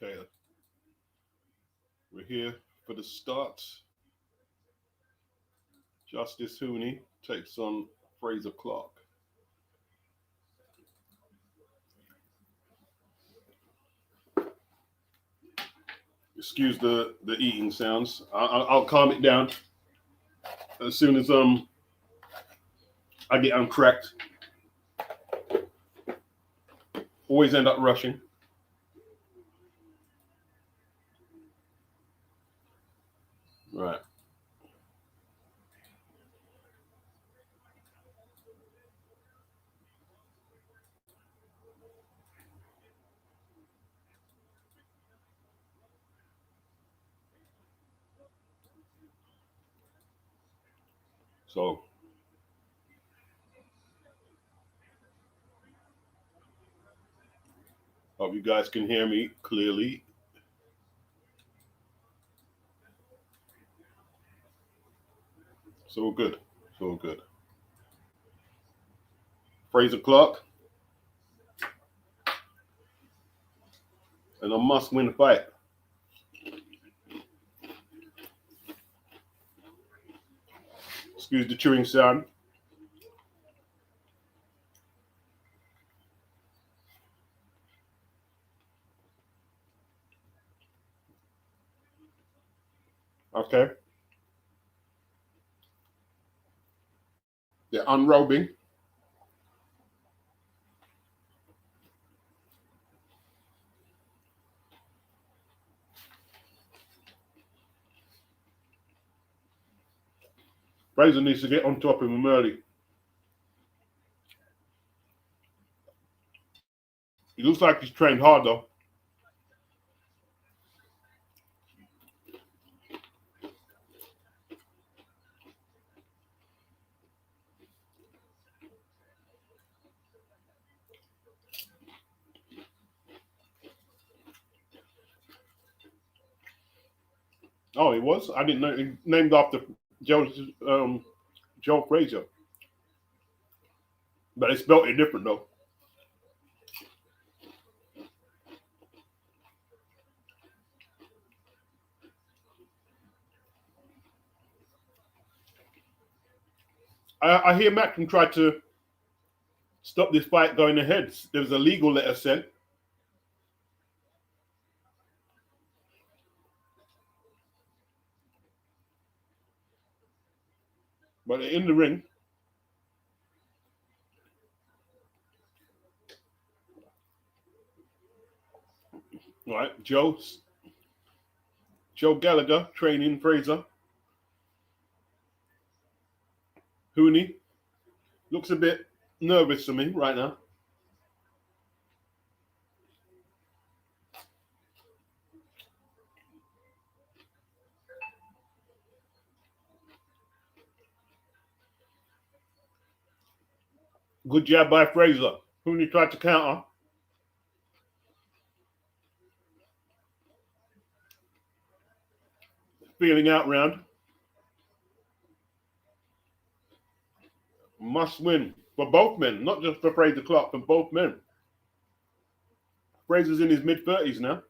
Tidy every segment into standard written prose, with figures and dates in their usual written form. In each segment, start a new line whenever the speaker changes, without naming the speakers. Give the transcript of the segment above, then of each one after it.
Okay, we're here for the start. Justice Hooney takes on Fraser Clark. Excuse the eating sounds. I'll calm it down as soon as I get uncracked. Always end up rushing. Right. So hope you guys can hear me clearly. So good. So good. Fraser Clark. And a must-win fight. Excuse the chewing sound. Okay. They're unrobing. Fraser needs to get on top of him early. He looks like he's trained hard though. Oh, he was? I didn't know. He named after Joe Frazier. But it's spelled it different though. I hear Macklin tried to stop this fight going ahead. There was a legal letter sent. But they're in the ring. All right, Joe Gallagher training Fraser. Hooney looks a bit nervous to me right now. Good jab by Fraser. Hooney tried to counter. Feeling out round. Must win for both men, not just for Fraser Clark, for both men. Fraser's in his mid-30s now.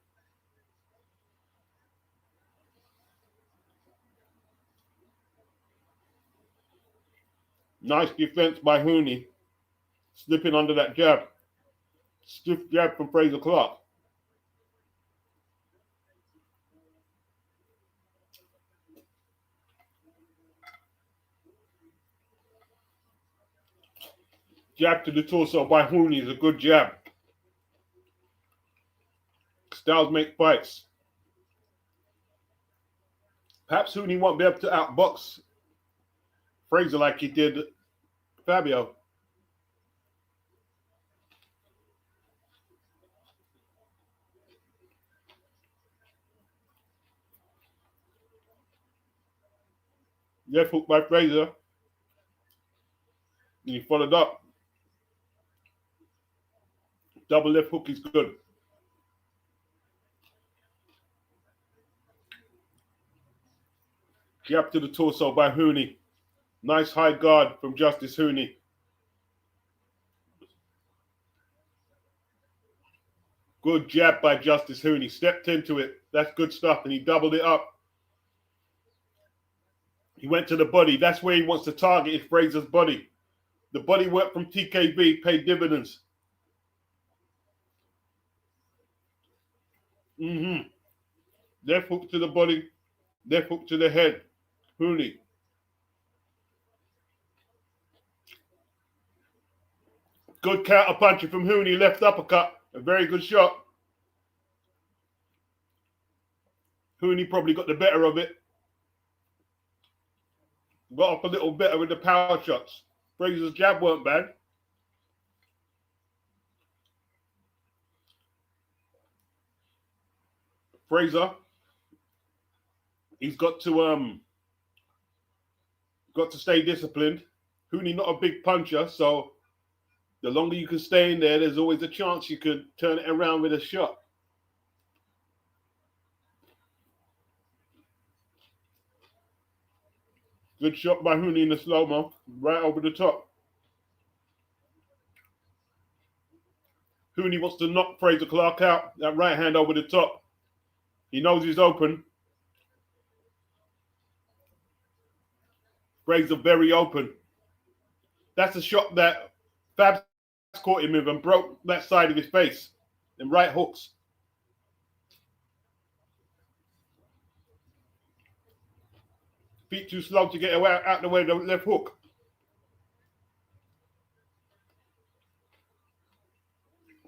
Nice defense by Hooney. Slipping under that jab. Stiff jab from Fraser Clark. Jab to the torso by Hooney is a good jab. Styles make fights. Perhaps Hooney won't be able to outbox Fraser like he did Fabio. Left hook by Fraser. And he followed up. Double left hook is good. Jab to the torso by Hooney. Nice high guard from Justice Hooney. Good jab by Justice Hoon. He stepped into it. That's good stuff. And he doubled it up. He went to the body. That's where he wants to target, is Frazier's body. The body work from TKB paid dividends. Left hook to the body. Left hook to the head. Hooney. Good counter puncher from Hooney. Left uppercut. A very good shot. Hooney probably got the better of it. Got off a little better with the power shots. Frazier's jab weren't bad. Frazier, he's got to stay disciplined. Hooney not a big puncher, so the longer you can stay in there, there's always a chance you could turn it around with a shot. Good shot by Hooney in the slow-mo, right over the top. Hooney wants to knock Frazier Clark out. That right hand over the top. He knows he's open. Frazier very open. That's a shot that Fabs caught him with and broke that side of his face. And right hooks. Feet too slow to get away, out the way of the left hook.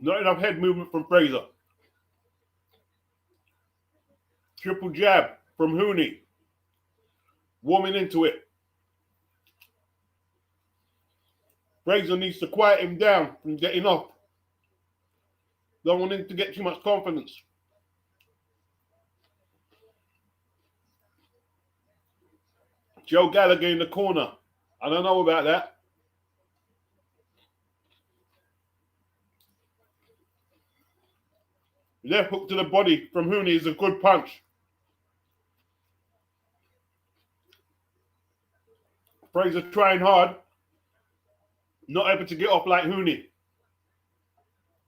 Not enough head movement from Frazier. Triple jab from Hooney. Warming into it. Frazier needs to quiet him down from getting off. Don't want him to get too much confidence. Joe Gallagher in the corner. I don't know about that. Left hook to the body from Hooney is a good punch. Frazier trying hard. Not able to get off like Hooney.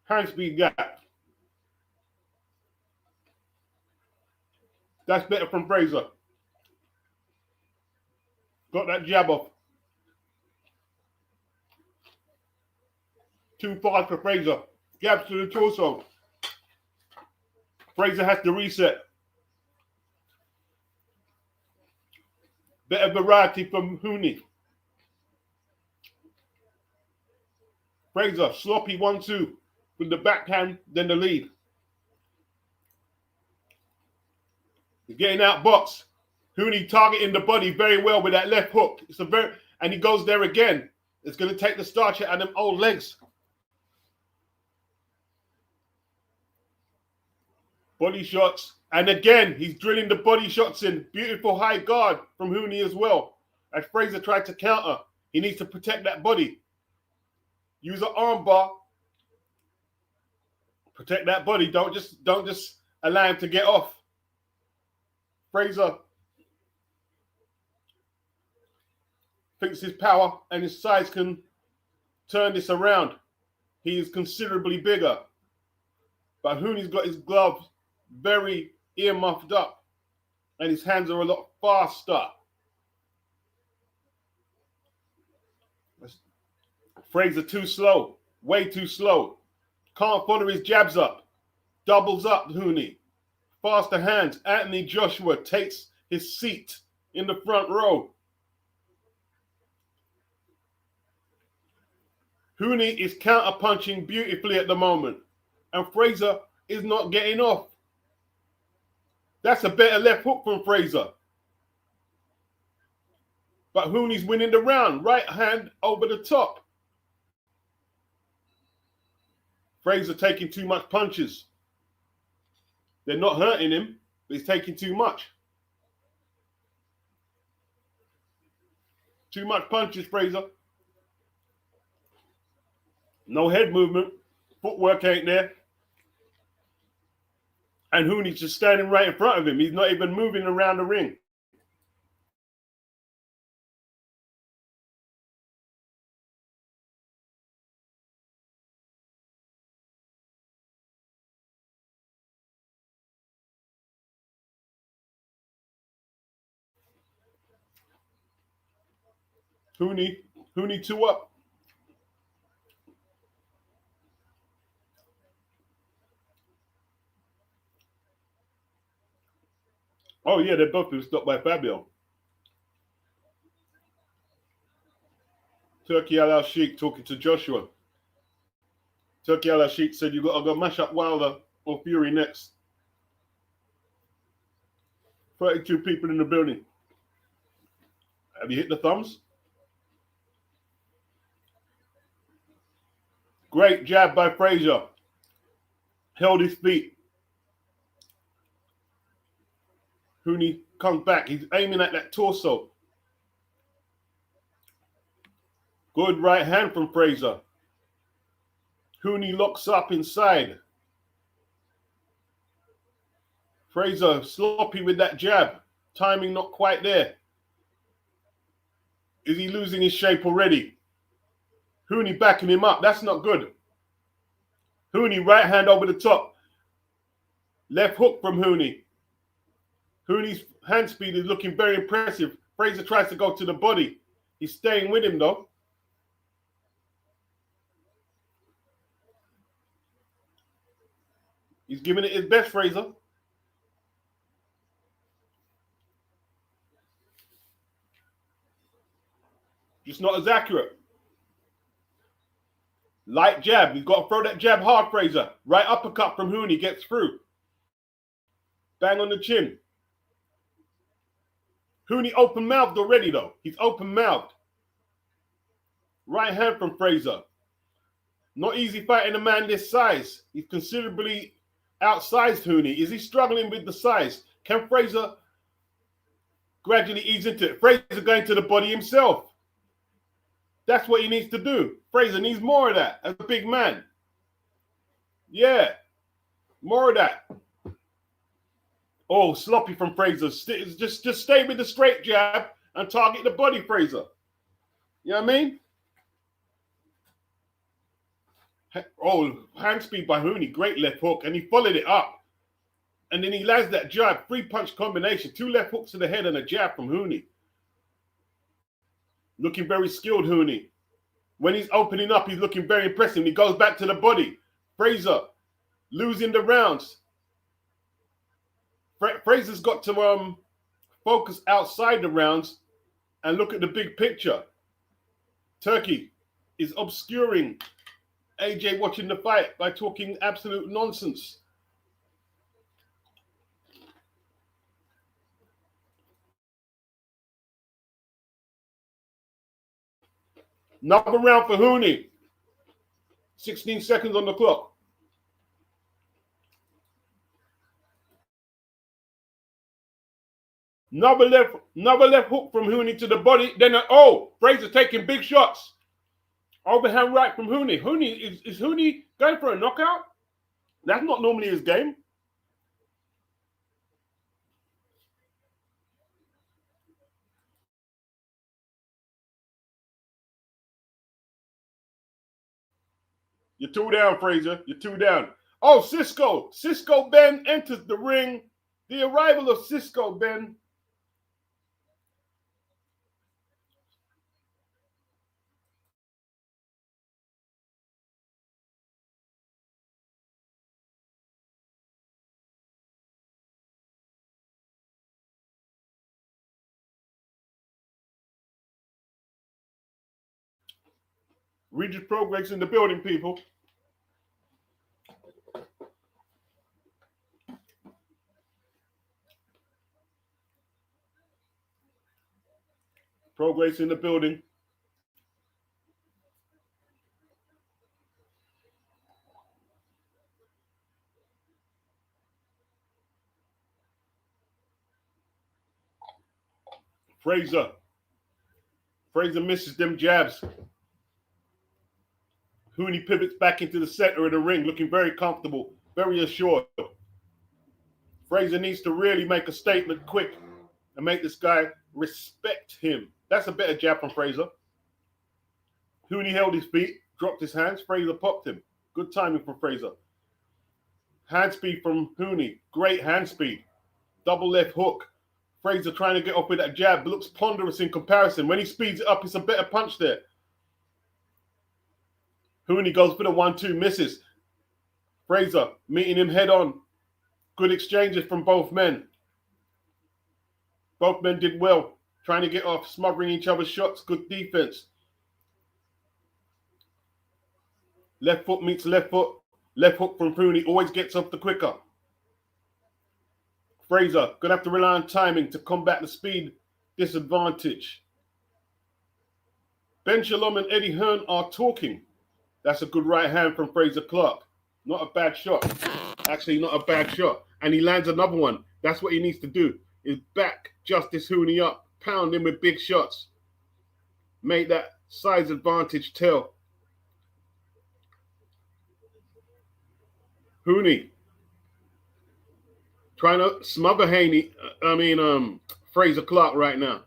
Hand speed gap. That's better from Frazier. Got that jab off. Too fast for Frazier. Jabs to the torso. Frazier has to reset. Better variety from Hooney. Frazier, sloppy 1-2 with the backhand, then the lead. He's getting out box. Hooney targeting the body very well with that left hook. And he goes there again. It's going to take the starch out of them old legs. Body shots. And again, he's drilling the body shots in. Beautiful high guard from Hooney as well. As Frazier tried to counter, he needs to protect that body. Use an arm bar. Protect that body. Don't just allow him to get off. Frazier thinks his power and his size can turn this around. He is considerably bigger. But Hooney's got his gloves very ear-muffed up. And his hands are a lot faster. Frazier too slow. Way too slow. Can't follow his jabs up. Doubles up Hooney. Faster hands. Anthony Joshua takes his seat in the front row. Hooney is counter-punching beautifully at the moment. And Frazier is not getting off. That's a better left hook from Frazier. But Hooney's winning the round. Right hand over the top. Frazier taking too much punches. They're not hurting him, but he's taking too much. Too much punches, Frazier. No head movement. Footwork ain't there. And Hooney's just standing right in front of him. He's not even moving around the ring. Hooney 2 up. Oh yeah, they're both been stopped by Fabio. Turkey Al Sheikh talking to Joshua. Turkey Al Sheikh said you got to go mash up Wilder or Fury next. 32 people in the building. Have you hit the thumbs? Great jab by Frazier. Held his feet. Hooney comes back. He's aiming at that torso. Good right hand from Frazier. Hooney locks up inside. Frazier sloppy with that jab. Timing not quite there. Is he losing his shape already? Hooney backing him up. That's not good. Hooney right hand over the top. Left hook from Hooney. Hooney's hand speed is looking very impressive. Frazier tries to go to the body. He's staying with him though. He's giving it his best, Frazier. Just not as accurate. Light jab. He's got to throw that jab hard, Frazier. Right uppercut from Hooney gets through. Bang on the chin. Hooney open-mouthed already, though. He's open-mouthed. Right hand from Frazier. Not easy fighting a man this size. He's considerably outsized Hooney. Is he struggling with the size? Can Frazier gradually ease into it? Frazier going to the body himself. That's what he needs to do. Frazier needs more of that as a big man. Yeah, more of that. Oh, sloppy from Frazier. Just stay with the straight jab and target the body, Frazier. You know what I mean? Oh, hand speed by Hooney. Great left hook. And he followed it up. And then he lands that jab. 3-punch combination. 2 left hooks to the head and a jab from Hooney. Looking very skilled, Hooney. When he's opening up, he's looking very impressive. He goes back to the body. Frazier losing the rounds. Frazier's got to focus outside the rounds and look at the big picture. Turkey is obscuring AJ watching the fight by talking absolute nonsense. Another round for Hooney. 16 seconds on the clock. Another left hook from Hooney to the body. Then, Frazier taking big shots. Overhand right from Hooney. Is Hooney going for a knockout? That's not normally his game. You're 2 down, Frazier. You're 2 down. Oh, Cisco. Cisco Ben enters the ring. The arrival of Cisco Ben. Regis Progress in the building, people. Progress in the building. Frazier misses them jabs. Hooney pivots back into the center of the ring, looking very comfortable, very assured. Frazier needs to really make a statement quick and make this guy respect him. That's a better jab from Frazier. Hooney held his feet, dropped his hands. Frazier popped him. Good timing from Frazier. Hand speed from Hooney. Great hand speed. Double left hook. Fraser trying to get off with that jab looks ponderous in comparison. When he speeds it up, it's a better punch there. Hooney goes for the 1-2, misses. Fraser meeting him head on. Good exchanges from both men. Both men did well, trying to get off, smothering each other's shots. Good defense. Left foot meets left foot. Left hook from Hooney always gets off the quicker. Fraser gonna have to rely on timing to combat the speed disadvantage. Ben Shalom and Eddie Hearn are talking. That's a good right hand from Fraser Clark. Not a bad shot. Actually, not a bad shot. And he lands another one. That's what he needs to do, is back Justice Hooney up. Pound him with big shots. Make that size advantage tell. Hooney trying to smother Fraser Clark right now.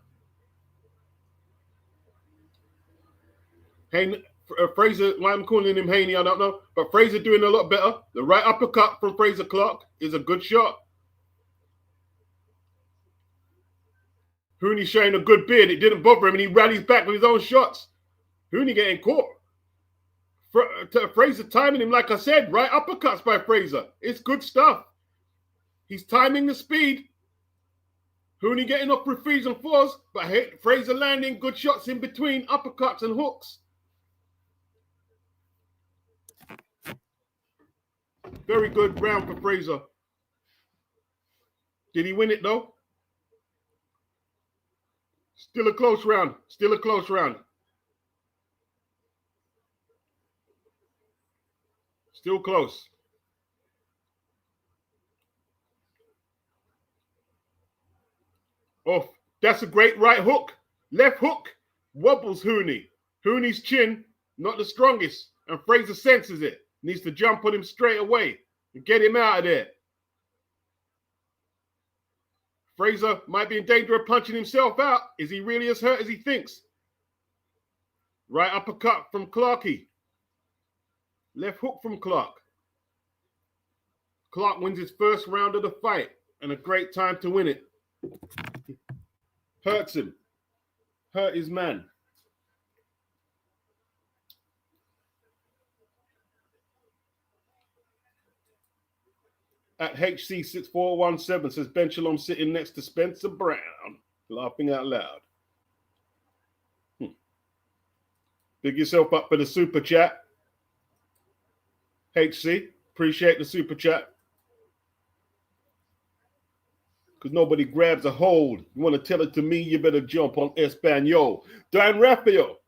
Fraser, why I'm calling him Haney, I don't know. But Fraser doing a lot better. The right uppercut from Fraser Clark is a good shot. Hooney showing a good beard. It didn't bother him, and he rallies back with his own shots. Hooney getting caught. Fraser timing him, like I said. Right uppercuts by Fraser. It's good stuff. He's timing the speed. Hooney getting up with 3s and 4s, but Fraser landing good shots in between uppercuts and hooks. Very good round for Fraser. Did he win it though? Still a close round. Still a close round. Still close. Oh, that's a great right hook. Left hook wobbles Hooney. Hooney's chin, not the strongest, and Fraser senses it. Needs to jump on him straight away and get him out of there. Fraser might be in danger of punching himself out. Is he really as hurt as he thinks? Right uppercut from Clarkie. Left hook from Clark. Clark wins his first round of the fight, and a great time to win it. Hurts him. Hurt his man. At HC6417 says Ben Shalom sitting next to Spencer Brown, laughing out loud. Big yourself up for the super chat. HC, appreciate the super chat. Because nobody grabs a hold. You want to tell it to me, you better jump on Espanol. Dan Raphael.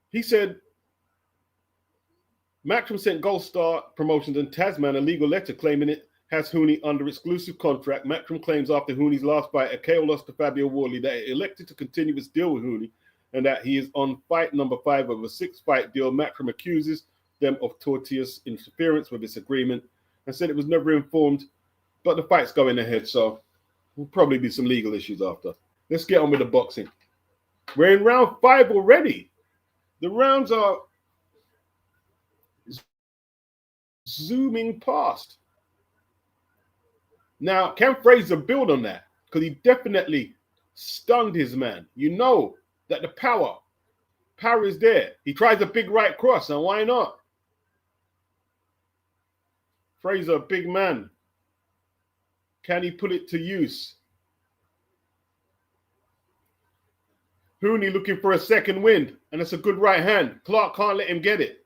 He said, Matchroom sent Gold Star Promotions and Tasman a legal letter claiming it has Hooney under exclusive contract. Matchroom claims after Hooney's last fight at KO loss to Fabio Worley that it elected to continue its deal with Hooney and that he is on fight number 5 of a 6-fight deal. Matchroom accuses them of tortious interference with this agreement and said it was never informed, but the fight's going ahead, so there'll probably be some legal issues after. Let's get on with the boxing. We're in round 5 already. The rounds are zooming past. Now, can Fraser build on that? Because he definitely stunned his man. You know that the power is there. He tries a big right cross, and why not? Fraser, big man. Can he put it to use? Hooney looking for a second wind, and it's a good right hand. Clark can't let him get it.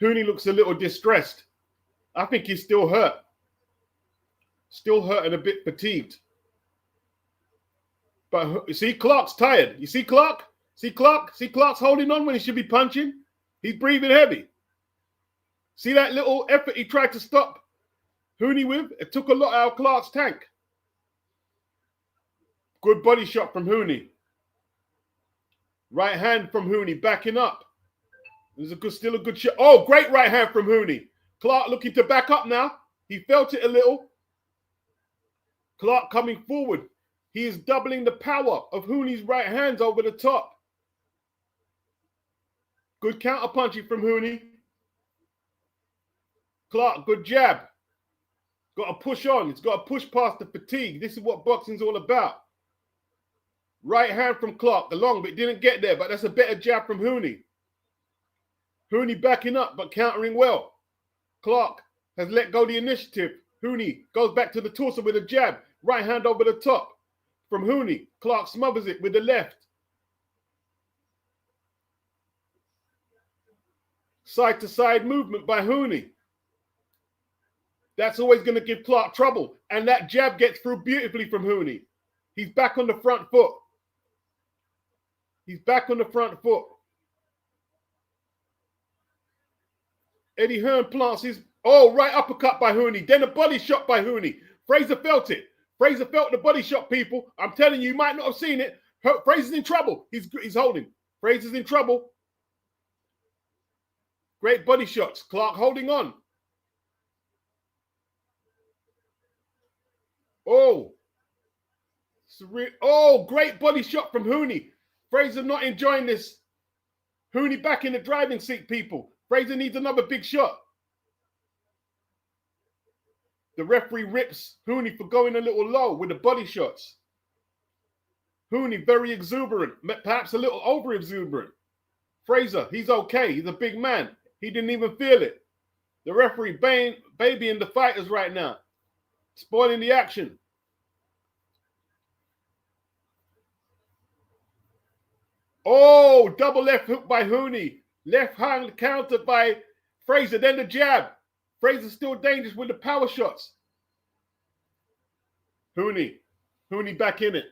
Hooney looks a little distressed. I think he's still hurt. Still hurt and a bit fatigued. But you see, Clark's tired. You see Clark? See Clark? See Clark's holding on when he should be punching? He's breathing heavy. See that little effort he tried to stop Hooney with? It took a lot out of Clark's tank. Good body shot from Hooney. Right hand from Hooney, backing up. Still a good shot. Oh, great right hand from Hooney. Clark looking to back up now. He felt it a little. Clark coming forward. He is doubling the power of Hooney's right hands over the top. Good counter punching from Hooney. Clark, good jab. Got to push on. It's got to push past the fatigue. This is what boxing's all about. Right hand from Clark, the long, but didn't get there. But that's a better jab from Hooney. Hooney backing up, but countering well. Clark has let go the initiative. Hooney goes back to the torso with a jab. Right hand over the top from Hooney. Clark smothers it with the left. Side to side movement by Hooney. That's always going to give Clark trouble. And that jab gets through beautifully from Hooney. He's back on the front foot. He's back on the front foot. Eddie Hearn plants his, right uppercut by Hooney. Then a body shot by Hooney. Fraser felt it. Fraser felt the body shot, people. I'm telling you, you might not have seen it. Fraser's in trouble. He's holding. Fraser's in trouble. Great body shots. Clark holding on. Great body shot from Hooney. Fraser not enjoying this. Hooney back in the driving seat, people. Fraser needs another big shot. The referee rips Hooney for going a little low with the body shots. Hooney very exuberant, perhaps a little over exuberant. Fraser, he's okay. He's a big man. He didn't even feel it. The referee babying the fighters right now. Spoiling the action. Double left hook by Hooney. Left hand countered by Fraser. Then the jab. Fraser's still dangerous with the power shots. Hooney back in it.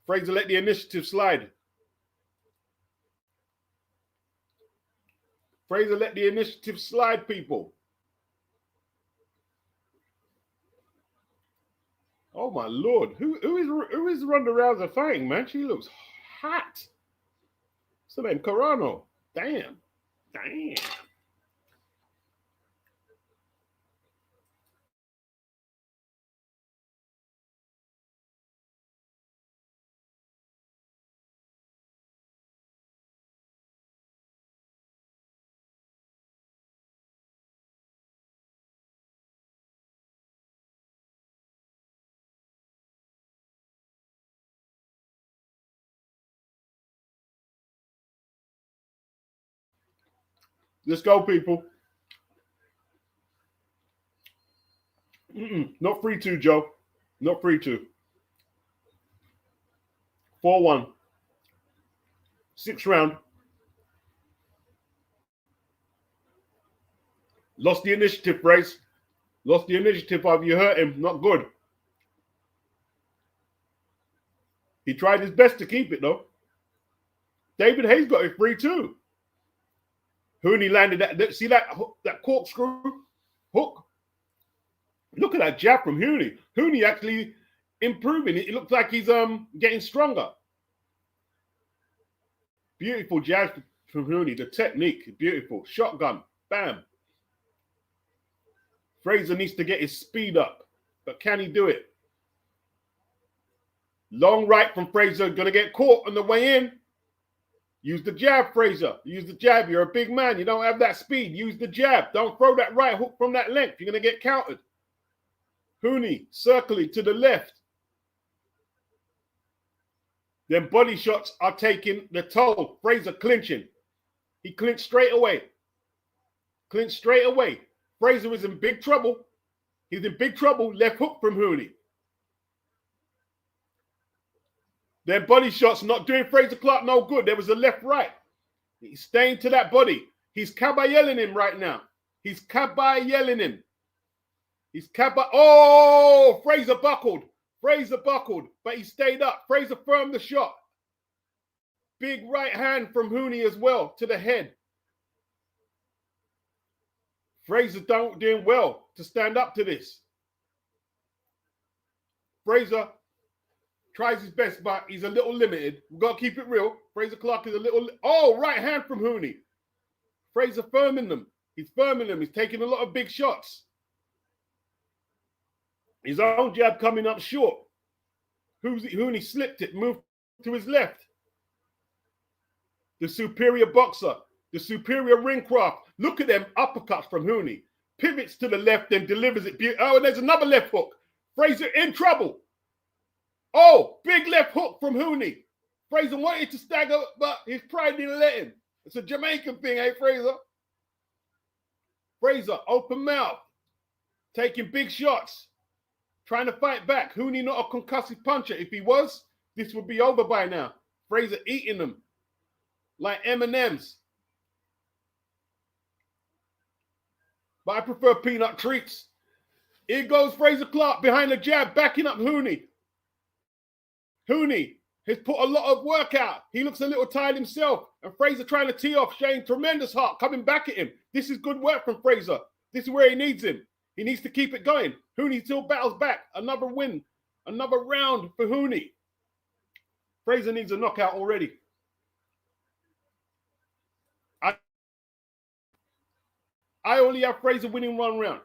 Fraser let the initiative slide. Fraser let the initiative slide, people. Oh my Lord, who is Ronda Rousey fighting, man? She looks hot. What's her name? Carano. Damn. Let's go, people. Not 3-2, Joe. Not 3-2. 4-1. 6th round. Lost the initiative, Brace. Lost the initiative. Have you hurt him? Not good. He tried his best to keep it, though. David Hayes got it 3-2. Hooney landed that. See that corkscrew hook? Look at that jab from Hooney. Hooney actually improving. It looks like he's getting stronger. Beautiful jab from Hooney. The technique, beautiful. Shotgun, bam. Fraser needs to get his speed up, but can he do it? Long right from Fraser, gonna get caught on the way in. Use the jab, Fraser. Use the jab. You're a big man. You don't have that speed. Use the jab. Don't throw that right hook from that length. You're going to get countered. Hooney circling to the left. Then body shots are taking the toll. Fraser clinching. He clinched straight away. Fraser is in big trouble. He's in big trouble. Left hook from Hooney. Then body shots not doing Fraser Clark no good. There was a left-right. He's staying to that body. He's cabayelling him right now. He's cabayelling him. Fraser buckled. But he stayed up. Fraser firmed the shot. Big right hand from Hooney as well to the head. Fraser doing well to stand up to this. Fraser tries his best, but he's a little limited. We've got to keep it real. Fraser Clark is a little... right hand from Hooney. Fraser firming them. He's taking a lot of big shots. His own jab coming up short. Hooney slipped it, moved to his left. The superior boxer. The superior ring craft. Look at them uppercuts from Hooney. pivots to the left, then delivers it. Oh, and there's another left hook. Fraser in trouble. Oh, big left hook from Hooney. Fraser wanted to stagger, but his pride didn't let him. It's a Jamaican thing, eh, Fraser? Fraser, open mouth, taking big shots, trying to fight back. Hooney not a concussive puncher. If he was, this would be over by now. Fraser eating them like M&Ms. But I prefer peanut treats. Here goes Fraser Clark behind the jab, backing up Hooney. Hooney has put a lot of work out. He looks a little tired himself. And Fraser trying to tee off, showing tremendous heart, coming back at him. This is good work from Fraser. This is where he needs him. He needs to keep it going. Hooney still battles back. Another win. Another round for Hooney. Fraser needs a knockout already. I only have Fraser winning one round.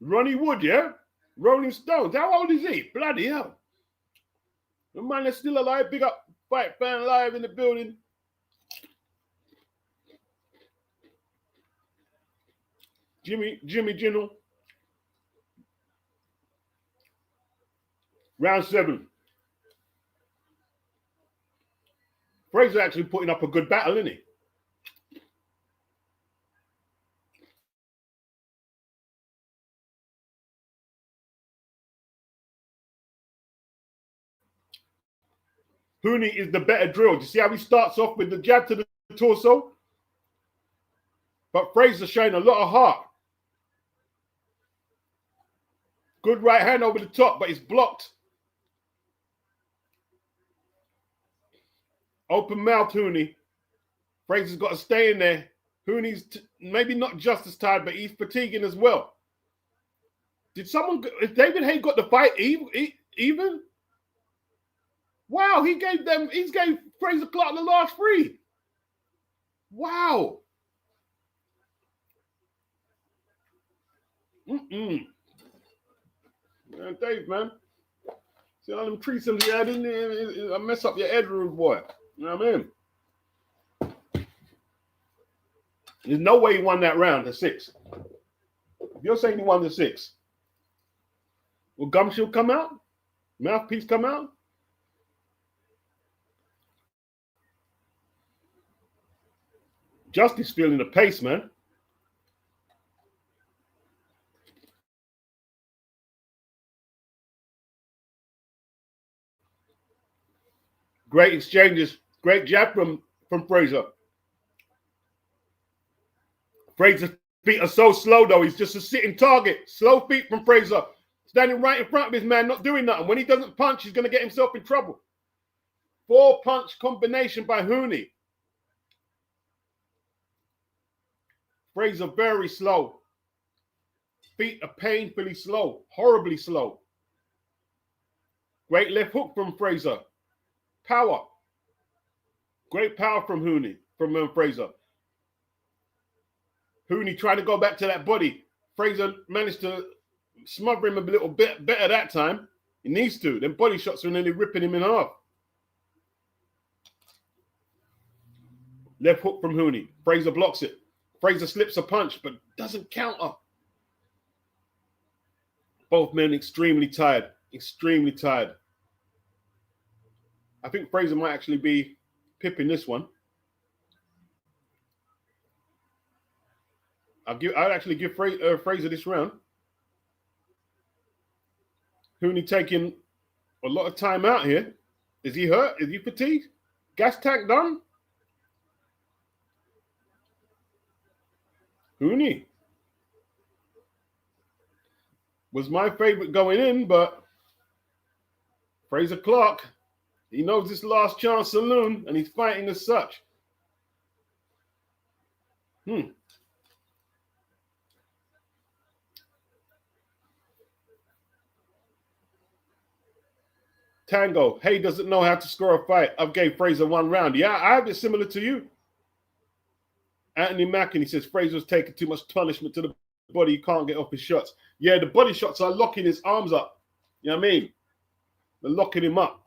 Ronnie Wood, yeah? Rolling Stones. How old is he? Bloody hell. The man is still alive. Big up Fight Fan Live in the building. Jimmy Jinnell. Round 7. Fraser actually putting up a good battle, isn't he? Hooney is the better drill. Do you see how he starts off with the jab to the torso? But Fraser showing a lot of heart. Good right hand over the top, but it's blocked. Open mouth, Hooney. Fraser's got to stay in there. Hooney's maybe not just as tired, but he's fatiguing as well. Did David Haye got the fight even? Wow, he's gave Fraser Clark the last 3. Wow. Man, Dave, man. See all them threesomes you had in there? I mess up your head, rude boy. You know what I mean? There's no way he won that round to 6. If you're saying he won the 6, will Gumshoe come out? Mouthpiece come out? Justice feeling the pace, man. Great exchanges. Great jab from Fraser. Fraser's feet are so slow, though. He's just a sitting target. Slow feet from Fraser. Standing right in front of his man, not doing nothing. When he doesn't punch, he's going to get himself in trouble. 4-punch combination by Hooney. Fraser very slow. Feet are painfully slow. Horribly slow. Great left hook from Fraser. Power. Great power from Hooney, from Fraser. Hooney trying to go back to that body. Fraser managed to smother him a little bit better that time. He needs to. Them body shots are nearly ripping him in half. Left hook from Hooney. Fraser blocks it. Fraser slips a punch, but doesn't counter. Both men extremely tired. Extremely tired. I think Fraser might actually be pipping this one. I'd actually give Fraser this round. Hooney taking a lot of time out here. Is he hurt? Is he fatigued? Gas tank done? Hooney was my favorite going in, but Fraser Clark, he knows this last chance saloon, and he's fighting as such. Tango, Hay doesn't know how to score a fight. I've gave Fraser 1 round. Yeah, I have it similar to you. Anthony Mackin, he says Fraser's taking too much punishment to the body. He can't get off his shots. Yeah, the body shots are locking his arms up. You know what I mean? They're locking him up.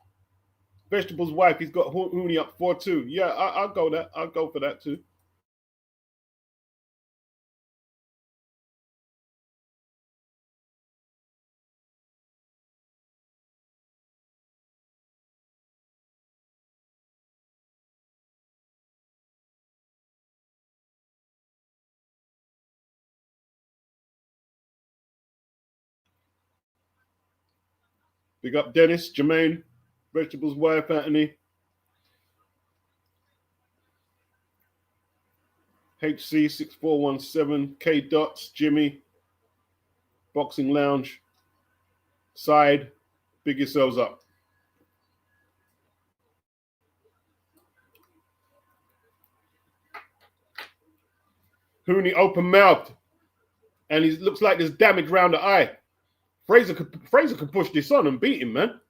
Vegetable's wife, he's got Hooney up 4-2. Yeah, I'll go that. I'll go for that too. Big up Dennis, Jermaine, Vegetable's wife, Anthony. HC6417, K Dots, Jimmy, Boxing Lounge, Side, big yourselves up. Hooney open mouthed, and he looks like there's damage around the eye. Fraser could push this on and beat him, man.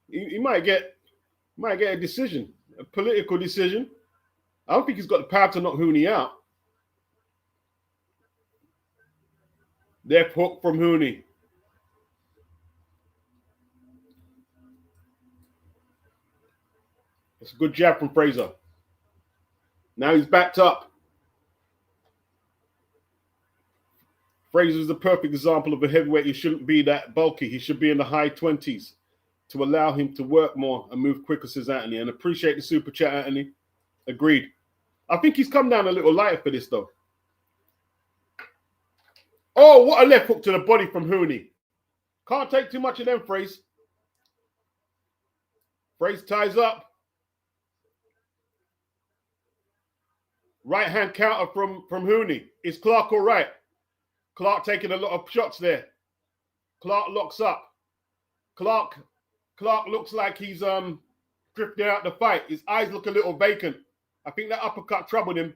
He might get a decision, a political decision. I don't think he's got the power to knock Hooney out. Left hook from Hooney. It's a good jab from Fraser. Now he's backed up. Fraser's the perfect example of a heavyweight. He shouldn't be that bulky. He should be in the high 20s to allow him to work more and move quicker, says Anthony. And appreciate the super chat, Anthony. Agreed. I think he's come down a little lighter for this, though. Oh, what a left hook to the body from Hooney. Can't take too much of them, Fraser. Fraser ties up. Right hand counter from Hooney. Is Clark all right? Clark taking a lot of shots there. Clark locks up. Clark looks like he's drifting out the fight. His eyes look a little vacant. I think that uppercut troubled him.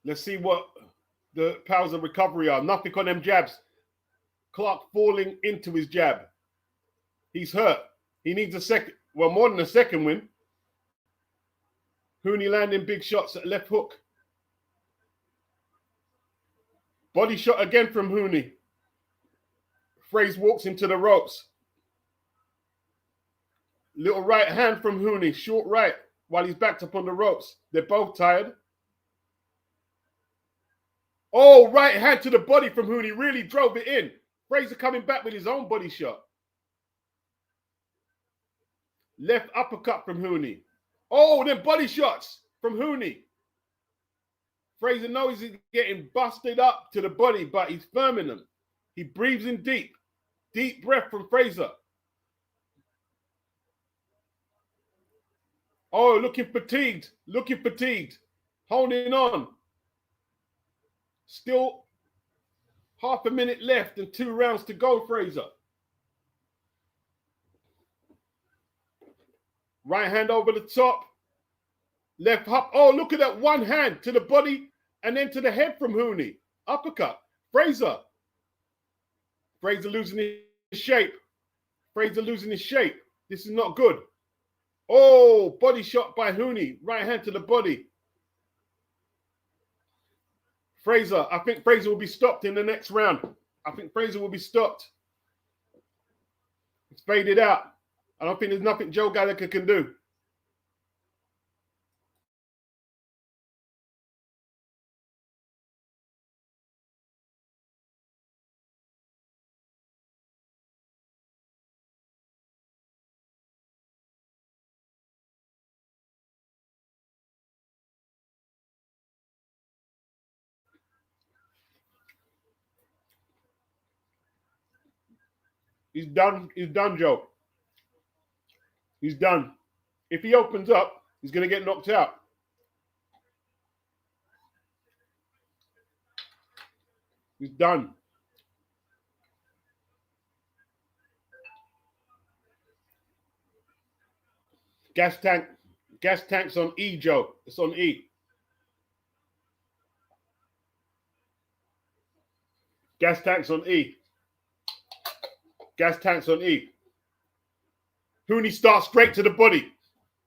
Let's see what the powers of recovery are. Nothing on them jabs. Clark falling into his jab. He's hurt. He needs a second, well, more than a second win. Hooney landing big shots at left hook. Body shot again from Hooney. Fraser walks into the ropes. Little right hand from Hooney, short right, while he's backed up on the ropes. They're both tired. Oh, right hand to the body from Hooney, really drove it in. Fraser coming back with his own body shot. Left uppercut from Hooney. Oh, then body shots from Hooney. Fraser knows he's getting busted up to the body, but he's firming them. He breathes in deep. Deep breath from Fraser. Oh, looking fatigued. Looking fatigued. Holding on. Still half a minute left and 2 rounds to go, Fraser. Right hand over the top. Left hop. Oh, look at that one hand to the body and then to the head from Hooney. Uppercut. Fraser. Fraser losing his shape. Fraser losing his shape. This is not good. Oh, body shot by Hooney. Right hand to the body. Fraser. I think Fraser will be stopped in the next round. I think Fraser will be stopped. It's faded out. I don't think there's nothing Joe Gallagher can do. He's done. He's done, Joe. He's done. If he opens up, he's going to get knocked out. He's done. Gas tank's on E, Joe. It's on E. Gas tanks on E. Gas tanks on E. Hooney starts straight to the body.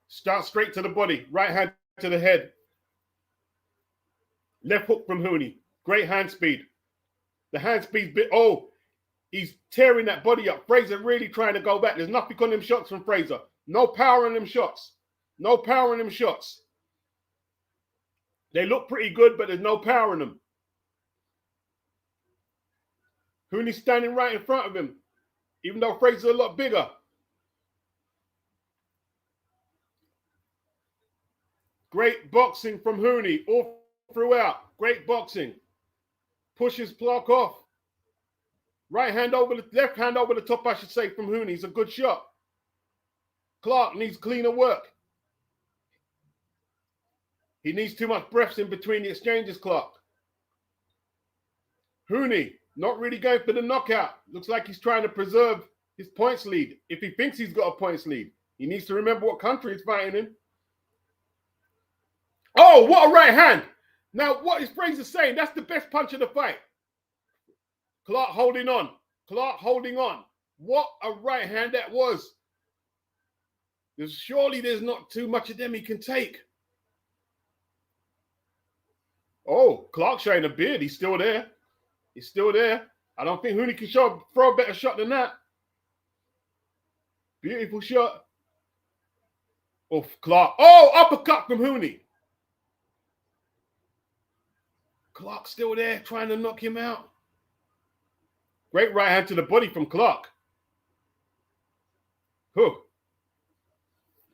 Starts straight to the body. Right hand to the head. Left hook from Hooney. Great hand speed. The hand speed's bit. Oh, he's tearing that body up. Fraser really trying to go back. There's nothing on them shots from Fraser. No power in them shots. No power in them shots. They look pretty good, but there's no power in them. Hooney's standing right in front of him, even though Fraser's a lot bigger. Great boxing from Hooney all throughout. Great boxing. Pushes Clark off. Right hand over the left hand over the top, I should say, from Hooney. It's a good shot. Clark needs cleaner work. He needs too much breaths in between the exchanges, Clark. Hooney not really going for the knockout. Looks like he's trying to preserve his points lead. If he thinks he's got a points lead, he needs to remember what country he's fighting in. Oh, what a right hand. Now, what is Fraser saying? That's the best punch of the fight. Clark holding on. Clark holding on. What a right hand that was. Surely there's not too much of them he can take. Oh, Clark showing a beard. He's still there. He's still there. I don't think Hooney can throw a better shot than that. Beautiful shot. Oh, Clark. Oh, uppercut from Hooney. Clark still there trying to knock him out. Great right hand to the body from Clark. Whew.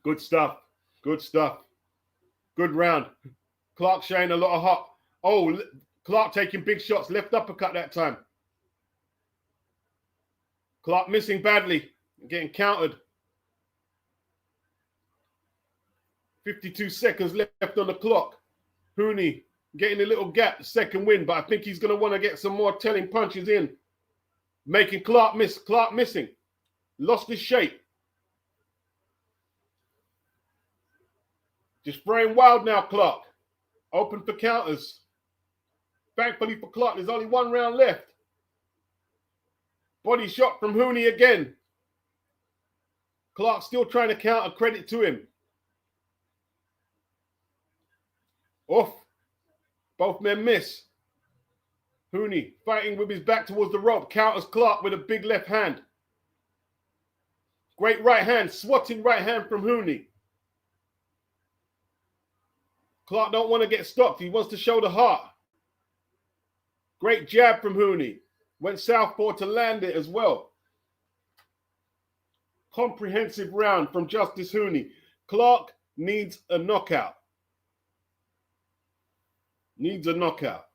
Good stuff. Good stuff. Good round. Clark showing a lot of hot. Oh, Clark taking big shots. Left uppercut that time. Clark missing badly. Getting countered. 52 seconds left on the clock. Hooney getting a little gap. Second win. But I think he's going to want to get some more telling punches in. Making Clark miss. Clark missing. Lost his shape. Just throwing wild now, Clark. Open for counters. Thankfully for Clark, there's only one round left. Body shot from Hooney again. Clark still trying to counter, credit to him. Off. Both men miss. Hooney fighting with his back towards the rope. Counters Clark with a big left hand. Great right hand. Swatting right hand from Hooney. Clark don't want to get stopped. He wants to show the heart. Great jab from Hooney. Went southpaw to land it as well. Comprehensive round from Justice Hooney. Clark needs a knockout. Needs a knockout.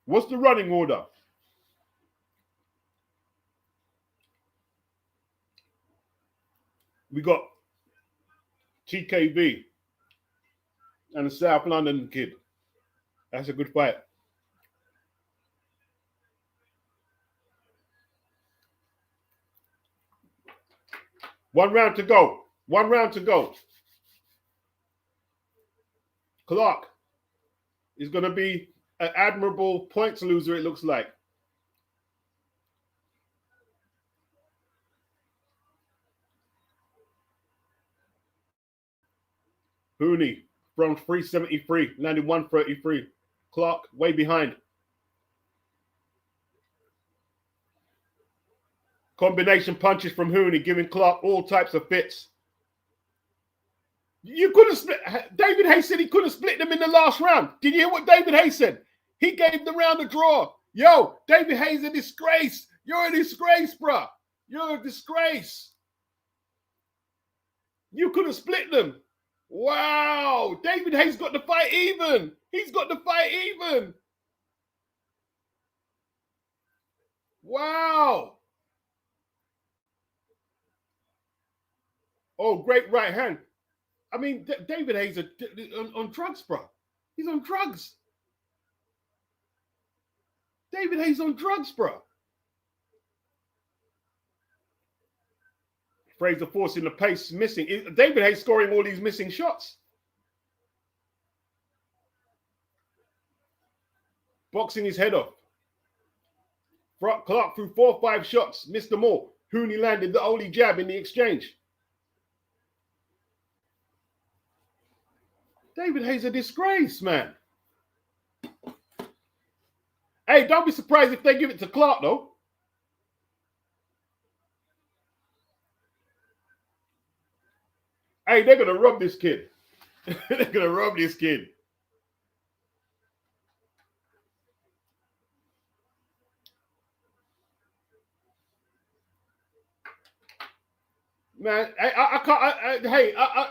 What's the running order? We got TKV and the South London kid. That's a good fight. One round to go. One round to go. Clark is going to be an admirable points loser, it looks like. Hooney from 373, landed 133. Clark way behind. Combination punches from Hooney, giving Clark all types of fits. You couldn't split. David Hayes said he couldn't split them in the last round. Did you hear what David Hayes said? He gave the round a draw. Yo, David Hayes a disgrace. You're a disgrace, bruh. You're a disgrace. You couldn't split them. Wow. David Hayes got the fight even. He's got the fight even. Wow. Oh, great right hand. I mean, David Hayes on drugs, bro. He's on drugs. David Hayes on drugs, bro. Fraser forcing the pace, missing. David Hayes scoring all these missing shots. Boxing his head off. Clark threw 4 or 5 shots, missed them all. Hooney landed the only jab in the exchange. David Hayes a disgrace, man. Hey, don't be surprised if they give it to Clark, though. Hey, they're going to rob this kid. They're going to rob this kid. Man, I can't.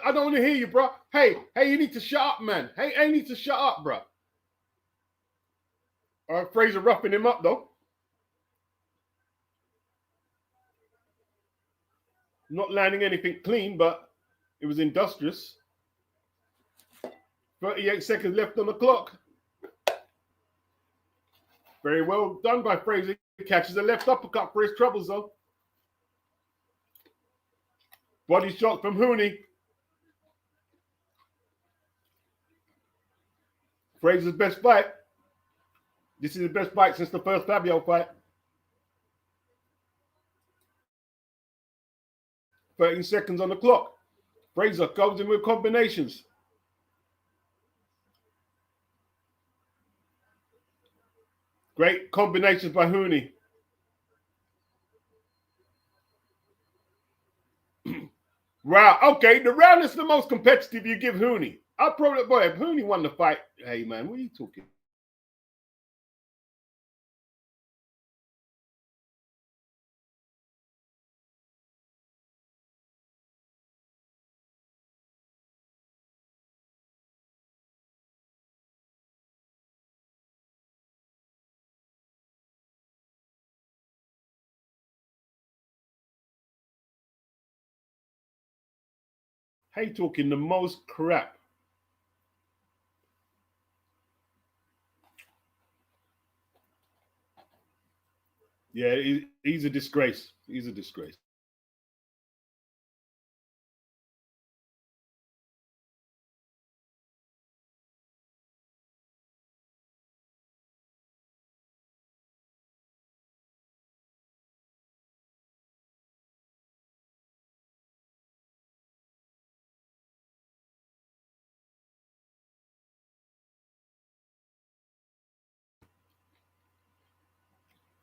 I don't want to hear you, bro. Hey, you need to shut up, man. Hey, you need to shut up, bro. All right, Fraser roughing him up, though. Not landing anything clean, but it was industrious. 38 seconds left on the clock. Very well done by Fraser. He catches a left uppercut for his troubles, though. Body shot from Hooney. Fraser's best fight. This is the best fight since the first Fabio fight. 13 seconds on the clock. Fraser goes in with combinations. Great combinations by Hooney. Wow. Okay, the round is the most competitive you give Hooney. I'll probably, boy, if Hooney won the fight, hey, man, what are you talking? Hey, talking the most crap. Yeah, he's a disgrace. He's a disgrace.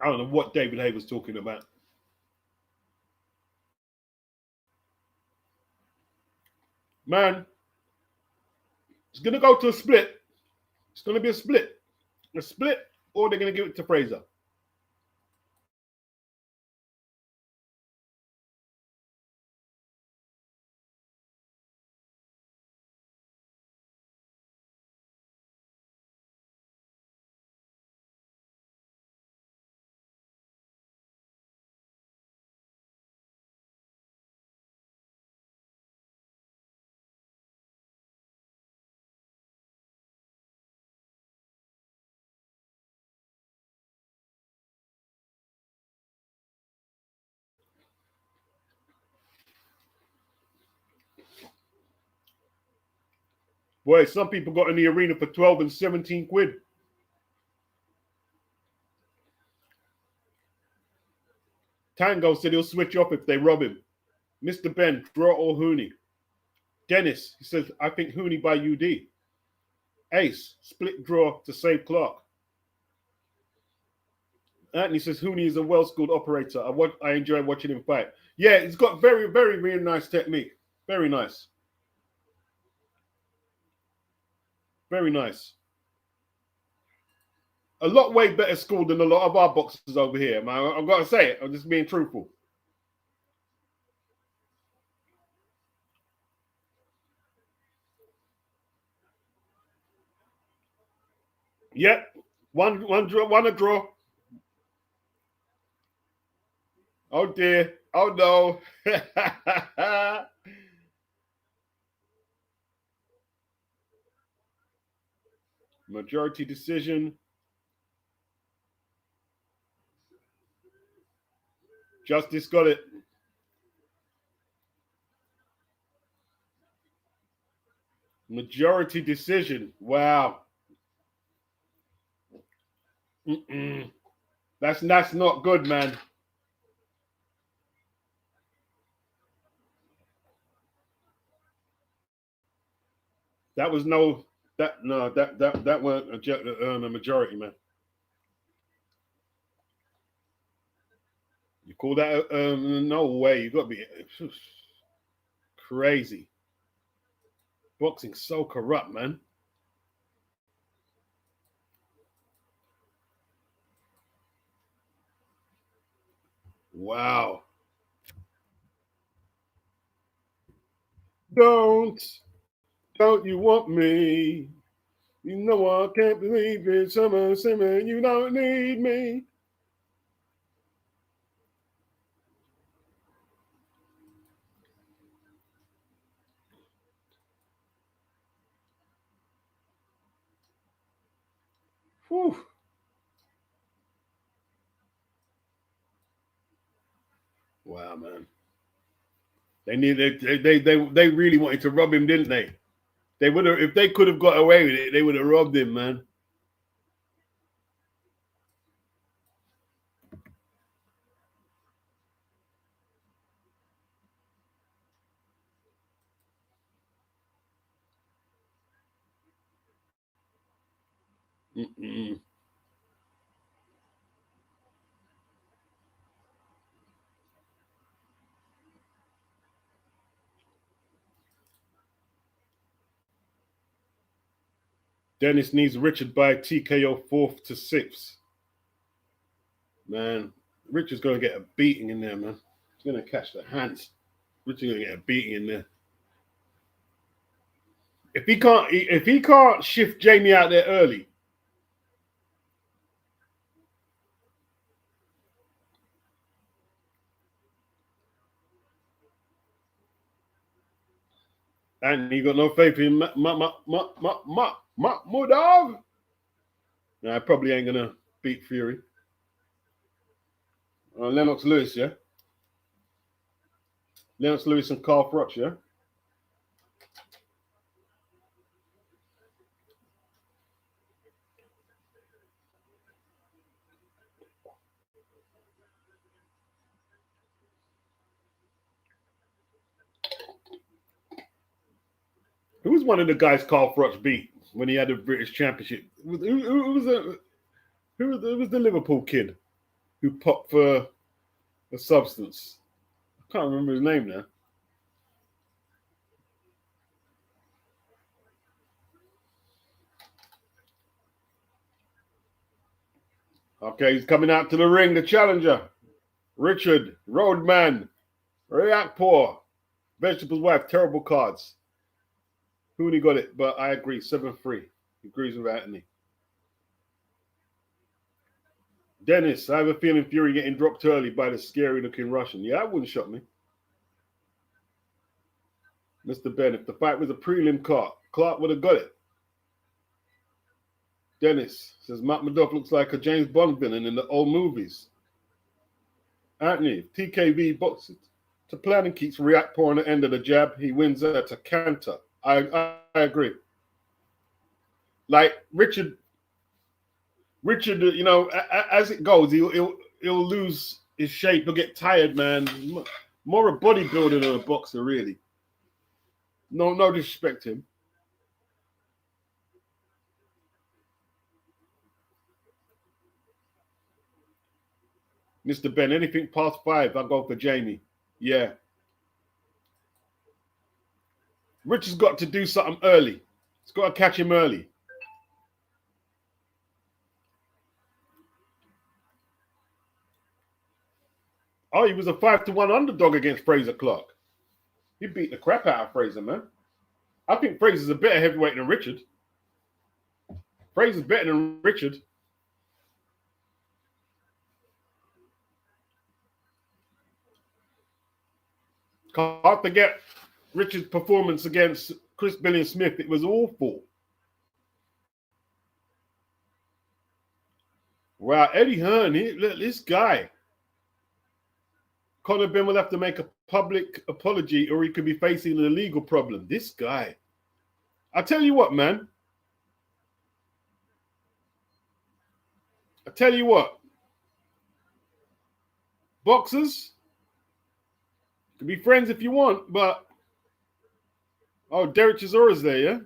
I don't know what David Hay was talking about. Man, it's going to go to a split. It's going to be a split. A split, or they're going to give it to Fraser. Boy, some people got in the arena for 12 and 17 quid. Tango said he'll switch off if they rob him. Mr. Ben, draw or Hooney. Dennis, he says, I think Hooney by UD. Ace, split draw to save Clark. Anthony says Hooney is a well-schooled operator. I enjoy watching him fight. Yeah, he's got very, very, very nice technique. Very nice. Very nice. A lot way better schooled than a lot of our boxers over here, man. I've got to say it. I'm just being truthful. Yep. One a draw. Oh dear. Oh no. Majority decision. Justice got it. Majority decision. Wow. That's not good, man. That was that weren't a majority, man. You call that no way? You got to be crazy. Boxing's so corrupt, man. Wow. Don't you want me? You know I can't believe it. Summer, you don't need me. Whew. Wow, man. They really wanted to rob him, didn't they? They would have, if they could have got away with it, they would have robbed him, man. Mm-mm. Dennis needs Richard by TKO 4th to 6th. Man, Richard's going to get a beating in there, man. He's going to catch the hands. Richard's going to get a beating in there. If he can't shift Jamie out there early. And he got no faith in Makhmudov. No, I probably ain't going to beat Fury. Lennox Lewis, yeah? Lennox Lewis and Carl Froch, yeah? Who was one of the guys Carl Froch beat when he had a British Championship? Who was the Liverpool kid who popped for a substance? I can't remember his name now. Okay, he's coming out to the ring, the challenger. Richard, Roadman, Riakporhe, Vegetable's Wife, terrible cards. Who only got it? But I agree, 7-3. He agrees with Anthony. Dennis, I have a feeling Fury getting dropped early by the scary-looking Russian. Yeah, that wouldn't shock me. Mr. Ben, if the fight was a prelim card, Clark would have got it. Dennis says Makhmudov looks like a James Bond villain in the old movies. Anthony, if TKV boxes to plan and keeps Riakporhe on the end of the jab, he wins at a canter. I agree. Like Richard, you know, as it goes, he'll lose his shape. He'll get tired, man. More a bodybuilder than a boxer, really. No disrespect to him. Mr. Ben, anything past 5, I'll go for Jamie. Yeah. Rich has got to do something early. He's got to catch him early. Oh, he was a 5-1 underdog against Fraser Clark. He beat the crap out of Fraser, man. I think Fraser's a better heavyweight than Richard. Fraser's better than Richard. Can't forget Richard's performance against Chris Billy Smith. It was awful. Wow, Eddie Hearn, this guy. Conor Benn will have to make a public apology or he could be facing a legal problem. This guy. I tell you what, man. I tell you what. Boxers can be friends if you want, but oh, Derek Chisora's there, yeah?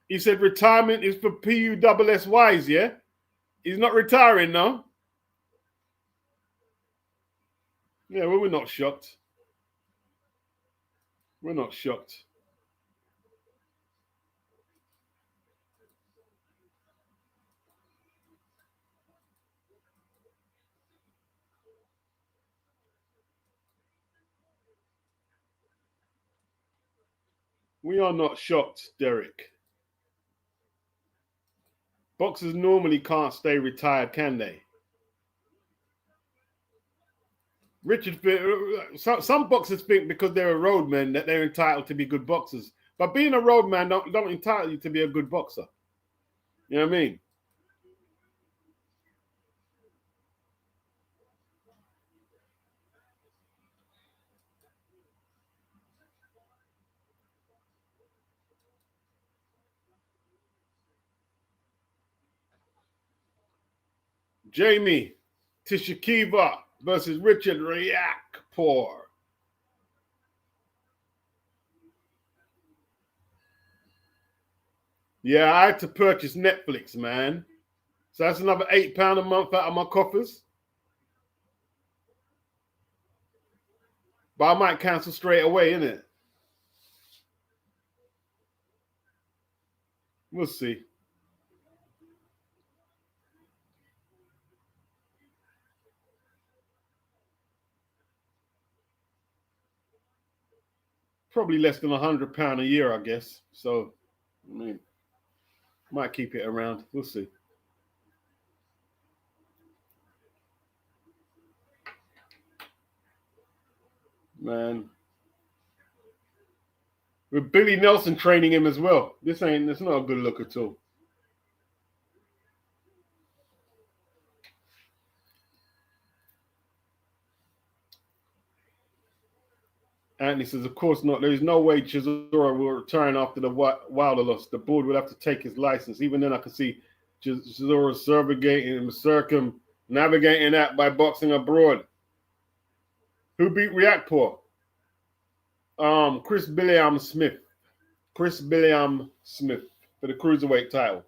He said retirement is for PUSSYs, yeah? He's not retiring now. Yeah, well, we're not shocked. We're not shocked. We are not shocked, Derek. Boxers normally can't stay retired, can they? Richard, some boxers think because they're a roadman that they're entitled to be good boxers. But being a roadman don't entitle you to be a good boxer. You know what I mean? Jamie Tshikeva versus Richard Riakporhe. Yeah, I had to purchase Netflix, man. So that's another £8 a month out of my coffers. But I might cancel straight away, innit? We'll see. Probably less than £100 a year, I guess. So, I mean, might keep it around. We'll see. Man. With Billy Nelson training him as well. It's not a good look at all. Anthony says, of course not. There is no way Chisora will return after the Wilder loss. The board will have to take his license. Even then, I can see Chisora circumnavigating that by boxing abroad. Who beat Riakporhe? Chris Billiam Smith. Chris Billiam Smith for the cruiserweight title.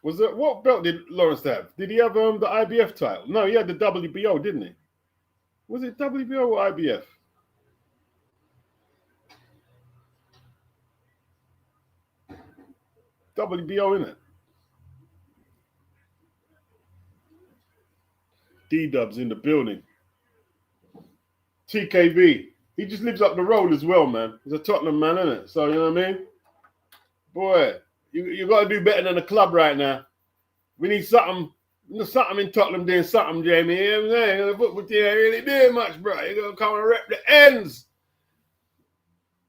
Was it what belt did Lawrence have? Did he have the IBF title? No, he had the WBO, didn't he? Was it WBO or IBF? WBO, innit? D-Dub's in the building. TKV. He just lives up the road as well, man. He's a Tottenham man, isn't it? So, you know what I mean? Boy, you got to do better than the club right now. We need something in Tottenham doing something, Jamie. You know what I'm saying? The football team ain't really doing much, bro. You're going to come and rep the ends.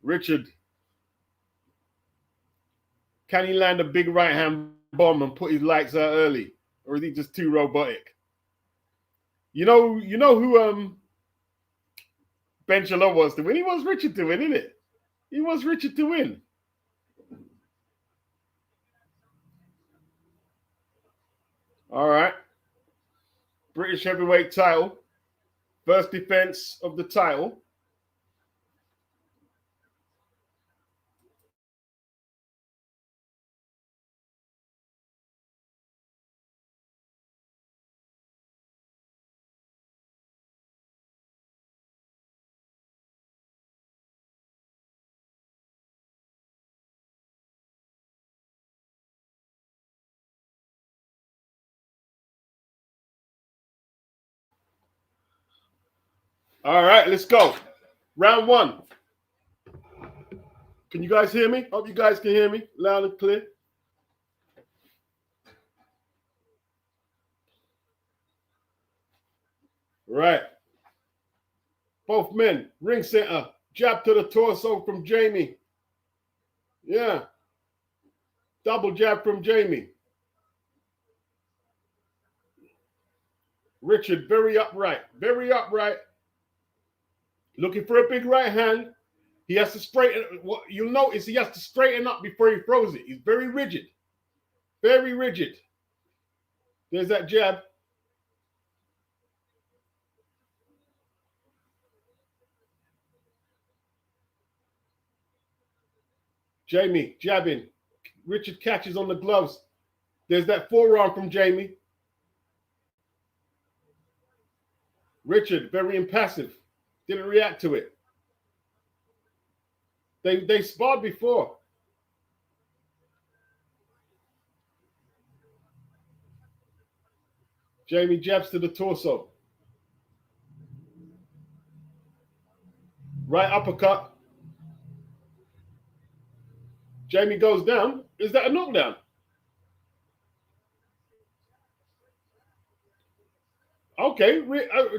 Richard. Can he land a big right-hand bomb and put his lights out early? Or is he just too robotic? You know who Ben Shalom wants to win? He wants Richard to win, isn't it? He wants Richard to win. All right. British heavyweight title. First defense of the title. All right, let's go. Round one. Can you guys hear me? Hope you guys can hear me loud and clear. Right. Both men, ring center, jab to the torso from Jamie. Yeah. Double jab from Jamie. Richard, very upright. Very upright. Looking for a big right hand. He has to straighten. What you'll notice, he has to straighten up before he throws it. He's very rigid. Very rigid. There's that jab. Jamie jabbing. Richard catches on the gloves. There's that forearm from Jamie. Richard, very impassive. Didn't react to it. They sparred before. Jamie jabs to the torso. Right uppercut. Jamie goes down. Is that a knockdown? Okay.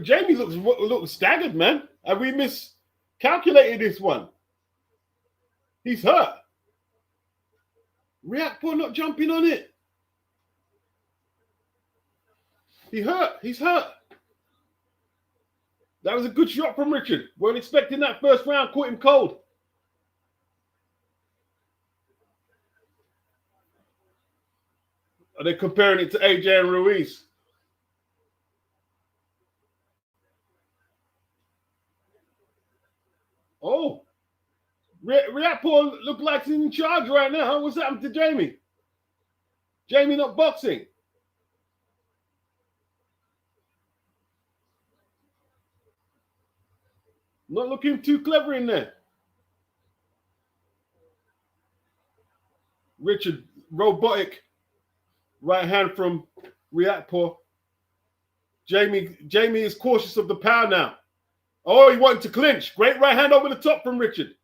Jamie looks staggered, man. Have we miscalculated this one? He's hurt. Riakporhe not jumping on it. He's hurt. That was a good shot from Richard. Weren't expecting that first round. Caught him cold. Are they comparing it to AJ and Ruiz? Oh. Riakporhe look like he's in charge right now. What's happened to Jamie? Jamie not boxing. Not looking too clever in there. Richard, robotic right hand from Riakporhe. Jamie is cautious of the power now. Oh, he wanted to clinch. Great right hand over the top from Richard.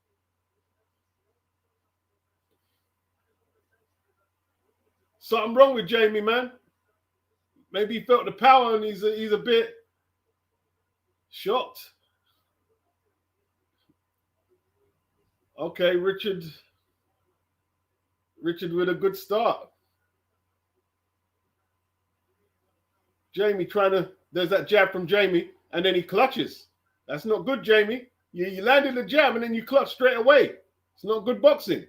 Something wrong with Jamie, man. Maybe he felt the power and he's a bit shocked. Okay, Richard with a good start. Jamie there's that jab from Jamie, and then he clutches. That's not good, Jamie. You landed the jab and then you clutch straight away. It's not good boxing.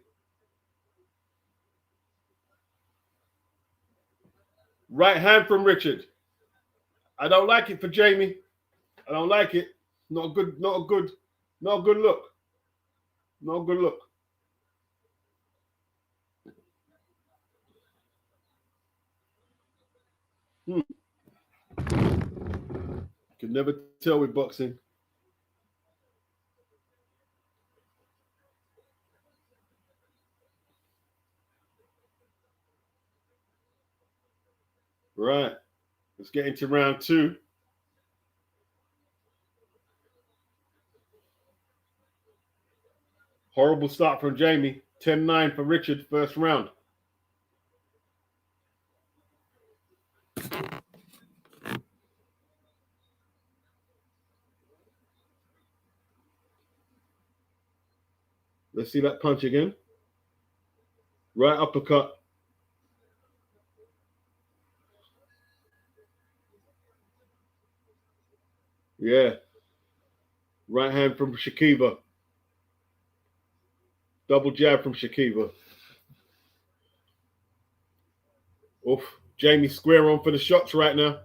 Right hand from Richard. I don't like it for Jamie. I don't like it. Not a good look. Not a good look. Could never tell with boxing. Right. Let's get into round 2. Horrible start from Jamie. 10-9 for Richard, first round. Let's see that punch again. Right uppercut. Yeah. Right hand from Tshikeva. Double jab from Tshikeva. Oof. Jamie square on for the shots right now.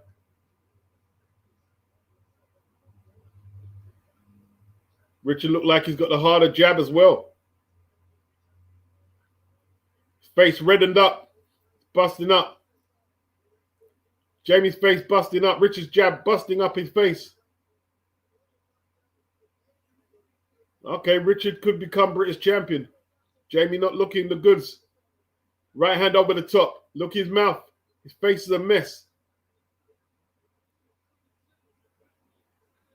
Richard looked like he's got the harder jab as well. His face reddened up. Busting up. Jamie's face busting up. Richard's jab busting up his face. Okay, Richard could become British champion. Jamie not looking the goods. Right hand over the top. Look his mouth. His face is a mess.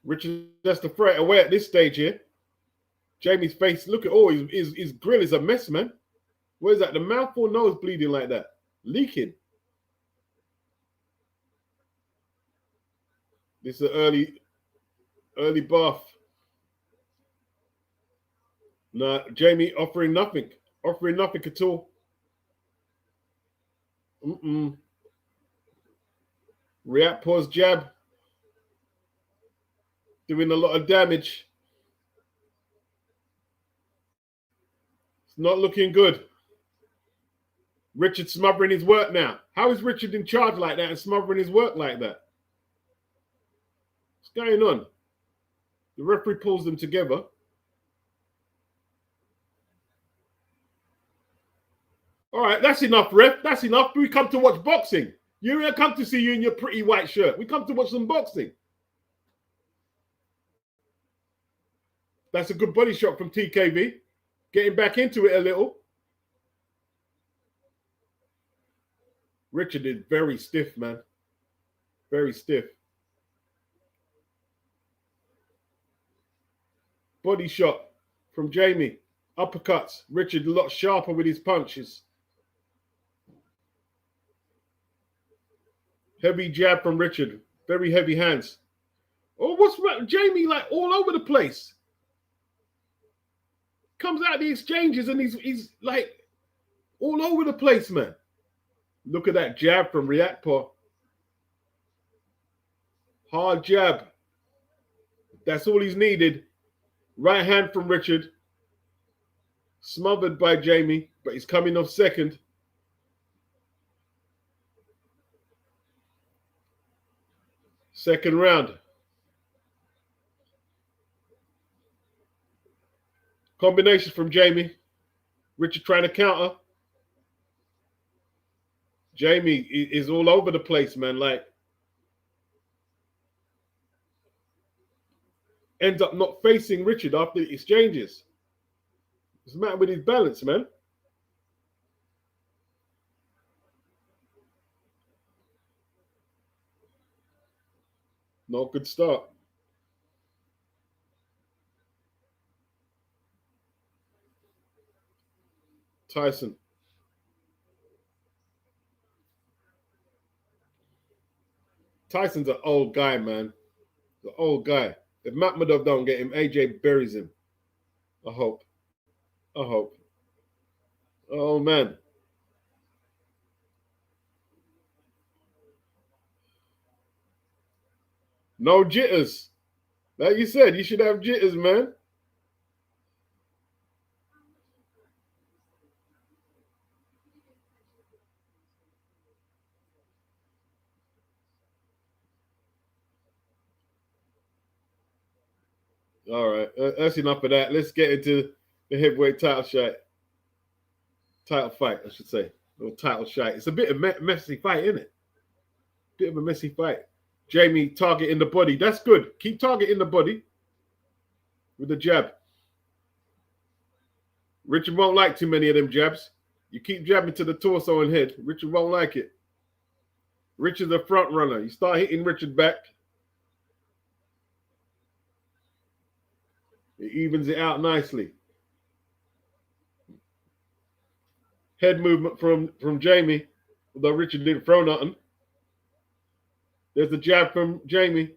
Richard has to throw it away at this stage here. Jamie's face, look at his grill is a mess, man. What is that? The mouth or nose bleeding like that? Leaking. This is an early bath. Nah, Jamie offering nothing at all. Riakporhe's jab Doing a lot of damage. It's not looking good. Richard smothering his work now. How is Richard in charge like that and smothering his work like that? What's going on? The referee pulls them together. All right, that's enough, ref. That's enough. We come to watch boxing. You ain't come to see you in your pretty white shirt. We come to watch some boxing. That's a good body shot from TKV. Getting back into it a little. Richard is very stiff, man. Very stiff. Body shot from Jamie. Uppercuts. Richard a lot sharper with his punches. Heavy jab from Richard. Very heavy hands. Oh, what's Jamie like all over the place? Comes out of the exchanges and he's like all over the place, man. Look at that jab from Riakporhe. Hard jab. That's all he's needed. Right hand from Richard. Smothered by Jamie, but he's coming off second. Second round. Combination from Jamie. Richard trying to counter. Jamie is all over the place, man. Like, ends up not facing Richard after the exchanges. What's the matter with his balance, man? Not a good start. Tyson. Tyson's an old guy, man. The old guy. If Makhmudov don't get him, AJ buries him. I hope. I hope. Oh, man. No jitters. Like you said, you should have jitters, man. All right. That's enough of that. Let's get into the heavyweight title fight, I should say. Or title shot. It's a bit of a messy fight, isn't it? Bit of a messy fight. Jamie targeting the body. That's good. Keep targeting the body with the jab. Richard won't like too many of them jabs. You keep jabbing to the torso and head. Richard won't like it. Richard's a front runner. You start hitting Richard back. It evens it out nicely. Head movement from Jamie, although Richard didn't throw nothing. There's the jab from Jamie.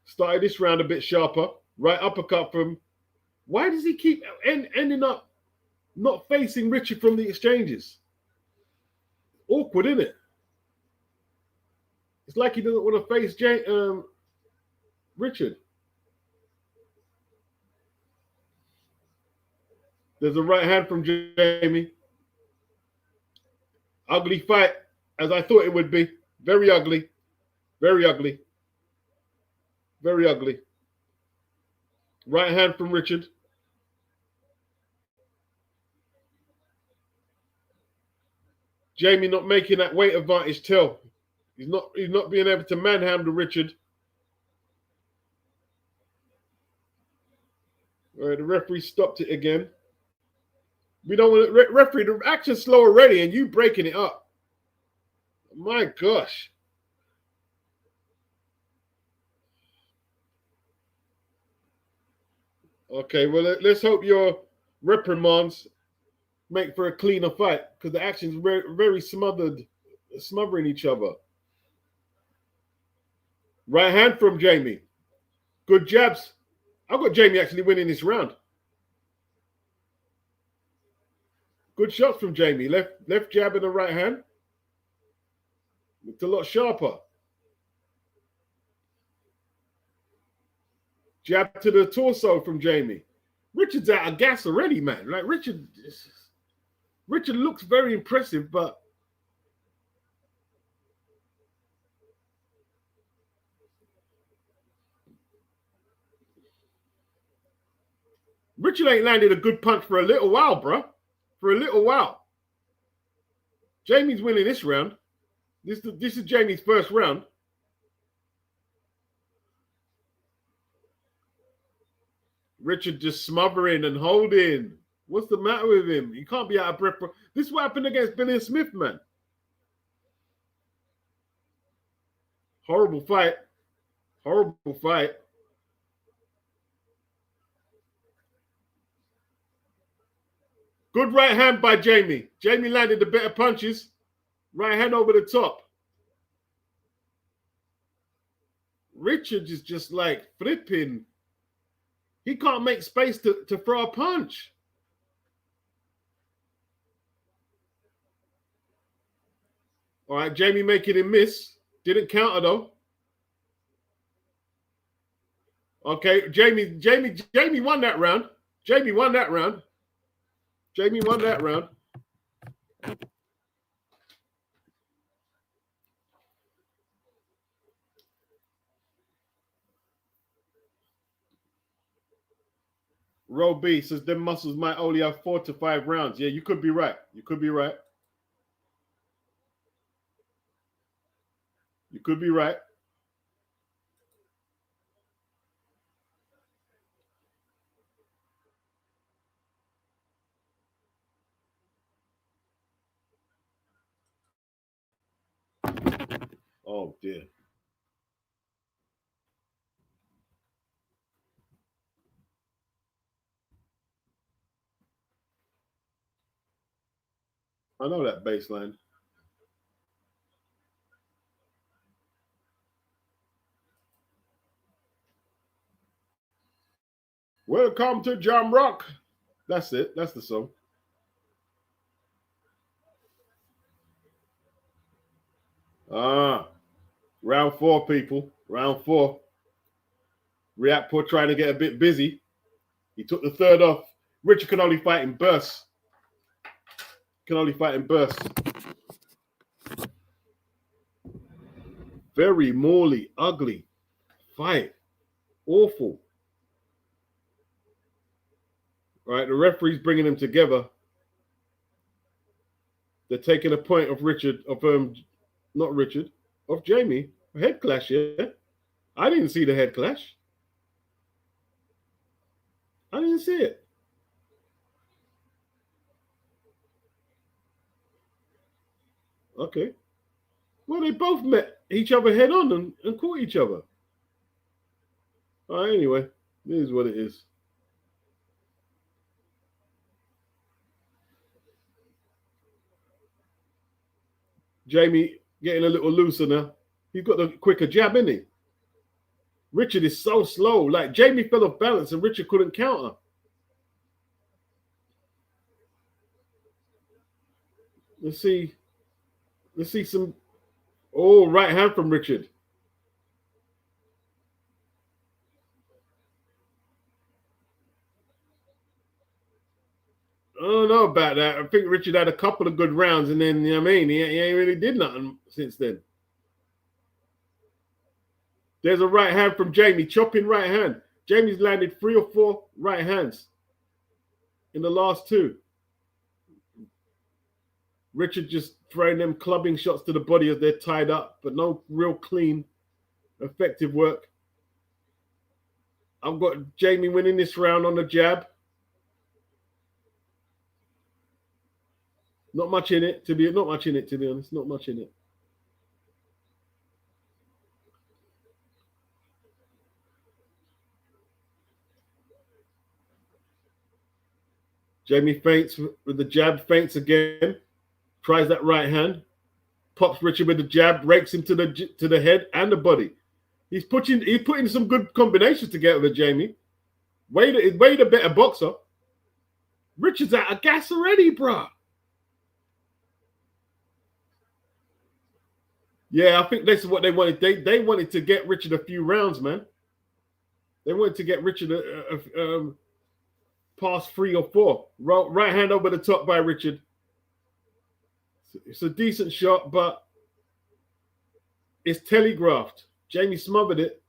Started this round a bit sharper. Right uppercut from... Why does he keep ending up not facing Richard from the exchanges? Awkward, isn't it? It's like he doesn't want to face Richard. There's a right hand from Jamie. Ugly fight, as I thought it would be. Very ugly. Very ugly. Very ugly. Right hand from Richard. Jamie not making that weight advantage tell. He's not being able to manhandle Richard. All right, the referee stopped it again. We don't want to referee. The action's slow already, and you breaking it up. My gosh. Okay, well, let's hope your reprimands make for a cleaner fight because the action's very, very smothering each other. Right hand from Jamie. Good jabs. I've got Jamie actually winning this round. Good shots from Jamie. Left jab and the right hand. Looked a lot sharper. Jab to the torso from Jamie. Richard's out of gas already, man. Like Richard looks very impressive, but Richard ain't landed a good punch for a little while, bro. For a little while. Jamie's winning this round. This is Jamie's first round. Richard just smothering and holding. What's the matter with him? He can't be out of breath. This is what happened against Billy Smith, man. Horrible fight. Horrible fight. Good right hand by Jamie. Jamie landed the better punches. Right hand over the top. Richard is just like flipping. He can't make space to throw a punch. All right, Jamie making him miss. Didn't counter though. Okay, Jamie won that round. Jamie won that round. Jamie won that round. Row B says them muscles might only have 4 to 5 rounds. Yeah, you could be right. You could be right. You could be right. Oh, dear. I know that baseline. Welcome to Jam Rock. That's it. That's the song. Round 4, people. Round 4. Riakporhe trying to get a bit busy. He took the third off. Richard can only fight in bursts. Can only fight in bursts. Very Morley, ugly fight. Awful. Right, the referee's bringing them together. They're taking a point of Richard, of not Richard, of Jamie. A head clash, yeah. I didn't see the head clash. I didn't see it. Okay. Well, they both met each other head on and caught each other. All right, anyway, it is what it is. Jamie getting a little looser now. He's got the quicker jab, isn't he? Richard is so slow. Like Jamie fell off balance and Richard couldn't counter. Let's see some. Oh, right hand from Richard. I don't know about that. I think Richard had a couple of good rounds, and then, you know what I mean, he ain't really did nothing since then. There's a right hand from Jamie, chopping right hand. Jamie's landed 3 or 4 right hands in the last 2. Richard just throwing them clubbing shots to the body as they're tied up, but no real clean, effective work. I've got Jamie winning this round on the jab. Not much in it, to be honest. Not much in it. Jamie feints with the jab, feints again, tries that right hand, pops Richard with the jab, rakes him to the head and the body. He's putting some good combinations together with Jamie. Wade a better boxer. Richard's out of gas already, bro. Yeah, I think this is what they wanted. They wanted to get Richard a few rounds, man. They wanted to get Richard past 3 or 4. Right hand over the top by Richard. It's a decent shot, but it's telegraphed. Jamie smothered it.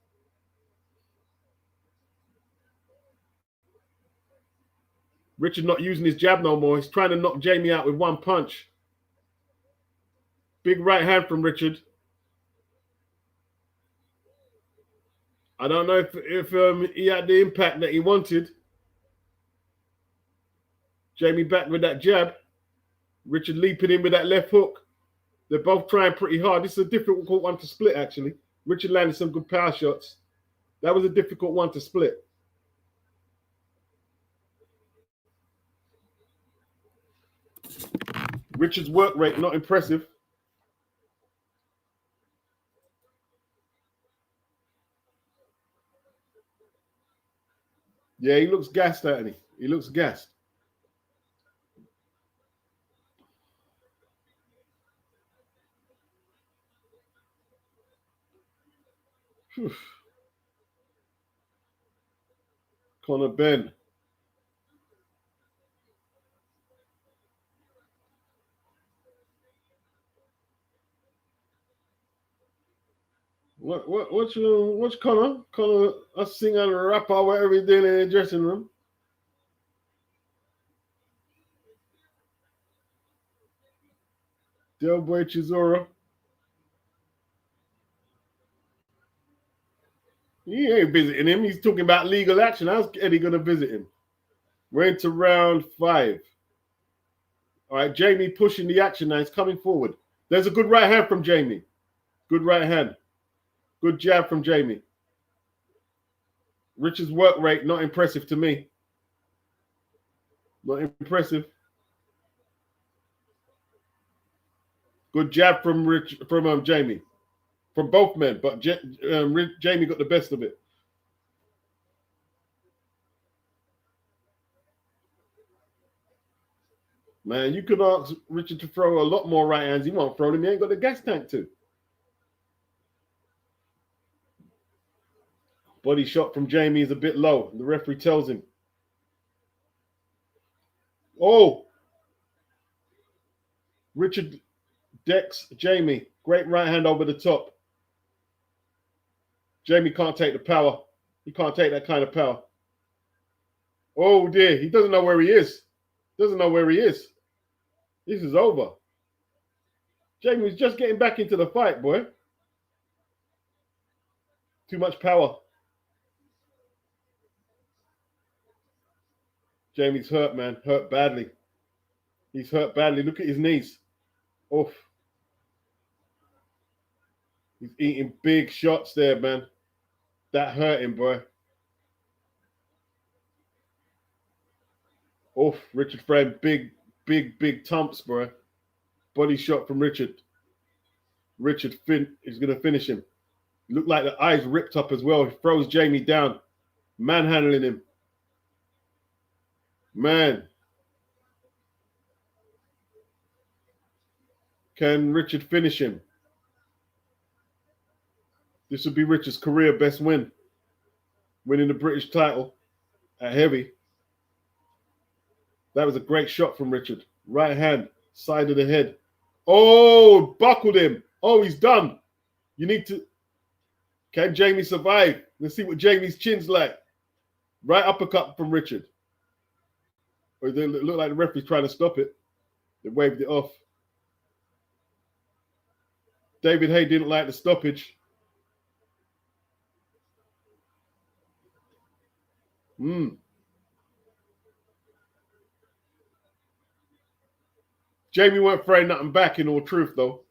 Richard not using his jab no more. He's trying to knock Jamie out with one punch. Big right hand from Richard. I don't know if he had the impact that he wanted. Jamie back with that jab. Richard leaping in with that left hook. They're both trying pretty hard. This is a difficult one to split, actually. Richard landed some good power shots. That was a difficult one to split. Richard's work rate, not impressive. Yeah, he looks gassed, doesn't he? He looks gassed. Whew. Conor Benn. What's Conor? Conor, a singer and a rapper, whatever he's doing in the dressing room. Del Boy Chisora. He ain't visiting him. He's talking about legal action. How's Eddie going to visit him? We're into round 5. All right, Jamie pushing the action now. He's coming forward. There's a good right hand from Jamie. Good right hand. Good jab from Jamie. Richard's work rate, not impressive to me. Not impressive. Good jab from Jamie. From both men, but Jamie got the best of it. Man, you could ask Richard to throw a lot more right hands. He won't throw them. He ain't got the gas tank to. Body shot from Jamie is a bit low. The referee tells him. Oh! Richard decks Jamie. Great right hand over the top. Jamie can't take the power. He can't take that kind of power. Oh dear, he doesn't know where he is. Doesn't know where he is. This is over. Jamie was just getting back into the fight, boy. Too much power. Jamie's hurt, man. Hurt badly. He's hurt badly. Look at his knees. Oof. He's eating big shots there, man. That hurt him, boy. Oof. Richard Frame, big thumps, bro. Body shot from Richard. Richard is going to finish him. Looked like the eyes ripped up as well. He throws Jamie down. Manhandling him. Man. Can Richard finish him? This would be Richard's career best win. Winning the British title at heavy. That was a great shot from Richard. Right hand, side of the head. Oh, buckled him. Oh, he's done. You need to... Can Jamie survive? Let's see what Jamie's chin's like. Right uppercut from Richard. Or it looked like the referee's trying to stop it. They waved it off. David Hay didn't like the stoppage. Jamie weren't throwing nothing back in all truth, though.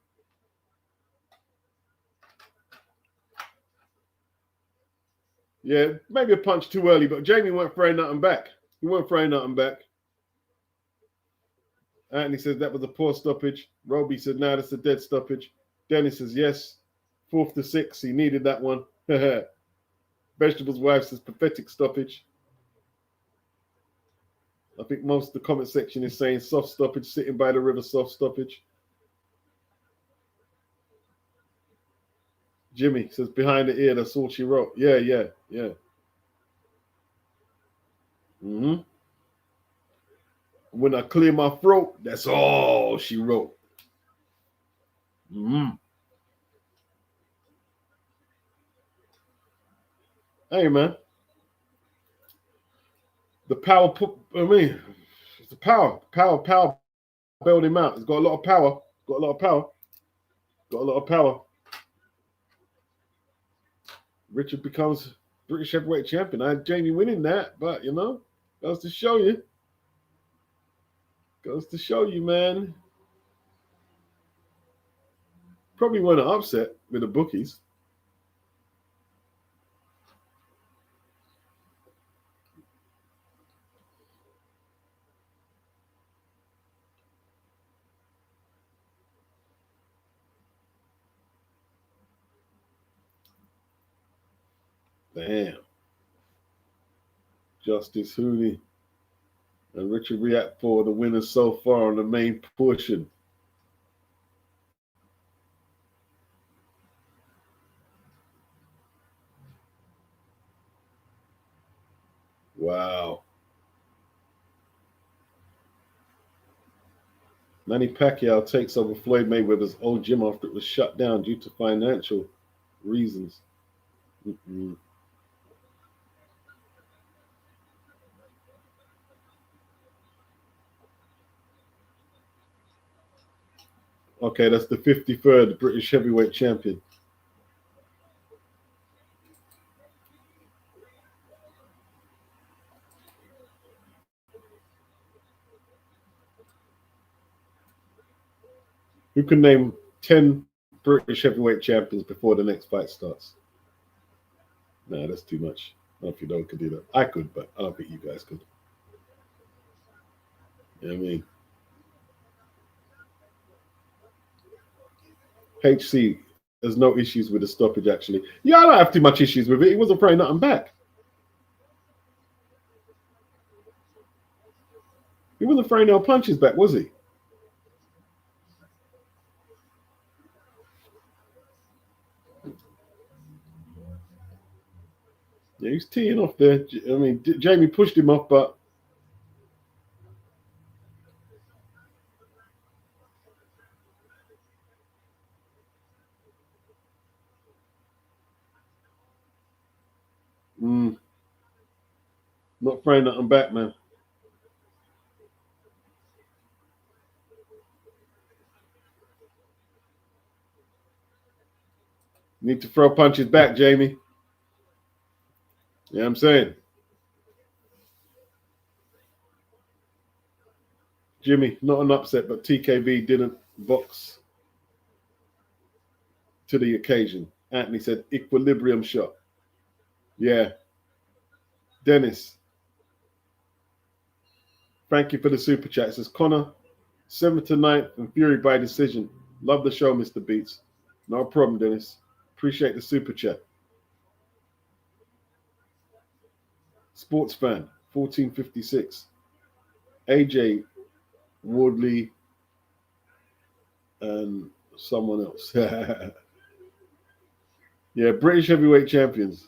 Yeah, maybe a punch too early, but Jamie weren't throwing nothing back. He weren't throwing nothing back. Anthony says that was a poor stoppage. Roby said, no, that's a dead stoppage. Dennis says, yes. 4th to 6th, he needed that one. Vegetables wife says, pathetic stoppage. I think most of the comment section is saying soft stoppage, sitting by the river, soft stoppage. Jimmy says, behind the ear, that's all she wrote. Yeah. Mm-hmm. When I clear my throat, that's all she wrote. Mm-hmm. Hey, man. The power put, I mean, it's the power bailed him out. He's got a lot of power. Got a lot of power. Got a lot of power. Richard becomes British heavyweight champion. I had Jamie winning that, but you know, goes to show you. Goes to show you, man. Probably weren't upset with the bookies. Damn. Justice Hooney and Richard Riakporhe, the winners so far on the main portion. Wow. Manny Pacquiao takes over Floyd Mayweather's old gym after it was shut down due to financial reasons. Mm-mm. Okay, that's the 53rd British heavyweight champion. Who can name 10 British heavyweight champions before the next fight starts? Nah, that's too much. I don't think no one could do that. I could, but I don't think you guys could. You know what I mean? HC has no issues with the stoppage, actually. Yeah, I don't have too much issues with it. He wasn't throwing nothing back. He wasn't throwing no punches back, was he? Yeah, he's teeing off there. I mean, Jamie pushed him off, but not throwing nothing back, man. Need to throw punches back, Jamie. You know what I'm saying? Jimmy, not an upset, but TKV didn't box to the occasion. Anthony said equilibrium shot. Yeah. Dennis, thank you for the super chat. It says Connor, 7th to 9th and Fury by decision. Love the show, Mr. Beats. No problem, Dennis. Appreciate the super chat. Sports fan, 1456. AJ Wardley and someone else. Yeah, British heavyweight champions.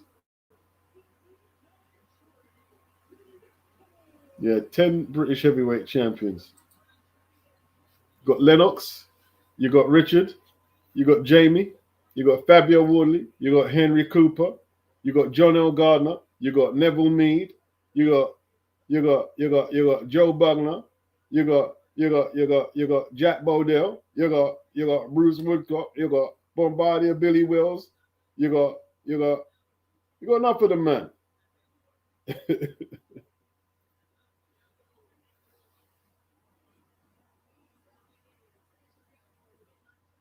Yeah, 10 British heavyweight champions. You got Lennox, you got Richard, you got Jamie, you got Fabio Wardley, you got Henry Cooper, you got John L. Gardner, you got Neville Mead, you got Joe Bugner, you got Jack Bodell, you got Bruce Woodcock, you got Bombardier Billy Wills, you got enough of them, man.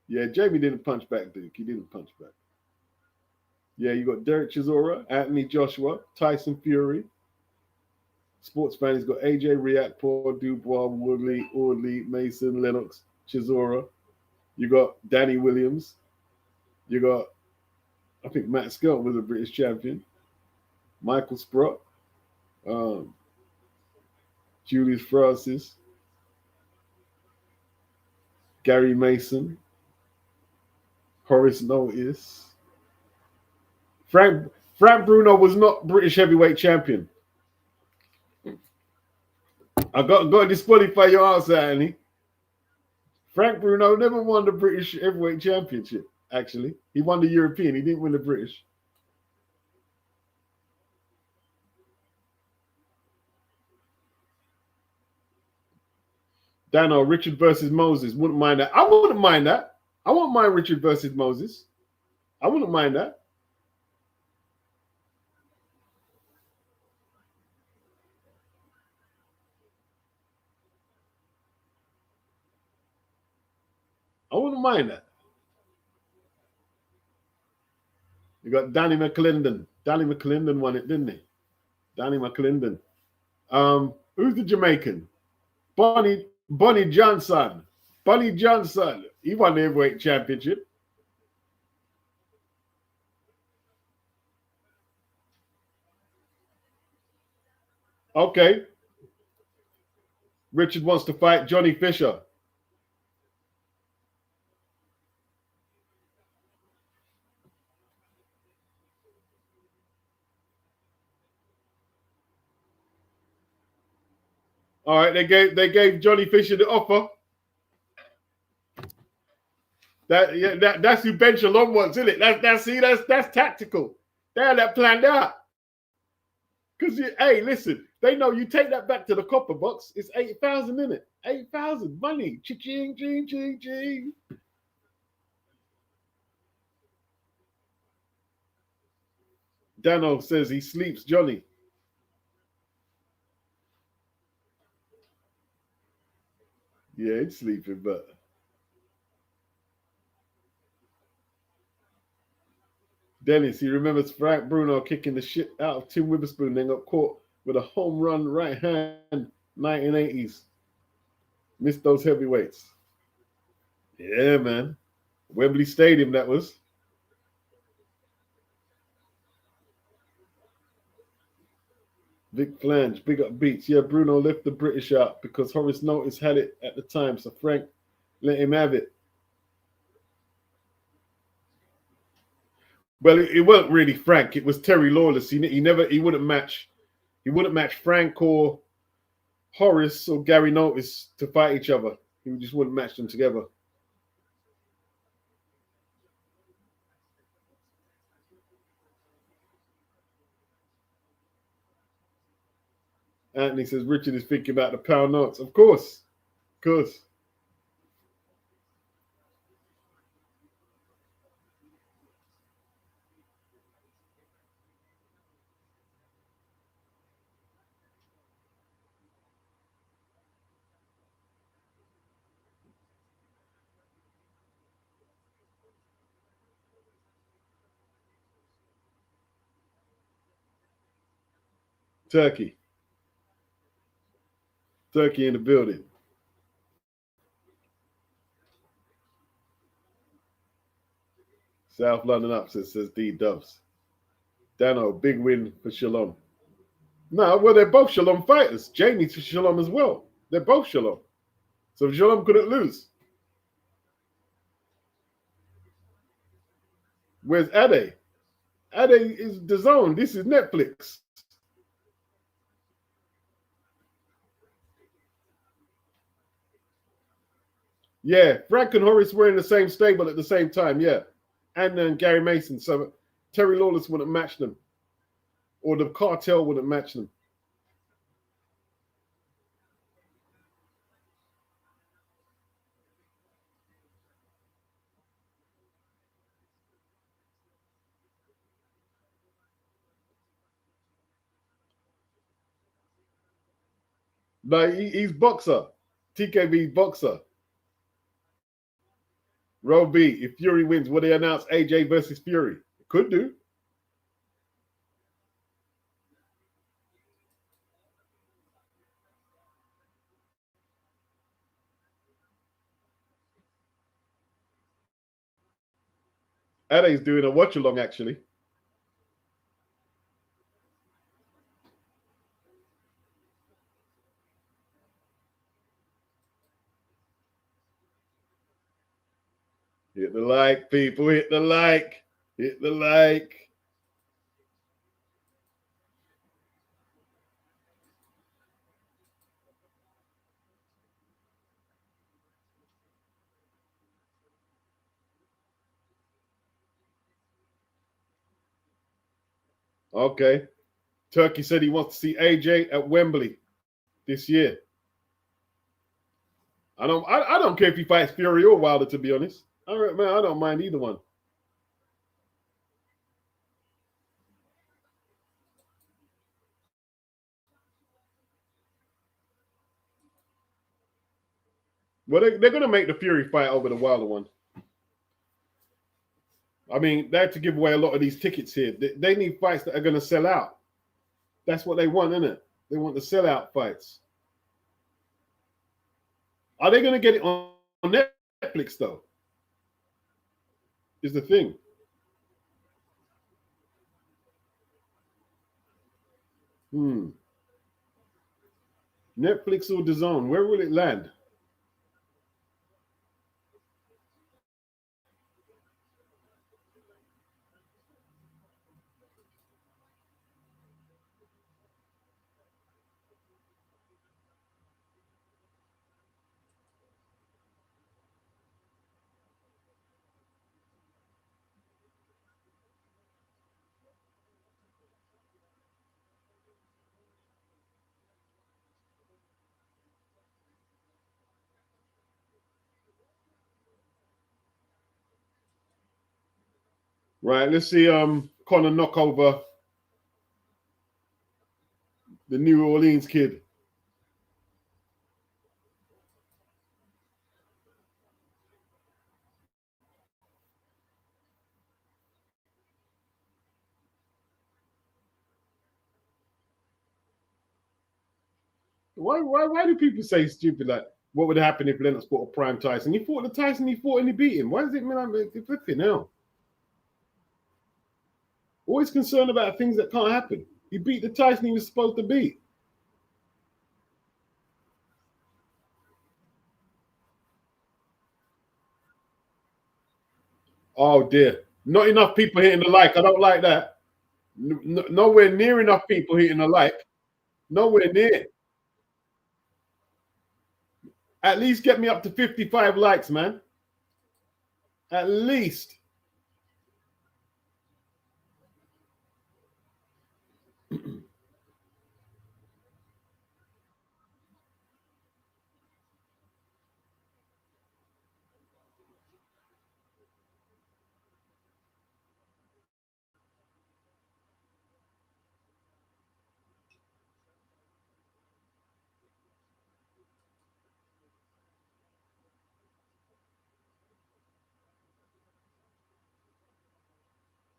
Yeah, Jamie didn't punch back, Duke. He didn't punch back. Yeah, you got Derek Chisora, Anthony Joshua, Tyson Fury. Sports fan, he's got AJ Riakporhe, Dubois, Woodley, Audley, Mason, Lennox, Chisora. You got Danny Williams. You got, I think Matt Scott was a British champion. Michael Sprott. Julius Francis. Gary Mason. Horace Notice. Frank Bruno was not British heavyweight champion. I got to disqualify your answer, Annie. Frank Bruno never won the British Heavyweight Championship, actually. He won the European. He didn't win the British. Dano, Richard versus Moses. Wouldn't mind that. I wouldn't mind that. I wouldn't mind Richard versus Moses. I wouldn't mind that. I wouldn't mind that. You got Danny McClendon. Danny McClendon won it, didn't he? Danny McClendon. Who's the Jamaican? Bonnie Johnson. Bonnie Johnson. He won the heavyweight championship. Okay. Richard wants to fight Johnny Fisher. All right, they gave Johnny Fisher the offer. That's who Ben Shalom wants, isn't it? That's tactical. They had that planned out. Because hey, listen, they know you take that back to the copper box. It's 8,000 in it. 8,000 money. Ching ching ching ching. Dano says he sleeps Johnny. Yeah, he's sleeping, but Dennis, he remembers Frank Bruno kicking the shit out of Tim Witherspoon, then got caught with a home run right hand, 1980s. Missed those heavyweights. Yeah, man. Wembley Stadium, that was. Vic Flange, big up beats. Yeah, Bruno left the British out because Horace Notice had it at the time, so Frank let him have it. Well, it wasn't really Frank. It was Terry Lawless. He wouldn't match Frank or Horace or Gary Notice to fight each other. He just wouldn't match them together. Anthony says Richard is thinking about the pound notes. Of course. Turkey in the building. South London upset, says D Dubs. Dano, big win for Shalom. No, well, they're both Shalom fighters. Jamie's Shalom as well. They're both Shalom. So Shalom couldn't lose. Where's Ade? Ade is DAZN. This is Netflix. Yeah, Frank and Horace were in the same stable at the same time, yeah. And then Gary Mason. So Terry Lawless wouldn't match them. Or the cartel wouldn't match them. Like he's boxer. TKB boxer. Row B, if Fury wins, will they announce AJ versus Fury? Could do. Ade's doing a watch along actually. Hit the like, people. Hit the like. Hit the like. Okay. Turkey said he wants to see AJ at Wembley this year. I don't care if he fights Fury or Wilder, to be honest. I don't mind either one. Well, they're going to make the Fury fight over the Wilder one. I mean, they had to give away a lot of these tickets here. They need fights that are going to sell out. That's what they want, isn't it? They want the sellout fights. Are they going to get it on Netflix, though? Is the thing. Netflix or DAZN, where will it land? Right, let's see Conor knock over the New Orleans kid. Why do people say stupid like what would happen if Lennox fought a prime Tyson? He fought the Tyson he fought and he beat him. Why does it mean I'm flipping now? Always concerned about things that can't happen. He beat the Tyson he was supposed to beat. Oh dear. Not enough people hitting the like. I don't like that. Nowhere near enough people hitting the like. Nowhere near. At least get me up to 55 likes, man. At least.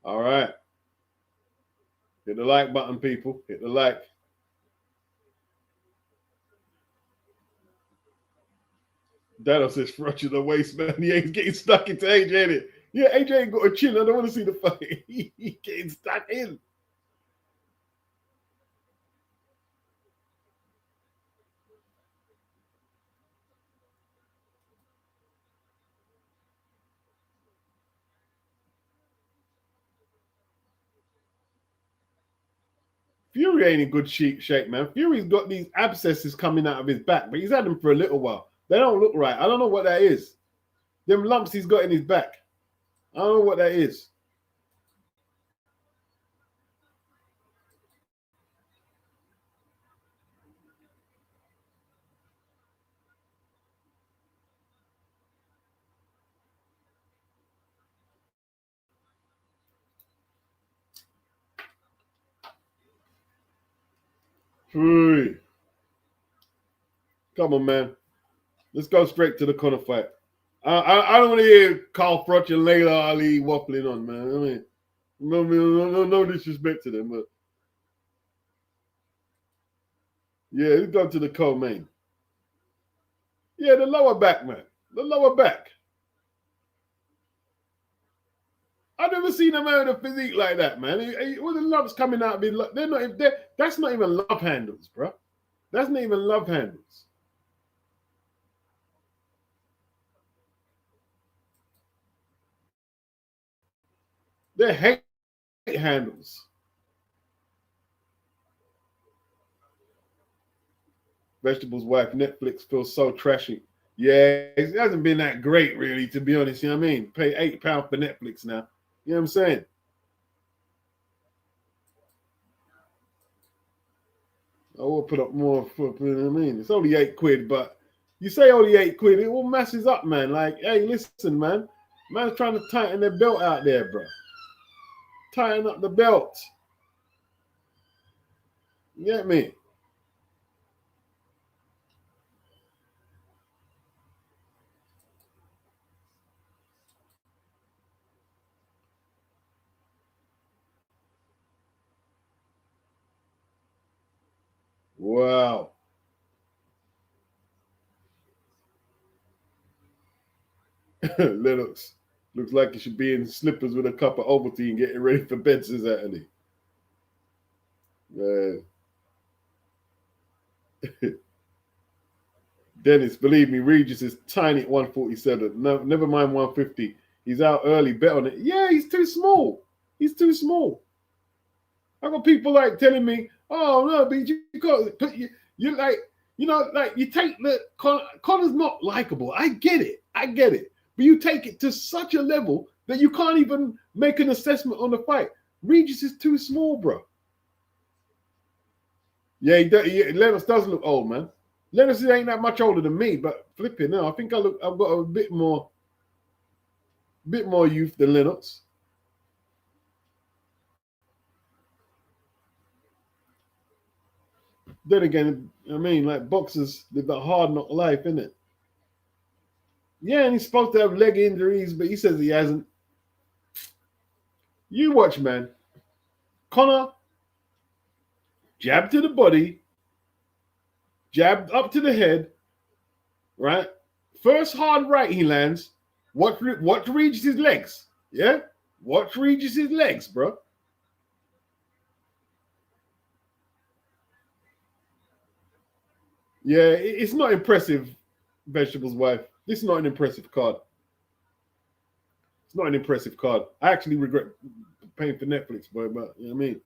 All right. Hit the like button, people. Hit the like. Dano says, front of the waist, man. He ain't getting stuck into AJ, ain't it? Yeah, AJ ain't got a chin. I don't want to see the fight. He getting stuck in. Fury ain't in good shape, man. Fury's got these abscesses coming out of his back, but he's had them for a little while. They don't look right. I don't know what that is. Them lumps he's got in his back. I don't know what that is. Fury. Come on, man. Let's go straight to the corner fight. I don't want to hear Carl Froch and Layla Ali waffling on, man. I mean, no disrespect to them, but yeah, let's go to the co-main. Yeah, the lower back, man. The lower back. I've never seen a man with a physique like that, man. All the lumps coming out of his, that's not even love handles, bro. That's not even love handles. They're hate handles. Vegetables wife, Netflix feels so trashy. Yeah, it hasn't been that great, really, to be honest. You know what I mean? Pay £8 for Netflix now. You know what I'm saying? I will put up more for, you know what I mean? It's only £8, but you say only £8, it all masses up, man. Like, hey, listen, man. Man's trying to tighten their belt out there, bro. Tighten up the belt. You get me? Wow. Lennox looks like he should be in slippers with a cup of Ovaltine and getting ready for bed, says Anthony. Man. Dennis, believe me, Regis is tiny at 147. No, never mind 150. He's out early. Bet on it. Yeah, he's too small. He's too small. I got people like telling me, "Oh no, but you got, but you like, you know, like you take the Connor's not likable. I get it, but you take it to such a level that you can't even make an assessment on the fight. Regis is too small, bro. Yeah, Lennox does look old, man. Lennox ain't that much older than me, but flipping now, I think I've got a bit more youth than Lennox. Then again, I mean, like boxers, they've got hard knock life, innit? Yeah, and he's supposed to have leg injuries, but he says he hasn't. You watch, man. Connor, jab to the body, jab up to the head, right? First hard right he lands. Watch Regis' legs. Yeah? Watch Regis' legs, bro. Yeah, it's not impressive, Vegetables wife. This is not an impressive card. It's not an impressive card. I actually regret paying for Netflix, boy, but you know what I mean?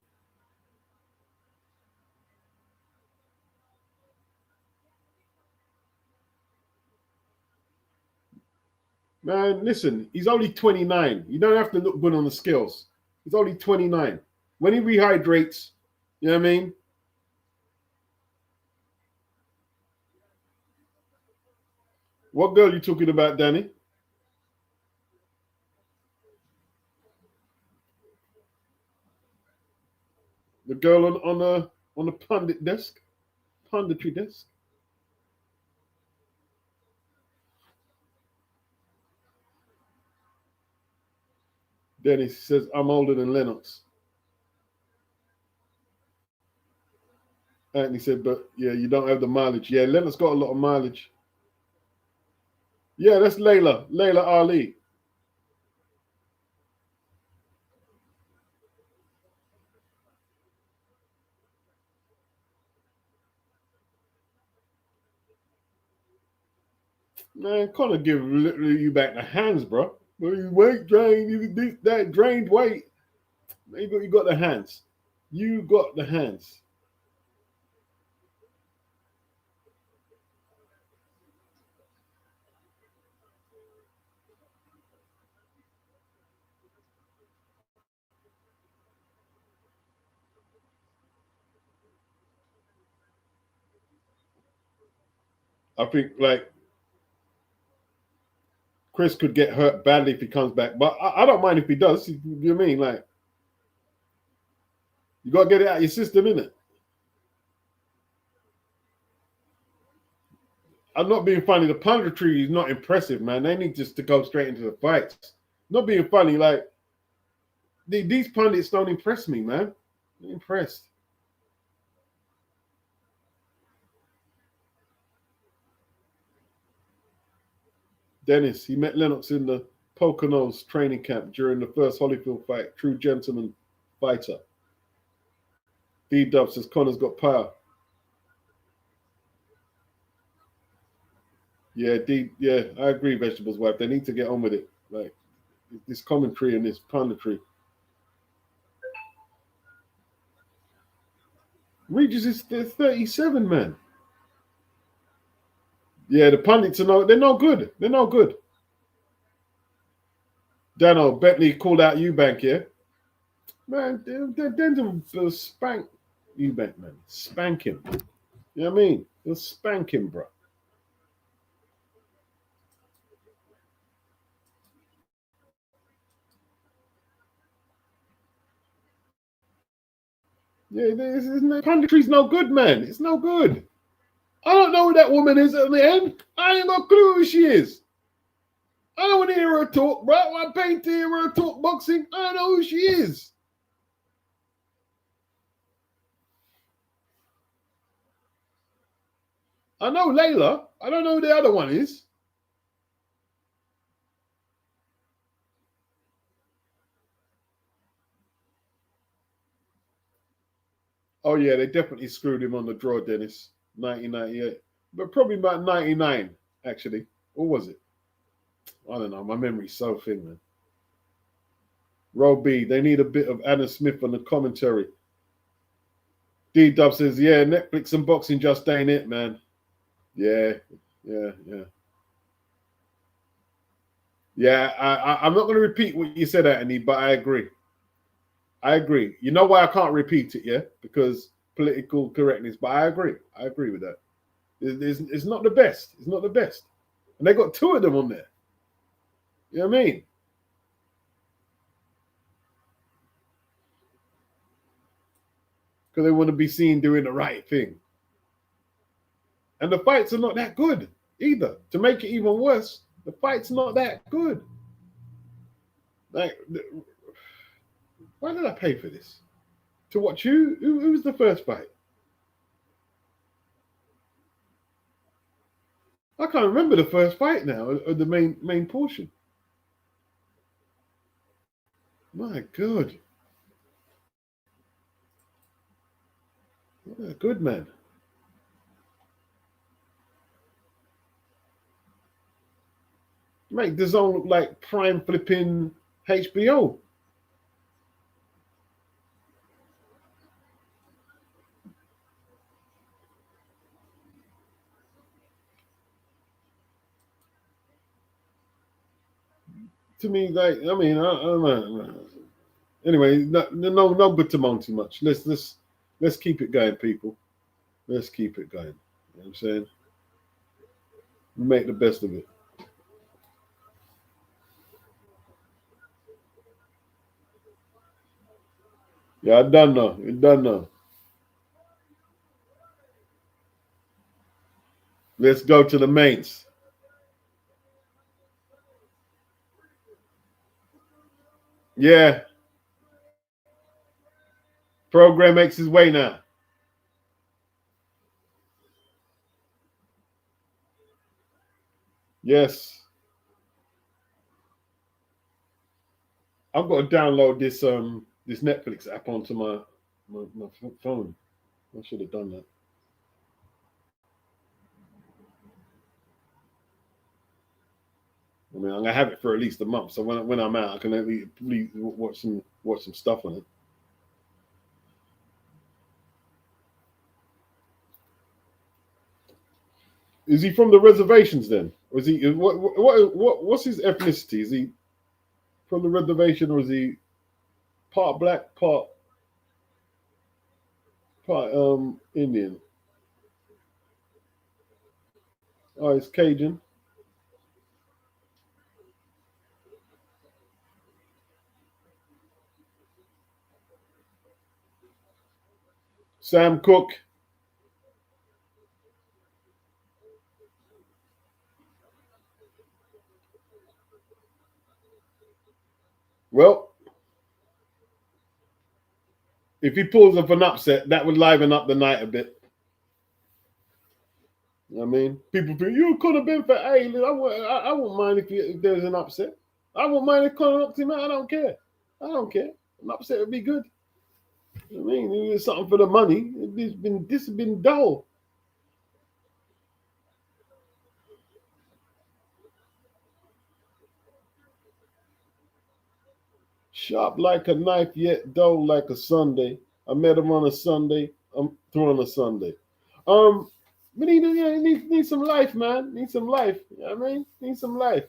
Man, listen, he's only 29. You don't have to look good on the skills. He's only 29. When he rehydrates, you know what I mean? What girl are you talking about, Danny? The girl on the pundit desk, punditry desk. Dennis says, I'm older than Lennox. Anthony said, but yeah, you don't have the mileage. Yeah, Lennox got a lot of mileage. Yeah, that's Layla Ali. Man, Connor give literally you back the hands, bro. Well, you weight drained, that drained weight. You got the hands. You got the hands. I think like Chris could get hurt badly if he comes back, but I don't mind if he does. You know what I mean? Like you got to get it out of your system, innit? I'm not being funny. The punditry is not impressive, man. They need just to go straight into the fights. Not being funny, like these pundits don't impress me, man. I'm impressed. Dennis, he met Lennox in the Poconos training camp during the first Holyfield fight. True gentleman fighter. D-Dub says Connor's got power. Yeah, yeah, I agree, Vegetables wife. They need to get on with it. Like this commentary and this punditry. Regis is 37, man. Yeah, the pundits are they're no good. They're no good. Dano, Bentley called out Eubank, yeah? Man, Denton spank Eubank, man. Spank him. You know what I mean? He'll spank him, bro. Yeah, punditry's no good, man. It's no good. I don't know who that woman is at the end. I ain't got a clue who she is. I don't want to hear her talk, bro. I'm paying to hear her talk boxing. I don't know who she is. I know Layla. I don't know who the other one is. Oh, yeah, they definitely screwed him on the draw, Dennis. 1998. But probably about 99, actually. Or was it? I don't know. My memory's so thin, man. Row B, they need a bit of Adam Smith on the commentary. D-Dub says, yeah, Netflix and boxing just ain't it, man. Yeah. Yeah, I'm not going to repeat what you said, Anthony, but I agree. You know why I can't repeat it, yeah? Because political correctness, but I agree. I agree with that. It's not the best. It's not the best. And they got two of them on there. You know what I mean? Because they want to be seen doing the right thing. And the fights are not that good either. To make it even worse, the fight's not that good. Like, why did I pay for this? To watch who was the first fight? I can't remember the first fight now, or the main portion. My God. What a good man. Make the zone look like prime flipping HBO. To me, like, I mean, I don't know. Anyway, no good to moan too much. Let's keep it going, people. Let's keep it going. You know what I'm saying? Make the best of it. Yeah, I done now. Let's go to the mains. Yeah. Program makes his way now. Yes. I've got to download this Netflix app onto my phone. I should have done that. I mean, I'm gonna have it for at least a month, so when I'm out, I can at least watch some stuff on it. Is he from the reservations then, or is he what's his ethnicity? Is he from the reservation, or is he part black, part Indian? Oh, it's Cajun. Sam Cooke. Well, if he pulls up an upset, that would liven up the night a bit. I mean, people think you could have been for A. I won't mind if there's an upset. I won't mind if Conor knocked him out. I don't care. An upset would be good. I mean, it's something for the money. This has been dull. Sharp like a knife, yet dull like a Sunday. I met him on a Sunday. I'm through on a Sunday. We need some life, man. Need some life. You know what I mean? Need some life.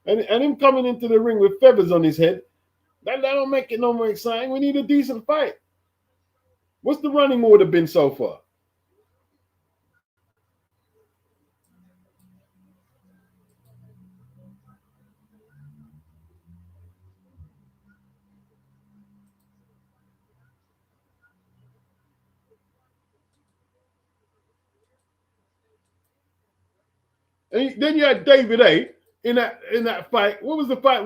And him coming into the ring with feathers on his head, that don't make it no more exciting. We need a decent fight. What's the running order been so far? And then you had David A. in that fight. What was the fight?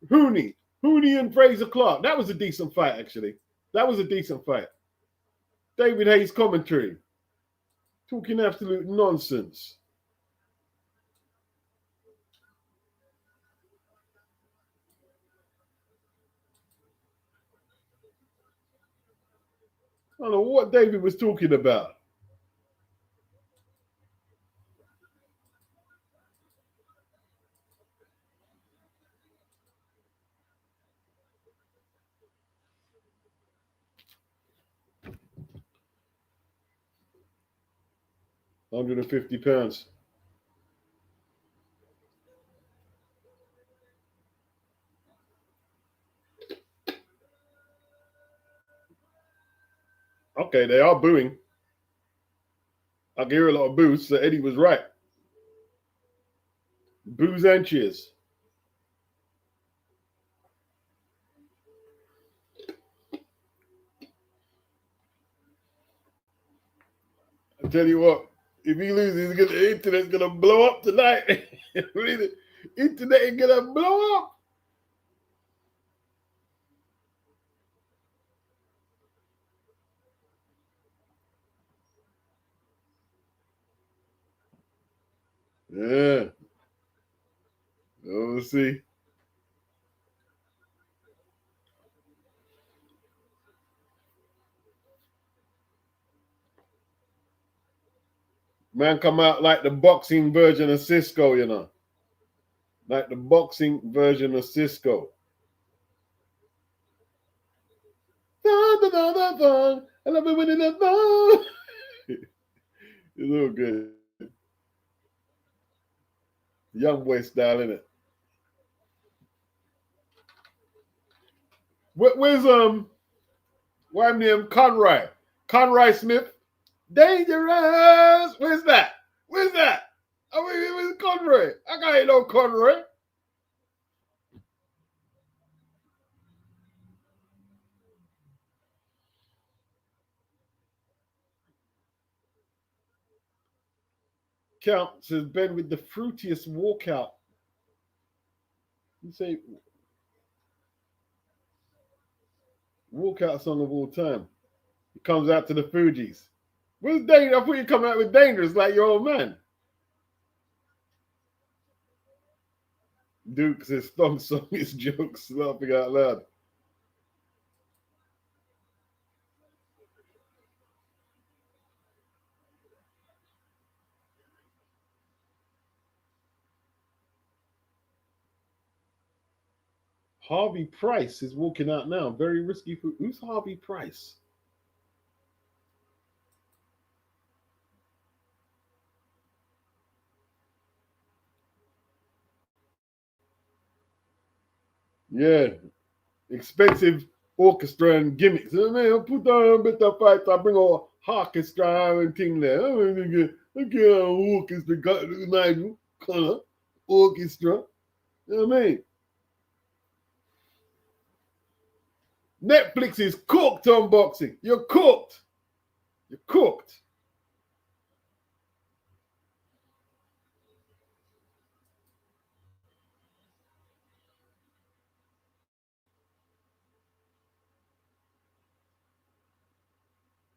Hooney and Fraser Clark. That was a decent fight, actually. That was a decent fight. David Hayes commentary, talking absolute nonsense. I don't know what David was talking about. £150. Okay, they are booing. I can hear a lot of boos, so Eddie was right. Boos and cheers. I tell you what, if he loses, the internet's gonna blow up tonight. The internet is gonna blow up. Yeah. We'll see. Man come out like the boxing version of Cisco, you know. Like the boxing version of Cisco. I love it when it's all good. Young boy style, innit? Where's why name Conroy? Conroy Smith? Dangerous! Where's that? Where's that? I mean, where's Conroy? I got no Conroy. Count says Ben with the fruitiest walkout. You say walkout song of all time. It comes out to the Fugees. Where's Dangerous? I thought you come out with Dangerous like your old man. Duke says Stomp song is jokes, laughing out loud. Harvey Price is walking out now. Very risky. Who's Harvey Price? Yeah, expensive orchestra and gimmicks. I mean, I'll put down a bit of fight. I bring a orchestra and thing there. I get an orchestra, got Nigel Connor orchestra. You know what I mean? Netflix is cooked on boxing. You're cooked. You're cooked.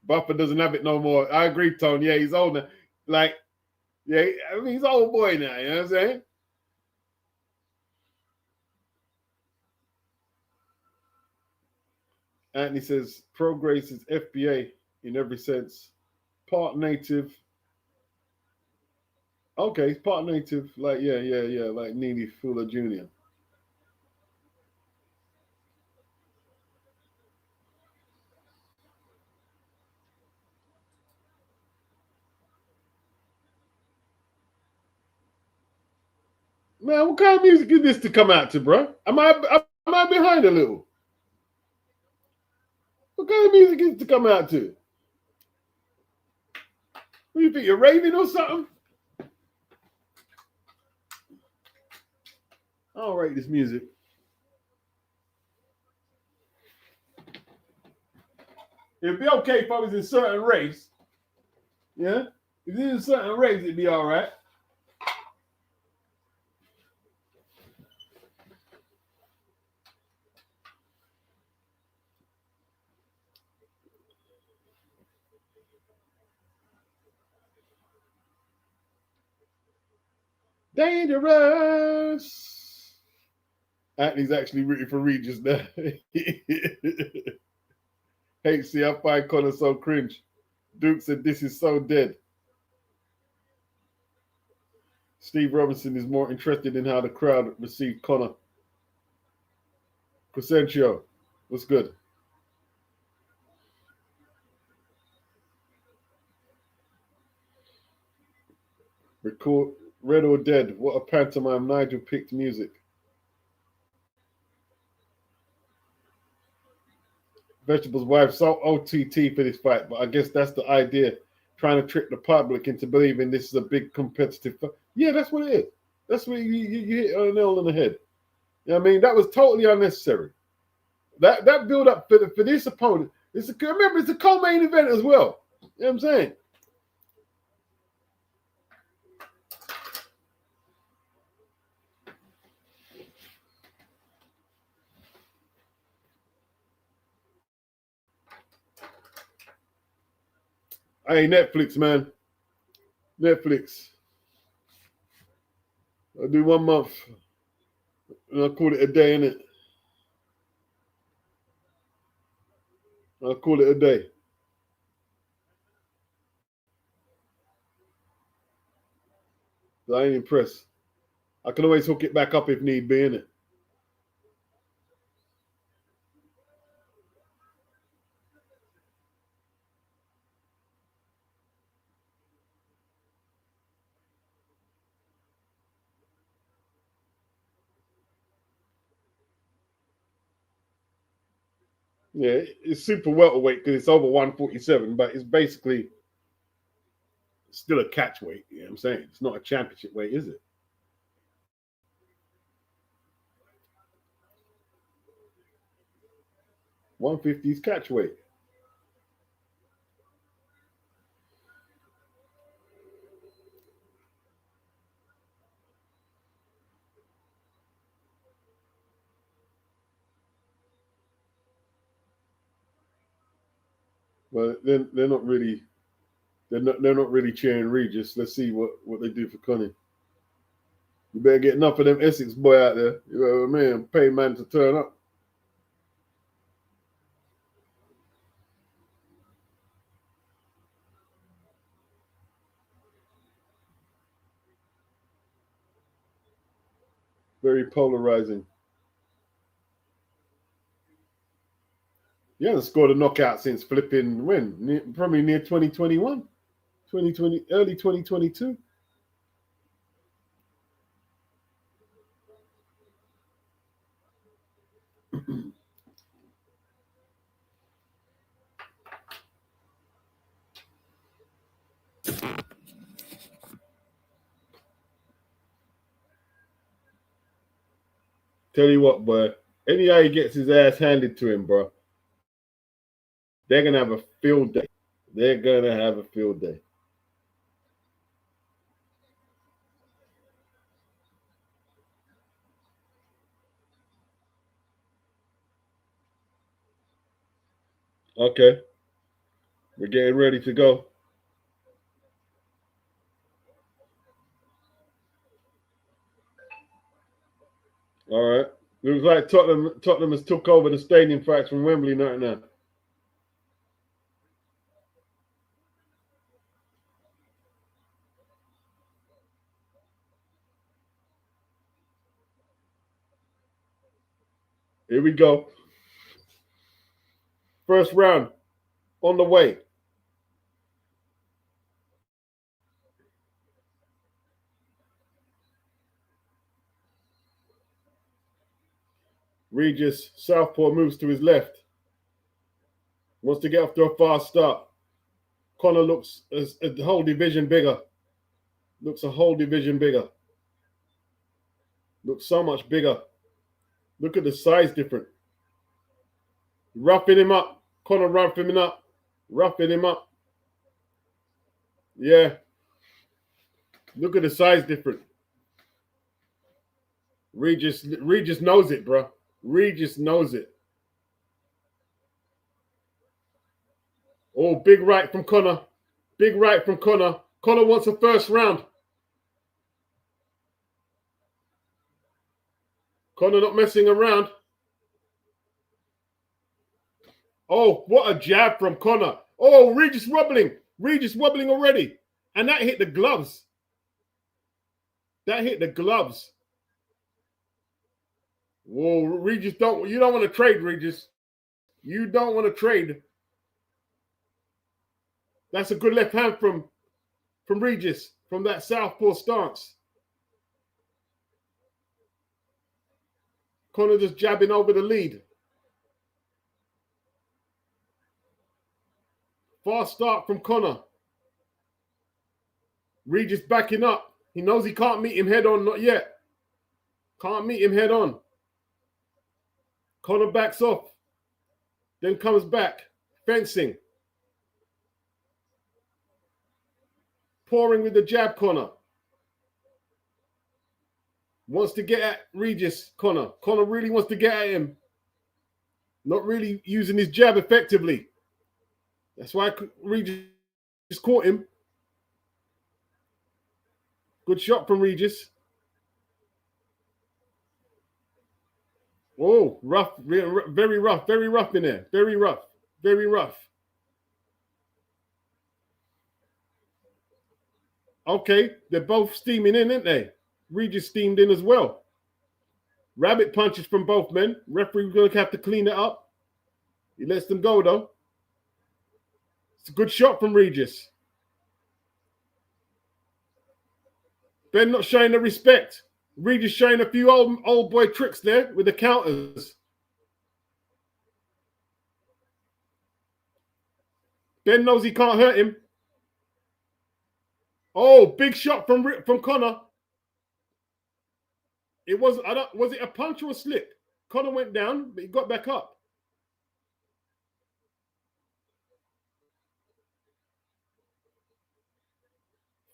Buffer doesn't have it no more. I agree, Tone. Yeah, he's older. Like, yeah, I mean, he's an old boy now. You know what I'm saying? Anthony says, Pro Grace is FBA in every sense. Part native. Okay, he's part native. Like, yeah, like Neely Fuller Jr. Man, what kind of music is this to come out to, bro? Am I behind a little? What What kind of music is to come out to? What do you think, you're raving or something? I don't rate this music. It'd be okay if I was in certain raves. Yeah? If it was in certain raves, it'd be all right. Dangerous. Anthony's actually rooting for Regis now. HC, I find Connor so cringe. Duke said this is so dead. Steve Robinson is more interested in how the crowd received Connor. Crescentio, what's good? Record Red or Dead. What a pantomime. Nigel picked music. Vegetables wife so OTT for this fight, but I guess that's the idea. Trying to trick the public into believing this is a big competitive fight. Yeah, that's what it is. That's what you hit a nail on the head. You know what I mean? That was totally unnecessary. That build up for this opponent. Remember, it's a co-main event as well. You know what I'm saying? Hey, Netflix, man. Netflix. I'll do 1 month. And I'll call it a day, innit? I'll call it a day. I ain't impressed. I can always hook it back up if need be, innit? Yeah, it's super welterweight because it's over 147, but it's basically still a catch weight. You know what I'm saying? It's not a championship weight, is it? $150 is catch weight. But they're not really cheering Regis. Let's see what they do for Connie. You better get enough of them Essex boy out there. You know what I mean? Pay man to turn up. Very polarizing. He hasn't scored a knockout since flipping when? Probably near 2021, 2020, early 2022. Tell you what, boy. Anyhow he gets his ass handed to him, bro. They're gonna have a field day. They're gonna have a field day. Okay. We're getting ready to go. All right. Looks like Tottenham has took over the stadium fights from Wembley right now. Here we go. First round on the way. Regis Southpaw moves to his left. Wants to get off to a fast start. Conor looks a whole division bigger. Looks a whole division bigger. Looks so much bigger. Look at the size difference. Roughing him up. Conor roughing him up. Roughing him up. Yeah. Look at the size difference. Regis knows it, bro. Regis knows it. Oh, big right from Conor. Big right from Conor. Conor wants a first round. Conor not messing around. Oh, what a jab from Conor. Oh, Regis wobbling. Regis wobbling already. And that hit the gloves. That hit the gloves. Whoa, Regis, you don't want to trade, Regis. You don't want to trade. That's a good left hand from Regis, from that southpaw stance. Conor just jabbing over the lead. Fast start from Conor. Regis backing up. He knows he can't meet him head on, not yet. Can't meet him head on. Conor backs off. Then comes back. Fencing. Pouring with the jab, Conor. Wants to get at Regis, Conor. Conor really wants to get at him. Not really using his jab effectively. That's why Regis caught him. Good shot from Regis. Oh, rough, very rough in there. Very rough. Okay, they're both steaming in, aren't they? Regis steamed in as well. Rabbit punches from both men. Referee's going to have to clean it up. He lets them go, though. It's a good shot from Regis. Ben not showing the respect. Regis showing a few old boy tricks there with the counters. Ben knows he can't hurt him. Oh, big shot from Conor. It was it a punch or a slip? Conor went down, but he got back up.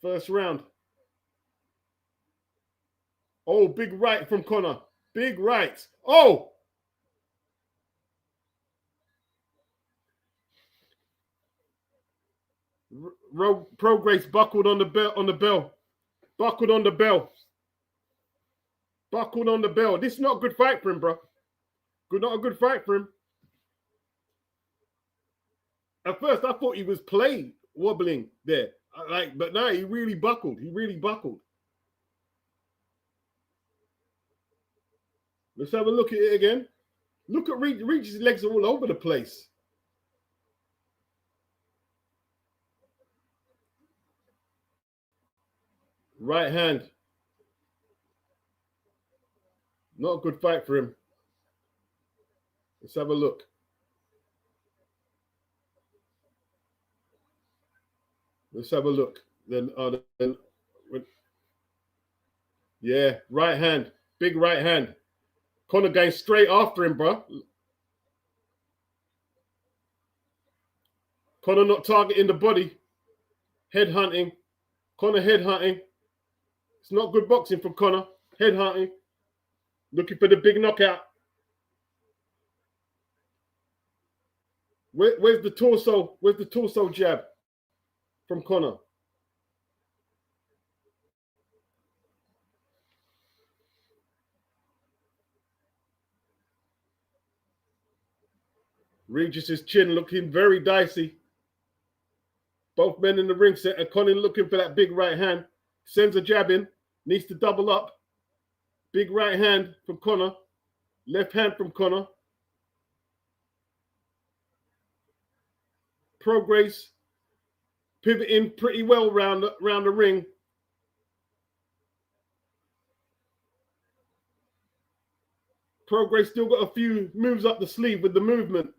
First round. Oh, big right from Conor. Big right. Oh! Progress buckled on the bell. Buckled on the bell. Buckled on the bell. This is not a good fight for him, bro. Not a good fight for him. At first, I thought he was playing wobbling there. But now he really buckled. Let's have a look at it again. Look at Regis' legs are all over the place. Right hand. Not a good fight for him. Let's have a look. Yeah, right hand. Big right hand. Conor going straight after him, bro. Conor not targeting the body. Head hunting. Conor head hunting. It's not good boxing from Conor. Head hunting. Looking for the big knockout. Where's the torso? Where's the torso jab from Conor? Regis's chin looking very dicey. Both men in the ring set, and Conor looking for that big right hand. Sends a jab in. Needs to double up. Big right hand from Conor. Left hand from Conor. Progress pivoting pretty well round the ring. Progress still got a few moves up the sleeve with the movement.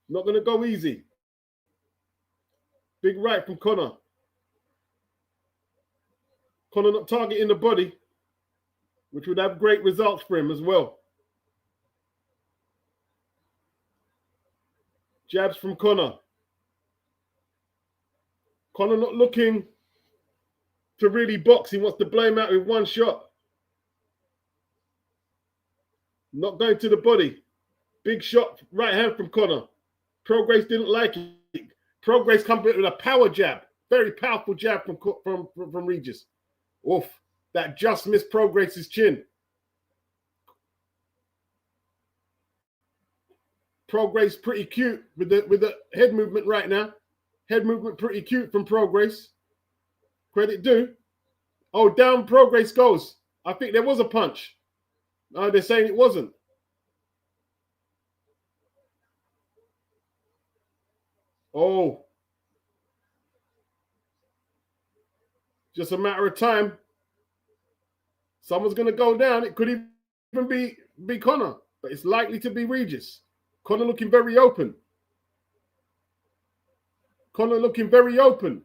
Not going to go easy. Big right from Conor. Conor not targeting the body, which would have great results for him as well. Jabs from Conor. Conor not looking to really box. He wants to blow him out with one shot. Not going to the body. Big shot, right hand from Conor. Prograis didn't like it. Prograis comes with a power jab. Very powerful jab from Regis. Oof. That just missed Prograis' chin. Prograis pretty cute with the head movement right now. Head movement pretty cute from Prograis. Credit due. Oh, down Prograis goes. I think there was a punch. No, they're saying it wasn't. Oh. Just a matter of time. Someone's going to go down. It could even be Conor, but it's likely to be Regis. Conor looking very open. Conor looking very open.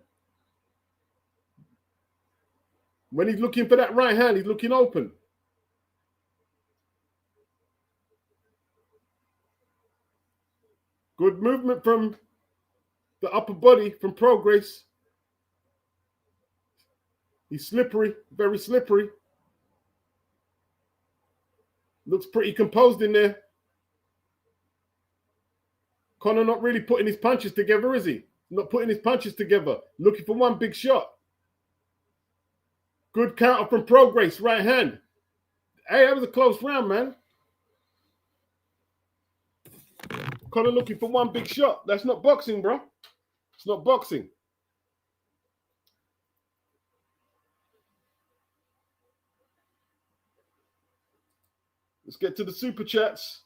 When he's looking for that right hand, he's looking open. Good movement from the upper body from Prograis. He's slippery, very slippery. Looks pretty composed in there. Conor not really putting his punches together, is he? Not putting his punches together. Looking for one big shot. Good counter from Prograis, right hand. Hey, that was a close round, man. Conor looking for one big shot. That's not boxing, bro. It's not boxing. Let's get to the super chats.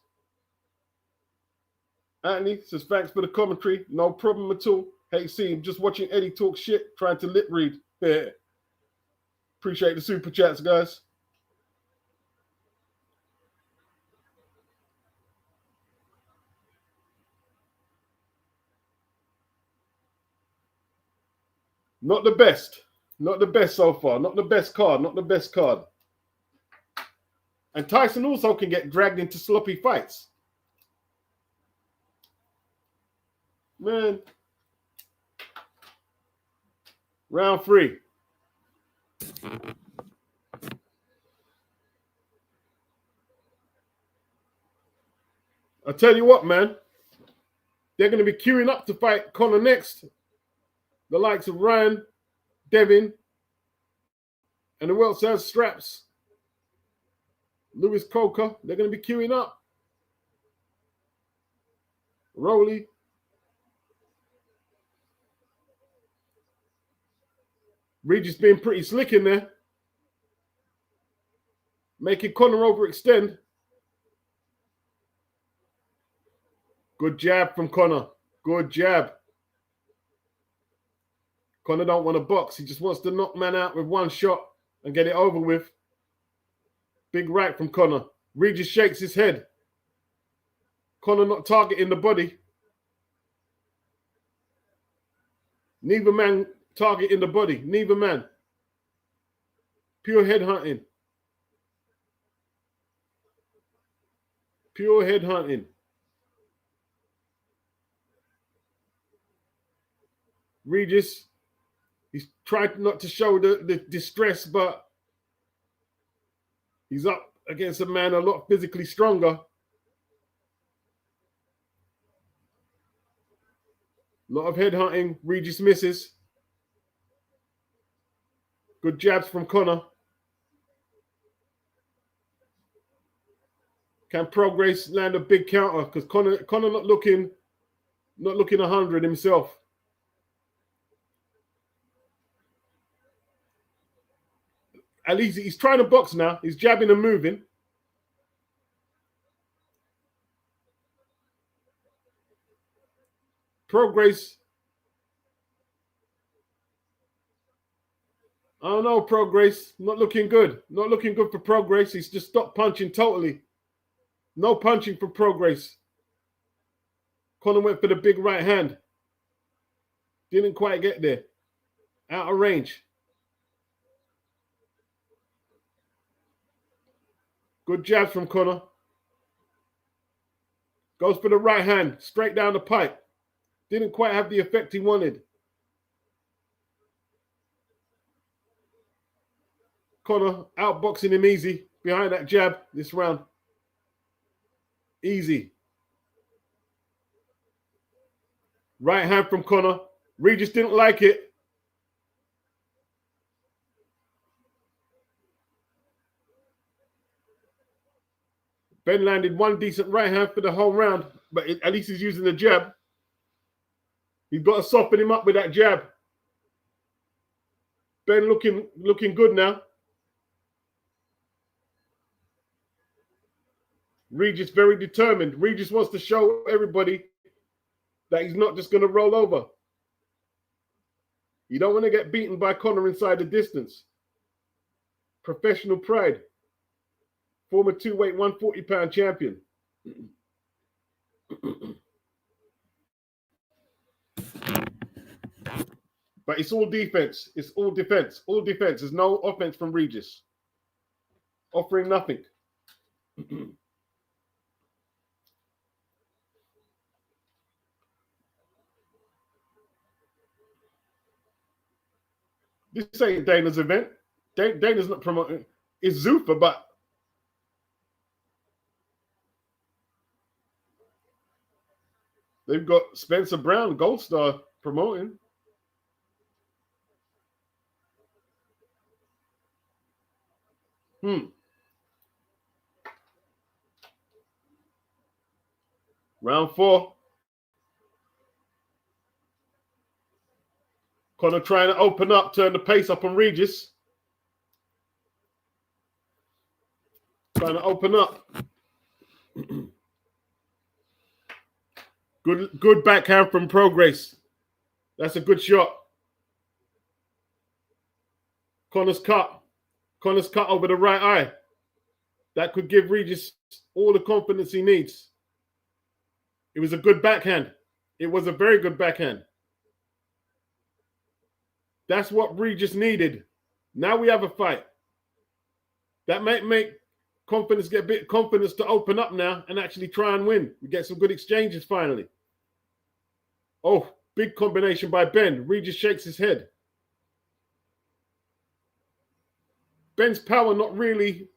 Anthony says, thanks for the commentary. No problem at all. Hey, see him just watching Eddie talk shit, trying to lip read. Yeah. Appreciate the super chats, guys. Not the best. Not the best so far. Not the best card. Not the best card. And Tyson also can get dragged into sloppy fights. Man. Round 3. I'll tell you what, man. They're going to be queuing up to fight Conor next. The likes of Ryan, Devin, and who else has straps? Lewis Coker. They're going to be queuing up. Rowley. Regis being pretty slick in there. Making Conor overextend. Good jab from Conor. Good jab. Conor don't want to box. He just wants to knock man out with one shot and get it over with. Big right from Conor. Regis shakes his head. Conor not targeting the body. Neither man targeting the body. Neither man. Pure head hunting. Pure head hunting. Regis, he's trying not to show the distress, but he's up against a man a lot physically stronger. A lot of head hunting. Regis misses. Good jabs from Conor. Can Prograis land a big counter? Because Conor not looking 100 himself. At least he's trying to box now. He's jabbing and moving. Prograis. I don't know, Prograis. Not looking good. Not looking good for Prograis. He's just stopped punching totally. No punching for Prograis. Conor went for the big right hand. Didn't quite get there. Out of range. Good jabs from Conor. Goes for the right hand, straight down the pipe. Didn't quite have the effect he wanted. Conor outboxing him easy behind that jab this round. Easy. Right hand from Conor. Regis didn't like it. Ben landed one decent right hand for the whole round, but at least he's using the jab. He's got to soften him up with that jab. Ben looking good now. Regis very determined. Regis wants to show everybody that he's not just going to roll over. You don't want to get beaten by Conor inside the distance. Professional pride. Former two-weight, 140-pound champion. But it's all defense. It's all defense. All defense. There's no offense from Regis. Offering nothing. This ain't Dana's event. Dana's not promoting. It's Zuffa, but they've got Spencer Brown, Gold Star, promoting. Round 4. Conor trying to open up, turn the pace up on Regis. Trying to open up. Good backhand from Progress. That's a good shot. Conor's cut. Conor's cut over the right eye. That could give Regis all the confidence he needs. It was a good backhand. It was a very good backhand. That's what Regis needed. Now we have a fight. That might make confidence get a bit of confidence to open up now and actually try and win. We get some good exchanges finally. Oh, big combination by Ben. Regis shakes his head. Ben's power not really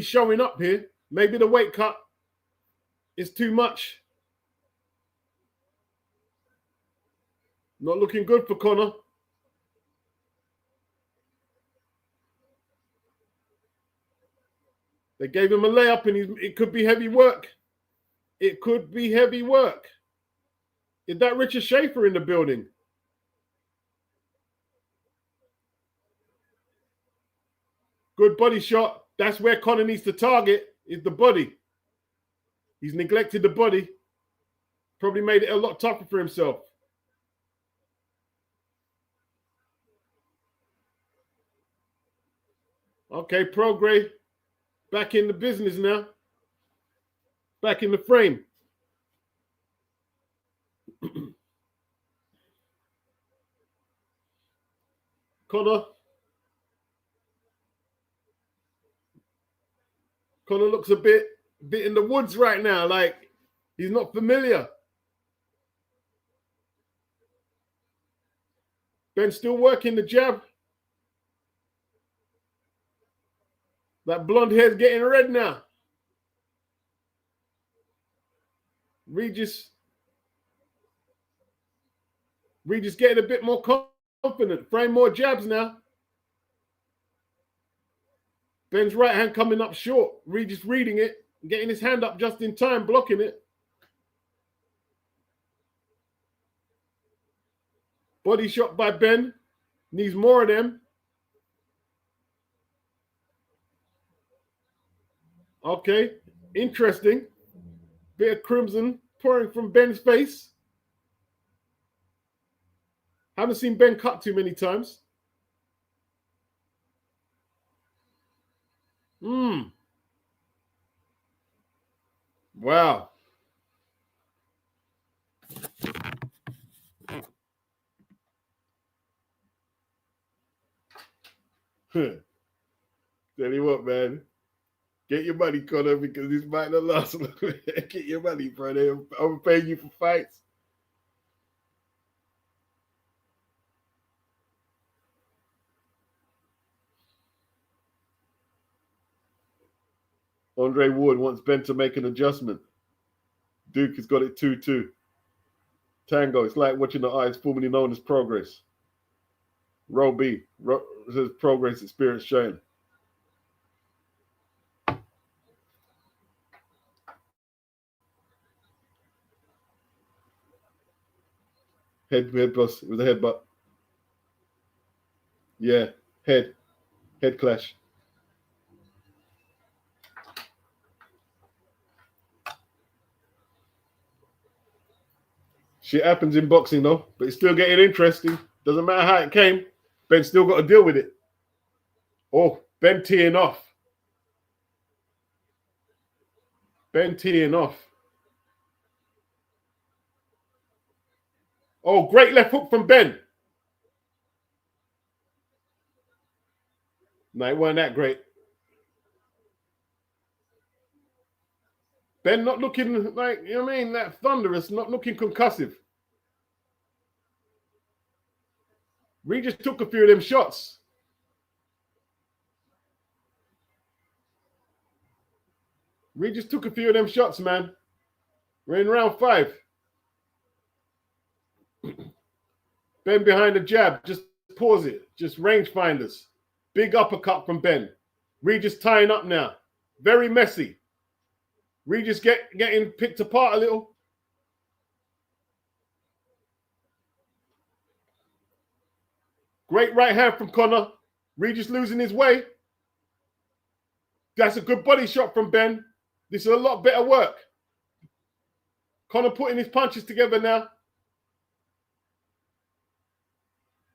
showing up here. Maybe the weight cut is too much. Not looking good for Conor. They gave him a layup and it could be heavy work. It could be heavy work. Is that Richard Schaefer in the building? Good body shot. That's where Conor needs to target, is the body. He's neglected the body. Probably made it a lot tougher for himself. Okay, Progray back in the business now. Back in the frame. Conor looks a bit in the woods right now, like he's not familiar. Ben still working the jab. That blonde hair's getting red now. Regis getting a bit more confident. Frame more jabs now. Ben's right hand coming up short. Regis reading it, getting his hand up just in time, blocking it. Body shot by Ben. Needs more of them. Okay, interesting. Bit of crimson pouring from Ben's face. Haven't seen Ben cut too many times. Wow. Tell you what, man. Get your money, Conor, because this might not last long. Get your money, brother. I'm paying you for fights. Andre Ward wants Ben to make an adjustment. Duke has got it 2-2. Tango, it's like watching the eyes formerly known as Progress. Row B, says Progress experience showing. Head boss. It was a headbutt. Yeah, head clash. Shit happens in boxing though, but it's still getting interesting. Doesn't matter how it came. Ben still got to deal with it. Oh, Ben teeing off. Ben teeing off. Oh, great left hook from Ben. No, it wasn't that great. Ben not looking like, you know what I mean, that thunderous, not looking concussive. Regis took a few of them shots. Regis took a few of them shots, man. We're in round 5. Ben behind the jab. Just pause it. Just rangefinders. Big uppercut from Ben. Regis tying up now. Very messy. Regis getting picked apart a little. Great right hand from Conor. Regis losing his way. That's a good body shot from Ben. This is a lot better work. Conor putting his punches together now.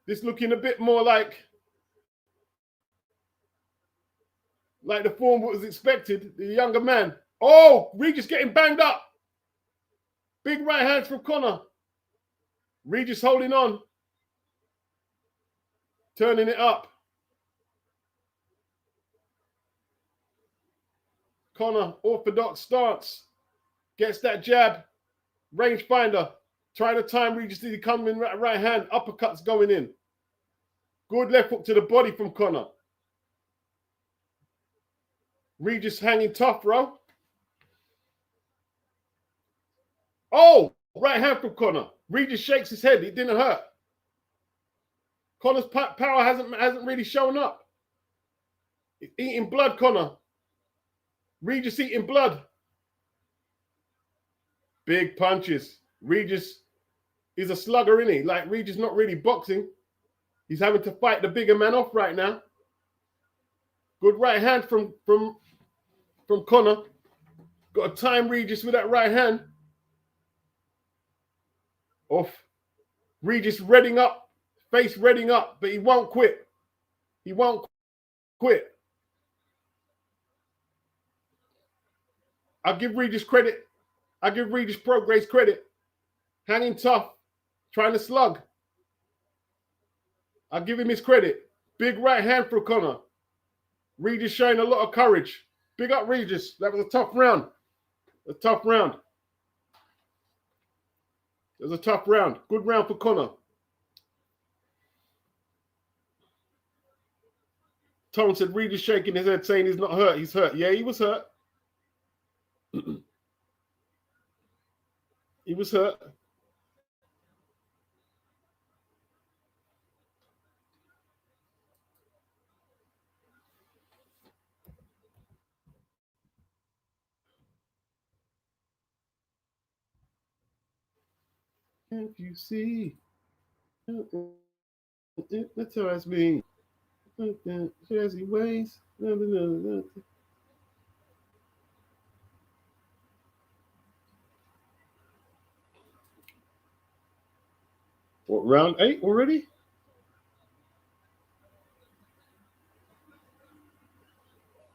This looking a bit more like the form was expected. The younger man. Oh, Regis getting banged up. Big right hands from Conor. Regis holding on. Turning it up. Conor, orthodox stance. Gets that jab. Rangefinder. Trying to time Regis to come in right hand. Uppercuts going in. Good left hook to the body from Conor. Regis hanging tough, bro. Oh, right hand from Conor. Regis shakes his head. It didn't hurt. Conor's power hasn't really shown up. Eating blood, Conor. Regis eating blood. Big punches. Regis is a slugger, isn't he? Like Regis not really boxing. He's having to fight the bigger man off right now. Good right hand from Conor. Got to time Regis with that right hand. Off. Regis redding up. Face redding up, but he won't quit. He won't quit. I'll give Regis credit. I give Regis Progress credit. Hanging tough. Trying to slug. I'll give him his credit. Big right hand for Conor. Regis showing a lot of courage. Big up Regis. That was a tough round. A tough round. It was a tough round. Good round for Conor. Tone said Regis shaking his head saying he's not hurt. He's hurt. Yeah, he was hurt. He was hurt. If you see, that's how it's being. Jazzy ways. What, round 8 already?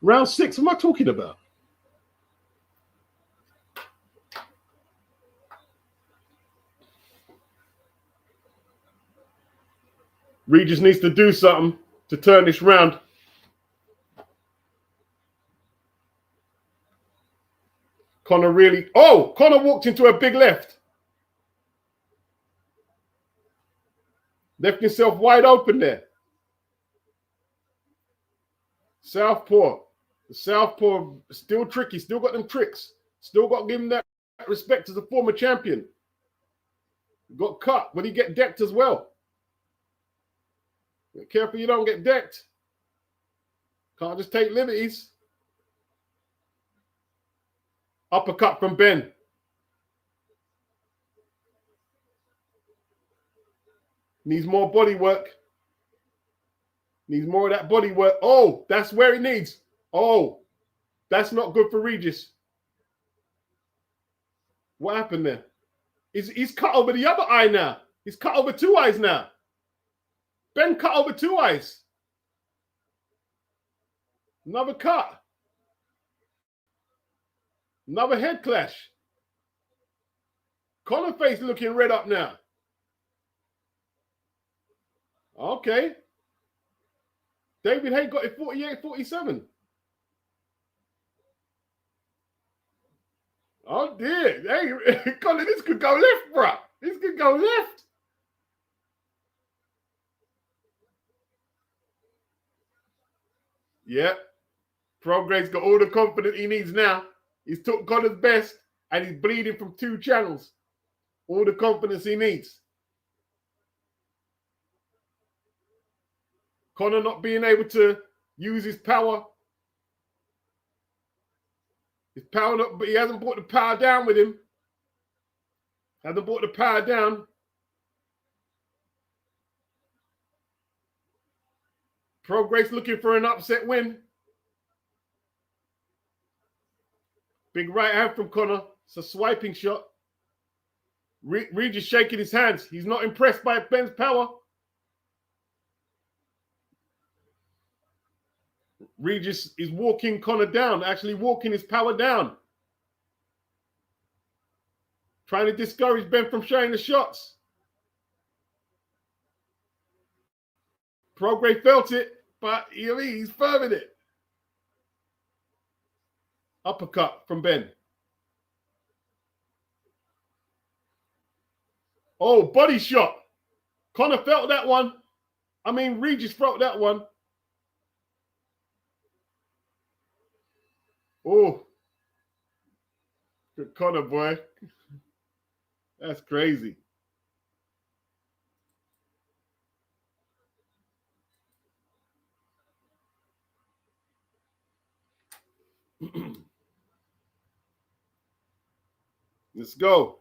Round 6. What am I talking about? Regis needs to do something to turn this round. Conor really... Oh, Conor walked into a big left. Left himself wide open there. Southpaw. The Southpaw still tricky. Still got them tricks. Still got to give him that respect as a former champion. Got cut. Will he get decked as well? Be careful you don't get decked. Can't just take liberties. Uppercut from Ben. Needs more body work. Needs more of that body work. Oh, that's where he needs. Oh, that's not good for Regis. What happened there? He's cut over the other eye now. He's cut over two eyes now. Ben cut over two eyes. Another cut. Another head clash. Conor face looking red up now. Okay. David Haye got it 48-47. Oh dear. Hey, Conor, this could go left, bro. This could go left. Yeah. Prograde's got all the confidence he needs now. He's took Conor's best and he's bleeding from two channels. All the confidence he needs. Conor not being able to use his power. His power not, but he hasn't brought the power down with him. Hasn't brought the power down. Progress looking for an upset win. Big right hand from Conor. It's a swiping shot. Regis shaking his hands. He's not impressed by Ben's power. Regis is walking Conor down, actually walking his power down. Trying to discourage Ben from showing the shots. Prograde felt it, but he's furthered it. Uppercut from Ben. Oh, body shot. Conor felt that one. I mean, Regis felt that one. Oh, good Conor, boy. That's crazy. Let's go.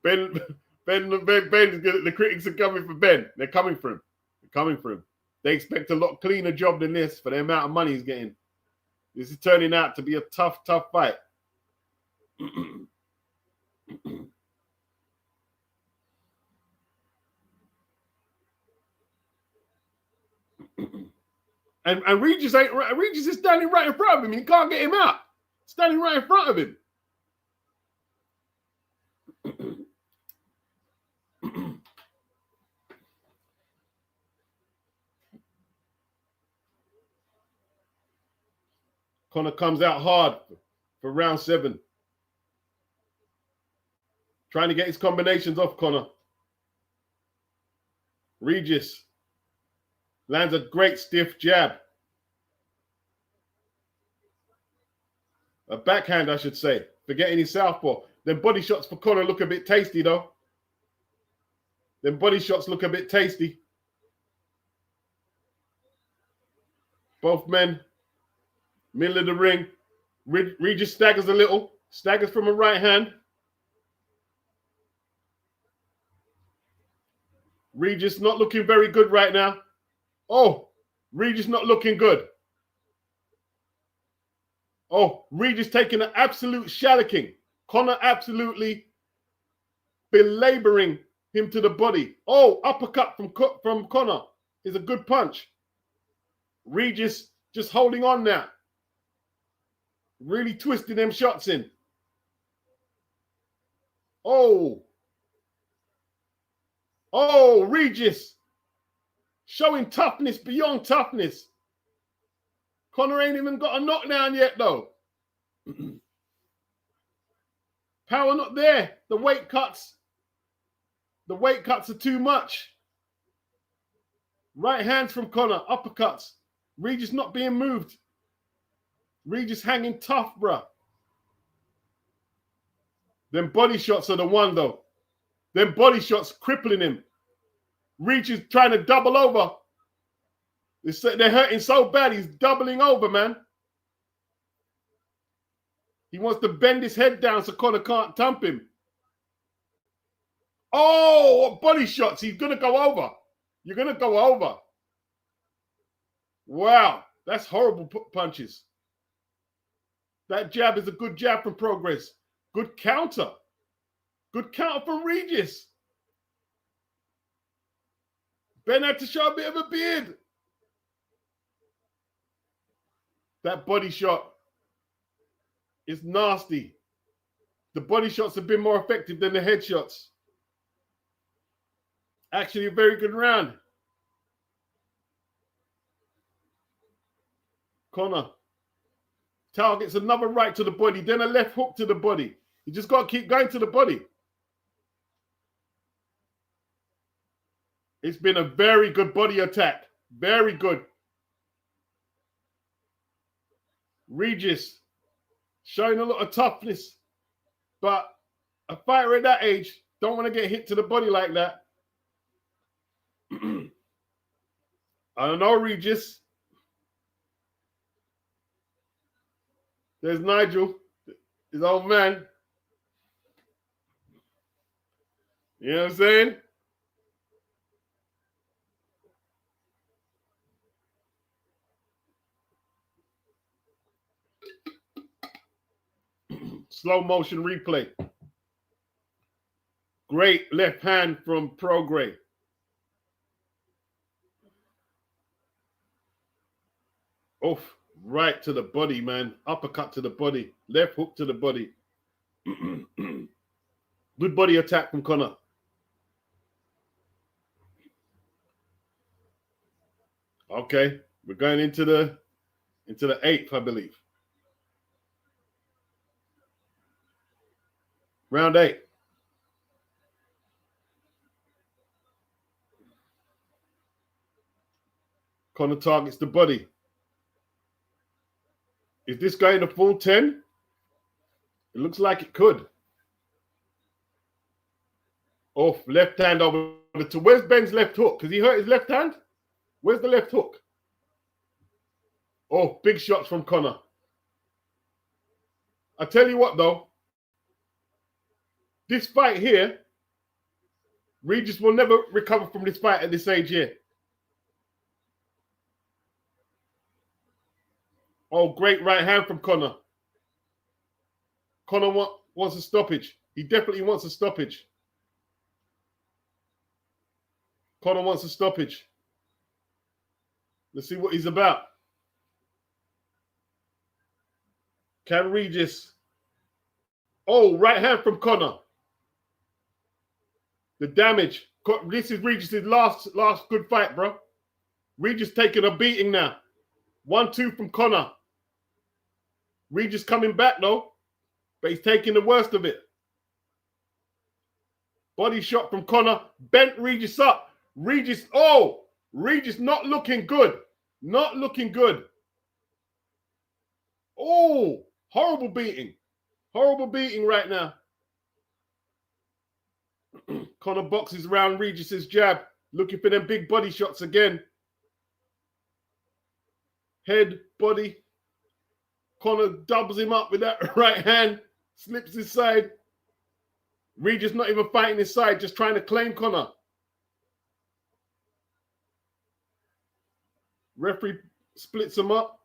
Ben, the critics are coming for Ben. They're coming for him. They're coming for him. They expect a lot cleaner job than this for the amount of money he's getting. This is turning out to be a tough fight. And Regis is standing right in front of him. He can't get him out. Standing right in front of him. Conor comes out hard for round 7. Trying to get his combinations off Conor. Regis lands a great stiff jab. A backhand, I should say. Forgetting his southpaw. Then body shots for Conor look a bit tasty, though. Then body shots look a bit tasty. Both men, middle of the ring. Regis staggers a little. Staggers from a right hand. Regis not looking very good right now. Oh, Regis not looking good. Oh, Regis taking an absolute shellacking. Conor absolutely belaboring him to the body. Oh, uppercut from Conor is a good punch. Regis just holding on now. Really twisting them shots in. Oh. Oh, Regis showing toughness beyond toughness. Conor ain't even got a knockdown yet, though. Power not there. The weight cuts are too much. Right hands from Conor, uppercuts. Regis not being moved. Regis hanging tough, bruh. Them body shots are the one, though. Them body shots crippling him. Regis trying to double over. They're hurting so bad, he's doubling over, man. He wants to bend his head down so Conor can't thump him. Oh, body shots. He's going to go over. You're going to go over. Wow, that's horrible punches. That jab is a good jab from Progress. Good counter. Good counter from Regis. Ben had to show a bit of a beard. That body shot is nasty. The body shots have been more effective than the head shots. Actually, a very good round. Conor targets another right to the body, then a left hook to the body. You just got to keep going to the body. It's been a very good body attack. Very good. Regis showing a lot of toughness, but a fighter at that age don't want to get hit to the body like that. I don't know, Regis. There's Nigel, his old man. You know what I'm saying? Slow motion replay. Great left hand from Prograis. Oof, right to the body, man. Uppercut to the body. Left hook to the body. Good body attack from Conor. Okay, we're going into the 8th, I believe. Round 8. Conor targets the body. Is this going to full 10? It looks like it could. Off, left hand over to where's Ben's left hook? Because he hurt his left hand? Where's the left hook? Oh, big shots from Conor. I tell you what, though. This fight here, Regis will never recover from this fight at this age here. Oh, great right hand from Conor. Conor wants a stoppage. He definitely wants a stoppage. Conor wants a stoppage. Let's see what he's about. Can Regis? Oh, right hand from Conor. The damage. This is Regis' last good fight, bro. Regis taking a beating now. 1-2 from Conor. Regis coming back though, but he's taking the worst of it. Body shot from Conor. Bent Regis up. Regis not looking good. Not looking good. Oh, horrible beating. Horrible beating right now. Conor boxes around Regis' jab, looking for them big body shots again. Head, body. Conor doubles him up with that right hand, slips his side. Regis not even fighting his side, just trying to claim Conor. Referee splits him up.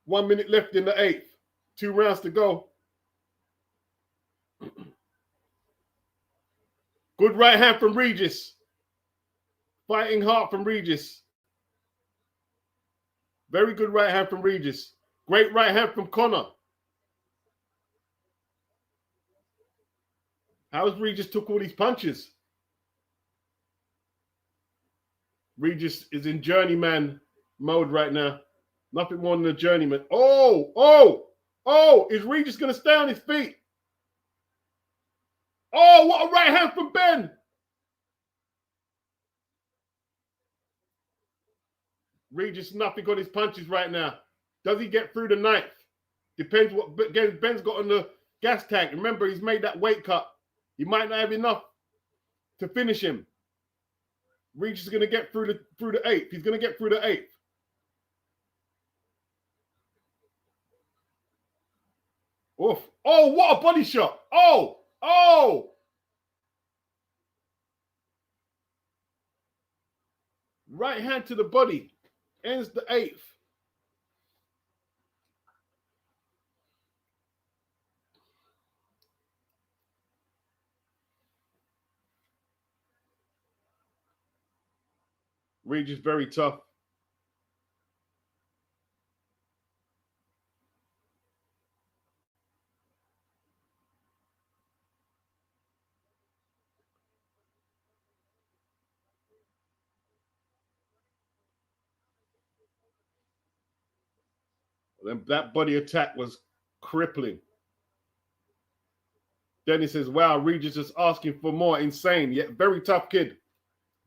1 minute left in the 8th. 2 rounds to go. Good right hand from Regis. Fighting hard from Regis. Very good right hand from Regis. Great right hand from Conor. How's Regis took all these punches? Regis is in journeyman mode right now. Nothing more than a journeyman. Oh! Is Regis going to stay on his feet? Oh, what a right hand from Ben. Regis nothing on his punches right now. Does he get through the ninth? Depends what Ben's got on the gas tank. Remember, he's made that weight cut. He might not have enough to finish him. Regis is going to get through the eighth. He's going to get through the eighth. Oof. Oh, what a body shot. Oh. Right hand to the body. Ends the eighth. Regis very tough. Then that body attack was crippling. Then he says, wow, Regis is asking for more. Insane, yet very tough kid.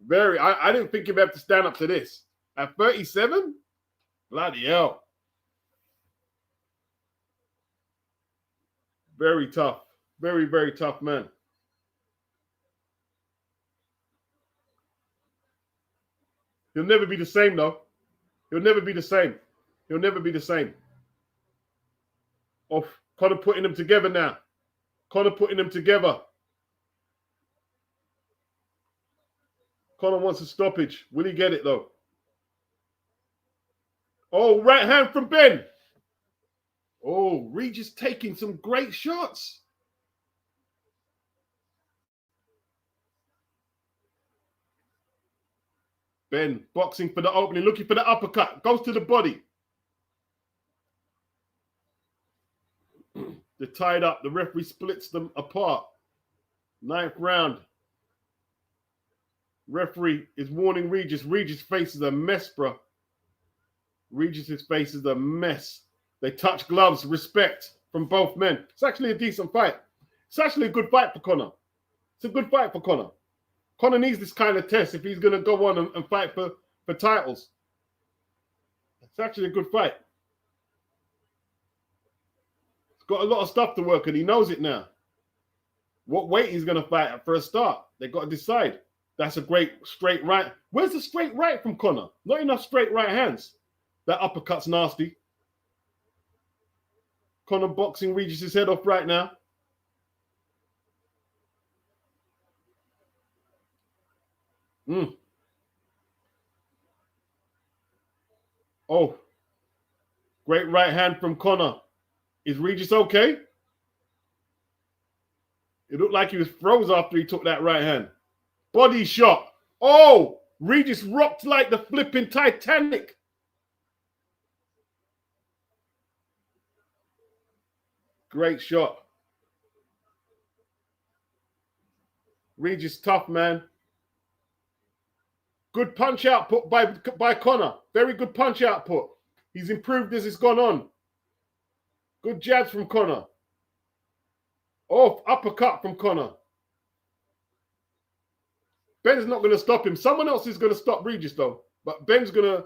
Very. I didn't think he'd have to stand up to this. At 37? Bloody hell. Very tough. Very, very tough man. He'll never be the same, though. He'll never be the same. He'll never be the same. Oh, Conor putting them together now. Conor putting them together. Conor wants a stoppage. Will he get it, though? Oh, right hand from Ben. Oh, Regis taking some great shots. Ben boxing for the opening, looking for the uppercut. Goes to the body. They're tied up. The referee splits them apart. Ninth round. Referee is warning Regis. Regis' face is a mess, bro. Regis' face is a mess. They touch gloves. Respect from both men. It's actually a decent fight. It's actually a good fight for Conor. It's a good fight for Conor. Conor needs this kind of test if he's going to go on and fight for titles. It's actually a good fight. He's got a lot of stuff to work on. He knows it now. What weight he's going to fight at for a start. They've got to decide. That's a great straight right. Where's the straight right from Conor? Not enough straight right hands. That uppercut's nasty. Conor boxing Regis' head off right now. Oh, great right hand from Conor. Is Regis okay? It looked like he was froze after he took that right hand. Body shot. Oh, Regis rocked like the flipping Titanic. Great shot. Regis tough, man. Good punch output by Conor. Very good punch output. He's improved as it's gone on. Good jabs from Conor. Oh, uppercut from Conor. Ben's not going to stop him. Someone else is going to stop Regis, though. But Ben's going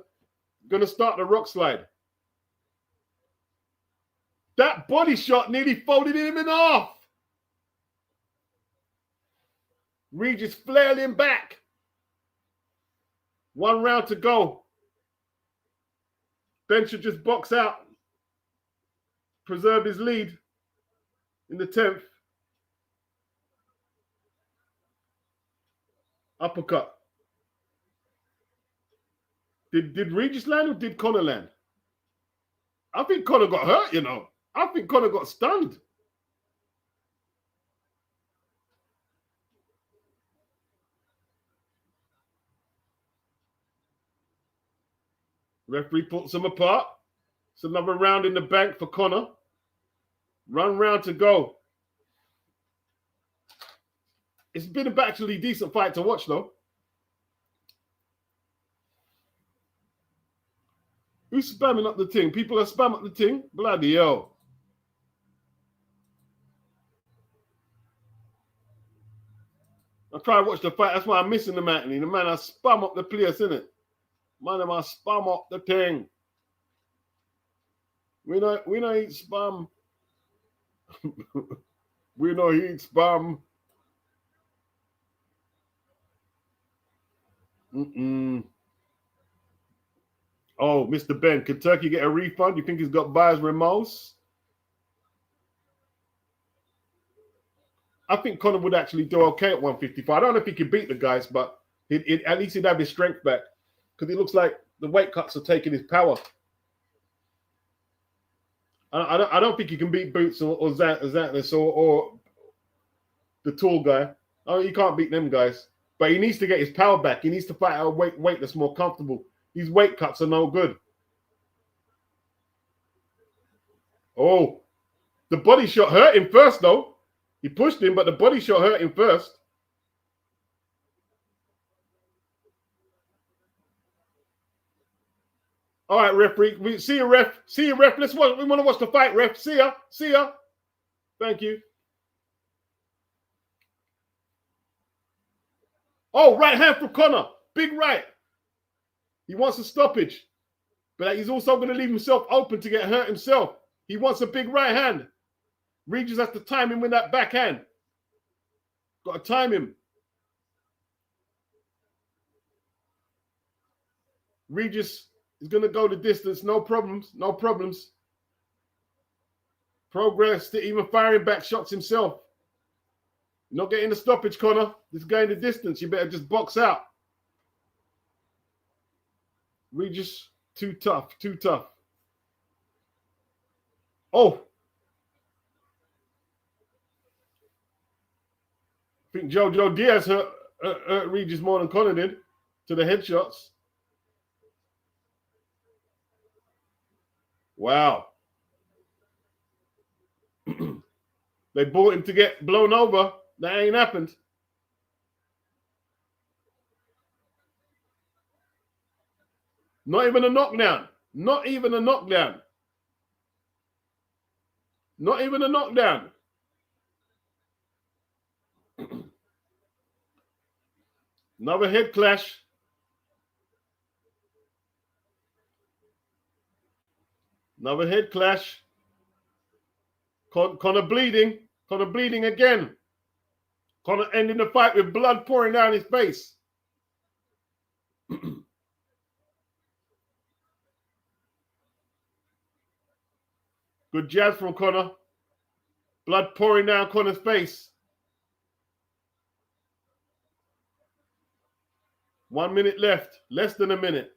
to start the rock slide. That body shot nearly folded him in half. Regis flailing back. 1 round to go. Ben should just box out. Preserve his lead in the 10th. Uppercut. Did Regis land or did Conor land? I think Conor got hurt, you know. I think Conor got stunned. Referee puts them apart. It's another round in the bank for Conor. 1 round to go. It's been a actually decent fight to watch, though. Who's spamming up the thing? People are spamming up the thing? Bloody hell. I try to watch the fight. That's why I'm missing the man. The man I spam up the place, innit? Man, I spam up the thing. We don't eat spam. We don't eat spam. Oh, Mr. Ben, can Turkey get a refund? You think he's got buyer's remorse? I think Conor would actually do okay at 155. I don't know if he could beat the guys, but at least he'd have his strength back. Because it looks like the weight cuts are taking his power. I don't think he can beat Boots or Zatness or the tall guy. Oh, he can't beat them guys. But he needs to get his power back. He needs to fight at a weight that's more comfortable. These weight cuts are no good. Oh, the body shot hurt him first, though. He pushed him, but the body shot hurt him first. All right, referee. See you, ref. See you, ref. Let's watch. We want to watch the fight, ref. See ya. See ya. Thank you. Oh, right hand for Conor. Big right. He wants a stoppage. But he's also going to leave himself open to get hurt himself. He wants a big right hand. Regis has to time him with that backhand. Got to time him. Regis is going to go the distance. No problems. No problems. Progress to even firing back shots himself. You're not getting the stoppage, Conor. This guy in the distance. You better just box out. Regis, too tough. Too tough. Oh. I think Jojo Diaz hurt Regis more than Conor did to the headshots. Wow. They bought him to get blown over. That ain't happened. Not even a knockdown. Not even a knockdown. Not even a knockdown. Another head clash. Another head clash. Conor bleeding. Conor bleeding again. Conor ending the fight with blood pouring down his face. Good jab from Conor. Blood pouring down Conor's face. 1 minute left. Less than a minute.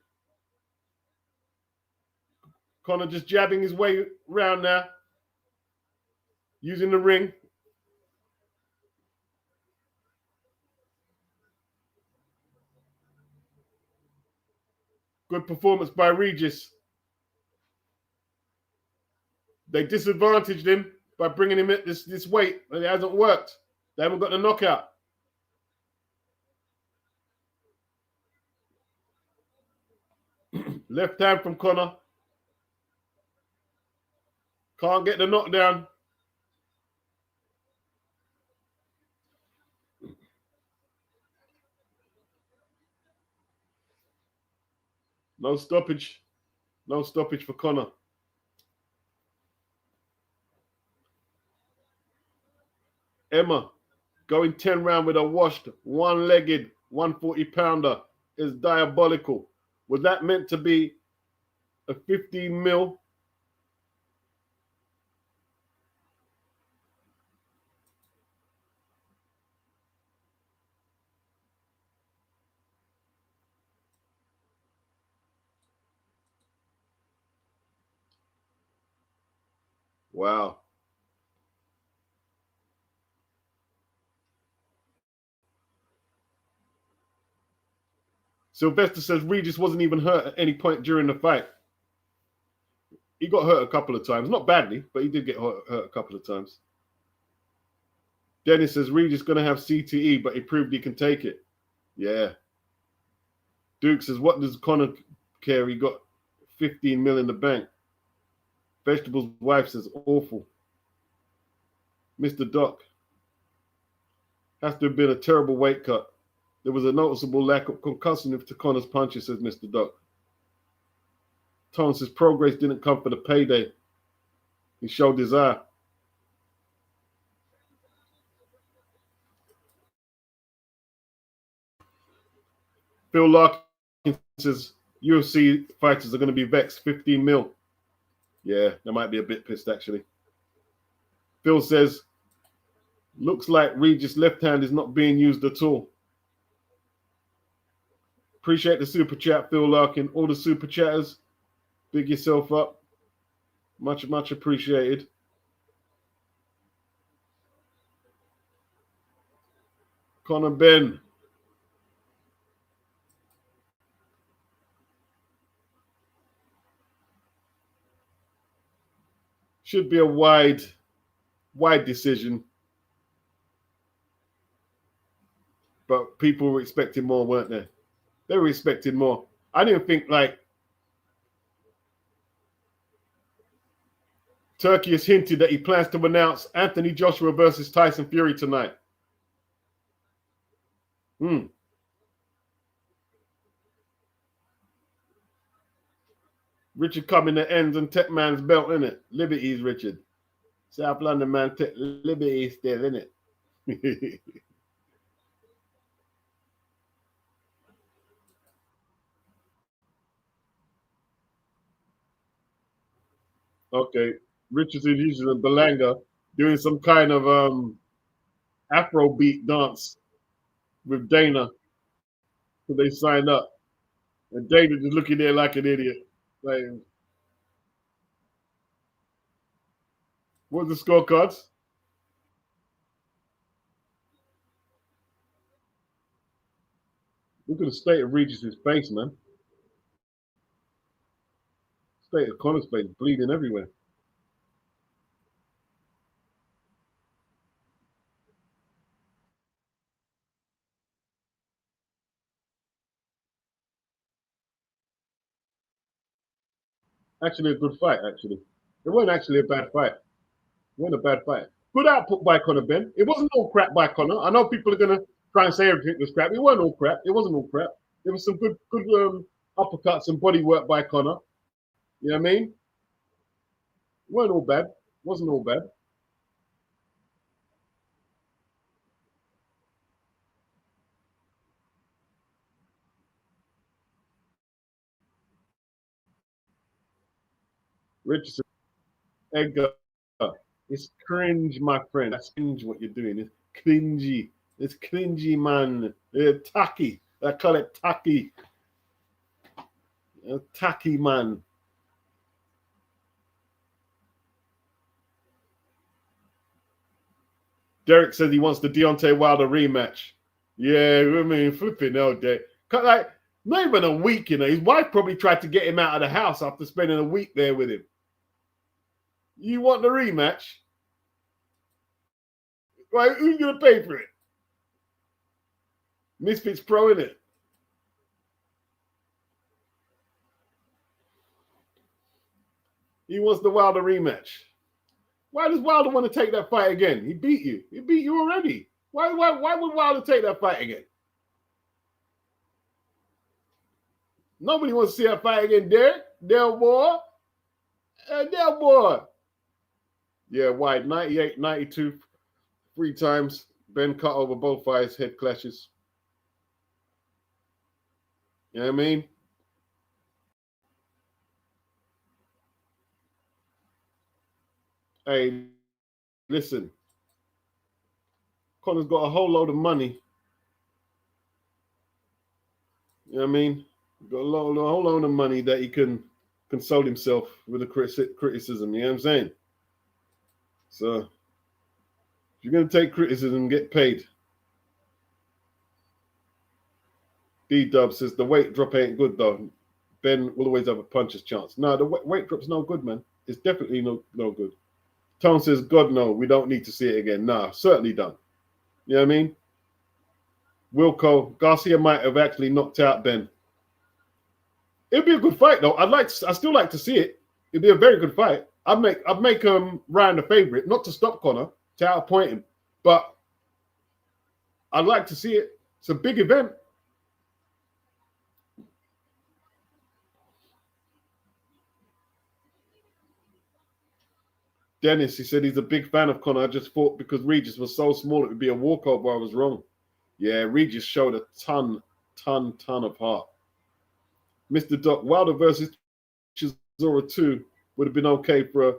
Conor just jabbing his way around now. Using the ring. Good performance by Regis. They disadvantaged him by bringing him at this weight, and it hasn't worked. They haven't got the knockout. Left hand from Conor. Can't get the knockdown. No stoppage. No stoppage for Conor. Emma going 10 round with a washed, one-legged, 140-pounder is diabolical. Was that meant to be a 15 mil? Wow. Sylvester says Regis wasn't even hurt at any point during the fight. He got hurt a couple of times. Not badly, but he did get hurt a couple of times. Dennis says Regis going to have CTE, but he proved he can take it. Yeah. Duke says, what does Conor care? He got 15 mil in the bank. Vegetables wife says awful. Mr. Doc, has to have been a terrible weight cut. There was a noticeable lack of concussion to Connor's punches, says Mr. Doc. Tone says progress didn't come for the payday. He showed desire. Phil Larkin says UFC fighters are going to be vexed. 15 mil. Yeah, they might be a bit pissed actually. Phil says, looks like Regis' left hand is not being used at all. Appreciate the super chat, Phil Larkin. All the super chatters, big yourself up. Much, much appreciated. Conor Ben. Should be a wide decision. But people were expecting more, weren't they? They were expecting more. I didn't think like Turkey has hinted that he plans to announce Anthony Joshua versus Tyson Fury tonight. Richard coming to ends and Tech Man's belt, innit? Liberties, Richard. South London man, Tech Liberty still, innit? Okay. Richardson using Belanga doing some kind of Afrobeat dance with Dana. So they signed up. And Dana just looking there like an idiot. Like, what are the scorecards? Look at the state of Regis' face, man. State of Connor's face, bleeding everywhere. Actually, a good fight, actually. It wasn't actually a bad fight. It wasn't a bad fight. Good output by Conor Ben. It wasn't all crap by Conor. I know people are going to try and say everything was crap. It wasn't all crap. It wasn't all crap. There was some good uppercuts and body work by Conor. You know what I mean? It wasn't all bad. It wasn't all bad. Richardson, Edgar, it's cringe, my friend. That's cringe what you're doing. It's cringy. It's cringy, man. Tacky. I call it tacky. Tacky, man. Derek says he wants the Deontay Wilder rematch. Yeah, I mean, flipping hell, Derek. Like, not even a week, you know. His wife probably tried to get him out of the house after spending a week there with him. You want the rematch? Right, who's going to pay for it? Misfits Pro, innit? He wants the Wilder rematch. Why does Wilder want to take that fight again? He beat you. He beat you already. Why would Wilder take that fight again? Nobody wants to see that fight again, Derek. Del boy. Del boy. Yeah, wide. 98, 92. 3 times. Ben cut over both fights. Head clashes. You know what I mean? Hey, listen. Connor's got a whole load of money. You know what I mean? Got a whole load of money that he can console himself with the criticism. You know what I'm saying? So, if you're going to take criticism, get paid. D-Dub says the weight drop ain't good, though. Ben will always have a puncher's chance. No, the weight drop's no good, man. It's definitely no good. Tone says, God, no, we don't need to see it again. Nah, certainly don't. You know what I mean? Wilco, Garcia might have actually knocked out Ben. It'd be a good fight though. I still like to see it. It'd be a very good fight. I'd make Ryan the favorite, not to stop Conor, to outpoint him, but I'd like to see it. It's a big event. Dennis, he said he's a big fan of Conor. I just thought because Regis was so small, it would be a walkover. I was wrong. Yeah, Regis showed a ton of heart. Mr. Doc, Wilder versus Chisora 2 would have been okay for a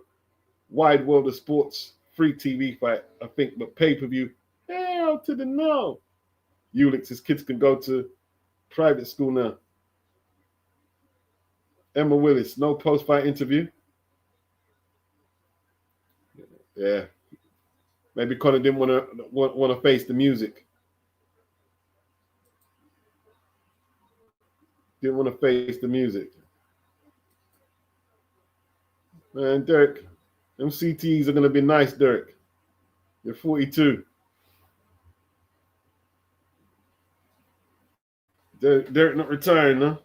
wide world of sports free TV fight, I think, but pay-per-view, hell to the no. Ulix, his kids can go to private school now. Emma Willis, no post-fight interview. Yeah, maybe Conor didn't want to face the music. Didn't want to face the music. Man, Derek, them CTs are going to be nice, Derek. You're 42. Derek not retiring, huh?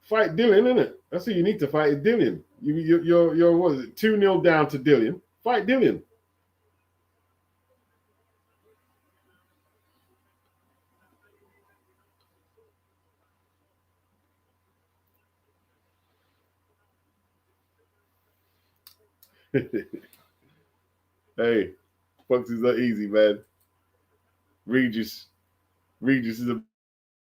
Fight Dillian, innit? That's who you need to fight, is Dillian. You're what is it, 2-0 down to Dillian. Fight Dillian. Hey, Fox is not easy, man. Regis is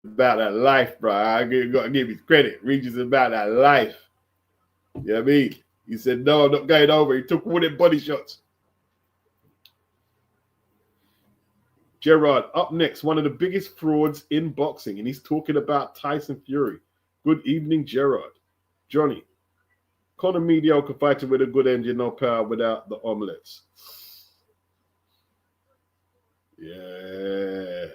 about that life, bro. I gotta give his credit. Regis is about that life. You know what I mean? He said, no, I'm not going over. He took one of them body shots. Gerard, up next, one of the biggest frauds in boxing, and he's talking about Tyson Fury. Good evening, Gerard. Johnny, Conor mediocre fighter with a good engine, no power without the omelets. Yeah.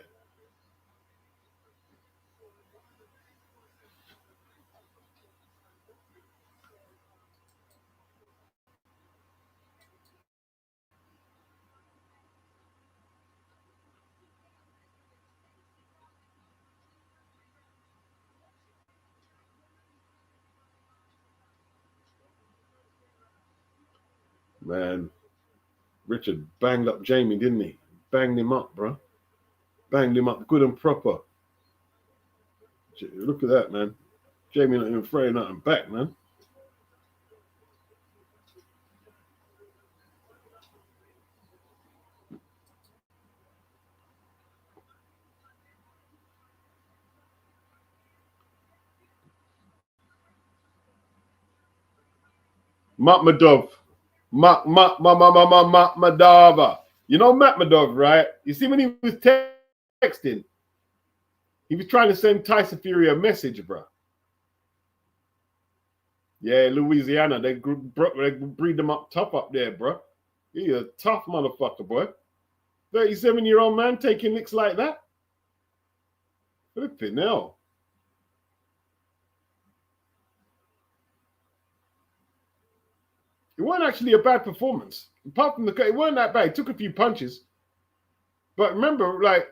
Man, Richard banged up Jamie, didn't he? Banged him up, bro. Banged him up good and proper. Look at that, man. Jamie not even throwing nothing back, man. Makhmudov. Makhmudov. You know Makhmudov, right? You see when he was texting, he was trying to send Tyson Fury a message, bro. Yeah, Louisiana, they breed them up tough up there, bro. He's a tough motherfucker, boy. 37-year-old man taking licks like that? Flipping hell. It wasn't actually a bad performance. Apart from it wasn't that bad. He took a few punches. But remember, like,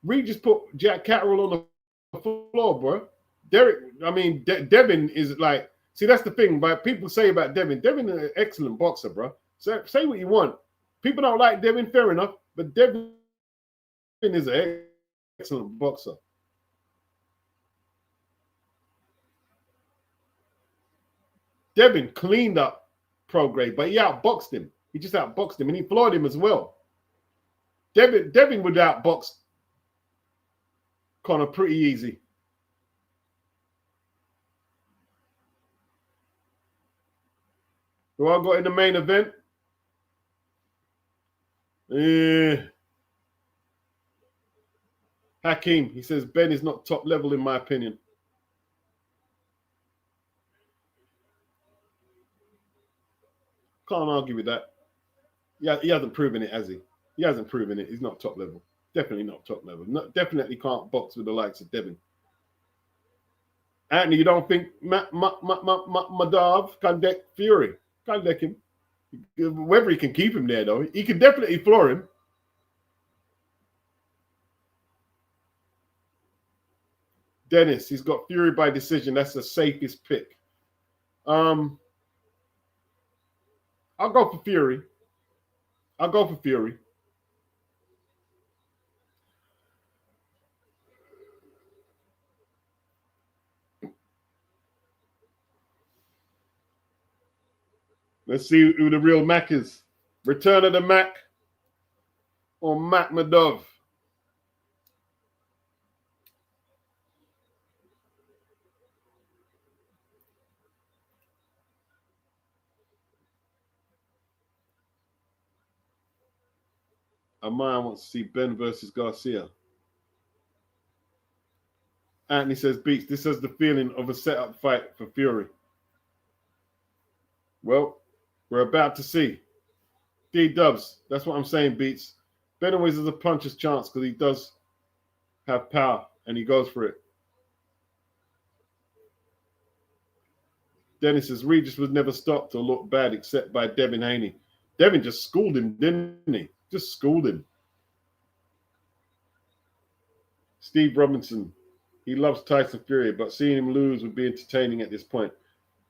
Regis put Jack Catterall on the floor, bro. Devin is like, see, that's the thing, but people say about Devin. Devin is an excellent boxer, bro. So say what you want. People don't like Devin, fair enough, but Devin is an excellent boxer. Devin cleaned up Prograde, but he outboxed him. He just outboxed him, and he floored him as well. Devin would outbox Conor pretty easy. Who I got in the main event? Hakeem, he says Ben is not top level in my opinion. Can't argue with that. Yeah, he hasn't proven it, has he? He hasn't proven it. He's not top level. Definitely not top level. Definitely can't box with the likes of Devin. Anthony, you don't think Makhmudov can deck Fury? Can't deck him. Whether he can keep him there, though, he can definitely floor him. Dennis, he's got Fury by decision. That's the safest pick. I'll go for Fury. I'll go for Fury. Let's see who the real Mac is. Return of the Mac or Makhmudov. Amaya wants to see Ben versus Garcia. Anthony says, Beats, this has the feeling of a setup fight for Fury. Well, we're about to see. D-Dubs, that's what I'm saying, Beats. Ben always has a puncher's chance because he does have power and he goes for it. Dennis says, Regis was never stopped or looked bad except by Devin Haney. Devin just schooled him, didn't he? Just schooled him. Steve Robinson, he loves Tyson Fury, but seeing him lose would be entertaining at this point.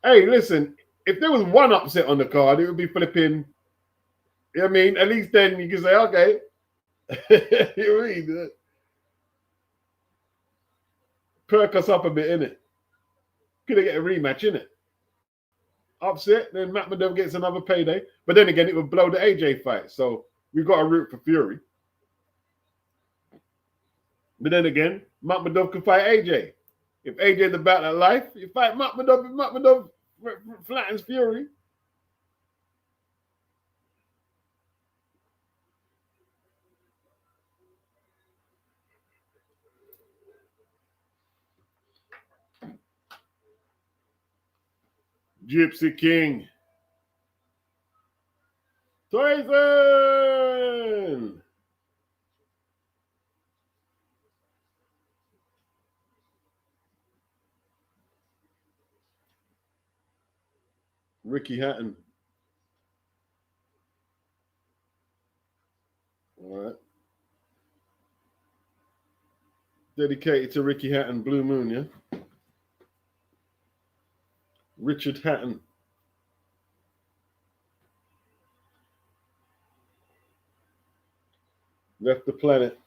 Hey, listen, if there was one upset on the card, it would be flipping. You know what I mean? At least then you can say, okay. You know what I mean? Perk us up a bit, innit? Could have get a rematch, innit? Upset, then Makhmudov gets another payday. But then again, it would blow the AJ fight. So we've got to root for Fury. But then again, Makhmudov could fight AJ. If AJ's about that life, you fight Makhmudov. If Makhmudov flattens Fury. Gypsy King. Tyson! Ricky Hatton. All right. Dedicated to Ricky Hatton, Blue Moon, yeah? Richard Hatton. Left the planet.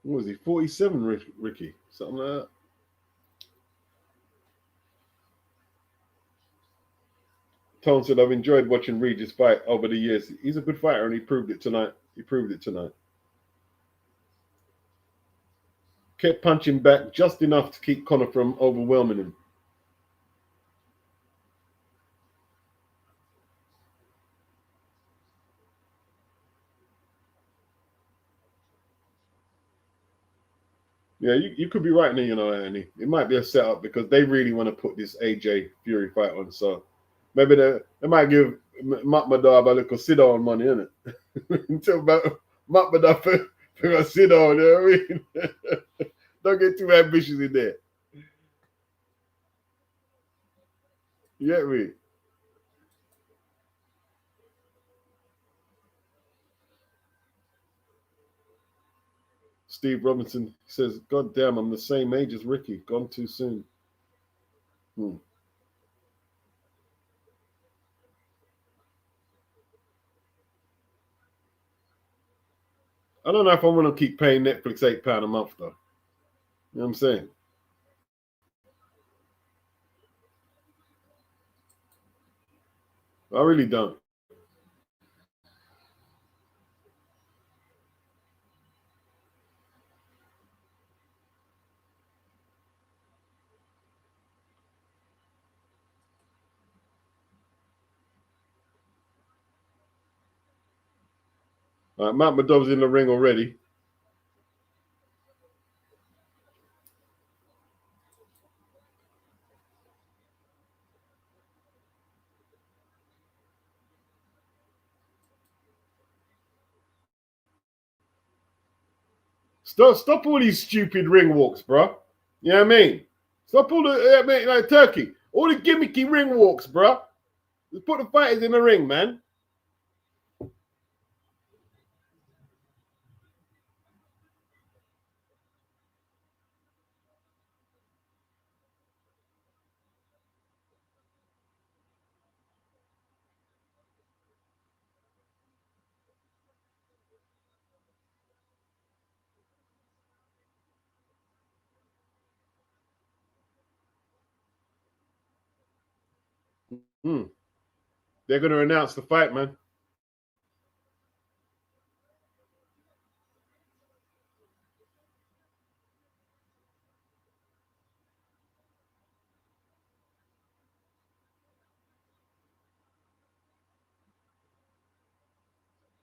What was he? 47, Ricky? Something like that. Tone said, I've enjoyed watching Regis fight over the years. He's a good fighter and he proved it tonight. Kept punching back just enough to keep Conor from overwhelming him. Yeah, you could be right there, you know, Annie. It might be a setup because they really want to put this AJ Fury fight on. So maybe they might give Makhmudov a little sit-down money, innit? Until Makhmudov for a sit-down, you know what I mean? Don't get too ambitious in there. You get me? Steve Robinson says, God damn, I'm the same age as Ricky. Gone too soon. I don't know if I want to keep paying Netflix £8 a month, though. You know what I'm saying? I really don't. Makhmudov's in the ring already. Stop all these stupid ring walks, bro. You know what I mean? Stop all the like Turkey. All the gimmicky ring walks, bro. Just put the fighters in the ring, man. They're going to announce the fight, man.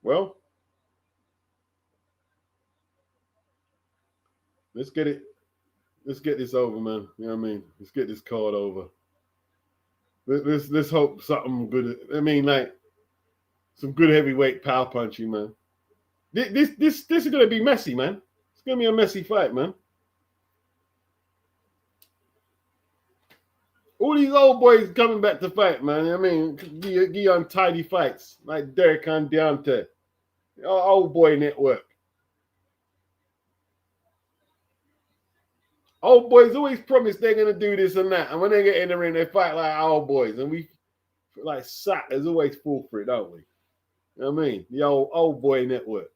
Well, let's get it. Let's get this over, man. You know what I mean? Let's get this card over. Let's hope something good. I mean, like some good heavyweight power punching, man. This is going to be messy, man. It's going to be a messy fight, man. All these old boys coming back to fight, man. I mean, give untidy fights like Derek and Deontay. Old boy network. Old boys always promise they're going to do this and that. And when they get in the ring, they fight like old boys. And we, like suckers, always fall for it, don't we? You know what I mean? The old boy network.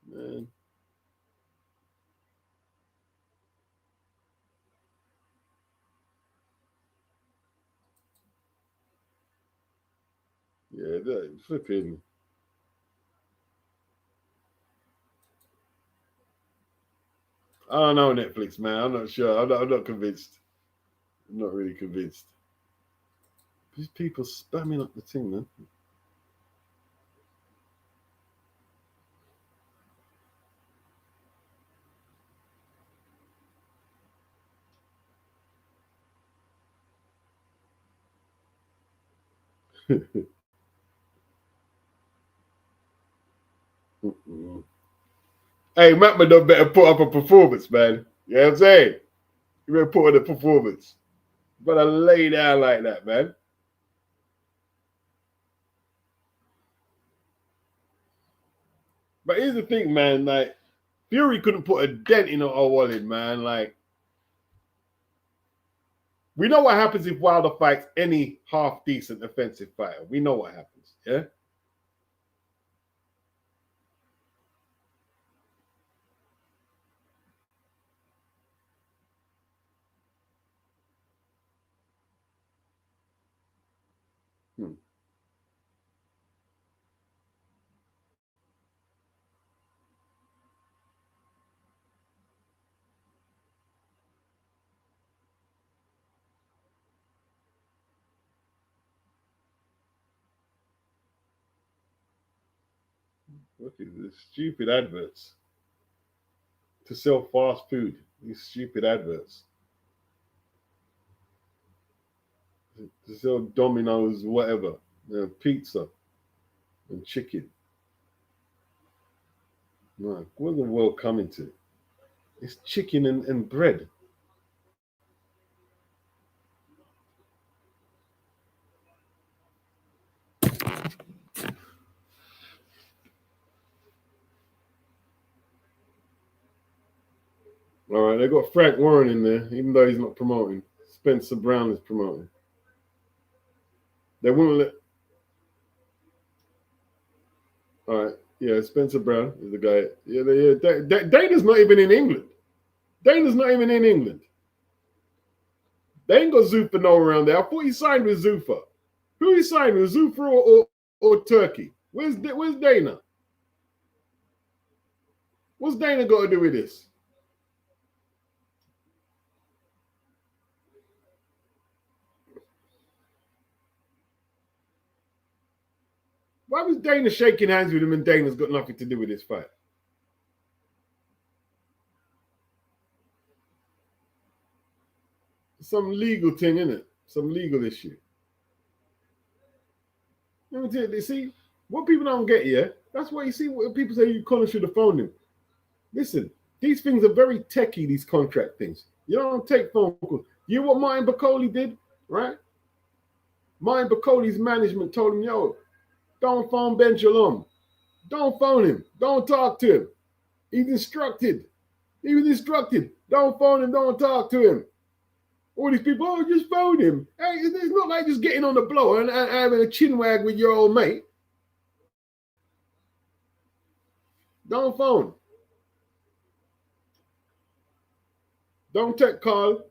Man. Yeah, flipping. I don't know, Netflix, man. I'm not sure. I'm not convinced. I'm not really convinced. These people spamming up the thing, man. Hey, Makhmudov better put up a performance, man. You know what I'm saying? You better put on a performance. You better lay down like that, man. But here's the thing, man. Like, Fury couldn't put a dent in O'Wallin, man. Like, we know what happens if Wilder fights any half-decent offensive fighter. We know what happens, yeah? Look at this stupid adverts to sell fast food. These stupid adverts to sell Domino's, whatever, pizza and chicken. No, where's the world coming to? It's chicken and bread. All right, they got Frank Warren in there, even though he's not promoting. Spencer Brown is promoting. They wouldn't let. All right, yeah, Spencer Brown is the guy. Yeah. Dana's not even in England. Dana's not even in England. They ain't got Zuffa no around there. I thought he signed with Zuffa. Who he signed with, Zuffa or Turkey? Where's Dana? What's Dana got to do with this? Why was Dana shaking hands with him and Dana's got nothing to do with this fight? Some legal thing, isn't it? Some legal issue.
Let me tell you, see, what people don't get here, that's why you see what people say you Conor should have phoned him. Listen, these things are very techie, these contract things. You don't take phone calls. You know what Martin Bacoli did, right? Martin Bacoli's management told him, yo, don't phone Ben Shalom. Don't phone him. Don't talk to him. He was instructed. Don't phone him. Don't talk to him. All these people, oh, just phone him. Hey, it's not like just getting on the blower and having a chin wag with your old mate. Don't phone. Don't take call.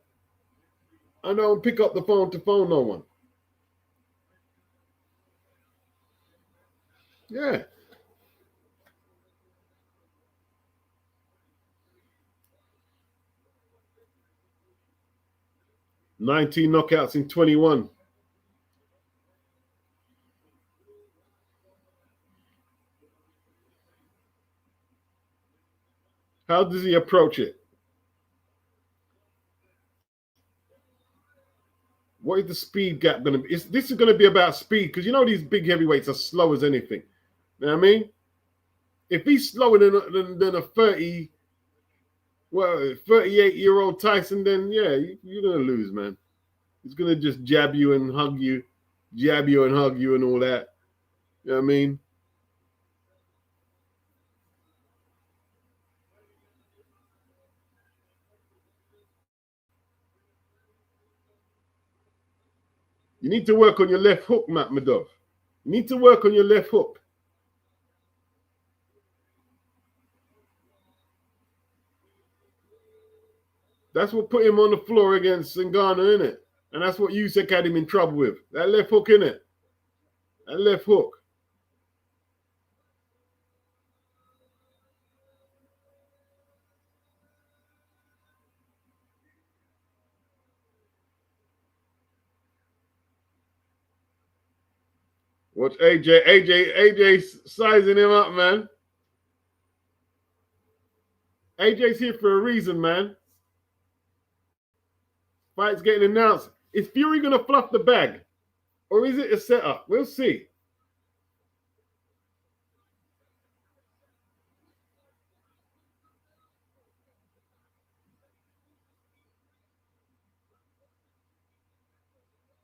And don't pick up the phone to phone no one. Yeah. "19 knockouts in 21. How does he approach it? What is the speed gap going to be? This is going to be about speed because you know these big heavyweights are slow as anything. You know what I mean? If he's slower than a 38-year-old Tyson, then yeah, you're going to lose, man. He's going to just jab you and hug you, and all that. You know what I mean? You need to work on your left hook, Makhmudov. You need to work on your left hook. That's what put him on the floor against Ngannou, innit? And that's what Usyk had him in trouble with. That left hook, innit? That left hook. Watch AJ. AJ sizing him up, man. AJ's here for a reason, man. Fight's getting announced. Is Fury going to fluff the bag? Or is it a setup? We'll see.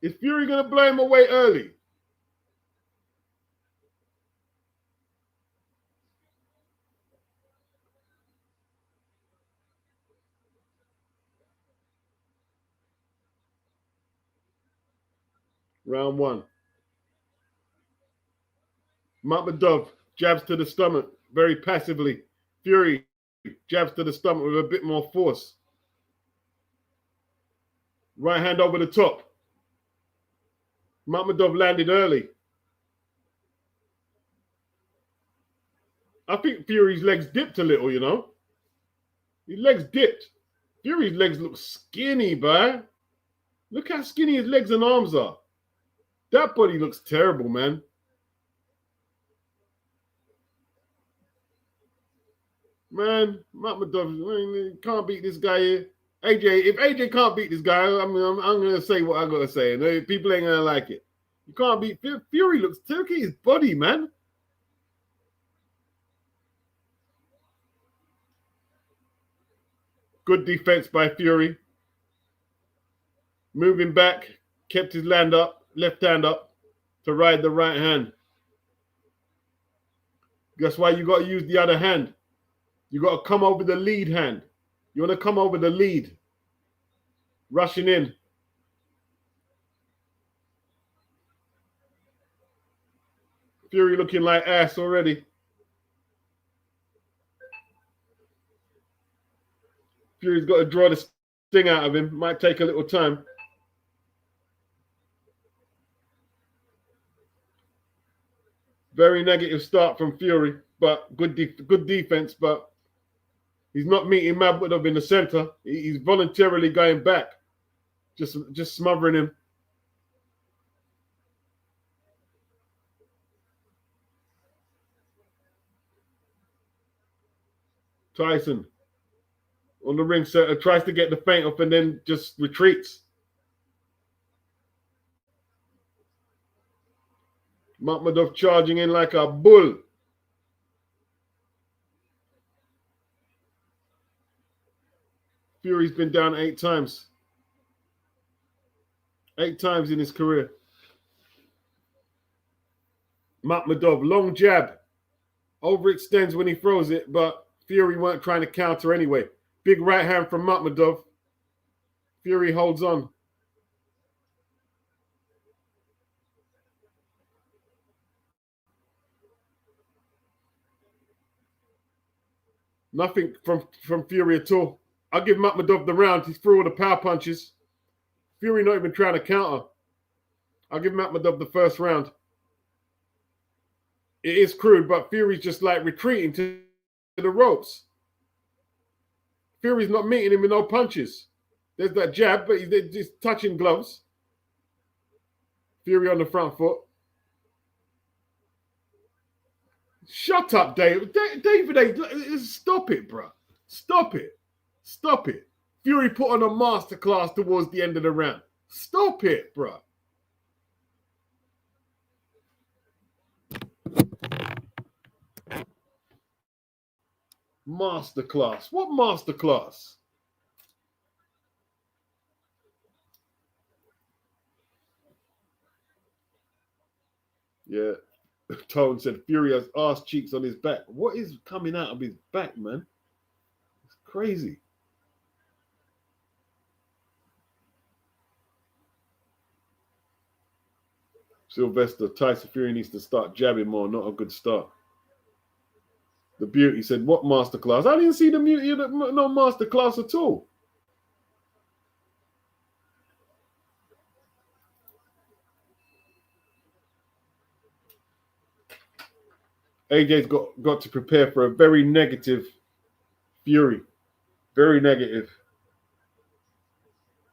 Is Fury going to blow him away early? Round one. Makhmudov jabs to the stomach very passively. Fury jabs to the stomach with a bit more force. Right hand over the top. Makhmudov landed early. I think Fury's legs dipped a little, you know. His legs dipped. Fury's legs look skinny, boy. Look how skinny his legs and arms are. That body looks terrible, man. Man, Makhmudov can't beat this guy here. AJ, if AJ can't beat this guy, I'm gonna say what I gotta say, and people ain't gonna like it. You can't beat Fury. Looks turkey his body, man. Good defense by Fury. Moving back, kept his left hand up to ride the right hand. That's why you got to use the other hand. You got to come over the lead hand. You want to come over the lead. Rushing in. Fury looking like ass already. Fury's got to draw the sting out of him. Might take a little time. Very negative start from Fury, but good defense. But he's not meeting Makhmudov in the center. He's voluntarily going back, just smothering him. Tyson on the ring center tries to get the feint off and then just retreats. Makhmudov charging in like a bull. Fury's been down 8 times. 8 times in his career. Makhmudov, long jab. Overextends when he throws it, but Fury weren't trying to counter anyway. Big right hand from Makhmudov. Fury holds on. Nothing from Fury at all. I'll give Makhmudov the round. He's through all the power punches. Fury not even trying to counter. I'll give Makhmudov the first round. It is crude, but Fury's just like retreating to the ropes. Fury's not meeting him with no punches. There's that jab, but he's just touching gloves. Fury on the front foot. Shut up, David. David, stop it, bro. Stop it. Stop it. Fury put on a masterclass towards the end of the round. Stop it, bro. Masterclass. What masterclass? Yeah. Tone said Fury has ass cheeks on his back. What is coming out of his back, man? It's crazy. Sylvester, Tyson Fury needs to start jabbing more. Not a good start. The Beauty said, what masterclass? I didn't see the Beauty, no masterclass at all. AJ's got to prepare for a very negative Fury. Very negative.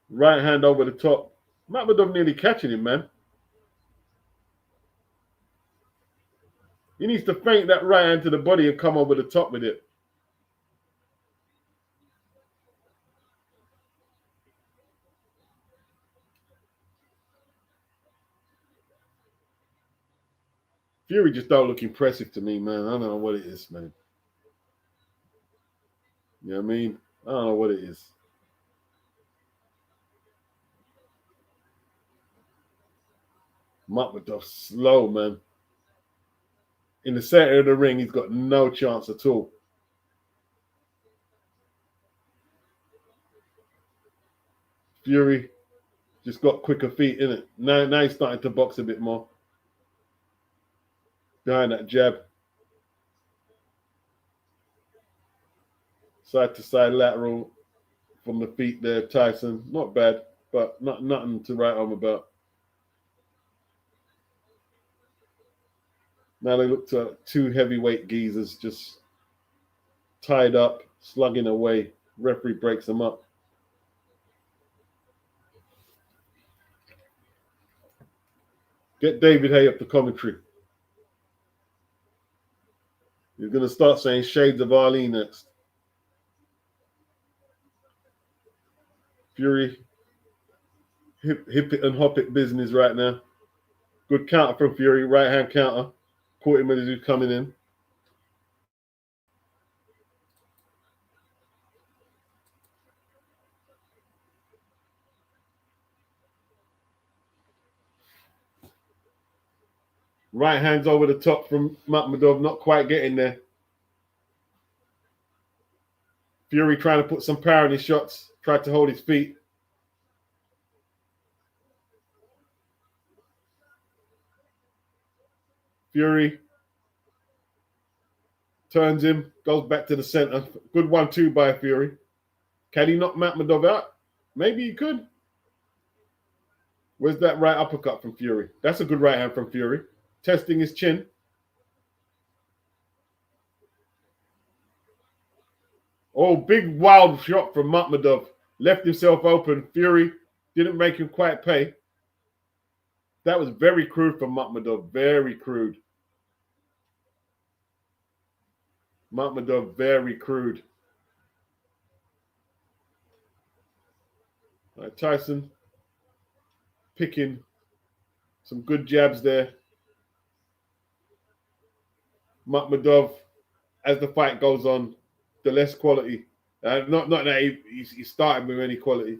Right hand over the top. Makhmudov nearly catching him, man. He needs to feint that right hand to the body and come over the top with it. Fury just don't look impressive to me, man. I don't know what it is, man. You know what I mean? I don't know what it is. Makhmudov's slow, man. In the center of the ring, he's got no chance at all. Fury just got quicker feet, innit? Now he's starting to box a bit more. Behind that jab. Side to side lateral from the feet there, Tyson. Not bad, but nothing to write home about. Now they look to 2 heavyweight geezers just tied up, slugging away. Referee breaks them up. Get David Hay up the commentary. He's going to start saying shades of Ali next. Fury, hip it and hop it business right now. Good counter from Fury, right hand counter. Caught him as he was coming in. Right hands over the top from Makhmudov, not quite getting there. Fury trying to put some power in his shots, tried to hold his feet. Fury turns him, goes back to the center. Good 1-2 by Fury. Can he knock Makhmudov out? Maybe he could. Where's that right uppercut from Fury? That's a good right hand from Fury. Testing his chin. Oh, big wild shot from Makhmudov. Left himself open. Fury didn't make him quite pay. That was very crude from Makhmudov. Very crude. Makhmudov, very crude. All right, Tyson picking some good jabs there. Makhmudov, as the fight goes on, the less quality. Not that he's starting with any quality.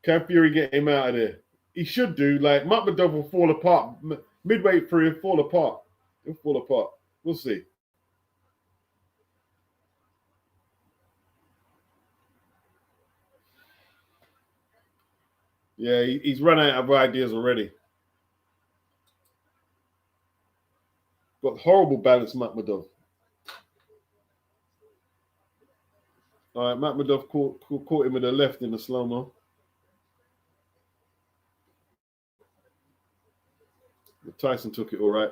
Can Fury get him out of there? He should do. Like, Makhmudov will fall apart. Midway through, he'll fall apart. He'll fall apart. We'll see. Yeah, he's run out of ideas already. Got horrible balance, Makhmudov. All right, Makhmudov caught him with the left in the slow-mo. Tyson took it all right.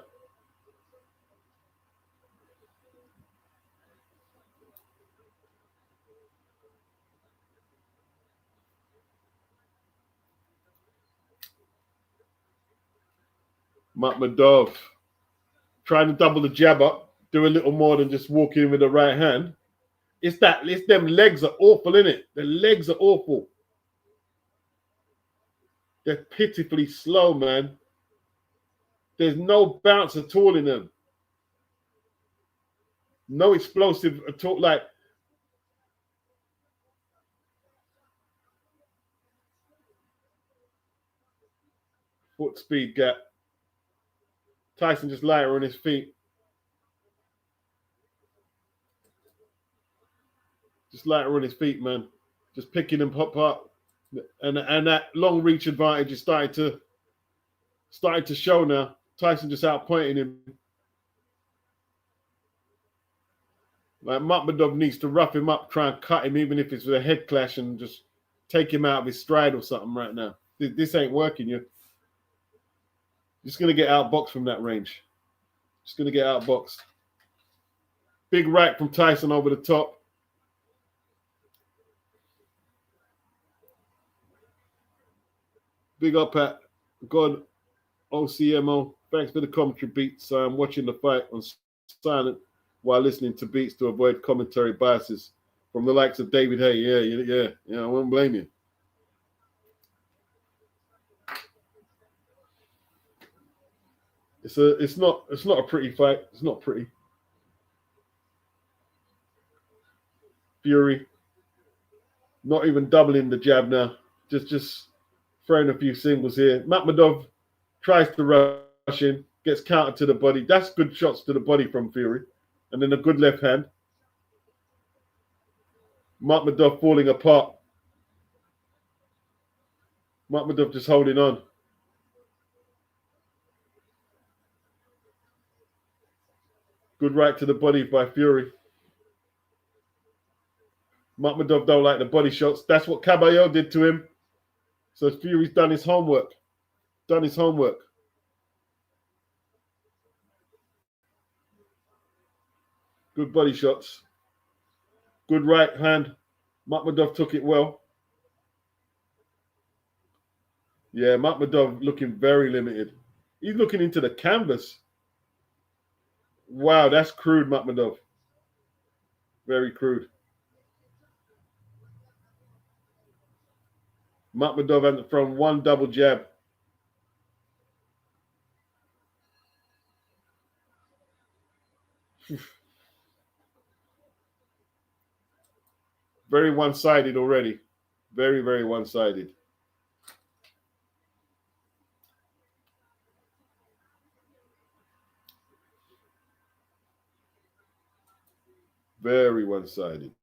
Makhmudov trying to double the jab up, do a little more than just walk in with the right hand. It's them legs are awful, innit? The legs are awful. They're pitifully slow, man. There's no bounce at all in them. No explosive at all. Like, foot speed gap. Tyson just lighter on his feet. Just lighter on his feet, man. Just picking them apart. And that long reach advantage is starting to show now. Tyson just outpointing him. Like, Makhmudov needs to rough him up, try and cut him, even if it's with a head clash, and just take him out of his stride or something right now. This ain't working. You're just going to get outboxed from that range. Just going to get outboxed. Big right from Tyson over the top. Big up at God OCMO. Thanks for the commentary, Beats. I'm watching the fight on silent while listening to Beats to avoid commentary biases from the likes of David Hay. Yeah, I won't blame you. It's not a pretty fight. It's not pretty. Fury not even doubling the jab now. Just throwing a few singles here. Makhmudov tries to rush in, gets countered to the body. That's good shots to the body from Fury. And then a good left hand. Makhmudov falling apart. Makhmudov just holding on. Good right to the body by Fury. Makhmudov don't like the body shots. That's what Caballero did to him. So Fury's done his homework. Good body shots. Good right hand. Makhmudov took it well. Yeah, Makhmudov looking very limited. He's looking into the canvas. Wow, that's crude, Makhmudov. Very crude. Makhmudov hasn't thrown one double jab. Very one-sided already. Very, very one-sided. Very one-sided.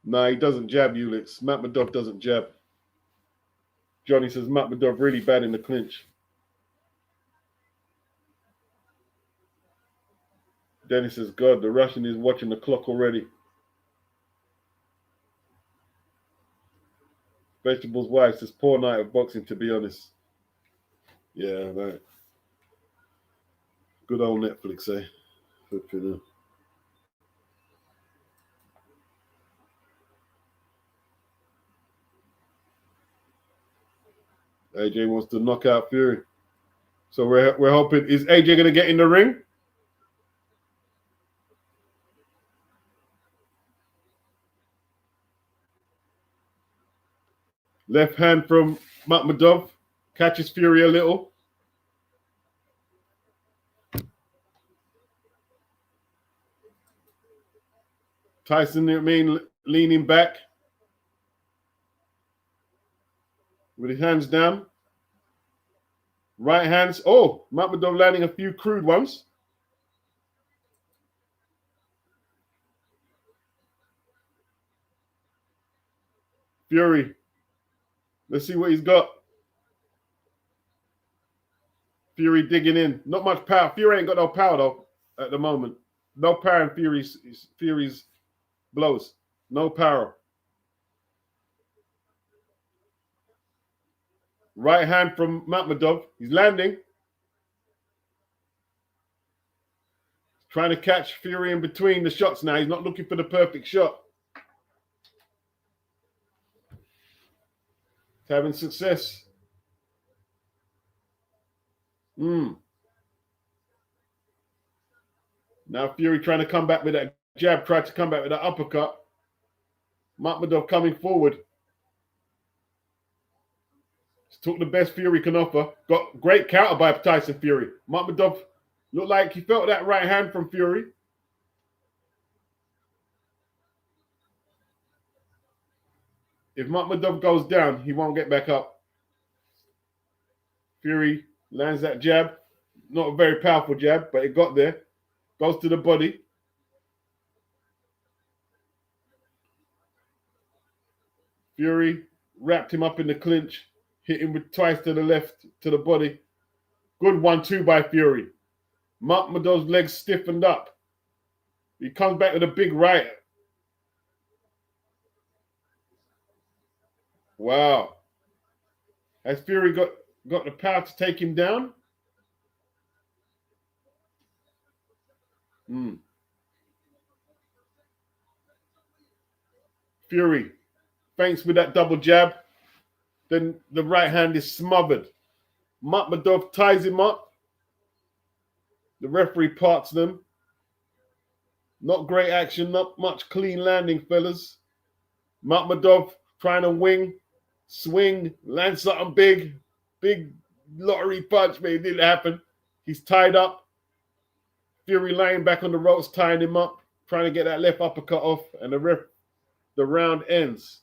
Nah, he doesn't jab, Ulix. Makhmudov doesn't jab. Johnny says Makhmudov really bad in the clinch. Dennis says, God, the Russian is watching the clock already. Vegetables Wife says, poor night of boxing, to be honest. Yeah, right. Good old Netflix, eh?
AJ wants to knock out Fury. So we're hoping, is AJ going to get in the ring? Left hand from Makhmudov. Catches Fury a little. Tyson, leaning back with his hands down. Right hands. Oh, Makhmudov landing a few crude ones. Fury. Let's see what he's got. Fury digging in. Not much power. Fury ain't got no power, though, at the moment. No power in Fury's blows. No power. Right hand from Makhmudov. He's landing. Trying to catch Fury in between the shots now. He's not looking for the perfect shot. He's having success. Now Fury trying to come back with that jab. Tried to come back with that uppercut. Makhmudov coming forward. Took the best Fury can offer. Got great counter by Tyson Fury. Makhmudov looked like he felt that right hand from Fury. If Makhmudov goes down, he won't get back up. Fury lands that jab. Not a very powerful jab, but it got there. Goes to the body. Fury wrapped him up in the clinch. Hit him with twice to the left, to the body. Good 1-2 by Fury. Makhmudov's legs stiffened up. He comes back with a big right. Wow. Has Fury got the power to take him down? Fury feints with that double jab. Then the right hand is smothered. Makhmudov ties him up. The referee parts them. Not great action, not much clean landing, fellas. Makhmudov trying to swing, land something big lottery punch, but it didn't happen. He's tied up. Fury laying back on the ropes, tying him up, trying to get that left uppercut off, and the round ends.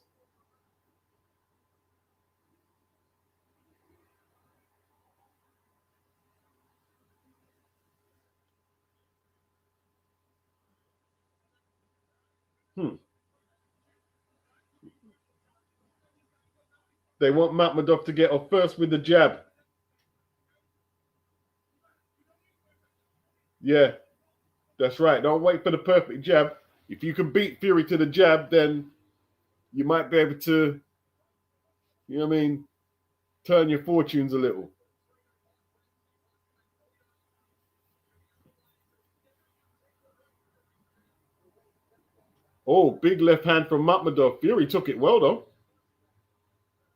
They want Makhmudov to get off first with the jab. Yeah, that's right. Don't wait for the perfect jab. If you can beat Fury to the jab, then you might be able to, turn your fortunes a little. Oh, big left hand from Makhmudov. Fury took it well, though.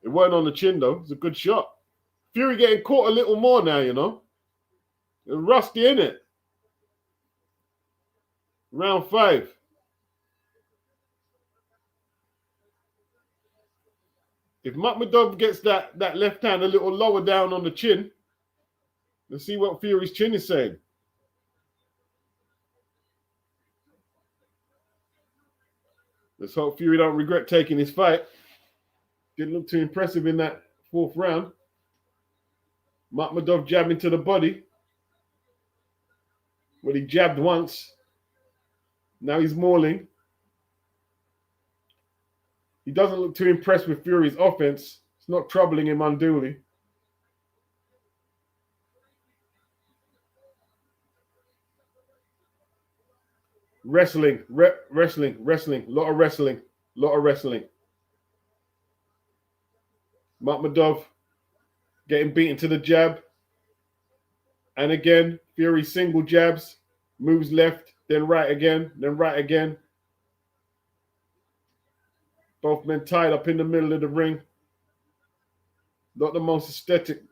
It weren't on the chin, though. It's a good shot. Fury getting caught a little more now, It's rusty, innit? Round 5. If Makhmudov gets that left hand a little lower down on the chin, let's see what Fury's chin is saying. Let's hope Fury don't regret taking his fight. Didn't look too impressive in that 4th round. Makhmudov jabbing to the body. Well, he jabbed once. Now he's mauling. He doesn't look too impressed with Fury's offense. It's not troubling him unduly. Wrestling. Lot of wrestling. Makhmudov getting beaten to the jab. And again, Fury single jabs, moves left, then right again. Both men tied up in the middle of the ring.
Not the most aesthetic.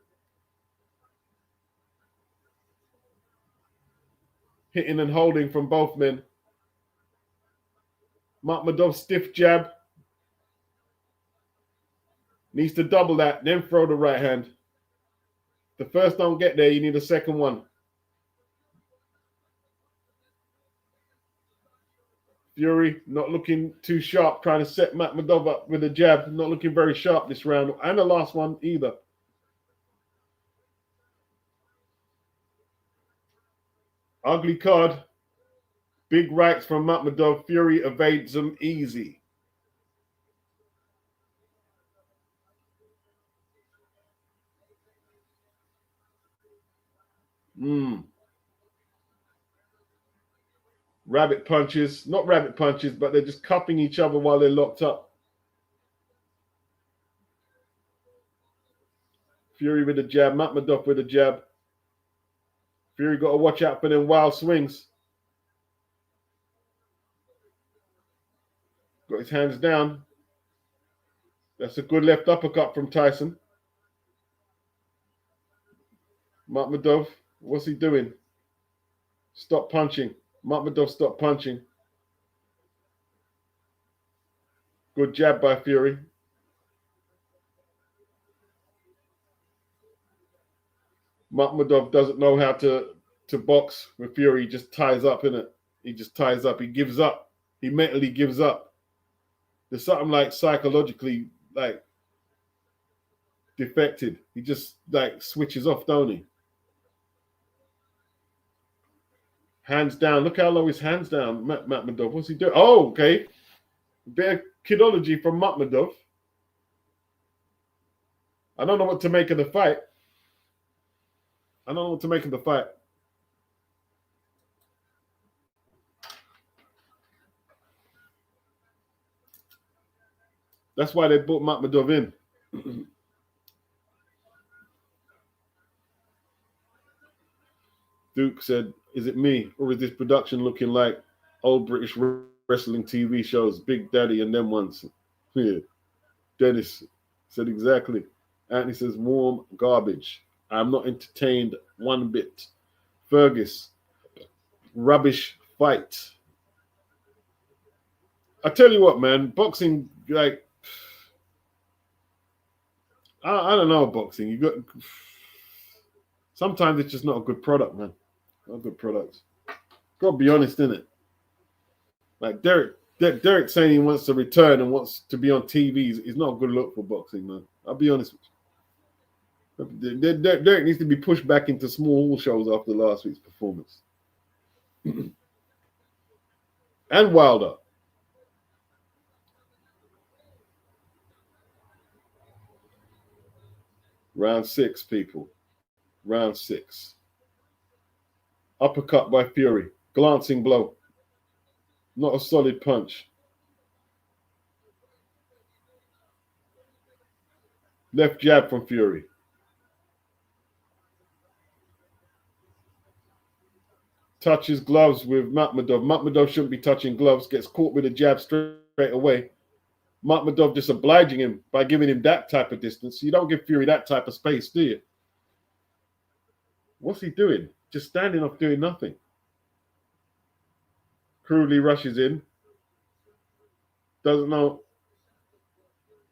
Hitting and holding from both men. Makhmudov stiff jab. Needs to double that, then throw the right hand. The first don't get there, you need a second one. Fury not looking too sharp, trying to set Makhmudov up with a jab. Not looking very sharp this round, and the last one either. Ugly card. Big rights from Makhmudov. Fury evades them easy. Rabbit punches. Not rabbit punches, but they're just cupping each other while they're locked up. Fury with a jab. Makhmudov with a jab. Fury got to watch out for them wild swings. Got his hands down. That's a good left uppercut from Tyson. Makhmudov, what's he doing? Stop punching. Makhmudov, stop punching. Good jab by Fury. Makhmudov doesn't know how to box with Fury. He just ties up, innit? He just ties up. He gives up. He mentally gives up. There's something like psychologically like defected. He just like switches off, don't he? Hands down. Look how low his hands down, Makhmudov. What's he doing? Oh, okay. Bit of kidology from Makhmudov. I don't know what to make of the fight. I don't know what to make of the fight. That's why they brought Makhmudov in. Duke said, is it me or is this production looking like old British wrestling TV shows, Big Daddy and them ones? Yeah. Dennis said exactly. Anthony says, warm garbage. I'm not entertained one bit. Fergus, rubbish fight. I tell you what, man, boxing, like, I don't know boxing. You got sometimes it's just not a good product, man. Not a good product. Gotta be honest, innit? Like Derek saying he wants to return and wants to be on TV is not a good look for boxing, man. I'll be honest with you. Derek needs to be pushed back into small hall shows after last week's performance. And Wilder. Round 6, people. Round 6. Uppercut by Fury. Glancing blow. Not a solid punch. Left jab from Fury. Touches gloves with Makhmudov. Makhmudov shouldn't be touching gloves. Gets caught with a jab straight away. Makhmudov just obliging him by giving him that type of distance. You don't give Fury that type of space, do you? What's he doing? Just standing off doing nothing. Crudely rushes in. Doesn't know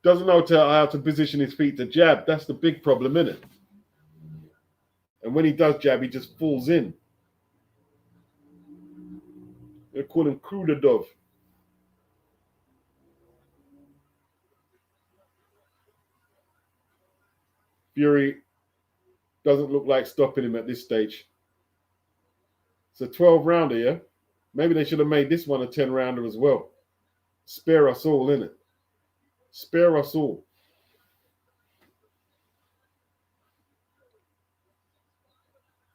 how to position his feet to jab. That's the big problem, isn't it? And when he does jab, he just falls in. They call him Krudadov. Fury doesn't look like stopping him at this stage. It's a 12-rounder, yeah? Maybe they should have made this one a 10-rounder as well. Spare us all, innit? Spare us all.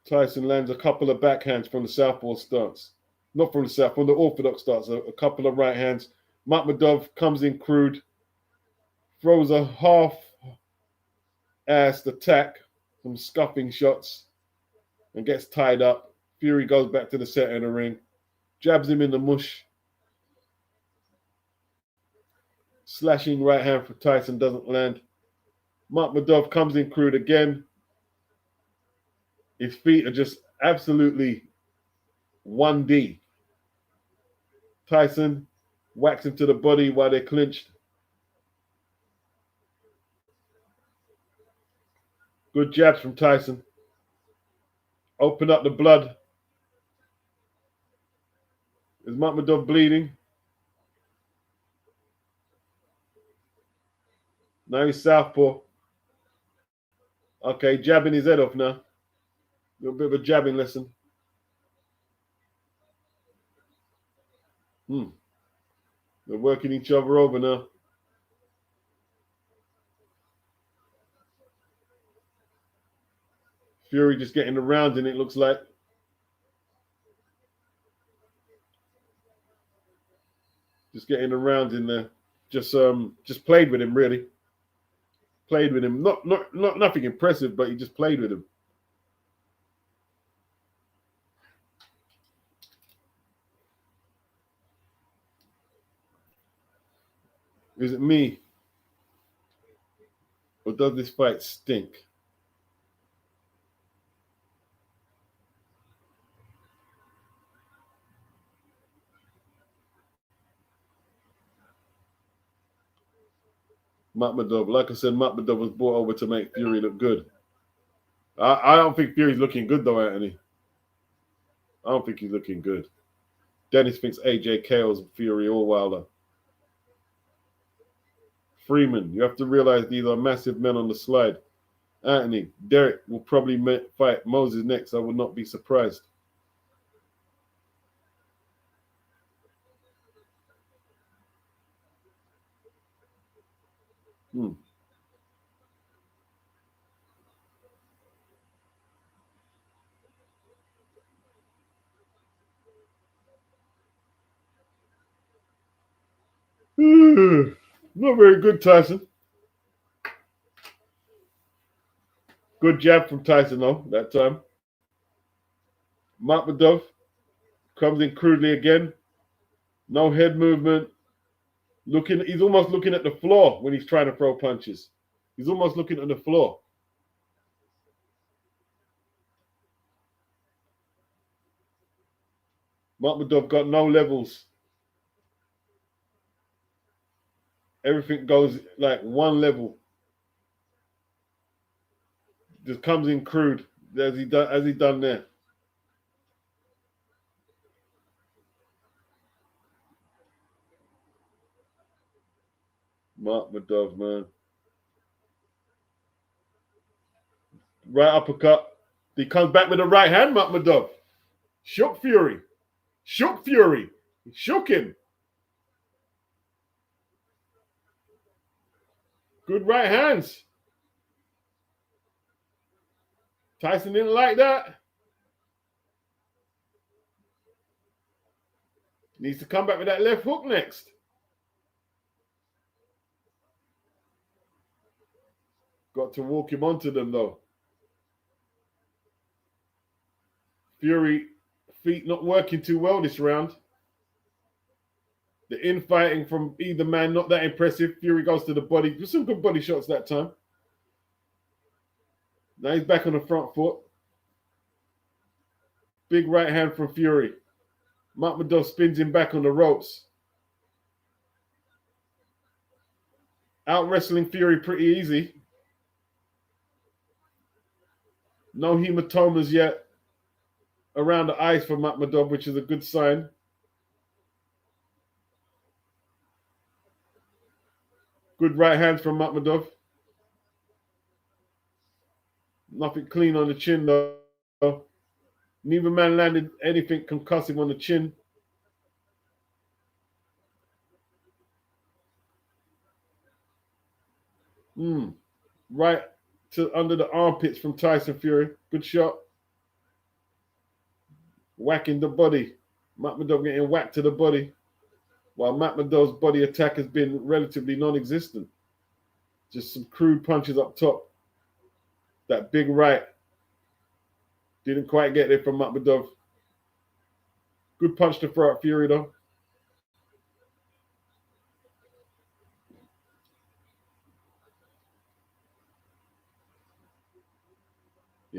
Tyson lands a couple of backhands from the southpaw stance. Not from the south, from the orthodox stance. A couple of right hands. Makhmudov comes in crude. Throws a half-assed attack. Some scuffing shots. And gets tied up. Fury goes back to the center of the ring. Jabs him in the mush. Slashing right hand for Tyson doesn't land. Makhmudov comes in crude again. His feet are just absolutely 1D. Tyson whacks him to the body while they're clinched. Good jabs from Tyson. Open up the blood. Is Makhmudov bleeding? Now he's southpaw. Okay, jabbing his head off now. A little bit of a jabbing lesson. They're working each other over now. Fury just getting the rounds in, it looks like. Just getting the rounds in there. Just played with him, really. Played with him. Not nothing impressive, but he just played with him. Is it me? Or does this fight stink? Makhmudov, like I said, Makhmudov was brought over to make Fury look good. I don't think Fury's looking good though, Anthony. I don't think he's looking good. Dennis thinks AJ KO's Fury all wilder. Freeman, you have to realize these are massive men on the slide. Anthony, Derek will probably fight Moses next. I would not be surprised. Not very good, Tyson. Good jab from Tyson, though, that time. Makhmudov comes in crudely again. No head movement. He's almost looking at the floor when he's trying to throw punches. He's almost looking at the floor. Makhmudov got no levels. Everything goes like one level. Just comes in crude as he done there. Makhmudov, man. Right uppercut. He comes back with the right hand, Makhmudov. Shook Fury. Shook Fury. He shook him. Good right hands. Tyson didn't like that. Needs to come back with that left hook next. Got to walk him onto them, though. Fury, feet not working too well this round. The infighting from either man, not that impressive. Fury goes to the body. There's some good body shots that time. Now he's back on the front foot. Big right hand from Fury. Makhmudov spins him back on the ropes. Out wrestling Fury pretty easy. No hematomas yet around the eyes for Makhmudov, which is a good sign. Good right hands from Makhmudov. Nothing clean on the chin, though. Neither man landed anything concussive on the chin. Right to under the armpits from Tyson Fury. Good shot. Whacking the body. Makhmudov getting whacked to the body. While Makhmudov's body attack has been relatively non-existent. Just some crude punches up top. That big right. Didn't quite get there from Makhmudov. Good punch to throw at Fury, though.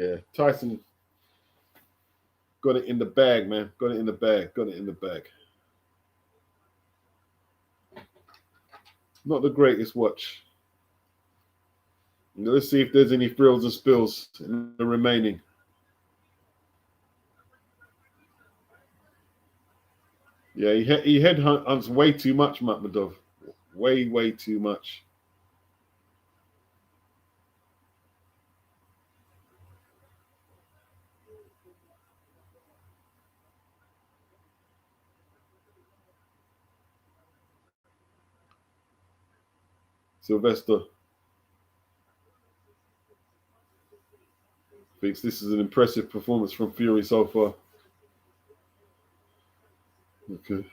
Yeah, Tyson got it in the bag, man. Got it in the bag. Got it in the bag. Not the greatest watch. Let's see if there's any frills and spills in the remaining. Yeah, he headhunts way too much, Makhmudov. Way too much. Sylvester thinks this is an impressive performance from Fury so far. Okay.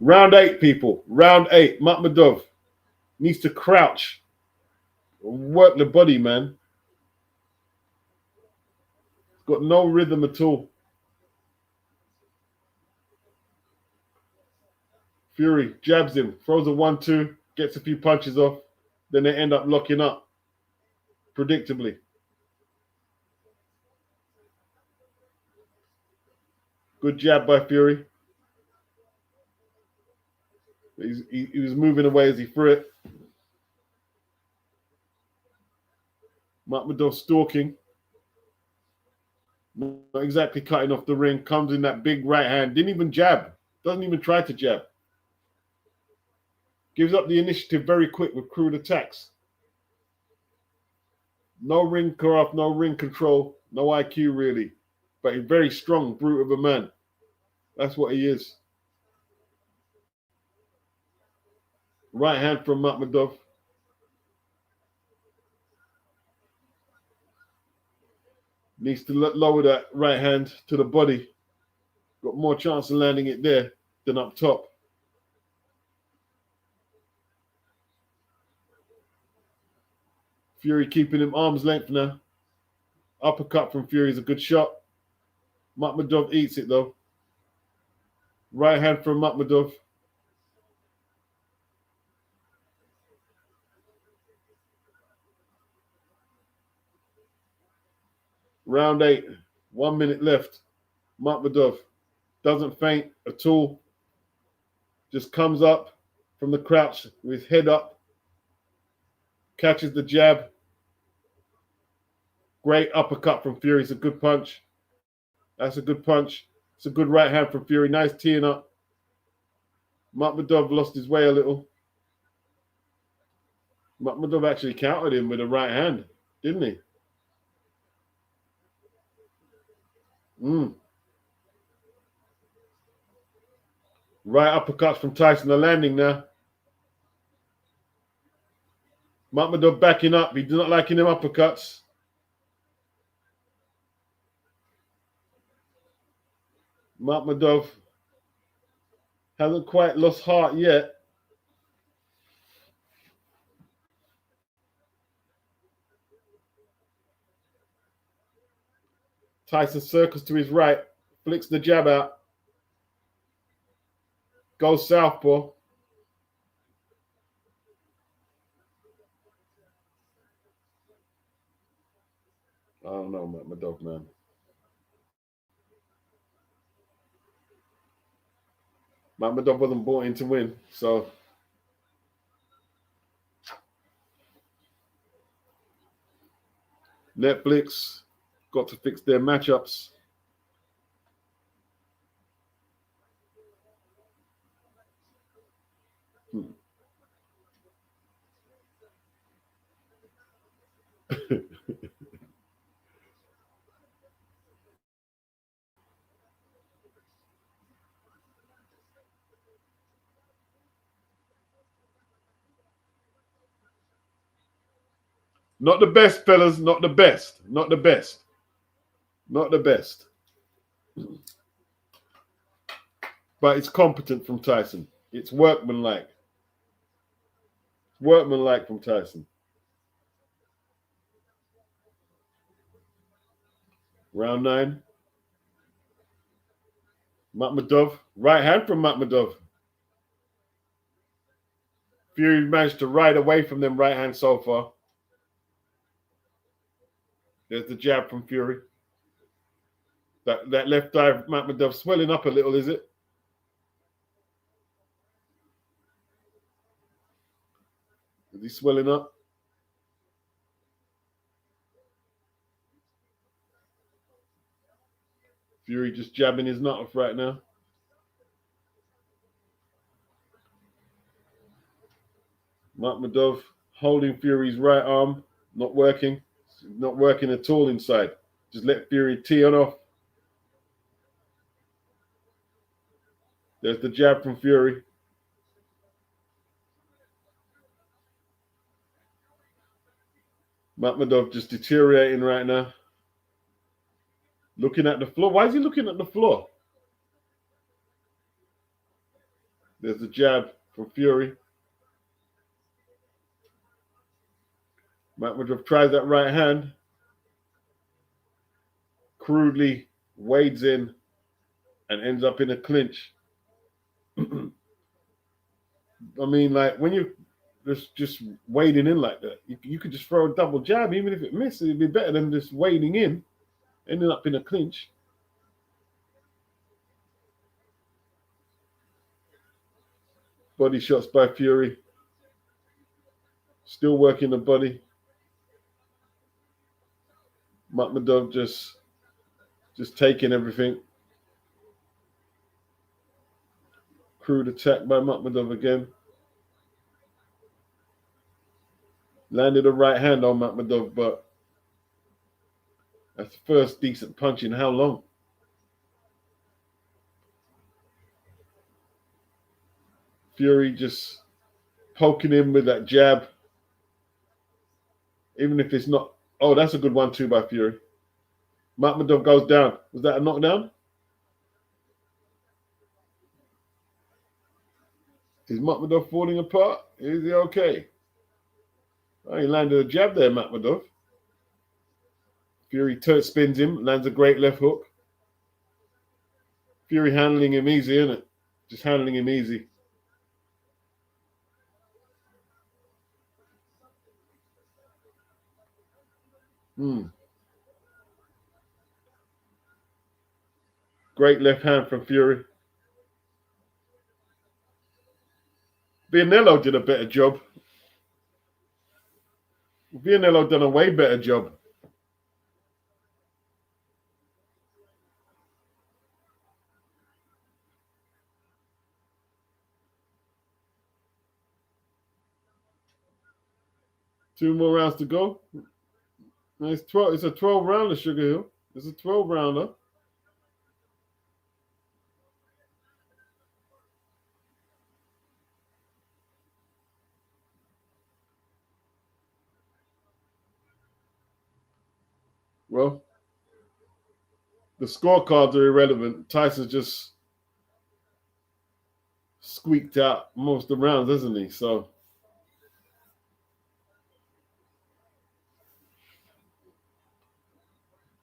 Round 8, people. Round 8. Makhmudov needs to crouch. Work the body, man. Got no rhythm at all. Fury jabs him, throws a 1-2, gets a few punches off. Then they end up locking up. Predictably. Good jab by Fury. He was moving away as he threw it. Makhmudov stalking. Not exactly cutting off the ring. Comes in that big right hand. Didn't even jab. Doesn't even try to jab. Gives up the initiative very quick with crude attacks. No ring craft, no ring control, no IQ really. But he's very strong, brute of a man. That's what he is. Right hand from Makhmudov. Needs to lower that right hand to the body. Got more chance of landing it there than up top. Fury keeping him arm's length now. Uppercut from Fury is a good shot. Makhmudov eats it though. Right hand from Makhmudov. Round 8. 1 minute left. Makhmudov doesn't faint at all. Just comes up from the crouch with his head up. Catches the jab. Great uppercut from Fury. It's a good punch. That's a good punch. It's a good right hand from Fury. Nice teeing up. Makhmudov lost his way a little. Makhmudov actually countered him with a right hand, didn't he? Right uppercuts from Tyson are landing now. Makhmudov backing up. He does not like him uppercuts. Makhmudov hasn't quite lost heart yet. Tyson circles to his right, flicks the jab out, goes southpaw. I don't know, Makhmudov, man. Makhmudov wasn't brought in to win, so Netflix got to fix their matchups. Not the best, fellas. Not the best. Not the best. Not the best. But it's competent from Tyson. It's workmanlike. Workmanlike from Tyson. Round 9. Makhmudov. Right hand from Makhmudov. Fury managed to ride away from them right hand so far. There's the jab from Fury. That left eye of Makhmudov swelling up a little, is it? Is he swelling up? Fury just jabbing his nut off right now. Makhmudov holding Fury's right arm, not working at all inside. Just let Fury tee on off. There's the jab from Fury. Makhmudov just deteriorating right now. Looking at the floor. Why is he looking at the floor? There's the jab from Fury. Makhmudov tries that right hand. Crudely wades in and ends up in a clinch. I mean, like, when you just wading in like that, you could just throw a double jab. Even if it misses, it'd be better than just wading in, ending up in a clinch. Body shots by Fury. Still working the body. Makhmudov just taking everything. Crude attack by Makhmudov again. Landed a right hand on Makhmudov, but that's the first decent punch in how long? Fury just poking him with that jab. Even if it's not... Oh, that's a good one too by Fury. Makhmudov goes down. Was that a knockdown? Is Makhmudov falling apart? Is he okay? Oh, he landed a jab there, Makhmudov. Fury spins him, lands a great left hook. Fury handling him easy, isn't it? Just handling him easy. Great left hand from Fury. Vianello did a better job. Vianello done a way better job. Two more rounds to go. It's 12. It's a 12-rounder, Sugar Hill. It's a 12-rounder. Well, the scorecards are irrelevant. Tyson just squeaked out most of the rounds, hasn't he? So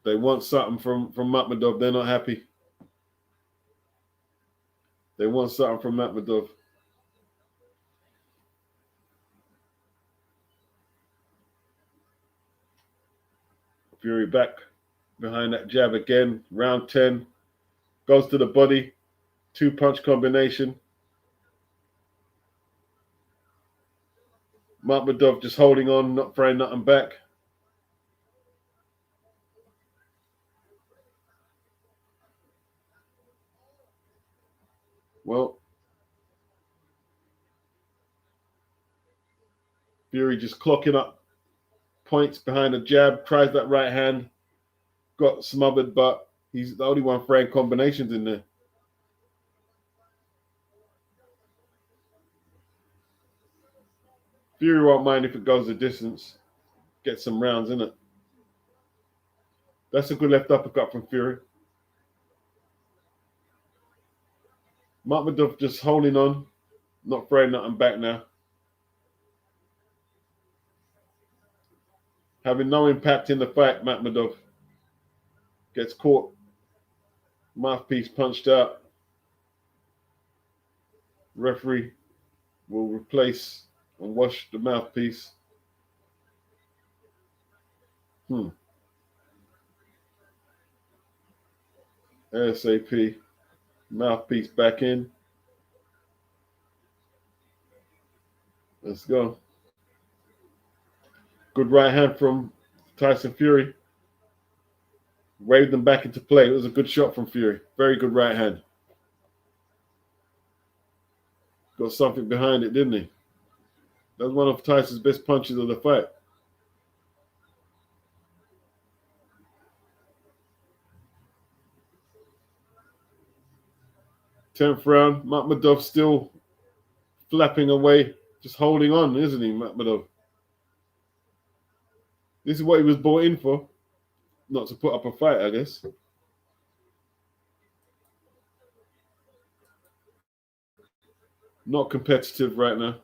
they want something from Makhmudov. They're not happy. They want something from Makhmudov. Fury back behind that jab again. Round 10. Goes to the body. 2-punch combination. Makhmudov just holding on, not throwing nothing back. Well, Fury just clocking up points behind a jab, tries that right hand, got smothered, but he's the only one throwing combinations in there. Fury won't mind if it goes the distance. Get some rounds in it. That's a good left uppercut from Fury. Makhmudov just holding on, not throwing nothing back now. Having no impact in the fight, Makhmudov. Gets caught. Mouthpiece punched out. Referee will replace and wash the mouthpiece. ASAP. Mouthpiece back in. Let's go. Good right hand from Tyson Fury. Waved them back into play. It was a good shot from Fury. Very good right hand. Got something behind it, didn't he? That was one of Tyson's best punches of the fight. 10th round. Makhmudov still flapping away, just holding on, isn't he, Makhmudov? This is what he was brought in for. Not to put up a fight, I guess. Not competitive right now.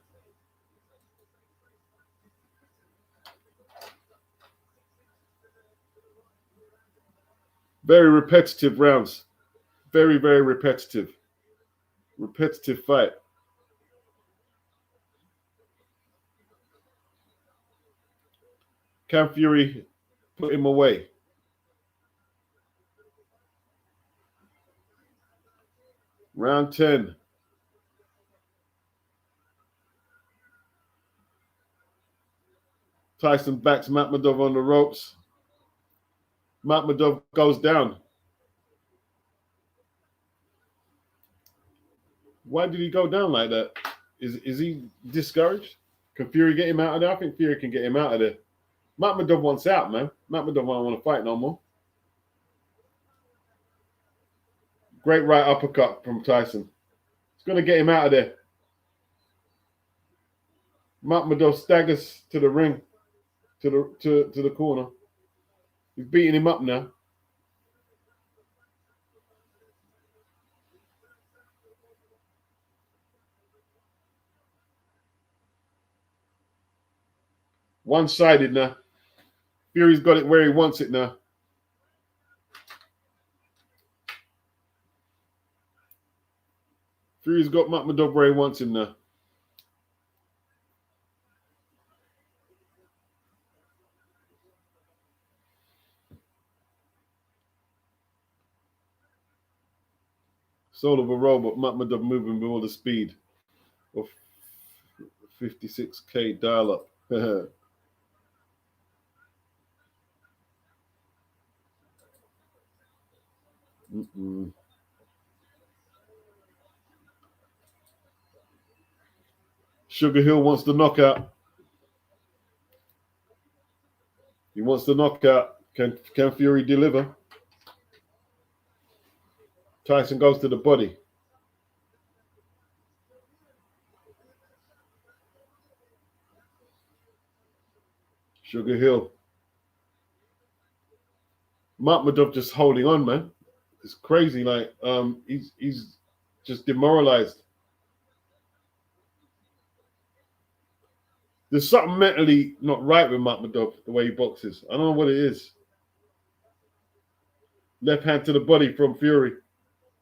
Very repetitive rounds. Very, very repetitive. Repetitive fight. Can Fury put him away? Round 10. Tyson backs Makhmudov on the ropes. Makhmudov goes down. Why did he go down like that? Is he discouraged? Can Fury get him out of there? I think Fury can get him out of there. Makhmudov wants out, man. Makhmudov don't want to fight no more. Great right uppercut from Tyson. It's going to get him out of there. Makhmudov staggers to the ring, to the corner. He's beating him up now. One-sided now. Fury's got it where he wants it now. Fury's got Makhmudov where he wants him now. Soul of a robot, Makhmudov moving with all the speed of 56K dial-up. Sugar Hill wants the knockout. He wants the knockout. Can Fury deliver? Tyson goes to the body. Sugar Hill. Makhmudov just holding on, man. It's crazy. Like he's just demoralized. There's something mentally not right with Makhmudov, the way he boxes. I don't know what it is. Left hand to the body from Fury.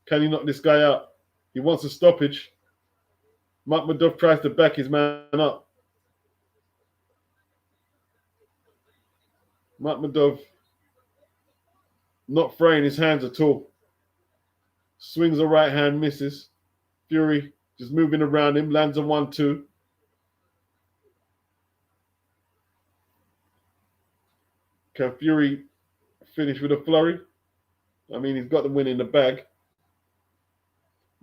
Can he knock this guy out? He wants a stoppage. Makhmudov tries to back his man up. Makhmudov not throwing his hands at all. Swings a right hand, misses. Fury just moving around him, lands a 1-2. Can Fury finish with a flurry? I mean, he's got the win in the bag.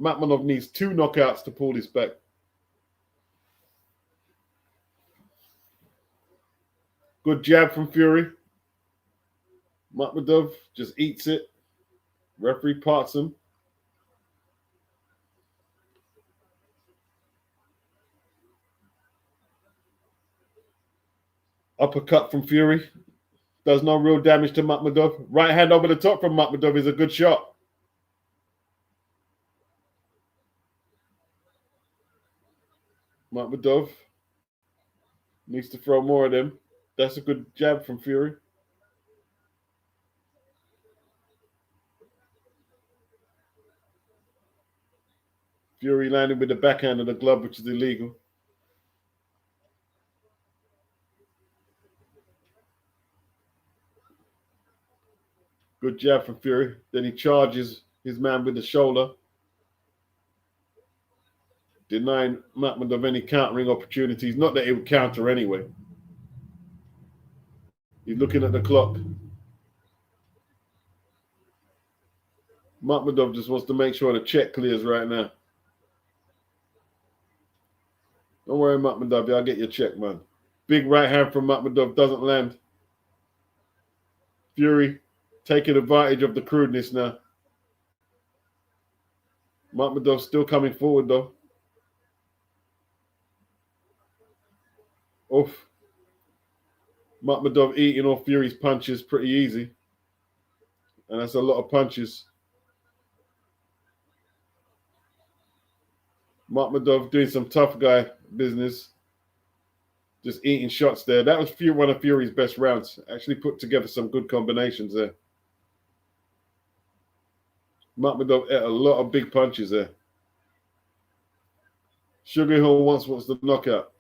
Makhmudov needs 2 knockouts to pull this back. Good jab from Fury. Makhmudov just eats it. Referee parts him. Uppercut from Fury. Does no real damage to Makhmudov. Right hand over the top from Makhmudov is a good shot. Makhmudov needs to throw more of them. That's a good jab from Fury. Fury landed with the backhand of the glove, which is illegal. Good jab from Fury. Then he charges his man with the shoulder, denying Makhmudov any countering opportunities. Not that he would counter anyway. He's looking at the clock. Makhmudov just wants to make sure the check clears right now. Don't worry, Makhmudov. I'll get your check, man. Big right hand from Makhmudov doesn't land. Fury taking advantage of the crudeness now. Makhmudov still coming forward, though. Oof. Makhmudov eating off Fury's punches pretty easy. And that's a lot of punches. Makhmudov doing some tough guy business. Just eating shots there. That was one of Fury's best rounds. Actually put together some good combinations there. Makhmudov ate a lot of big punches there. Sugar Hill wants the knockout.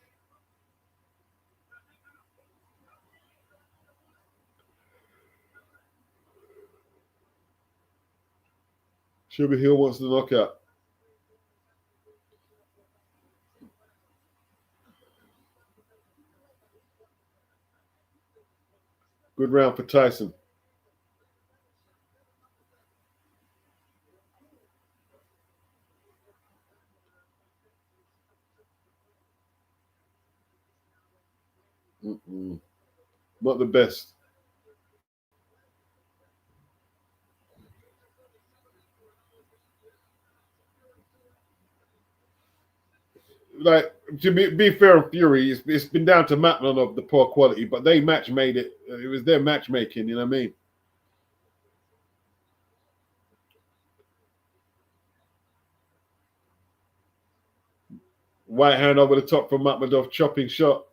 Sugar Hill wants the knockout. Good round for Tyson. Not the best. Like, to be fair on Fury, it's been down to Makhmudov, the poor quality, but they match made it. It was their matchmaking, you know what I mean? Right hand over the top from Makhmudov, chopping shot.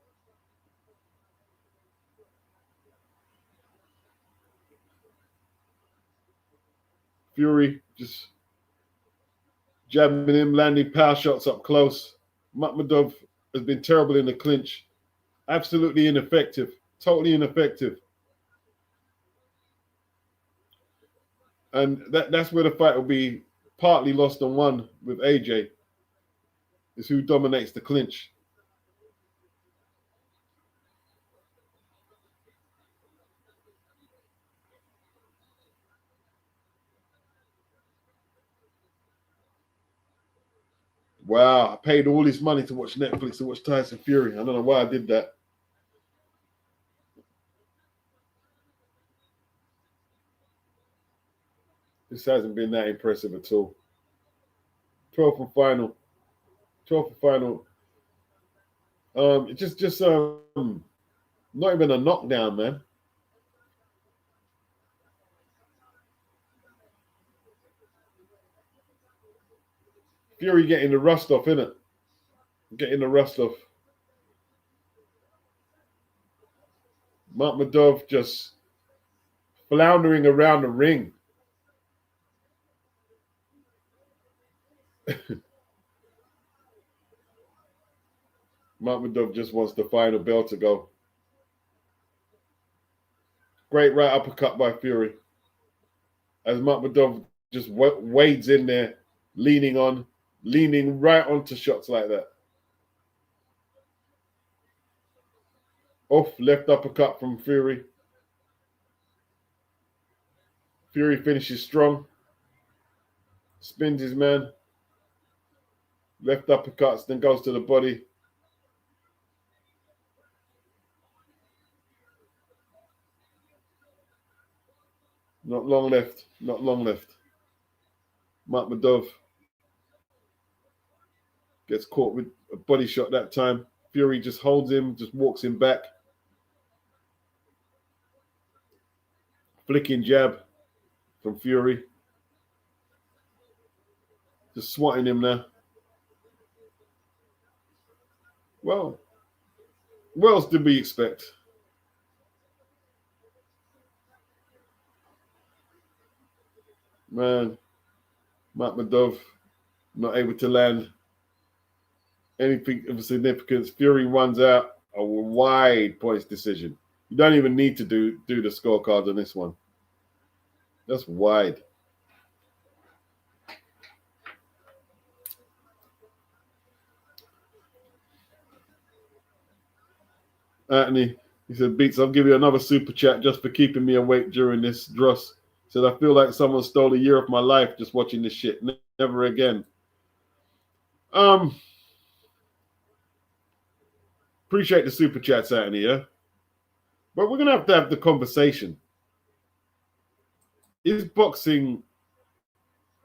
Fury just jabbing him, landing power shots up close. Makhmudov has been terrible in the clinch. Absolutely ineffective. Totally ineffective. And that's where the fight will be partly lost and won with AJ. Is who dominates the clinch. Wow, I paid all this money to watch Netflix to watch Tyson Fury. I don't know why I did that. This hasn't been that impressive at all. 12th and final. 12th and final. Just not even a knockdown, man. Fury getting the rust off, innit? Getting the rust off. Makhmudov just floundering around the ring. Makhmudov just wants the final bell to go. Great right uppercut by Fury. As Makhmudov just wades in there, leaning right onto shots like that. Off, left uppercut from Fury. Fury finishes strong. Spins his man. Left uppercuts, then goes to the body. Not long left. Not long left. Makhmudov gets caught with a body shot that time. Fury just holds him, just walks him back. Flicking jab from Fury. Just swatting him now. Well, what else did we expect? Man, Makhmudov
not able to land anything of significance. Fury runs out a wide points decision. You don't even need to do the scorecards on this one. That's wide. Anthony, he said, Beats, I'll give you another super chat just for keeping me awake during this dross. He said, I feel like someone stole a year of my life just watching this shit. Never again. Appreciate the super chats, Anthony, yeah? But we're going to have the conversation. Is boxing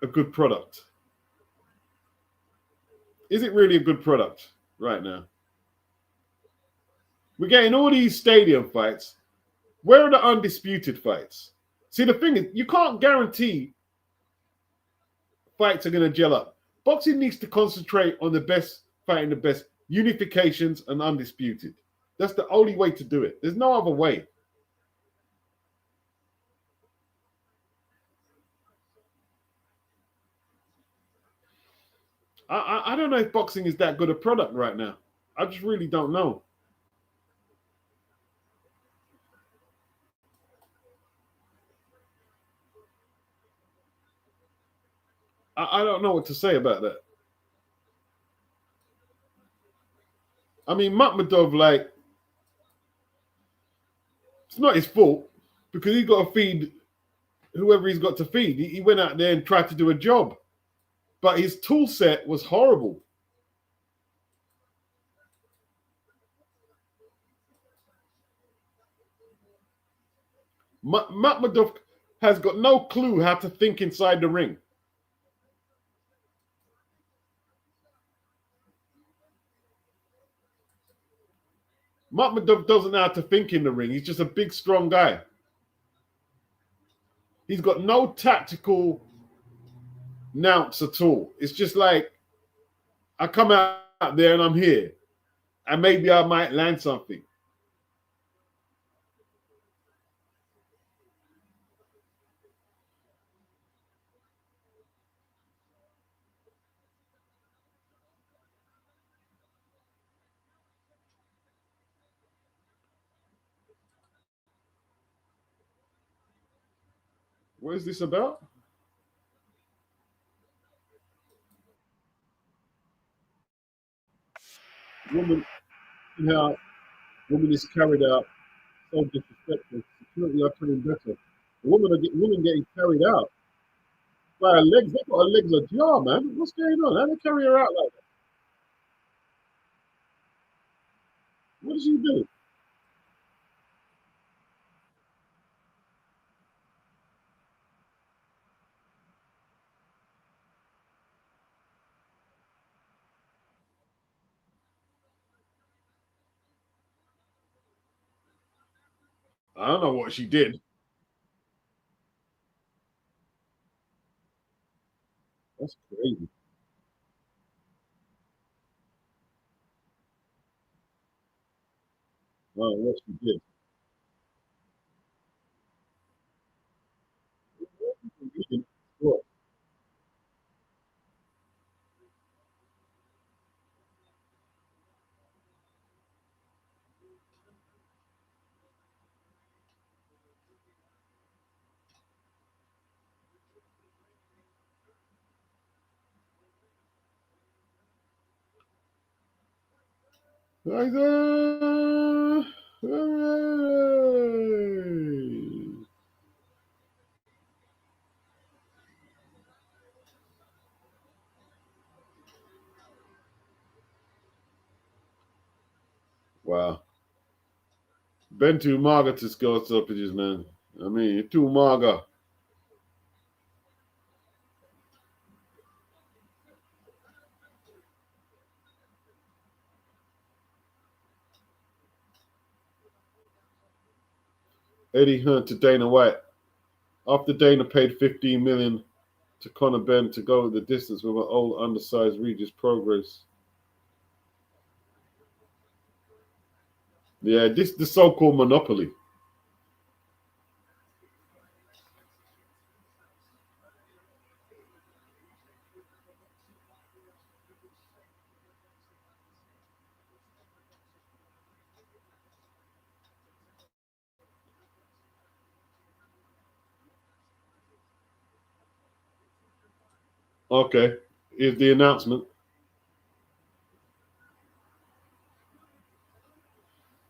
a good product? Is it really a good product right now? We're getting all these stadium fights. Where are the undisputed fights? See, the thing is, you can't guarantee fights are going to gel up. Boxing needs to concentrate on the best fighting the best, unifications and undisputed. That's the only way to do it. There's no other way. I don't know if boxing is that good a product right now. I just really don't know. I don't know what to say about that. I mean, Makhmudov, like, it's not his fault because he's got to feed whoever he's got to feed. He went out there and tried to do a job, but his tool set was horrible. Makhmudov has got no clue how to think inside the ring. Makhmudov doesn't know how to think in the ring. He's just a big, strong guy. He's got no tactical nous at all. It's just like, I come out there and I'm here. And maybe I might land something. What is this about? Woman, how woman is carried out, so disrespectful. Security are turning better. Women getting carried out by her legs. They got her legs ajar, man. What's going on? How they carry her out like that? What does she do? I don't know what she did. That's crazy. I don't know what she did. What? Wow. Been too maga to score stoppages, man. I mean, you're too maga. Eddie Hunt to Dana White. After Dana paid 15 million to Conor Benn to go the distance with an old undersized Regis Progress. Yeah, this the so-called monopoly. Okay. Here's the announcement.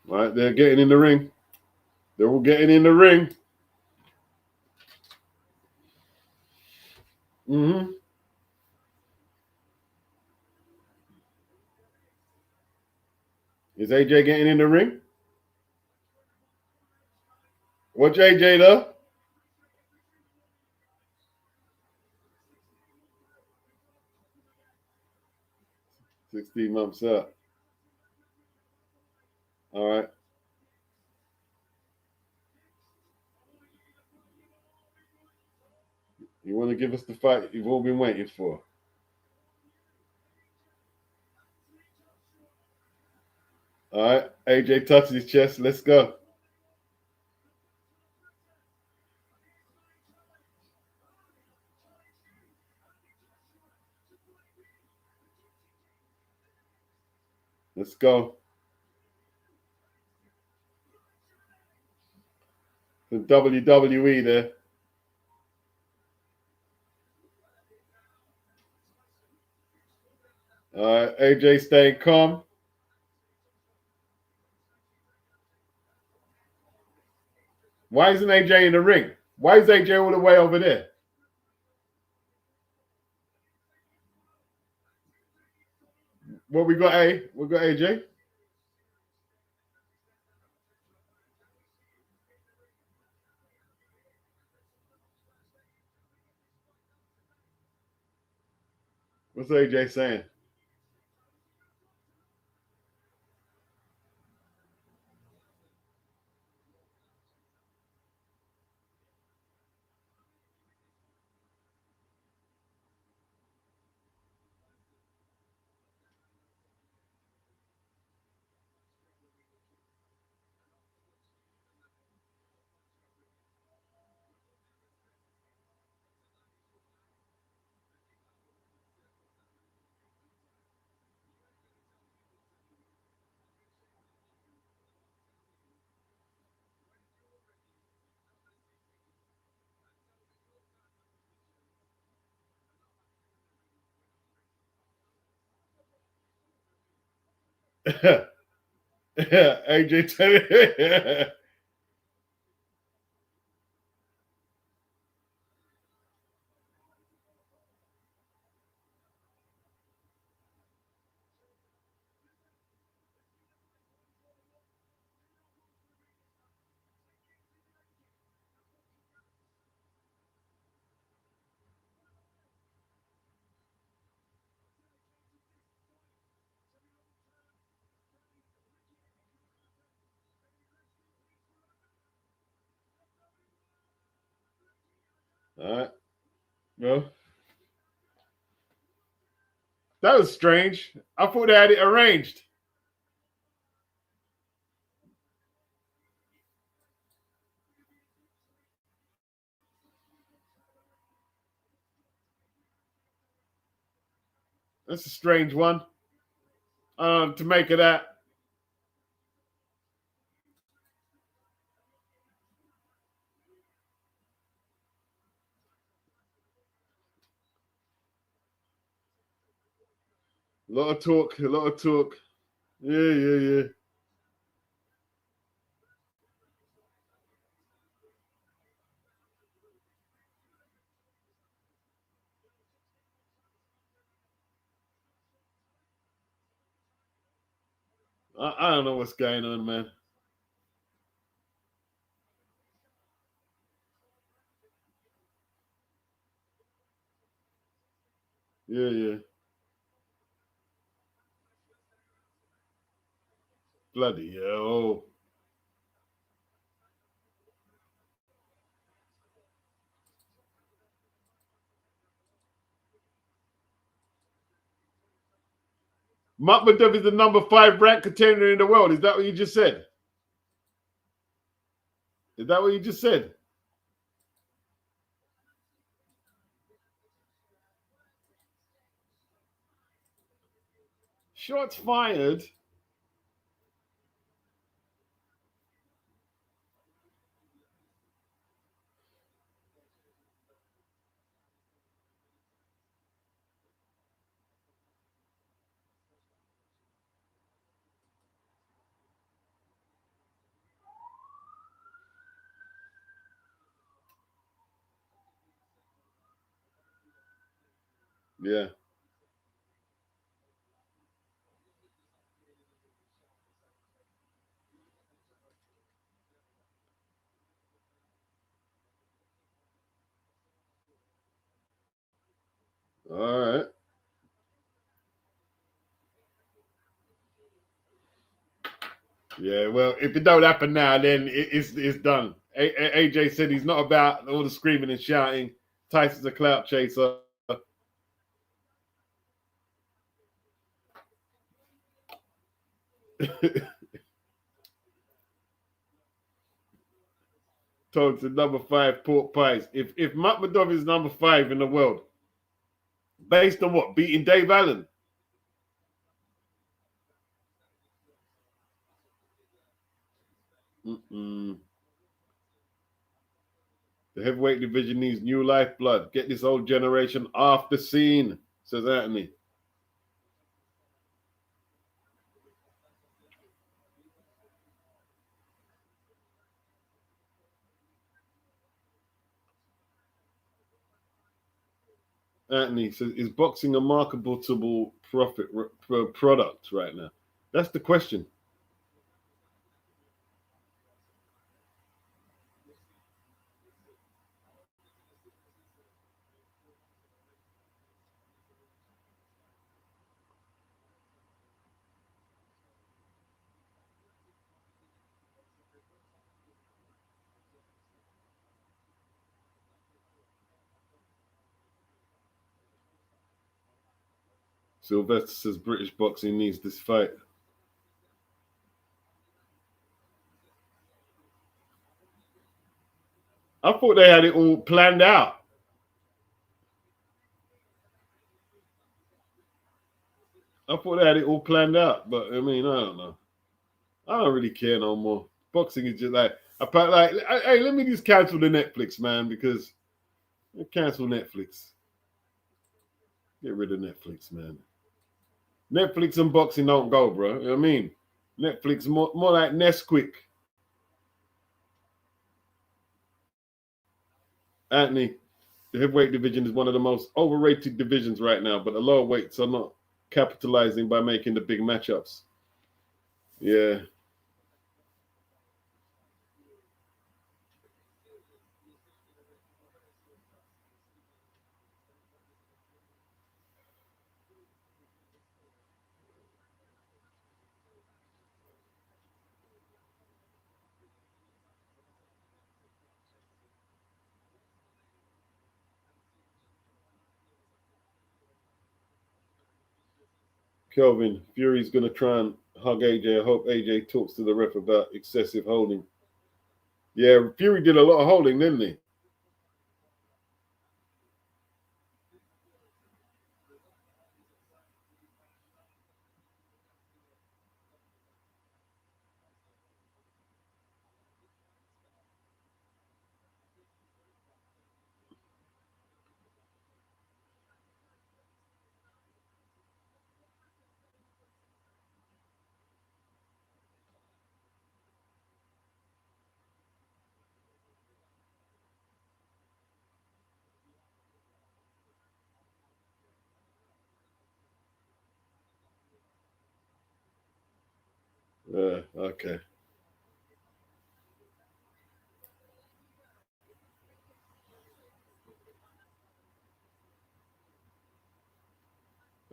All right, they're getting in the ring. They're all getting in the ring. Mm-hmm. Is AJ getting in the ring? Watch AJ though. 16 months up. All right. You want to give us the fight you've all been waiting for? All right. AJ touches his chest. Let's go. Let's go. The WWE there. All right. AJ staying calm. Why isn't AJ in the ring? Why is AJ all the way over there? What we got, A? We got AJ. What's AJ saying? AJ telling. All right. Well, that was strange. I thought they had it arranged. That's a strange one. To make of that. A lot of talk. A lot of talk. Yeah. I don't know what's going on, man. Yeah. Bloody hell. Makhmudov is the number 5 ranked contender in the world. Is that what you just said? Is that what you just said? Shots fired. Yeah. All right. Yeah, well, if it don't happen now, then it's done. AJ said he's not about all the screaming and shouting. Tyson's a clout chaser. Told to number 5 pork pies. If Makhmudov is number 5 in the world, based on what? Beating Dave Allen. Mm-mm. The heavyweight division needs new lifeblood. Get this old generation off the scene, says Anthony. Anthony says, is boxing a marketable product right now? That's the question. Sylvester says British boxing needs this fight. I thought they had it all planned out. I thought they had it all planned out, but I mean, I don't know. I don't really care no more. Boxing is just hey, let me just cancel the Netflix, man, because cancel Netflix. Get rid of Netflix, man. Netflix and boxing don't go, bro. You know what I mean? Netflix more like Nesquik. Anthony, the heavyweight division is one of the most overrated divisions right now, but the lower weights are not capitalizing by making the big matchups. Yeah. Kelvin, Fury's going to try and hug AJ. I hope AJ talks to the ref about excessive holding. Yeah, Fury did a lot of holding, didn't he? Okay.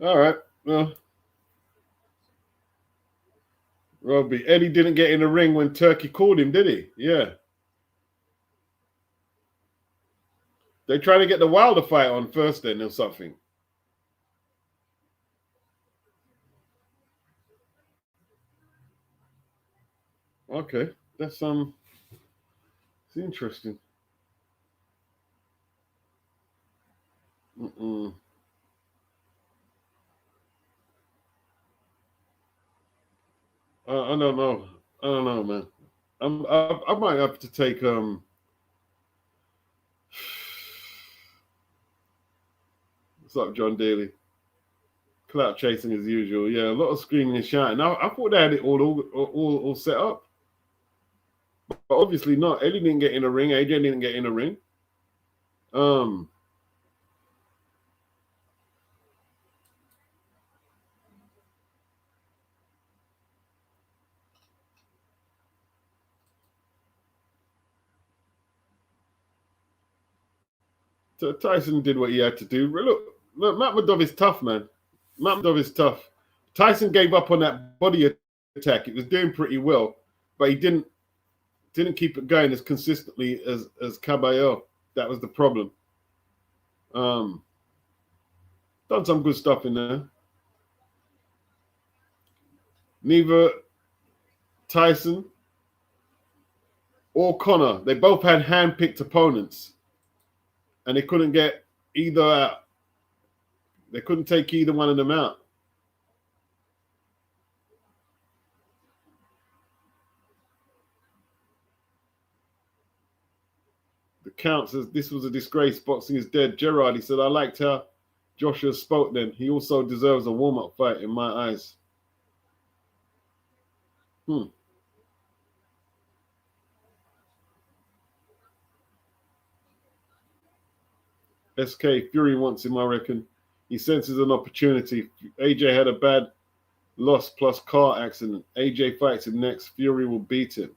All right. Well, Robbie, Eddie didn't get in the ring when Turkey called him, did he? Yeah. They try to get the Wilder fight on first then or something. Okay. That's it's interesting. Mm-mm. I don't know. I don't know, man. I might have to take what's up, John Daly? Clout chasing as usual. Yeah, a lot of screaming and shouting. I thought they had it all set up, but obviously not. Eddie didn't get in the ring. AJ didn't get in the ring.
So Tyson did what he had to do. Look, Makhmudov is tough, man. Makhmudov is tough. Tyson gave up on that body attack. It was doing pretty well, but he didn't keep it going as consistently as Caballero. That was the problem. Done some good stuff in there. Neither Tyson or Conor, they both had hand-picked opponents, and they couldn't get either out. They couldn't take either one of them out. The Count says, this was a disgrace. Boxing is dead. Gerard, he said, I liked how Joshua spoke then. He also deserves a warm-up fight in my eyes. SK, Fury wants him, I reckon. He senses an opportunity. AJ had a bad loss plus car accident. AJ fights him next. Fury will beat him.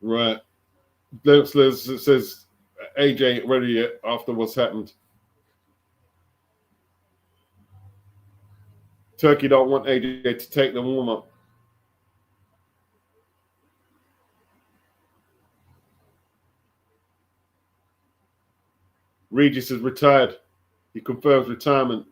Right. Lensler says AJ ain't ready yet after what's happened. Turkey don't want AJ to take the warm-up. Regis is retired. He confirms retirement.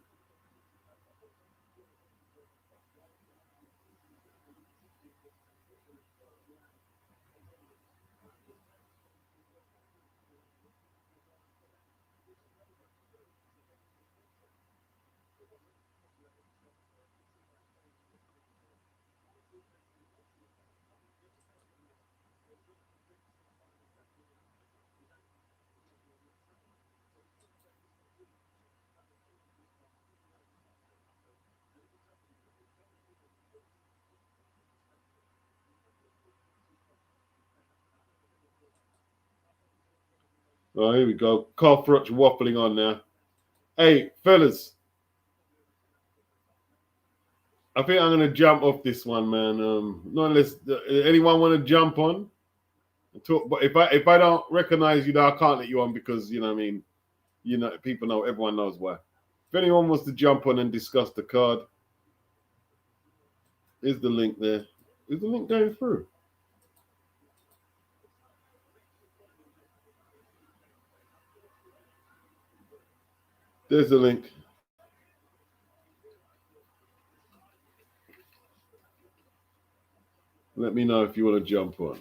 Oh, here we go. Carl Froch waffling on now. Hey, fellas. I think I'm going to jump off this one, man. Not unless anyone want to jump on and talk. But if I don't recognize you, I can't let you on because, you know what I mean, you know, people know, everyone knows why. If anyone wants to jump on and discuss the card, is the link there. Is the link going through? There's the link. Let me know if you want to jump on.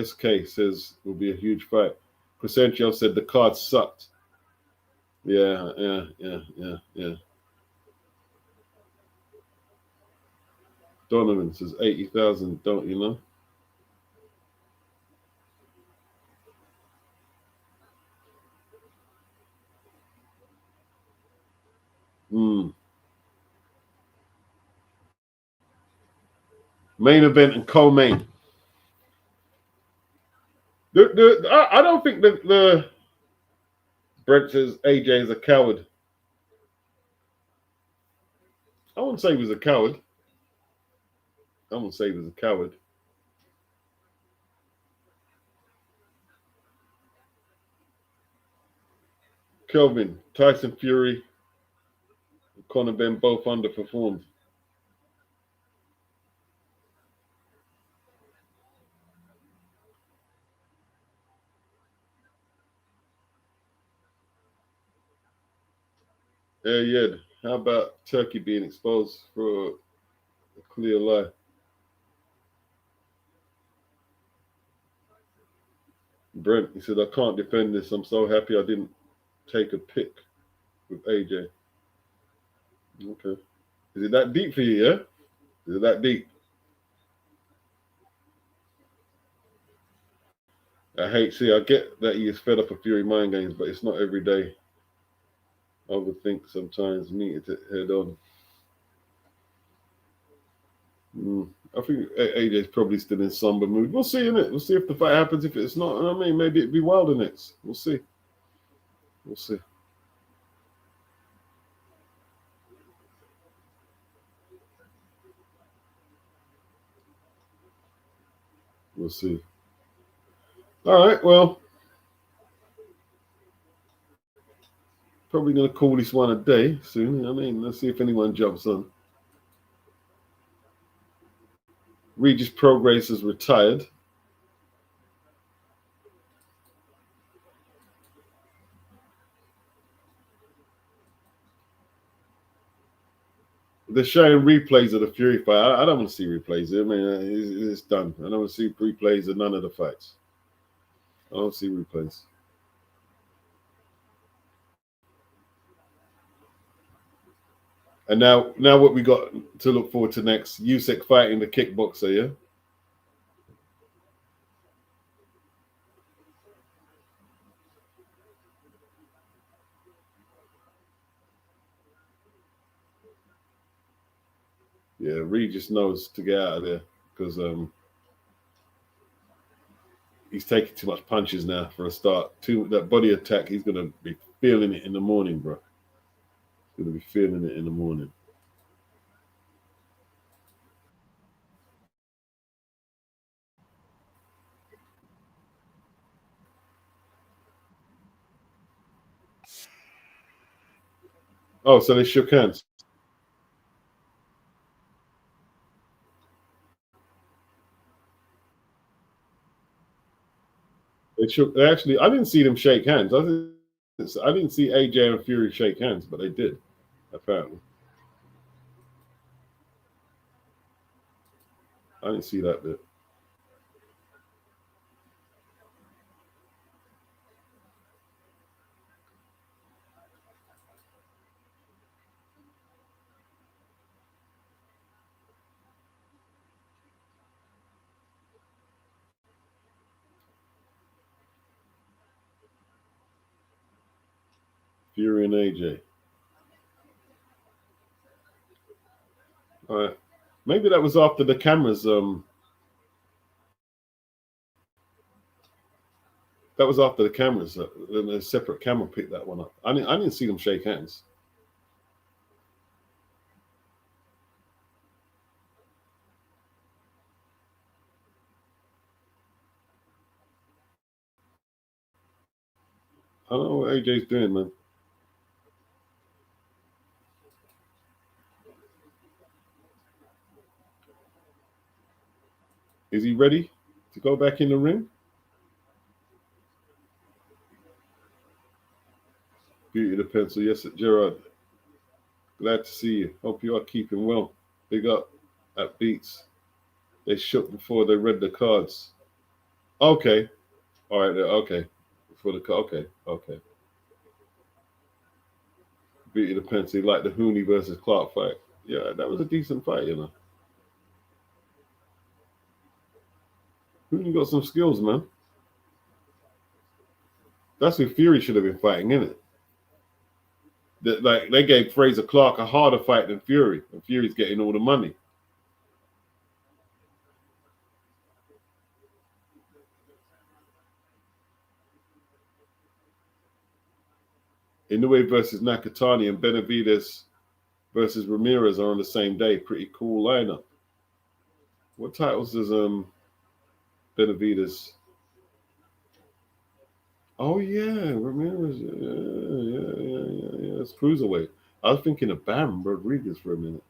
SK says will be a huge fight. Crescentio said the card sucked. Yeah. Donovan says 80,000, don't you know? Main event and co-main. I don't think that the Brent says AJ is a coward. I wouldn't say he was a coward. I wouldn't say he was a coward. Kelvin, Tyson Fury, and Conor Ben both underperformed. Yeah. How about Turkey being exposed for a clear lie? Brent, he said, I can't defend this. I'm so happy I didn't take a pick with AJ. Okay. Is it that deep for you, yeah? Is it that deep? I get that he is fed up of Fury mind games, but it's not every day. overthink sometimes, meet it head on. I think AJ's probably still in somber mood. We'll see, innit? We'll see if the fight happens. If it's not, I mean, maybe it'd be Wilder next. We'll see. We'll see. We'll see. All right, well, probably going to call this one a day soon. I mean, let's see if anyone jumps on. Regis Progress has retired. They're showing replays of the Fury fight. I don't want to see replays. I mean, it's done. I don't want to see replays of none of the fights. I don't see replays. And now what we got to look forward to next? Usyk fighting the kickboxer, yeah? Yeah, Regis knows to get out of there because he's taking too much punches now for a start. That body attack, he's going to be feeling it in the morning, bro. He's going to be feeling it in the morning. Oh, so they shook hands. Actually, I didn't see them shake hands. I didn't see AJ and Fury shake hands, but they did, apparently. I didn't see that bit. Fury and AJ. All right. Maybe that was after the cameras. That was after the cameras. A separate camera picked that one up. I didn't see them shake hands. I don't know what AJ's doing, man. Is he ready to go back in the ring? Beauty the pencil. Yes, Gerard. Glad to see you. Hope you are keeping well. Big up at Beats. They shook before they read the cards. Okay. All right. Okay. For the okay. Beauty the pencil. Like the Hooney versus Clark fight. Yeah, that was a decent fight, you know. Hooney got some skills, man. That's who Fury should have been fighting, isn't it? Like they gave Fraser Clark a harder fight than Fury, and Fury's getting all the money. Inoue versus Nakatani and Benavides versus Ramirez are on the same day. Pretty cool lineup. What titles does Benavides? Oh yeah, Ramirez. Yeah. It's cruiserweight. I was thinking of Bam Rodriguez for a minute.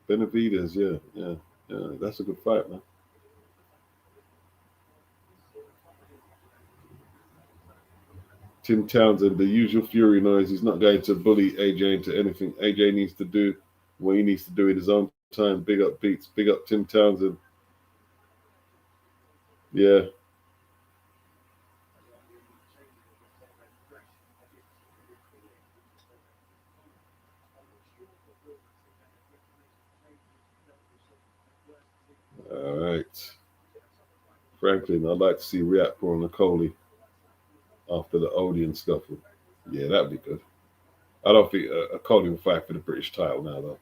Benavides, yeah. That's a good fight, man. Tim Townsend, the usual Fury noise. He's not going to bully AJ into anything. AJ needs to do what he needs to do in his own time. Big up Beats. Big up Tim Townsend. Yeah. All right. Franklin, I'd like to see Riakporhe and Coley after the Odeon scuffle. Yeah, that'd be good. I don't think Coley will fight for the British title now, though.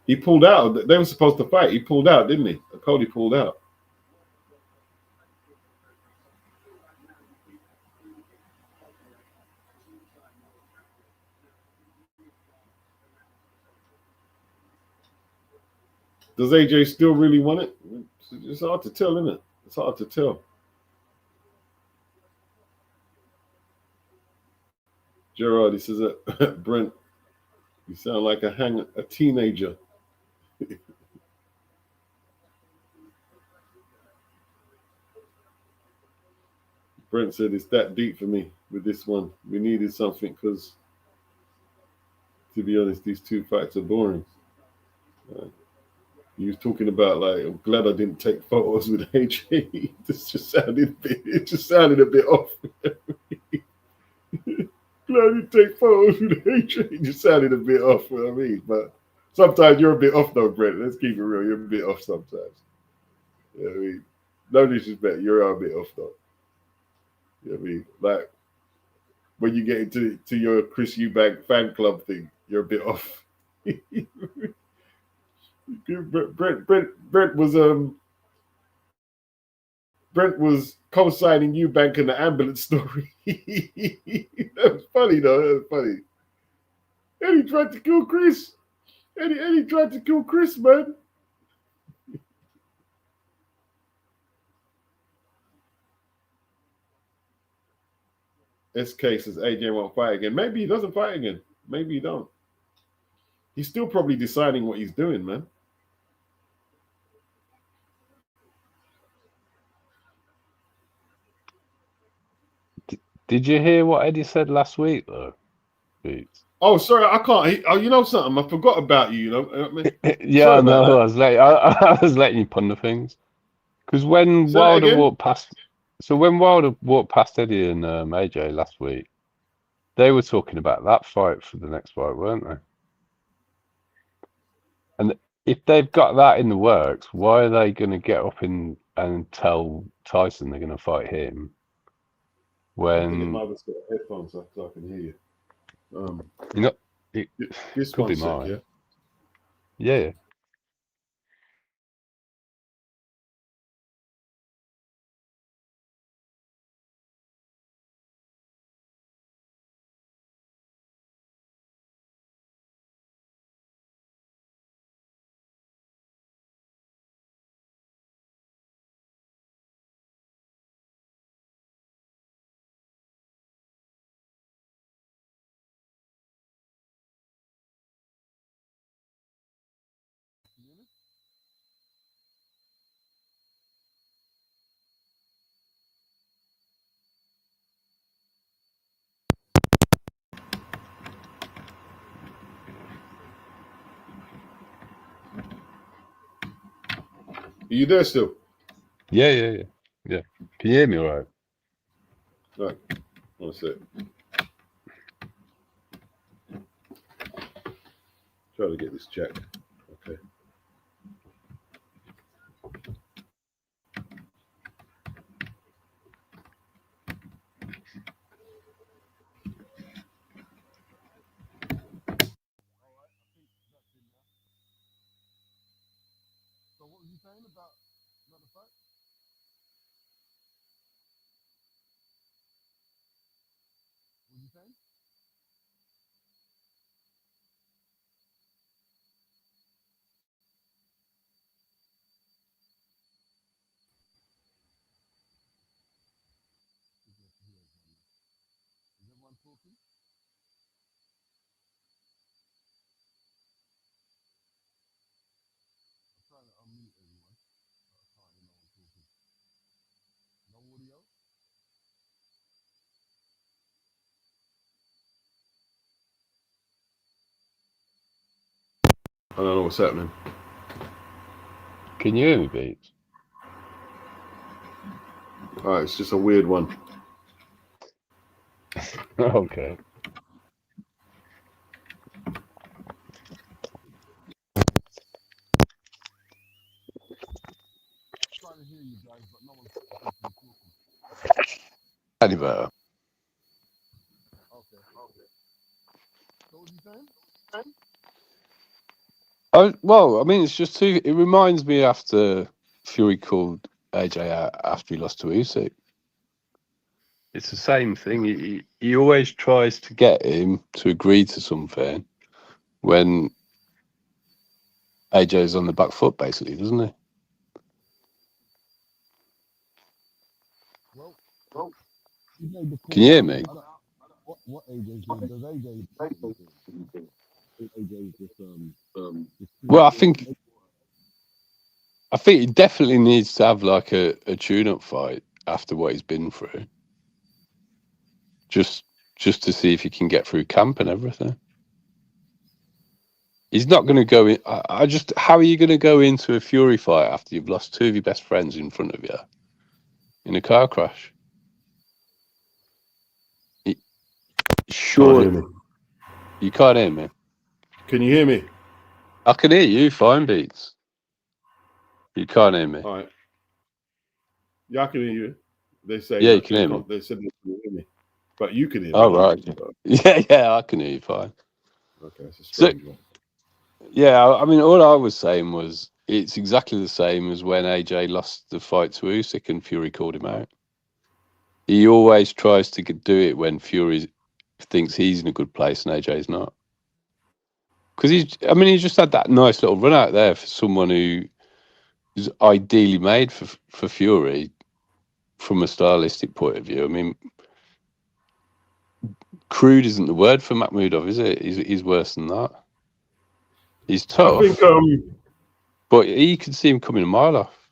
He pulled out. They were supposed to fight. He pulled out, didn't he? Coley pulled out. Does AJ still really want it? It's hard to tell, isn't it? It's hard to tell. Gerard, he says, Brent, you sound like a teenager. Brent said it's that deep for me with this one. We needed something because, to be honest, these two fights are boring. He was talking about like, I'm glad I didn't take photos with AJ. It just sounded a bit off. Glad I didn't take photos with AJ. It just sounded a bit off. What I mean, but sometimes you're a bit off though, Brent. Let's keep it real. You're a bit off sometimes. You know what I mean? No disrespect. You're a bit off though. You know what I mean? Like when you get into your Chris Eubank fan club thing, you're a bit off. Brent was co-signing Eubank in the ambulance story. That was funny though. That was funny. And he tried to kill Chris. And he tried to kill Chris, man. SK says AJ won't fight again. Maybe he doesn't fight again. Maybe he don't. He's still probably deciding what he's doing, man.
Did you hear what Eddie said last week, though?
Oh, sorry, I can't. Oh, you know something? I forgot about you. You know. I mean,
yeah, no, I was letting you ponder things because when Wilder walked past, when Wilder walked past Eddie and AJ last week, they were talking about that fight for the next fight, weren't they? And if they've got that in the works, why are they going to get up and tell Tyson they're going to fight him? When
mother's got headphones so I can hear you.
You know,
this
could be mine. Yeah.
Are you there still?
Yeah. Can you hear me all right?
Right. One sec. Try to get this checked. Okay. So what was you saying about the fight? What was you saying? Is everyone talking? I'm trying to unmute everyone, but I can't hear no one talking. No audio? I don't know what's happening.
Can you hear me, Beats?
All right, it's just a weird one.
Okay.
Trying to hear you guys, but no one's
Any better?
Okay. So what you saying?
Well, I mean, it's just too. It reminds me after Fury called AJ out after he lost to Usyk. It's the same thing. He always tries to get him to agree to something when AJ's on the back foot, basically, doesn't he?
Well, you made the
Can you
call
hear
out.
me?
What AJ's doing? Does AJ just
Well, I think he definitely needs to have like a tune-up fight after what he's been through, just to see if he can get through camp and everything. He's not going to go in. How are you going to go into a Fury fight after you've lost two of your best friends in front of you in a car crash? Sure, you can't hear me.
Can you hear me?
I can hear you fine, Beats. You can't hear me.
All right. Yeah, I can hear you. They say
Yeah, you can hear me.
They said they can hear me, but you can hear me.
Oh, right. Yeah, I can hear you fine.
Okay, it's a strange one.
Yeah, I mean, all I was saying was it's exactly the same as when AJ lost the fight to Usyk and Fury called him out. He always tries to do it when Fury thinks he's in a good place and AJ's not. Because he just had that nice little run out there for someone who is ideally made for Fury from a stylistic point of view. I mean, crude isn't the word for Makhmudov, is it? He's worse than that. He's tough.
I think,
but you can see him coming a mile off.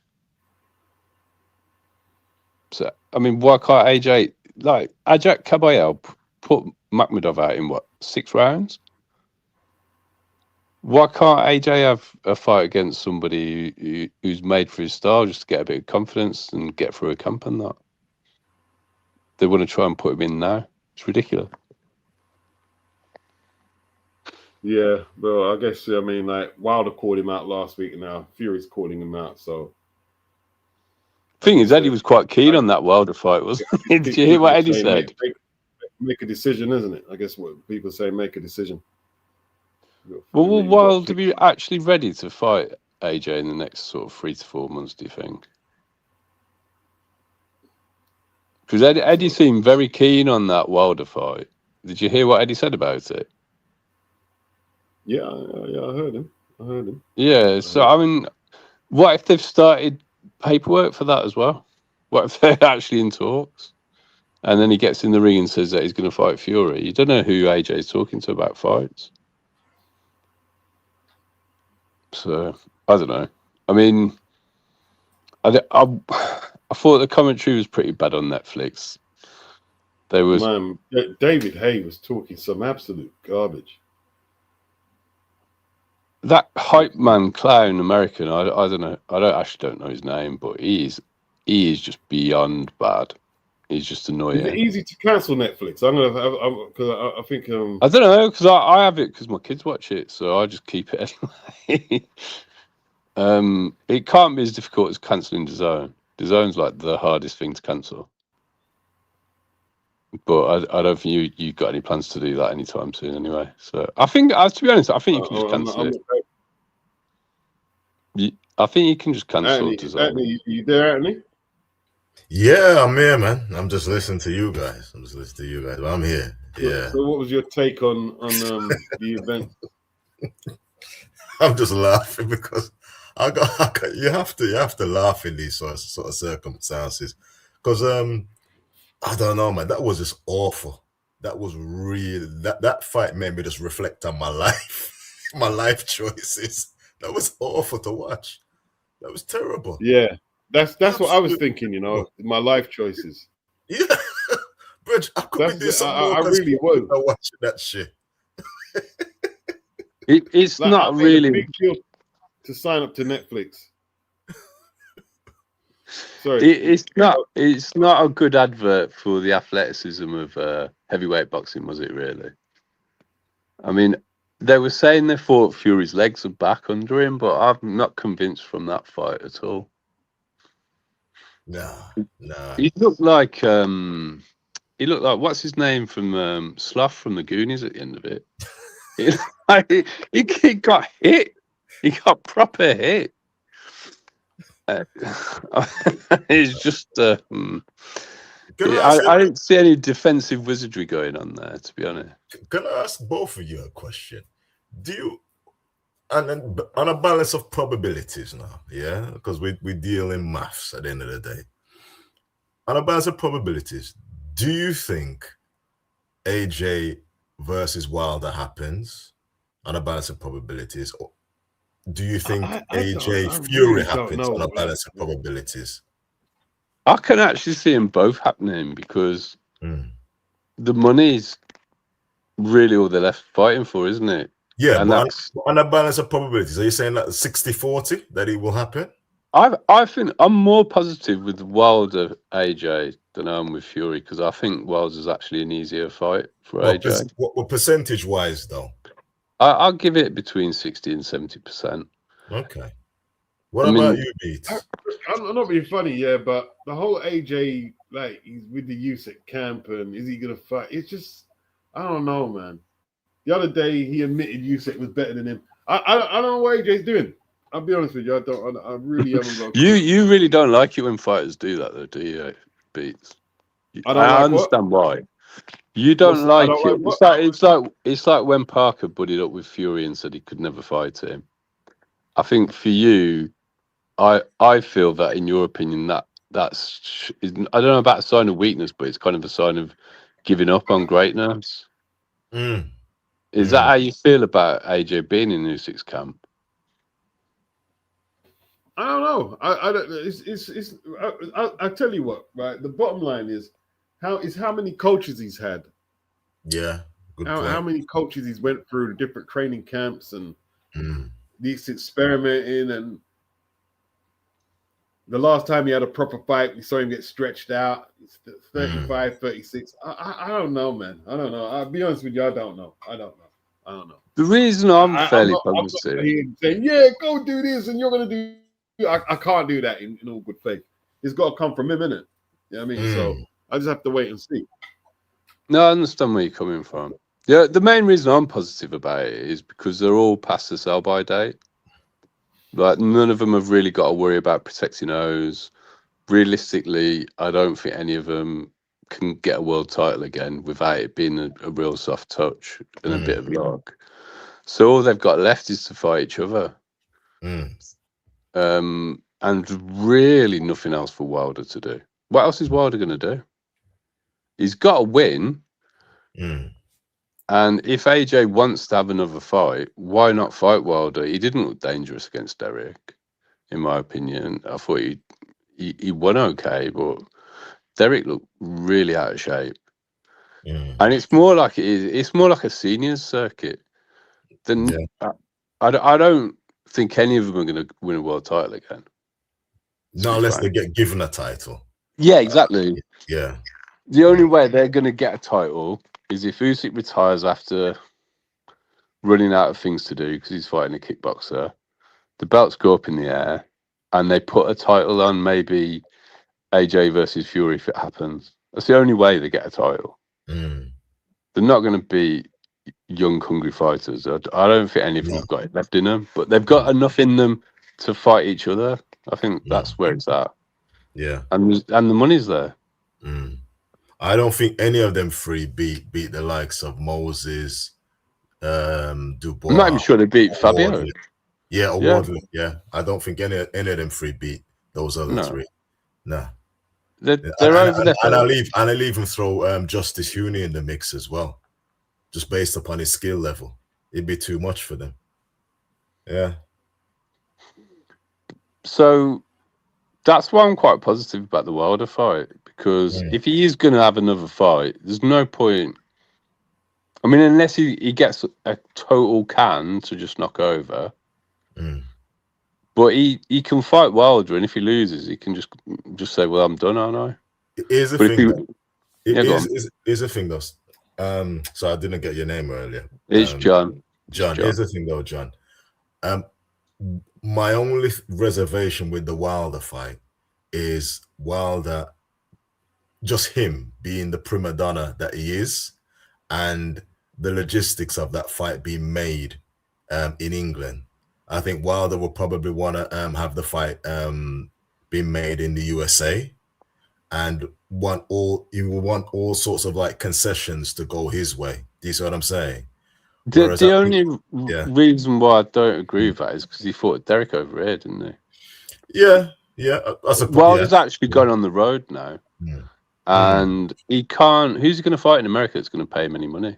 So, I mean, why can't AJ, like, Ajak Kabayel put Makhmudov out in, 6 rounds? Why can't AJ have a fight against somebody who's made for his style just to get a bit of confidence and get through a camp and that? They want to try and put him in now. It's ridiculous.
Yeah, well, I guess, I mean, like, Wilder called him out last week, and now Fury's calling him out, so.
Thing is, Eddie was quite keen on that Wilder fight, wasn't he? Did you hear what Eddie said?
Make a decision, isn't it? I guess what people say, make a decision.
Well, will Wilder be actually ready to fight AJ in the next sort of 3 to 4 months, do you think? Because Eddie seemed very keen on that Wilder fight. Did you hear what Eddie said about it?
Yeah, I heard him.
Yeah, so I mean, what if they've started paperwork for that as well? What if they're actually in talks? And then he gets in the ring and says that he's going to fight Fury. You don't know who AJ is talking to about fights. So, I don't know. I mean, I thought the commentary was pretty bad on Netflix.
Man, David Hay was talking some absolute garbage.
That hype man clown American, I don't know. I don't know his name, but he is just beyond bad. He's just annoying.
Is it easy to cancel Netflix? Because I think
I don't know, because I have it because my kids watch it, so I just keep it anyway. It can't be as difficult as cancelling DAZN. DAZN's like the hardest thing to cancel. But I don't think you've got any plans to do that anytime soon anyway. So I think, to be honest, I think you can just cancel it. I think you can just cancel DAZN.
Anthony, you there, Anthony?
Yeah, I'm here, man. I'm just listening to you guys. But I'm here. Yeah.
So what was your take on the event?
I'm just laughing because you have to laugh in these sort of circumstances because I don't know, man. That was just awful. That was really that fight made me just reflect on my life, my life choices. That was awful to watch. That was terrible.
Yeah, that's what I was thinking. You know, my life choices.
Yeah, Bridge, I could be doing something more.
I really was
watching that shit.
It's like, not really
a big deal to sign up to Netflix. Sorry,
it's not a good advert for the athleticism of heavyweight boxing, was it? Really? I mean, they were saying they thought Fury's legs are back under him, but I'm not convinced from that fight at all.
No.
He looked like he looked like what's his name from Sloth from the Goonies at the end of it. He got hit. He got proper hit. It's just. I didn't see any defensive wizardry going on there, to be honest.
Can I ask both of you a question? Do you, and then on a balance of probabilities now, yeah, because we deal in maths at the end of the day. On a balance of probabilities, do you think AJ versus Wilder happens on a balance of probabilities, or do you think AJ Fury happens on a balance of probabilities?
I can actually see them both happening because the money's really all they're left fighting for, isn't it?
Yeah, and but on a balance of probabilities, are you saying that 60-40 that it will happen?
I think I'm more positive with Wilder AJ than I am with Fury because I think Wilder's actually an easier fight for AJ.
What percentage wise though?
I'll give it between 60 and 70%.
Okay. What about you, Beat?
I'm not being funny, yeah, but the whole AJ, like, he's with the Usyk camp, and is he gonna fight? It's just, I don't know, man. The other day he admitted Usyk was better than him. I don't know what AJ's doing. I'll be honest with you. I really haven't got.
You really don't like it when fighters do that, though, do you, Beats? I understand why. You don't like it. It's like when Parker buddied up with Fury and said he could never fight him. I think for you, I feel that in your opinion that's I don't know about a sign of weakness, but it's kind of a sign of giving up on greatness. Is that how you feel about AJ being in Usyk's camp?
I don't know. I tell you what, right? The bottom line is how many coaches he's had.
Yeah.
How many coaches he's went through different training camps and these experimenting, and the last time he had a proper fight, we saw him get stretched out. It's 35, 36. I don't know, man. I don't know. I'll be honest with you. I don't know.
The reason I'm fairly positive.
Saying, yeah, go do this, and you're going to do. I can't do that in all good faith. It's got to come from him, innit? You know what I mean? So I just have to wait and see.
No, I understand where you're coming from. Yeah, the main reason I'm positive about it is because they're all past the sell-by date. Like, none of them have really got to worry about protecting those. Realistically, I don't think any of them can get a world title again without it being a real soft touch and a bit of luck. So all they've got left is to fight each other. And really nothing else for Wilder to do. What else is Wilder going to do? He's got to win. And if AJ wants to have another fight, why not fight Wilder? He didn't look dangerous against Derek, in my opinion. I thought he won okay, but Derek looked really out of shape. And it's more like a seniors circuit than I don't think any of them are going to win a world title again.
Not unless they get given a title.
Yeah, exactly.
Yeah.
The only way they're going to get a title is if Usyk retires after running out of things to do because he's fighting a kickboxer. The belts go up in the air, and they put a title on maybe AJ versus Fury if it happens. That's the only way they get a title. They're not going to be young, hungry fighters. I don't think any of them have got it left in them, but they've got enough in them to fight each other. I think that's where it's at.
Yeah,
and the money's there.
I don't think any of them three beat the likes of Moses, Dubois.
I'm not even sure they beat Fabio.
Wardley. Yeah, Wardley. Yeah, I don't think any of them three beat those other three. No.
They're over there.
And I'll even throw Justice Huni in the mix as well, just based upon his skill level. It'd be too much for them. Yeah.
So that's why I'm quite positive about the Wilder fight, because if he is going to have another fight, there's no point. I mean, unless he gets a total can to just knock over. But he can fight Wilder, and if he loses, he can just say, "Well, I'm done, aren't I?"
Here's the thing. Here's the thing, though. So I didn't get your name earlier.
It's John.
John. Here's the thing, though, John. My only reservation with the Wilder fight is Wilder just him being the prima donna that he is, and the logistics of that fight being made in England, I think Wilder will probably want to have the fight being made in the USA, and he will want all sorts of like concessions to go his way. Do you see what I'm saying?
The only reason why I don't agree with that is because he fought Derek over here, didn't he?
Yeah.
Wilder's actually gone on the road now, and he can't. Who's he going to fight in America that's going to pay him any money?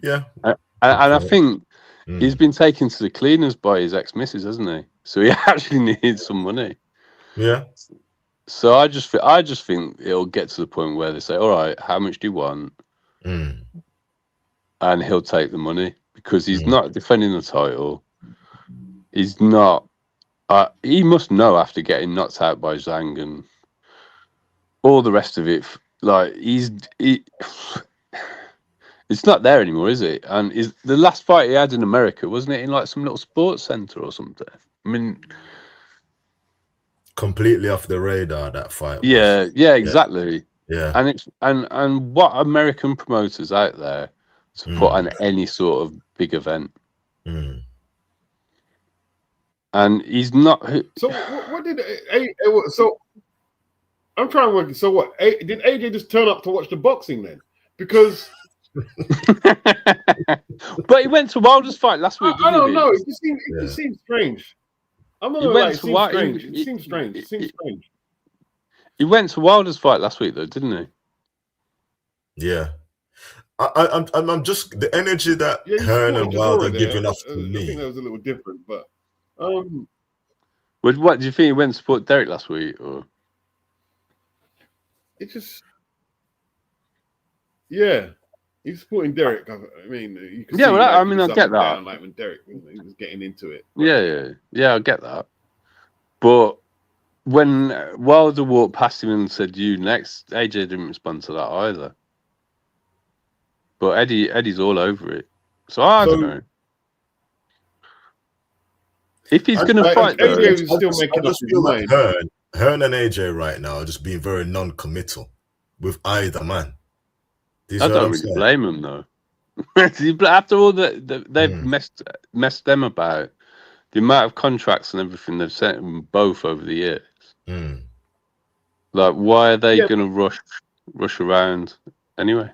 Yeah,
and I think he's been taken to the cleaners by his ex-missus, hasn't he? So he actually needs some money.
Yeah.
So I just think it'll get to the point where they say, "All right, how much do you want?" And he'll take the money because he's not defending the title. He's not. He must know after getting knocked out by Zhang and all the rest of it. Like it's not there anymore, is it? And is the last fight he had in America, wasn't it in like some little sports center or something? I mean,
completely off the radar, that fight.
Yeah, exactly.
Yeah.
And it's and what American promoters out there to put on any sort of big event. And he's not.
So what did so? I'm trying to work. So what? Did AJ just turn up to watch the boxing then? Because.
But he went to Wilder's fight last week.
I don't know. It just seems strange. I'm not
like,
it seems strange. It seems strange.
He went to Wilder's fight last week, though, didn't he?
Yeah. I'm just the energy that Hearn and Wilder giving off to me.
I think that was a little different, but
what do you think he went to support Derek last week, or
it just he's supporting Derek. I mean, you can see,
I mean, I get that.
Down, like when Derek he was getting into it.
Yeah, I get that. But when Wilder walked past him and said, "You next," AJ didn't respond to that either. But Eddie's all over it. So I don't know. If he's going to fight, though,
AJ is still making up his mind.
Hearn and AJ right now are just being very non-committal with either man.
I don't really blame him though. After all that they've messed them about, the amount of contracts and everything they've sent them both over the years. Like, why are they going to rush around anyway?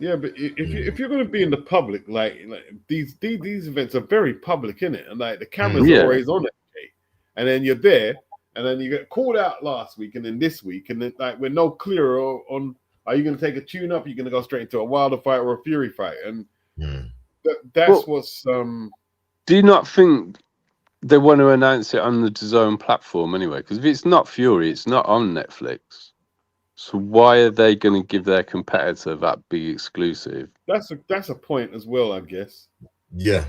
Yeah, but if you're going to be in the public, like these events are very public, innit? And like the cameras are always on it, and then you're there, and then you get called out last week, and then this week, and then like we're no clearer on. Are you going to take a tune up? Are you going to go straight into a Wilder fight or a Fury fight? And that's what's.
Do you not think they want to announce it on the DAZN platform anyway? Because if it's not Fury, it's not on Netflix. So why are they going to give their competitor that big exclusive?
That's a point as well, I guess.
Yeah.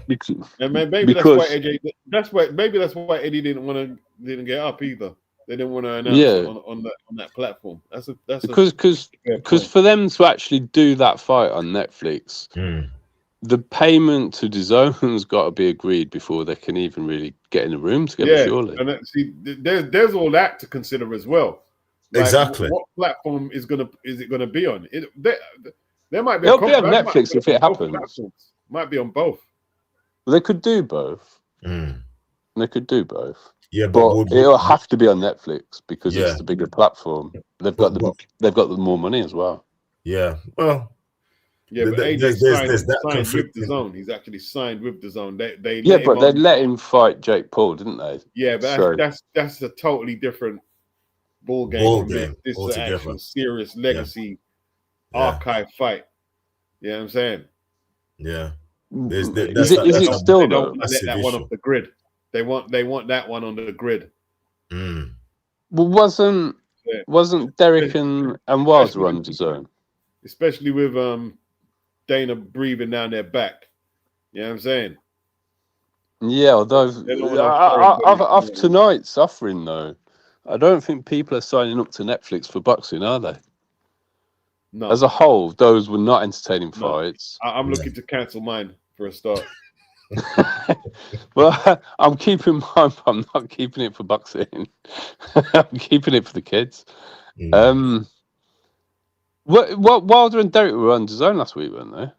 And maybe that's why AJ. That's why Eddie didn't get up either. They didn't want to announce it on that platform. That's
because for them to actually do that fight on Netflix, the payment to DAZN's got to be agreed before they can even really get in the room together. Surely,
and see, there's all that to consider as well. Like,
exactly.
What platform is it gonna be on? There might be.
It'll be on Netflix if it happens.
Platforms. Might be on both.
Well, they could do both. They could do both.
Yeah,
but it'll have to be on Netflix because it's the bigger platform. They've got the more money as well.
Yeah, well,
but AJ's signed with DAZN. He's actually signed with DAZN. They
let him fight Jake Paul, didn't they?
Yeah, but that's a totally different ball game. This is an actual serious legacy archive fight. You know what I'm saying?
Yeah.
Is it still?
They don't let that one off the grid. They want that one on the grid.
Well, wasn't Derek and Wilder on DAZN?
Especially with Dana breathing down their back. You know what I'm saying?
Yeah, although after tonight's offering though, I don't think people are signing up to Netflix for boxing, are they?
No.
As a whole, those were not entertaining fights.
I'm looking to cancel mine for a start.
Well, I'm keeping mine. I'm not keeping it for boxing. I'm keeping it for the kids. What Wilder and Derek were on DAZN last week, weren't they?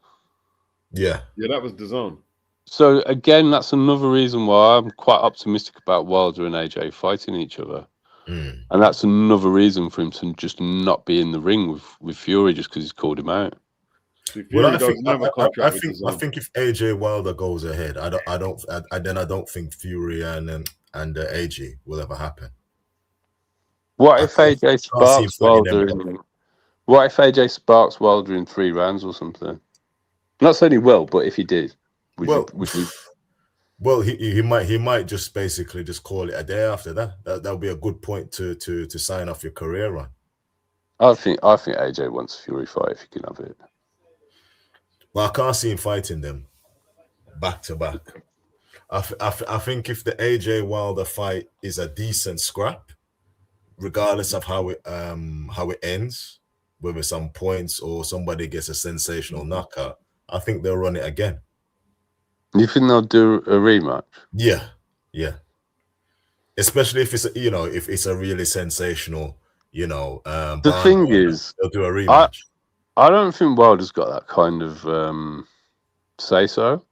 Yeah.
Yeah, that was DAZN.
So again, that's another reason why I'm quite optimistic about Wilder and AJ fighting each other. And that's another reason for him to just not be in the ring with Fury just because he's called him out.
Well, I think if AJ Wilder goes ahead, I don't think Fury and AJ will ever happen.
What if AJ sparks Wilder? What if AJ sparks Wilder in 3 rounds or something? I'm not saying he will, but if he did,
well, he might just basically just call it a day after that. That'll be a good point to sign off your career on.
I think AJ wants a Fury fight if he can have it.
Well, I can't see him fighting them back to back. I think if the AJ Wilder fight is a decent scrap, regardless of how it ends, whether some points or somebody gets a sensational knockout, I think they'll run it again.
You think they'll do a rematch?
Yeah. Especially if it's a really sensational,
the thing is,
they'll do a rematch.
I don't think Wilder's got that kind of say so,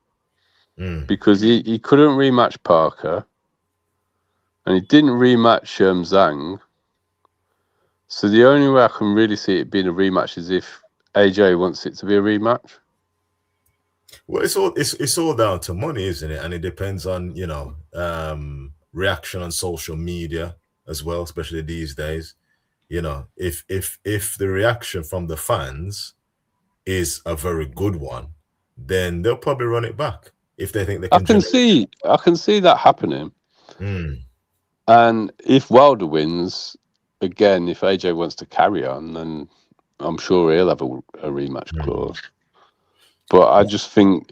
because he couldn't rematch Parker, and he didn't rematch Zhang. So the only way I can really see it being a rematch is if AJ wants it to be a rematch.
Well, it's all down to money, isn't it? And it depends on reaction on social media as well, especially these days. If the reaction from the fans is a very good one, then they'll probably run it back if they think they can.
I can see that happening. And if Wilder wins again, if AJ wants to carry on, then I'm sure he'll have a rematch clause. But I just think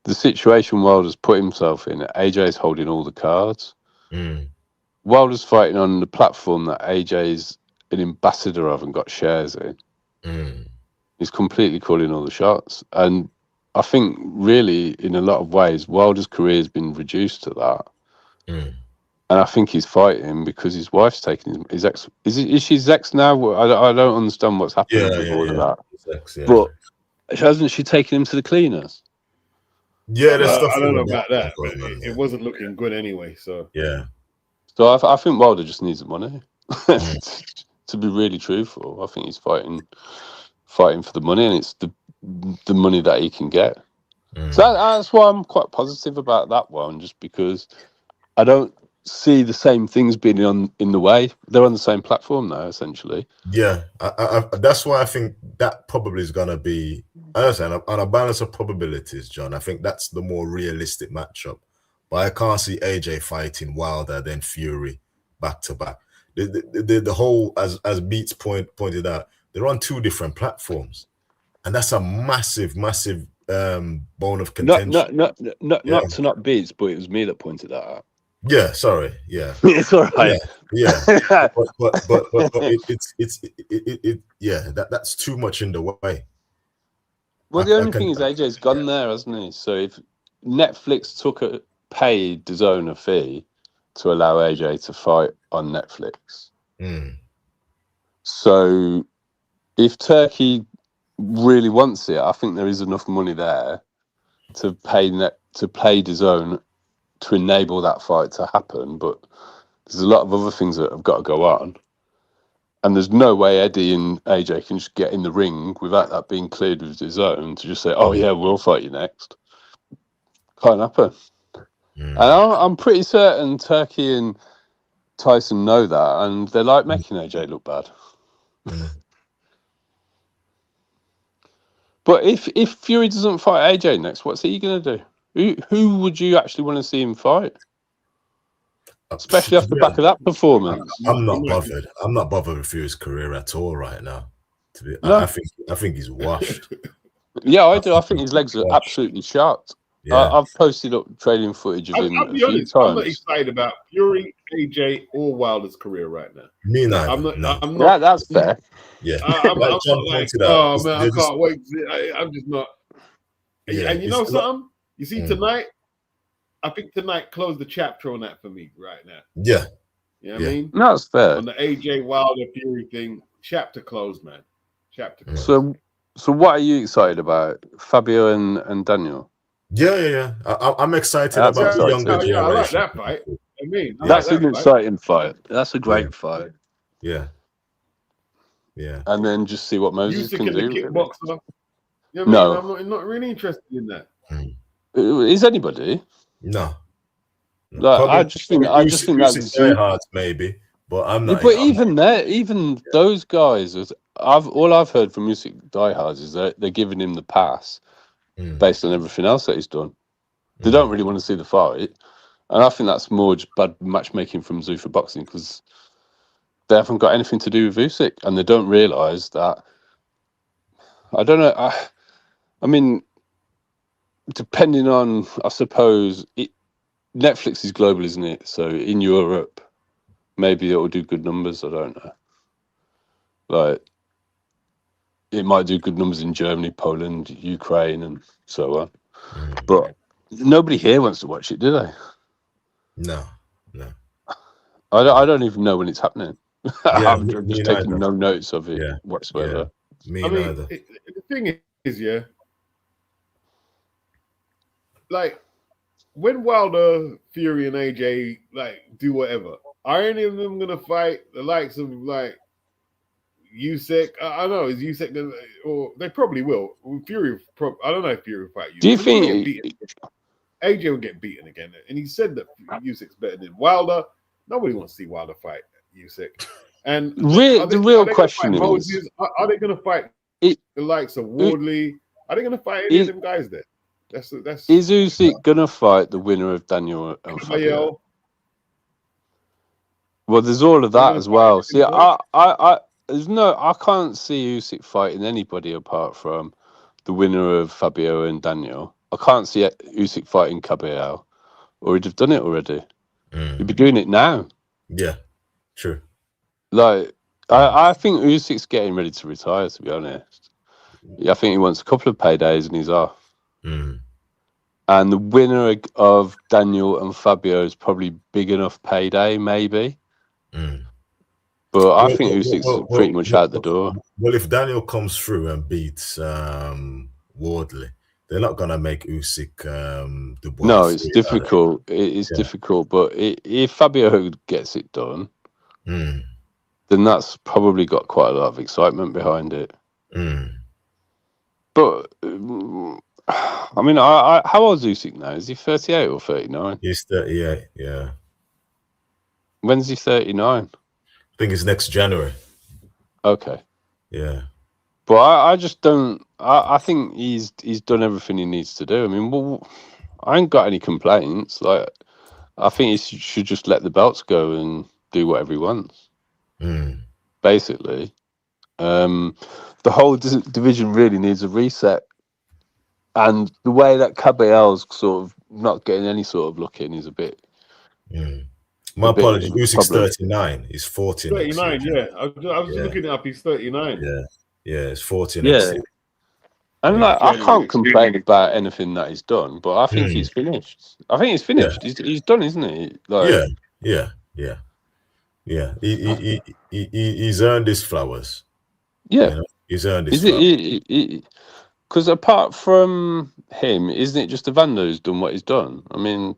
the situation Wilder's put himself in, AJ's holding all the cards. Wilder's fighting on the platform that AJ's an ambassador of and got shares in. He's completely calling all the shots. And I think really, in a lot of ways, Wilder's career has been reduced to that. And I think he's fighting because his wife's taking his ex. Is she his ex now? I don't understand what's happening with all of that.
Ex,
but hasn't she taken him to the cleaners?
Yeah, there's stuff. I don't know about that, but it wasn't looking good anyway. So
yeah.
So I think Wilder just needs the money. To be really truthful, I think he's fighting for the money, and it's the money that he can get. So that's why I'm quite positive about that one, just because I don't see the same things being in the way. They're on the same platform now, essentially.
Yeah, that's why I think that probably is going to be, as I say, on a balance of probabilities, John. I think that's the more realistic matchup. But I can't see AJ fighting Wilder then Fury back to back. The whole, as Beats pointed out, they're on 2 different platforms, and that's a massive bone of contention.
Not Beats, but it was me that pointed that out.
Yeah, sorry. Yeah,
it's all right.
Yeah. but that's too much in the way.
Well, the only thing is AJ's gone there, hasn't he? So if Netflix took paid DAZN a fee to allow AJ to fight on Netflix, so if Turkey really wants it, I think there is enough money there to pay DAZN to enable that fight to happen, but there's a lot of other things that have got to go on, and there's no way Eddie and AJ can just get in the ring without that being cleared with DAZN to just say, "Oh yeah, we'll fight you next." Can't happen. And I'm pretty certain Turkey and Tyson know that, and they like making AJ look bad. But if Fury doesn't fight AJ next, what's he going to do? Who would you actually want to see him fight? Especially off the back of that performance.
I'm not bothered. I'm not bothered with Fury's career at all right now. I think he's washed.
Yeah, I do. I think his legs are absolutely shot. Yeah. I've posted up training footage of him a few times.
I'm not excited about Fury, AJ, or Wilder's career right now.
Me neither.
I'm not.
Yeah, that's fair.
Yeah.
I'm not like, oh man, I can't wait. I'm just not.
Yeah,
and you know something? You see tonight,
I think tonight closed the chapter on that for me right now.
Yeah.
You know what I mean?
No, that's fair.
On the AJ Wilder Fury thing, chapter closed, man. Chapter closed.
So what are you excited about? Fabio and Daniel?
Yeah. I'm excited about the younger generation.
I like that fight. I mean,
that's an exciting fight. That's a great fight.
Yeah.
And then just see what Moses can do.
Kickboxer. You know what I mean? I'm not really interested in that.
Is anybody?
No.
Like, I just think that's
hard, maybe, but I'm not.
But even those guys, all I've heard from Music Diehards is that they're giving him the pass based on everything else that he's done. They don't really want to see the fight, and I think that's more just bad matchmaking from Zuffa Boxing because they haven't got anything to do with Usyk, and they don't realise that. I don't know. I mean, depending on, I suppose, Netflix is global, isn't it? So in Europe, maybe it will do good numbers. I don't know. Like, it might do good numbers in Germany, Poland, Ukraine, and so on. But nobody here wants to watch it, do they?
No.
I don't even know when it's happening. I'm just taking no notes of it whatsoever.
Yeah. Me neither.
The thing is, like, when Wilder, Fury, and AJ do whatever, are any of them gonna fight the likes of Usyk? I don't know. Is Usyk gonna, or they probably will. Fury, I don't know if Fury will fight Usyk.
Do you think
AJ will get beaten again? And he said that Usyk's better than Wilder. Nobody wants to see Wilder fight Usyk. And
the real question is:
are they gonna fight the likes of Wardley? Are they gonna fight any of them guys there? That's
is Usyk gonna fight the winner of Daniel and Fabio? Well, there's all of that as well. See, I can't see Usyk fighting anybody apart from the winner of Fabio and Daniel. I can't see Usyk fighting Caballero, or he'd have done it already. He'd be doing it now.
Yeah, true.
Like, I think Usyk's getting ready to retire, to be honest. I think he wants a couple of paydays and he's off. And the winner of Daniel and Fabio is probably big enough payday, maybe. But I think Usyk's pretty much out the door.
Well, if Daniel comes through and beats Wardley, they're not going to make Usyk the boss.
No, it's difficult. It's difficult. But if Fabio gets it done, then that's probably got quite a lot of excitement behind it. But I mean, how old is Usyk now? Is he 38 or 39?
He's 38, yeah.
When's he 39?
I think it's next January.
Okay.
Yeah.
But I just don't. I think he's done everything he needs to do. I mean, I ain't got any complaints. Like, I think he should just let the belts go and do whatever he wants. Basically, the whole division really needs a reset. And the way that Caballero's sort of not getting any sort of look in is a bit.
My apologies. Usyk's 39. He's 40.
39, yeah. I was looking it up. He's 39.
Yeah, it's 40 next year.
And I can't complain about anything that he's done, but I think he's finished. I think he's finished. Yeah. He's done, isn't he? Like,
yeah. He's earned his flowers.
Yeah,
you know? He's earned his flowers.
Because apart from him, isn't it just Evander who's done what he's done? I mean,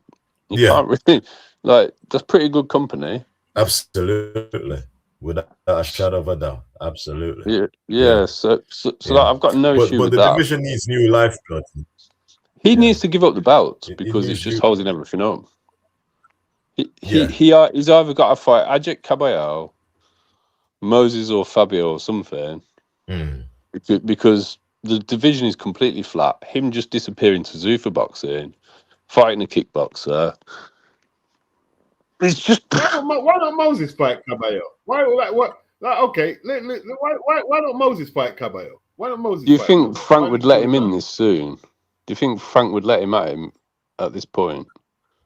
you can't really, like, that's pretty good company.
Absolutely. Without a shadow of a doubt. Absolutely.
Yeah. So like, I've got no issue with that. But
the division needs new lifeblood.
He needs to give up the belts because it's just holding everything up. He's either got to fight Ajit Caballero, Moses or Fabio or something. Because the division is completely flat. Him just disappearing to Zuffa Boxing, fighting a kickboxer. It's just
why not Moses fight Caballero? Why not Moses fight Caballero? Why not Moses?
Do you think Frank would let him in this soon? Do you think Frank would let him at him at this point?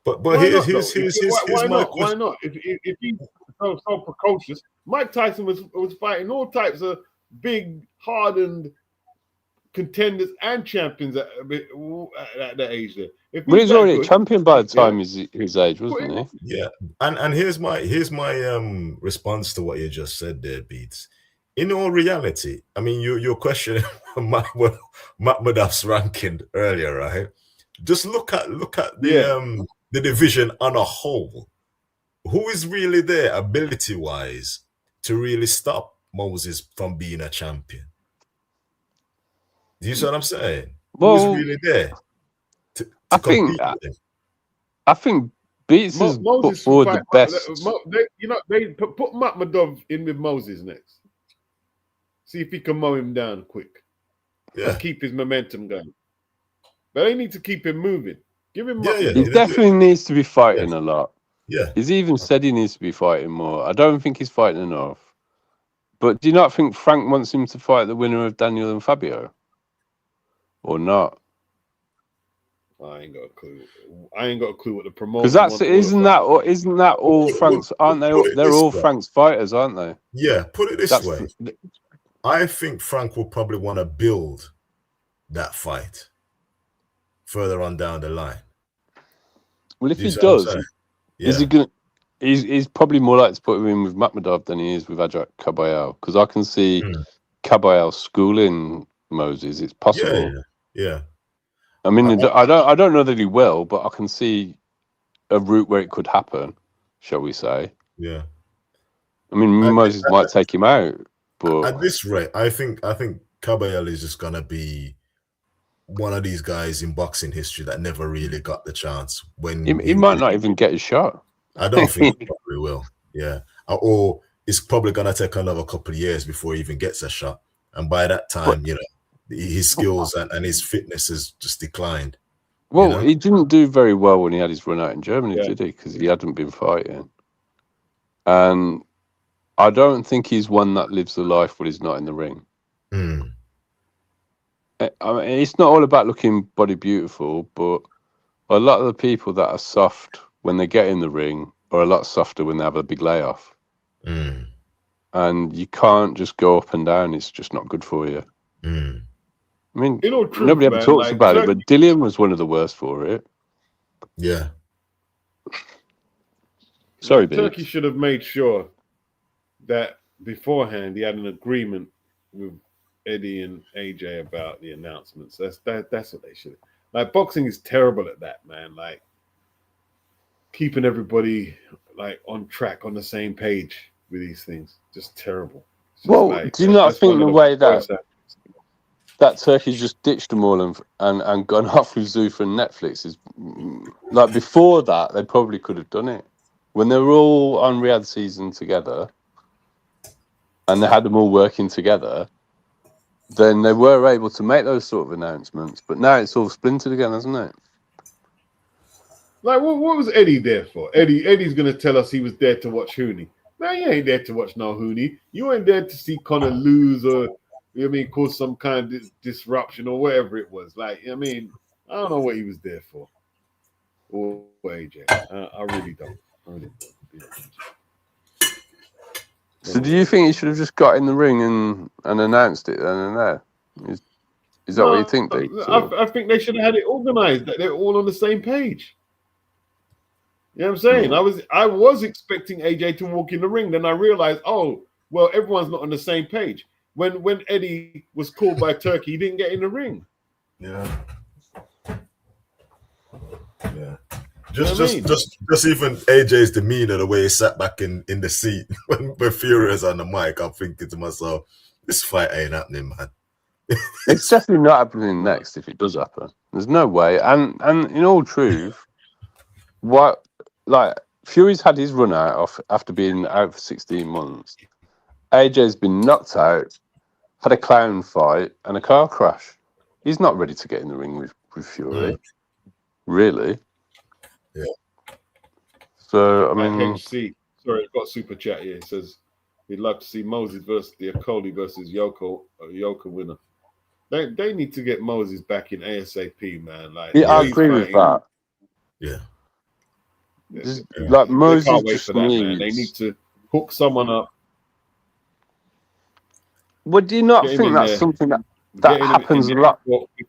But here's my question.
Why not? If he's so precocious, Mike Tyson was fighting all types of big, hardened contenders and champions at that age there.
But he's already a champion by the time his age, wasn't he?
Yeah, and here's my response to what you just said there, Beats. In all reality, I mean, you're questioning Makhmudov's ranking earlier, right? Just look at the division on a whole. Who is really there, ability-wise, to really stop Moses from being a champion? Do you see what I'm saying?
Well,
who's really there?
I think Beats is put forward the best.
They put Makhmudov in with Moses next. See if he can mow him down quick.
Yeah,
and keep his momentum going. But they need to keep him moving. Give him.
He definitely needs to be fighting a lot.
Yeah,
he's even said he needs to be fighting more. I don't think he's fighting enough. But do you not think Frank wants him to fight the winner of Daniel and Fabio, or not?
I ain't got a clue. I ain't got a clue what the promoter.
Because isn't that all Frank's? Aren't they? They're all Frank's fighters, aren't they?
Yeah. Put it this way. I think Frank will probably want to build that fight further on down the line.
Well, if he does, is he gonna? He's probably more likely to put him in with Makhmudov than he is with Ajak Kabayel, because I can see Kabayel schooling Moses. It's possible.
Yeah.
I mean, I don't know that he will, but I can see a route where it could happen, shall we say?
Yeah.
I mean, Moses might take him out, but
at this rate, I think Kabayel is just gonna be one of these guys in boxing history that never really got the chance. When
he might not even get a shot.
I don't think he probably will. Yeah, or it's probably gonna take another couple of years before he even gets a shot, and by that time, his skills and his fitness has just declined.
Well, he didn't do very well when he had his run out in Germany, did he? Because he hadn't been fighting. And I don't think he's one that lives the life when he's not in the ring. I mean, it's not all about looking body beautiful, but a lot of the people that are soft when they get in the ring are a lot softer when they have a big layoff. And you can't just go up and down. It's just not good for you. I mean, nobody ever talks about it, but Dillian was one of the worst for it.
Yeah.
Sorry,
Turkey should have made sure that beforehand he had an agreement with Eddie and AJ about the announcements. That's what they should have. Like, boxing is terrible at that, man. Like, keeping everybody on track, on the same page with these things. Just terrible.
Well, do you not think the way that Turkey's just ditched them all and gone off with Zuffa and Netflix is like, before that they probably could have done it when they were all on Riyadh season together and they had them all working together. Then they were able to make those sort of announcements, but now it's all splintered again, hasn't it?
Like, what was Eddie there for? Eddie's gonna tell us he was there to watch Hooney. Man, you ain't there to watch no Hooney. You ain't there to see Conor lose or cause some kind of disruption or whatever it was. Like, I don't know what he was there for. Or AJ. I really don't.
So do you think he should have just got in the ring and announced it then and there? Is that what you think, Dave?
I think they should have had it organized, that they're all on the same page. You know what I'm saying? I was expecting AJ to walk in the ring. Then I realized, everyone's not on the same page. When Eddie was called by Turkey, he didn't get in the ring.
Yeah. Just even AJ's demeanor, the way he sat back in the seat when Fury was on the mic, I'm thinking to myself, this fight ain't happening, man.
It's definitely not happening next if it does happen. There's no way. And in all truth, Fury's had his run out after being out for 16 months. AJ's been knocked out, had a clown fight, and a car crash. He's not ready to get in the ring with Fury. Really?
Yeah.
So, I mean...
HC, sorry, I've got a super chat here. It says he'd like to see Moses versus the Akoli versus Yoka winner. They need to get Moses back in ASAP, man. Like,
I agree with that.
Yeah.
Like, Moses
can't wait
just
for that,
needs...
man. They need to hook someone up.
Well, do you not think that's something that... That happens a lot.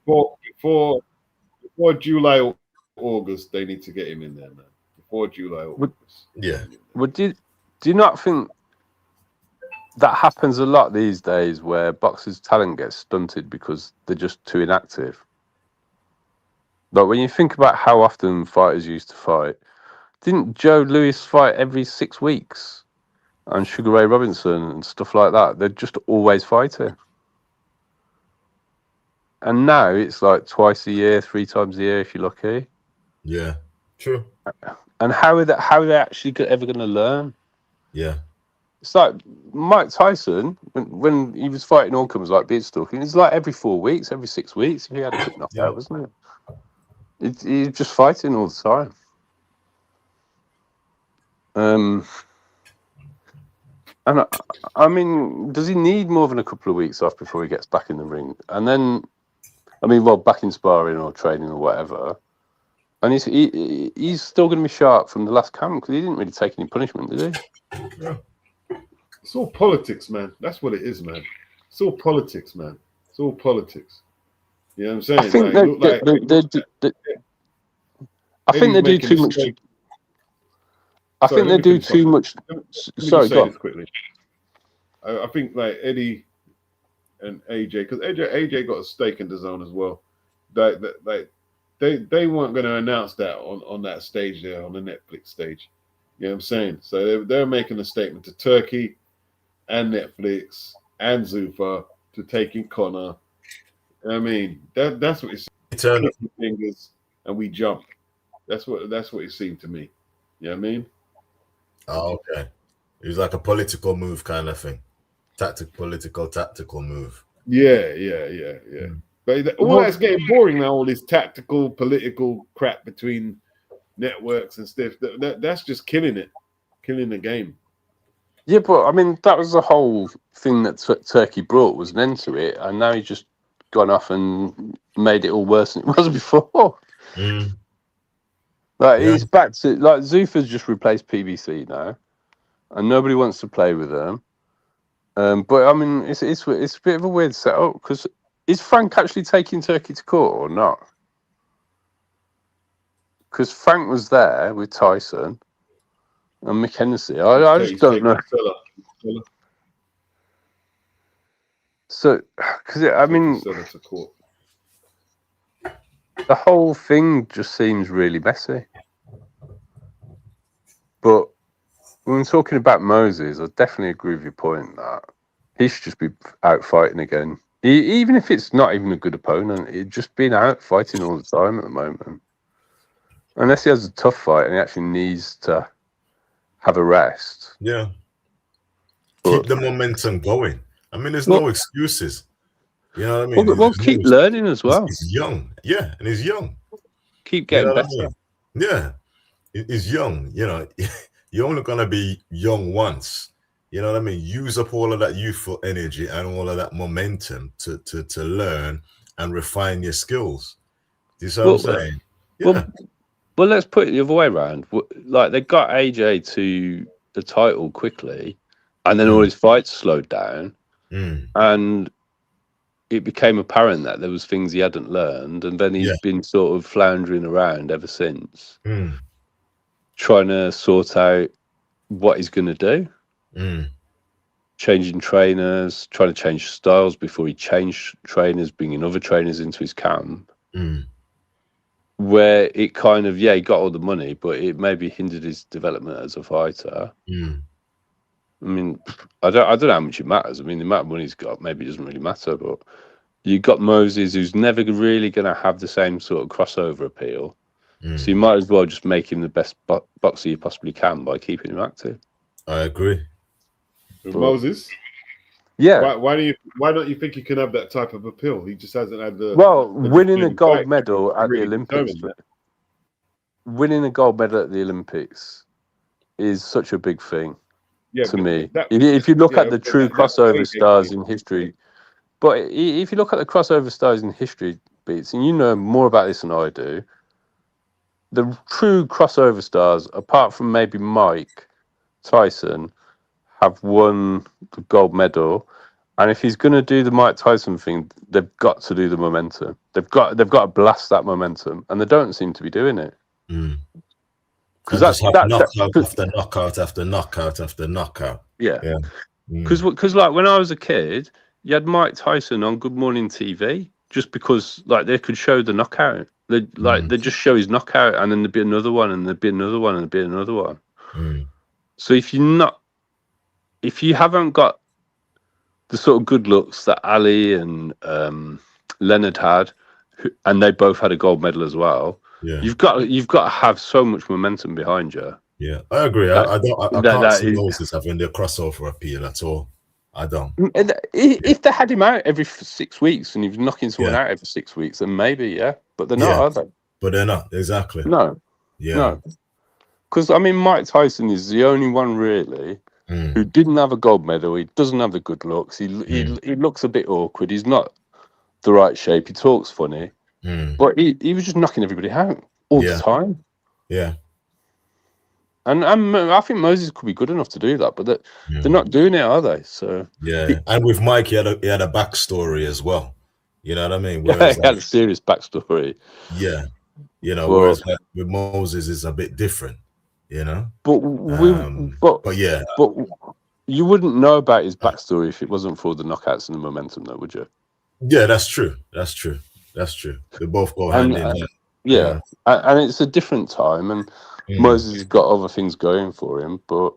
Before July or August, they need to get him in there, man. Before July or August.
Yeah.
Would do you not think that happens a lot these days, where boxers' talent gets stunted because they're just too inactive? Like when you think about how often fighters used to fight, didn't Joe Louis fight every 6 weeks? And Sugar Ray Robinson and stuff like that. They're just always fighting. And now it's like twice a year, 3 times a year if you're lucky.
Yeah. True.
And how are they actually ever going to learn?
Yeah.
It's like Mike Tyson, when he was fighting all comers like Beanstalking, it's like every 4 weeks, every 6 weeks, if he had a quick knockout, wasn't it? He's just fighting all the time. And I mean, does he need more than a couple of weeks off before he gets back in the ring? And then, I mean, well, back in sparring or training or whatever. And he's still going to be sharp from the last camp because he didn't really take any punishment, did he?
Yeah. It's all politics, man. That's what it is, man. It's all politics, man. It's all politics. You know what I'm saying?
I think I think they do too much. I think they do too much. Sorry, go on.
Quickly. I think like Eddie and AJ, because AJ got a stake in the zone as well. Like they weren't going to announce that on that stage there, on the Netflix stage. You know what I'm saying? So they're making a statement to Turkey and Netflix and Zuffa to taking Connor. I mean, that's what it's saying. Fingers and we jump. That's what it seemed to me. You know what I mean?
Oh, okay. It was like a political move kind of thing. Tactical move.
Yeah. But all that's getting boring now, all this tactical, political crap between networks and stuff. That's just killing the game.
Yeah, but I mean, that was the whole thing that Turkey brought, was an end to it. And now he's just gone off and made it all worse than it was before. He's back to, like, Zuffa's just replaced PBC now, and nobody wants to play with them. But I mean, it's a bit of a weird setup, because is Frank actually taking Turkey to court or not? Because Frank was there with Tyson and Mick Hennessy. I just don't know. So, because I mean, the whole thing just seems really messy. But when we're talking about Moses, I definitely agree with your point that he should just be out fighting again. Even if it's not even a good opponent, he's just been out fighting all the time at the moment. Unless he has a tough fight and he actually needs to have a rest.
Yeah. Keep the momentum going. I mean, there's no excuses. You know what I mean?
Well, keep learning as well.
He's young. Yeah, and he's young.
Keep getting better.
I mean? Yeah. He's young. You know, you're only going to be young once. You know what I mean? Use up all of that youthful energy and all of that momentum to learn and refine your skills. Do you see what I'm saying? Yeah.
Well, let's put it the other way around. Like, they got AJ to the title quickly, and then all his fights slowed down, and it became apparent that there was things he hadn't learned, and then he's been sort of floundering around ever since, trying to sort out what he's going to do. Changing trainers, trying to change styles before he changed trainers, bringing other trainers into his camp. Where it kind of, he got all the money, but it maybe hindered his development as a fighter. I mean, I don't know how much it matters. I mean, the amount of money he's got maybe doesn't really matter, but you got Moses, who's never really going to have the same sort of crossover appeal. So you might as well just make him the best boxer you possibly can by keeping him active.
I agree.
Moses?
Yeah.
Why don't you think he can have that type of appeal? He just hasn't had the...
Well, winning a gold medal at the Olympics. Winning a gold medal at the Olympics is such a big thing to me. If you look at the true crossover stars in history, but if you look at the crossover stars in history, Beats, and you know more about this than I do, the true crossover stars, apart from maybe Mike Tyson, have won the gold medal, And if he's going to do the Mike Tyson thing, they've got to do the momentum. They've got to blast that momentum, and they don't seem to be doing it.
Because that's knockout after knockout after knockout after knockout.
Yeah. Because like when I was a kid, you had Mike Tyson on Good Morning TV just because like they could show the knockout. They just show his knockout, and then there'd be another one, and there'd be another one, and there'd be another one. So if you haven't got the sort of good looks that Ali and Leonard had, and they both had a gold medal as well. Yeah, you've got to have so much momentum behind you.
Yeah, I agree. I can't see Moses having the crossover appeal at all. I don't.
If they had him out every 6 weeks and he's knocking someone out every 6 weeks, then maybe, yeah. But they're not, are they?
But they're not, exactly.
No. Yeah. No. Because, I mean, Mike Tyson is the only one, really, who didn't have a gold medal. He doesn't have the good looks. He looks a bit awkward. He's not the right shape. He talks funny. But he was just knocking everybody out all the time. Yeah. And I think Moses could be good enough to do that, but they're not doing it, are they? So
and with Mike, he had a backstory as well. You know what I mean?
Whereas, he had a serious backstory.
Yeah, whereas with Moses is a bit different. You know,
but you wouldn't know about his backstory if it wasn't for the knockouts and the momentum, though, would you?
Yeah, that's true. They both go hand in hand.
Yeah, and it's a different time, and Moses has got other things going for him, but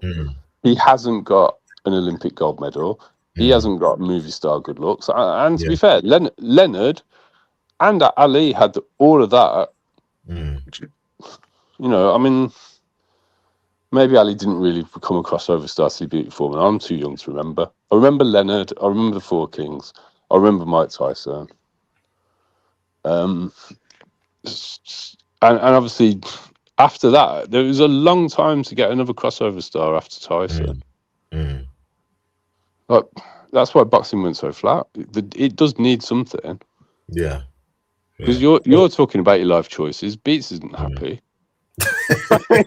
he hasn't got an Olympic gold medal. He hasn't got movie star good looks. And to be fair, Leonard and Ali had all of that. You know, I mean, maybe Ali didn't really become a crossover star to be beautiful, and I'm too young to remember. I remember Leonard. I remember the Four Kings. I remember Mike Tyson. And obviously, after that, there was a long time to get another crossover star after Tyson. Like, that's why boxing went so flat. It does need something.
Yeah.
Because you're talking about your life choices. Beats isn't happy.
But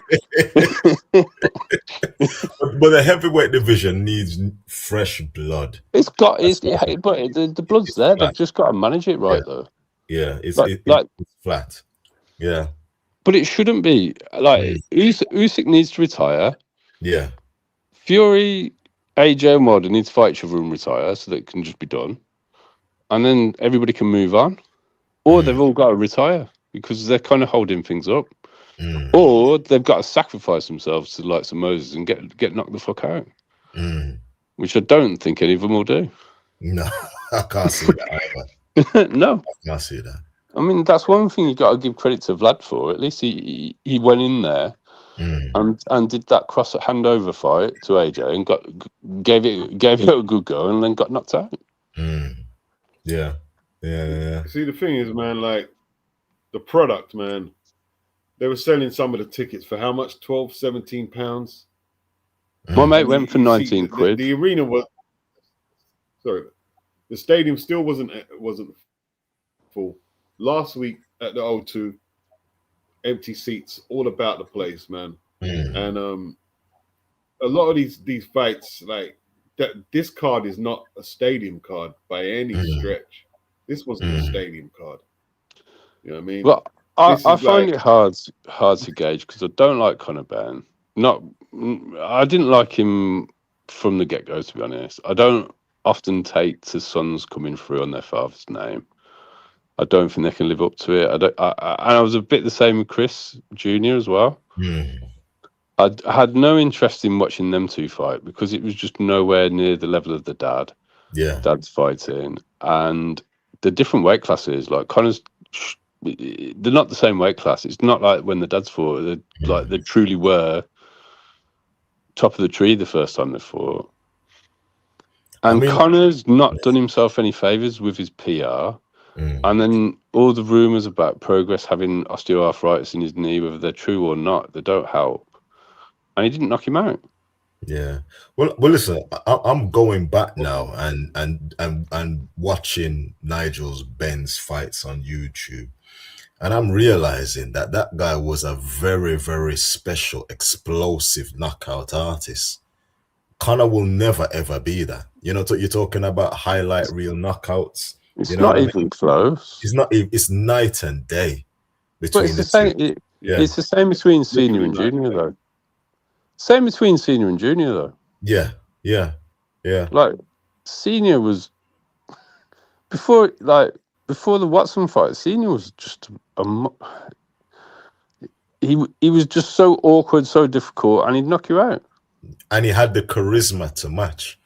the heavyweight division needs fresh blood.
But the blood's there. They've just got to manage it right, though.
Yeah, it's flat. Yeah.
But it shouldn't be. Like, Usyk needs to retire.
Yeah.
Fury, AJ and Wilder need to fight each other and retire so that it can just be done. And then everybody can move on. Or they've all got to retire because they're kind of holding things up. Or they've got to sacrifice themselves to the likes of Moses and get knocked the fuck out. Which I don't think any of them will do.
No, I can't see that either.
No.
I can't see that.
I mean, that's one thing you got to give credit to Vlad for. At least he went in there and did that cross handover fight to AJ and gave it a good go and then got knocked out.
Yeah.
See, the thing is, man, like the product, man. They were selling some of the tickets for how much? 12, 17 pounds.
My mate went for 19 quid.
The arena was the stadium still wasn't full. Last week at the O2, empty seats all about the place, man. And a lot of these fights, like that, this card is not a stadium card by any stretch. This wasn't a stadium card. You know what I mean?
Well, I find it hard to gauge because I don't like Conor Benn. I didn't like him from the get-go, to be honest. I don't often take to sons coming through on their father's name. I don't think they can live up to it. I was a bit the same with Chris Jr. as well. I had no interest in watching them two fight because it was just nowhere near the level of the dad.
Yeah,
dad's fighting, and the different weight classes. Like Conor's, they're not the same weight class. It's not like when the dads fought. Like they truly were top of the tree the first time they fought. And Conor's not done himself any favors with his PR. And then all the rumors about Progress having osteoarthritis in his knee, whether they're true or not, they don't help. And he didn't knock him out.
Yeah. Well, listen, I'm going back now and watching Nigel Benn's fights on YouTube, and I'm realizing that guy was a very, very special, explosive knockout artist. Conor will never ever be that. You know, you're talking about highlight reel knockouts.
It's
you know
not even close.
It's not. It's night and day between
But it's the same.
two.
It's the same between senior
Literally
and
night
junior,
and day.
though. Same between senior and junior, though.
Yeah.
Like senior was before the Watson fight. Senior was just he was just so awkward, so difficult, and he'd knock you out.
And he had the charisma to match.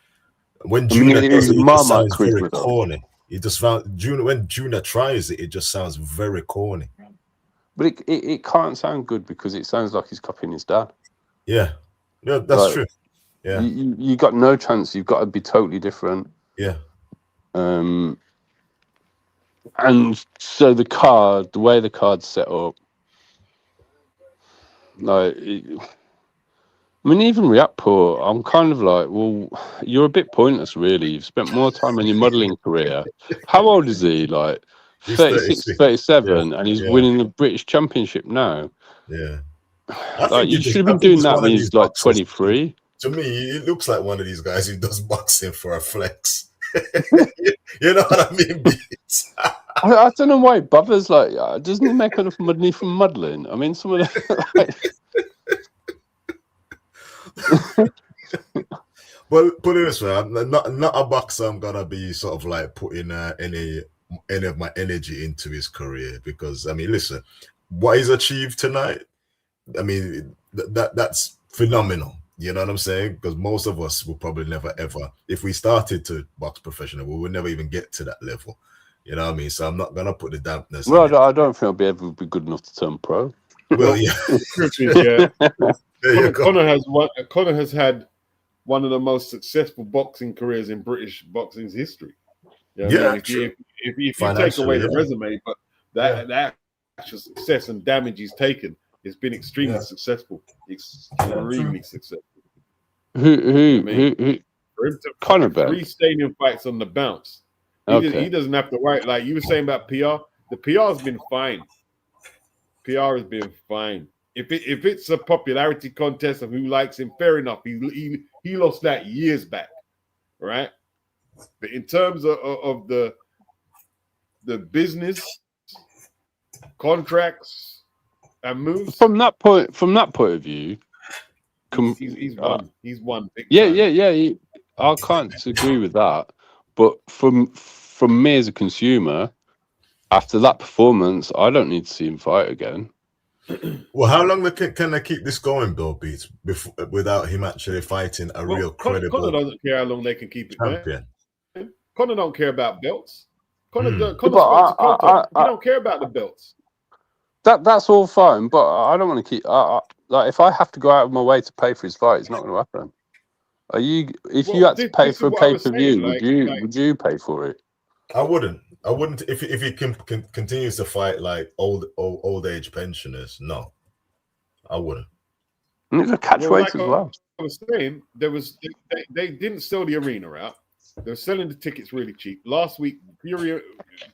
When
I mean,
Junior does it, it just
Marmite
sounds very
charisma, though.
corny. It just found when Junior tries it, it just sounds very corny.
But it can't sound good because it sounds like he's copying his dad.
Yeah, that's true. Yeah,
you got no chance. You've got to be totally different.
Yeah.
And so the way the card's set up, like, I mean, even Riakporhe, I'm kind of like, well, you're a bit pointless, really. You've spent more time in your modelling career. How old is he? Like,
He's
36, 37,
Yeah.
and he's winning the British Championship now.
Yeah.
Like, you should have been doing that when he's like 23.
To me, it looks like one of these guys who does boxing for a flex. You know what I mean?
I don't know why he bothers. Like, doesn't he make enough money from modelling? I mean, some of the.
Well, put it this way, I'm not a boxer. I'm gonna be sort of like putting any of my energy into his career, because I mean, listen, what he's achieved tonight, I mean, that's phenomenal. You know what I'm saying? Because most of us will probably never ever, if we started to box professional, we would never even get to that level. You know what I mean? So I'm not gonna put the dampness.
Well, I don't think I'll be able to be good enough to turn pro.
Well, yeah.
Yeah. Conor has had one of the most successful boxing careers in British boxing's history. You know what I mean? If you take away the resume, but that actual success and damage he's taken, it's been extremely successful. Extremely successful.
Who Conor bet
3 stadium fights on the bounce. He doesn't have to worry. Like you were saying about PR, the PR has been fine. PR has been fine. If it's a popularity contest of who likes him, fair enough. He lost that years back, right? But in terms of the business, contracts, and moves,
from that point of view,
he's won.
Yeah. I can't agree with that. But from me as a consumer, after that performance, I don't need to see him fight again.
Well, how long can they keep this going, Bill Beats, without him actually fighting a real credible?
Conor doesn't care how long they can keep it
champion.
Going. Conor don't care about belts. Conor
he
don't care about the belts.
That's all fine, but I don't want to keep. Like, if I have to go out of my way to pay for his fight, it's not going to happen. If you had to pay for a pay-per-view, would you pay for it?
I wouldn't. If he continues to fight like old age pensioners. No, I wouldn't.
And it's a catchweight as well.
I was saying they didn't sell the arena out. They were selling the tickets really cheap. Last week,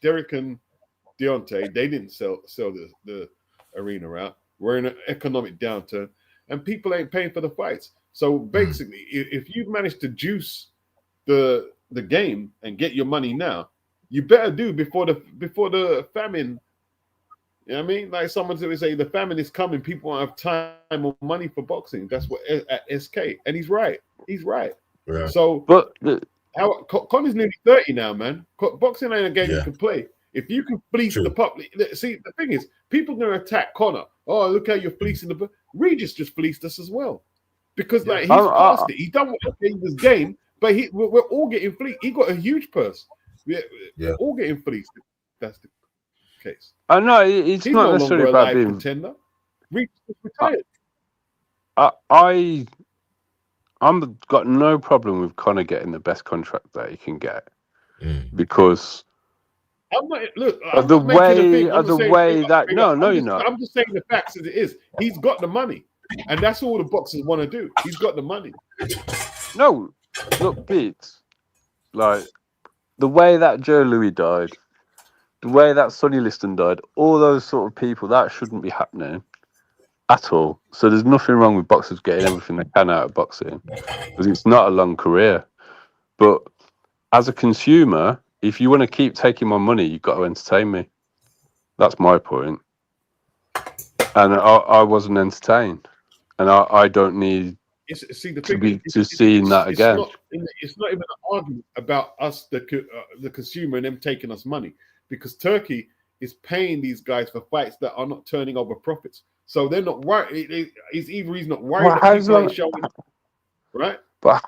Derek and Deontay, they didn't sell the arena out. We're in an economic downturn, and people ain't paying for the fights. So basically, if you manage to juice the game and get your money now, you better do before the famine. You know what I mean? Like someone would say, the famine is coming. People won't have time or money for boxing. That's what at SK, and he's right. He's right.
Yeah.
So, Conor's nearly 30 now, man. Boxing ain't a game you can play. If you can fleece the public, see, the thing is, people are going to attack Conor. Oh, look how you're fleecing the. Regis just fleeced us as well, because like he's past it. He done what he was game, but we're all getting fleeced. He got a huge purse. We're all getting fleeced. That's the case.
I know it's
he's
not
no
necessarily
longer a
about being
contender. Regis is retired.
I'm got no problem with Conor getting the best contract that he can get because.
I'm not. Look,
the way that you're not.
I'm just saying the facts as it is. He's got the money, and that's all the boxers want to do. He's got the money.
No, look, Beats. Like the way that Joe Louis died, the way that Sonny Liston died, all those sort of people, that shouldn't be happening at all. So there's nothing wrong with boxers getting everything they can out of boxing, because it's not a long career. But as a consumer, if you want to keep taking my money, you've got to entertain me. That's my point. And I wasn't entertained, and I don't need to be seeing that again.
It's not even an argument about us, the consumer, and them taking us money, because Turkey is paying these guys for fights that are not turning over profits. So they're not worried. He's not worried that people ain't showing, right?
But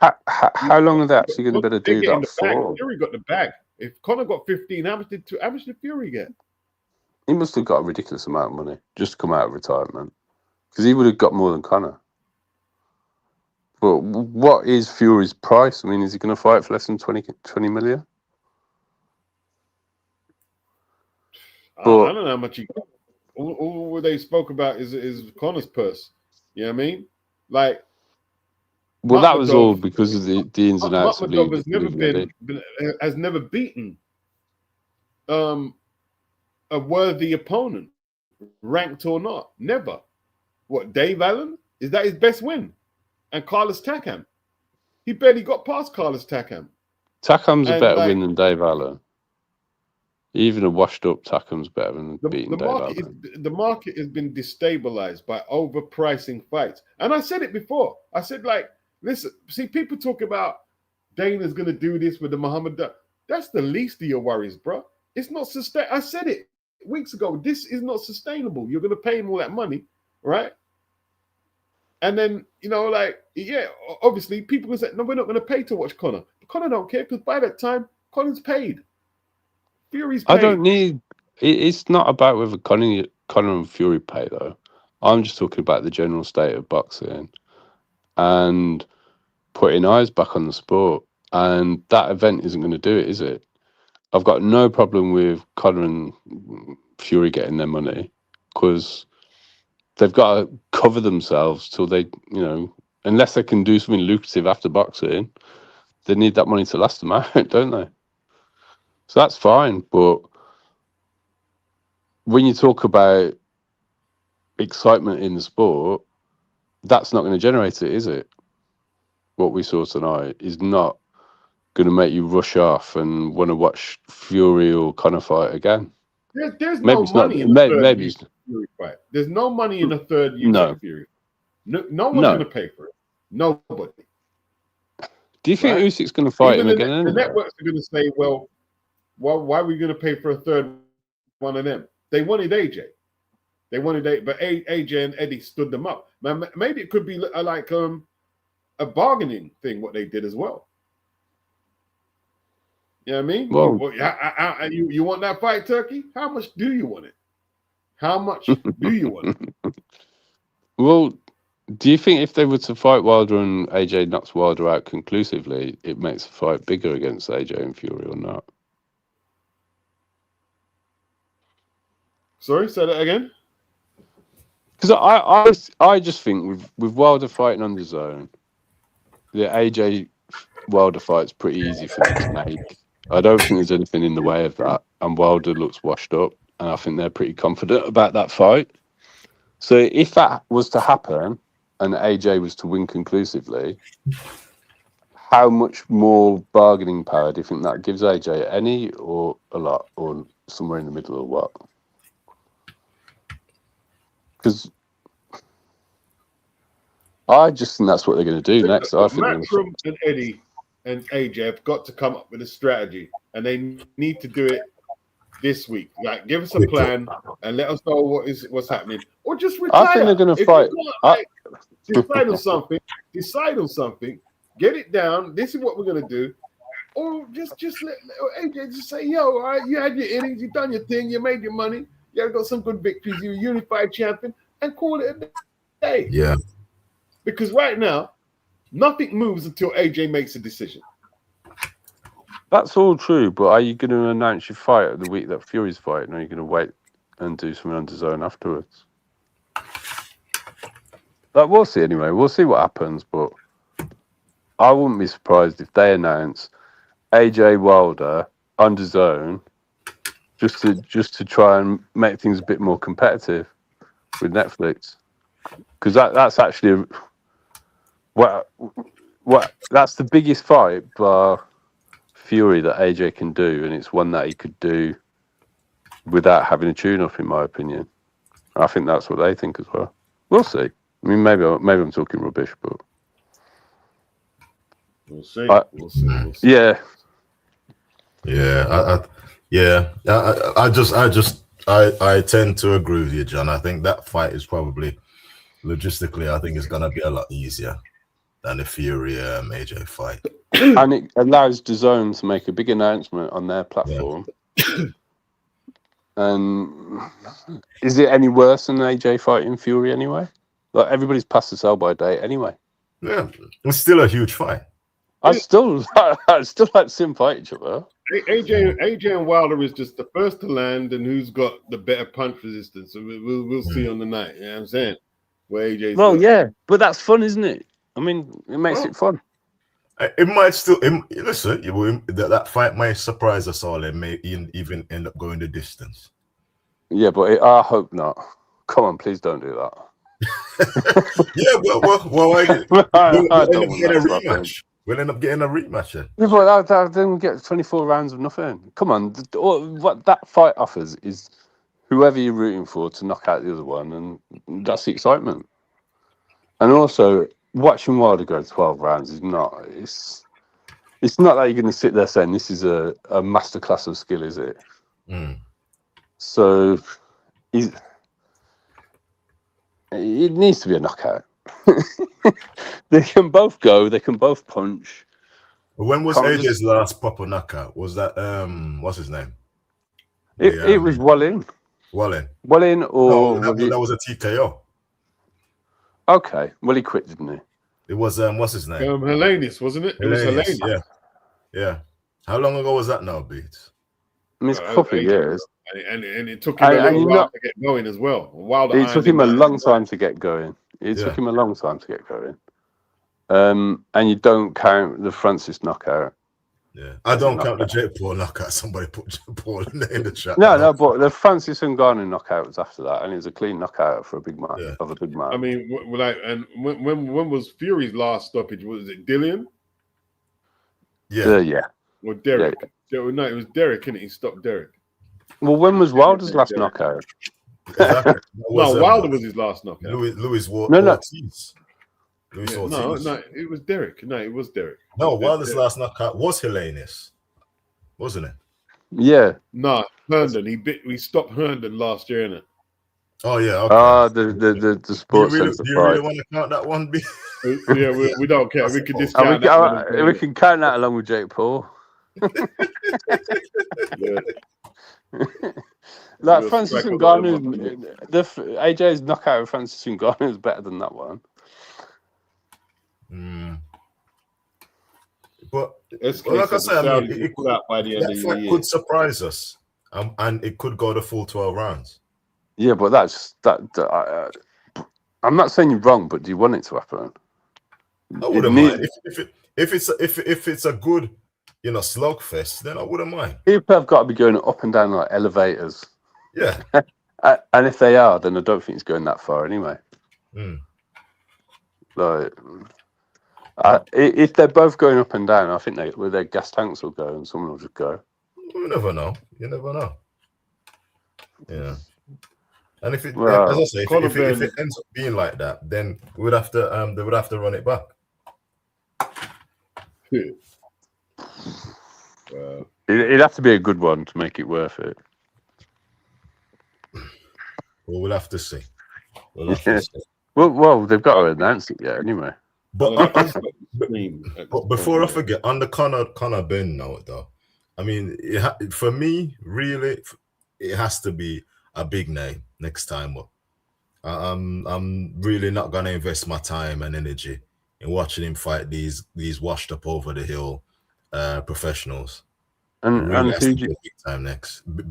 how long are they actually going to be able to do that for?
Fury got the bag. If Conor got 15, how much did Fury get?
He must have got a ridiculous amount of money just to come out of retirement, because he would have got more than Conor. But what is Fury's price? I mean, is he going to fight for less than 20 million?
I don't know how much he got. All they spoke about is Conor's purse. You know what I mean? Like,
well, that was all because of the ins and outs of
Makhmudov has never beaten a worthy opponent, ranked or not. Never. What, Dave Allen? Is that his best win? And Carlos Takam. He barely got past Carlos Takam.
Takam's a better win than Dave Allen. Even a washed-up Takam's better than beating Dave Allen.
The market has been destabilized by overpricing fights. And I said it before. I said, like, listen, see, people talk about Dana's going to do this with the Muhammad. That's the least of your worries, bro. It's not sustainable. I said it weeks ago. This is not sustainable. You're going to pay him all that money, right? And then, you know, like, yeah, obviously people will say, no, we're not going to pay to watch Conor. But Conor don't care, because by that time, Conor's paid. Fury's paid.
I don't need... It's not about whether Conor and Fury pay, though. I'm just talking about the general state of boxing and putting eyes back on the sport. And that event isn't going to do it, is it? I've got no problem with Conor and Fury getting their money, because they've got to cover themselves till they, you know, unless they can do something lucrative after boxing, they need that money to last them out, don't they? So that's fine. But when you talk about excitement in the sport, that's not going to generate it, is it? What we saw tonight is not going to make you rush off and want to watch Fury or Conor fight again.
There's no money in the third Fury fight. There's no money in the third Fury. No one's going to pay for it. Nobody.
Do you think Usyk's going to fight him again?
The networks are going to say, well, why are we going to pay for a third one of them? They wanted AJ. But AJ and Eddie stood them up. Maybe it could be like a bargaining thing, what they did as well. You know what I mean? Well, you want that fight, Turkey? How much do you want it? How much do you want it?
Well, do you think if they were to fight Wilder and AJ knocks Wilder out conclusively, it makes the fight bigger against AJ and Fury or not?
Sorry, say that again?
Because I just think with Wilder fighting on the zone, the AJ Wilder fight's pretty easy for them to make. I don't think there's anything in the way of that. And Wilder looks washed up, and I think they're pretty confident about that fight. So if that was to happen and AJ was to win conclusively, how much more bargaining power do you think that gives AJ? Any or a lot, or somewhere in the middle, or what? Because I just think that's what they're going to do next. I think
Matchroom and Eddie and AJ have got to come up with a strategy, and they need to do it this week. Like, give us a plan and let us know what's happening, or just retire.
I think they're going to fight.
Decide on something. Get it down. This is what we're going to do, or just let AJ just say, "Yo, all right, you had your innings, you done your thing, you made your money, you got some good victories, you're a unified champion," and call it a day.
Yeah.
Because right now, nothing moves until AJ makes a decision.
That's all true, but are you going to announce your fight the week that Fury's fighting, or are you going to wait and do something on DAZN afterwards? But we'll see anyway. We'll see what happens, but I wouldn't be surprised if they announce AJ Wilder on DAZN just to try and make things a bit more competitive with Netflix. because that's actually what that's the biggest fight bar Fury that AJ can do, and it's one that he could do without having a tune-up, in my opinion. I think that's what they think as well. We'll see. I mean, maybe I'm talking rubbish, but
we'll see. We'll see.
Yeah.
I tend to agree with you, John. I think that fight is probably logistically, I think it's gonna be a lot easier than the Fury AJ fight.
And it allows DAZN to make a big announcement on their platform. Yeah. And is it any worse than AJ fighting Fury anyway? Like, everybody's past the sell-by date anyway.
Yeah, it's still a huge fight.
I'd still like to see them fight each other.
AJ and Wilder is just the first to land, and who's got the better punch resistance. So we'll see on the night. You know what I'm saying? Where AJ's
yeah, but that's fun, isn't it? I mean, it makes it fun.
It might still listen. That fight might surprise us all and may even end up going the distance.
Yeah, but I hope not. Come on, please don't do that.
Yeah, we'll end up getting a rematch. Then.
Yeah, but then get 24 rounds of nothing. Come on, what that fight offers is whoever you're rooting for to knock out the other one, and that's the excitement. And also, watching Wilder go 12 rounds is not. It's not that you're going to sit there saying this is a masterclass of skill, is it?
Mm.
So, it needs to be a knockout. They can both go. They can both punch.
When was AJ's last proper knockout? Was that what's his name?
It was Wallin, or
that was a TKO.
Okay, well, he quit, didn't he?
It was what's his name?
Helenius, wasn't it? It was Helenius.
Yeah. How long ago was that now, Beats?
I mean, it's a couple of years.
And it took him a little while to get going as well.
It took him a long time to get going. Took him a long time to get going. And you don't count the Francis knockout.
Yeah, I don't count the Jake Paul knockout. Somebody put Jake Paul in the chat.
No, but the Francis Ngannou knockout was after that, and it was a clean knockout for a big man.
Yeah.
Of a big man.
I mean, when was Fury's last stoppage? Was it Dillian?
Yeah.
Or Derek? Yeah. No, it was Derek, innit? He stopped Derek.
Well, when was Wilder's last knockout?
Exactly.
Wilder was his last knockout.
Louis
Ortiz.
No,
it was Derek. No, it was Derek.
No, Wilder's last knockout was Helenius, wasn't it?
Yeah.
No, Herndon. We stopped Herndon last year, innit?
Oh yeah. Okay.
The sports center.
Do you really want to count that one?
Yeah, we don't care. We can discount that.
We can count that along with Jake Paul.
Yeah.
Like Francis Ngannou, AJ's knockout of Francis Ngannou is better than that one.
But like I said, I mean, that fight could surprise us, and it could go the full 12 rounds.
Yeah, but that's that. I'm not saying you're wrong, but do you want it to happen?
I wouldn't mind if it's a good, slugfest. Then I wouldn't mind.
People have got to be going up and down like elevators.
Yeah,
and if they are, then I don't think it's going that far anyway. Like, if they're both going up and down, I think their gas tanks will go, and someone will just go.
You never know. Yeah. And if it, as I say, if it ends up being like that, then they would have to run it back.
It'd have to be a good one to make it worth it.
Well, we'll have to see.
Well, they've got to announce it yet, anyway.
But before I forget, on the Conor Ben note, though, I mean, for me, really, it has to be a big name next time up. I'm really not gonna invest my time and energy in watching him fight these washed up over the hill professionals.
And
really
who do
big time next?
Who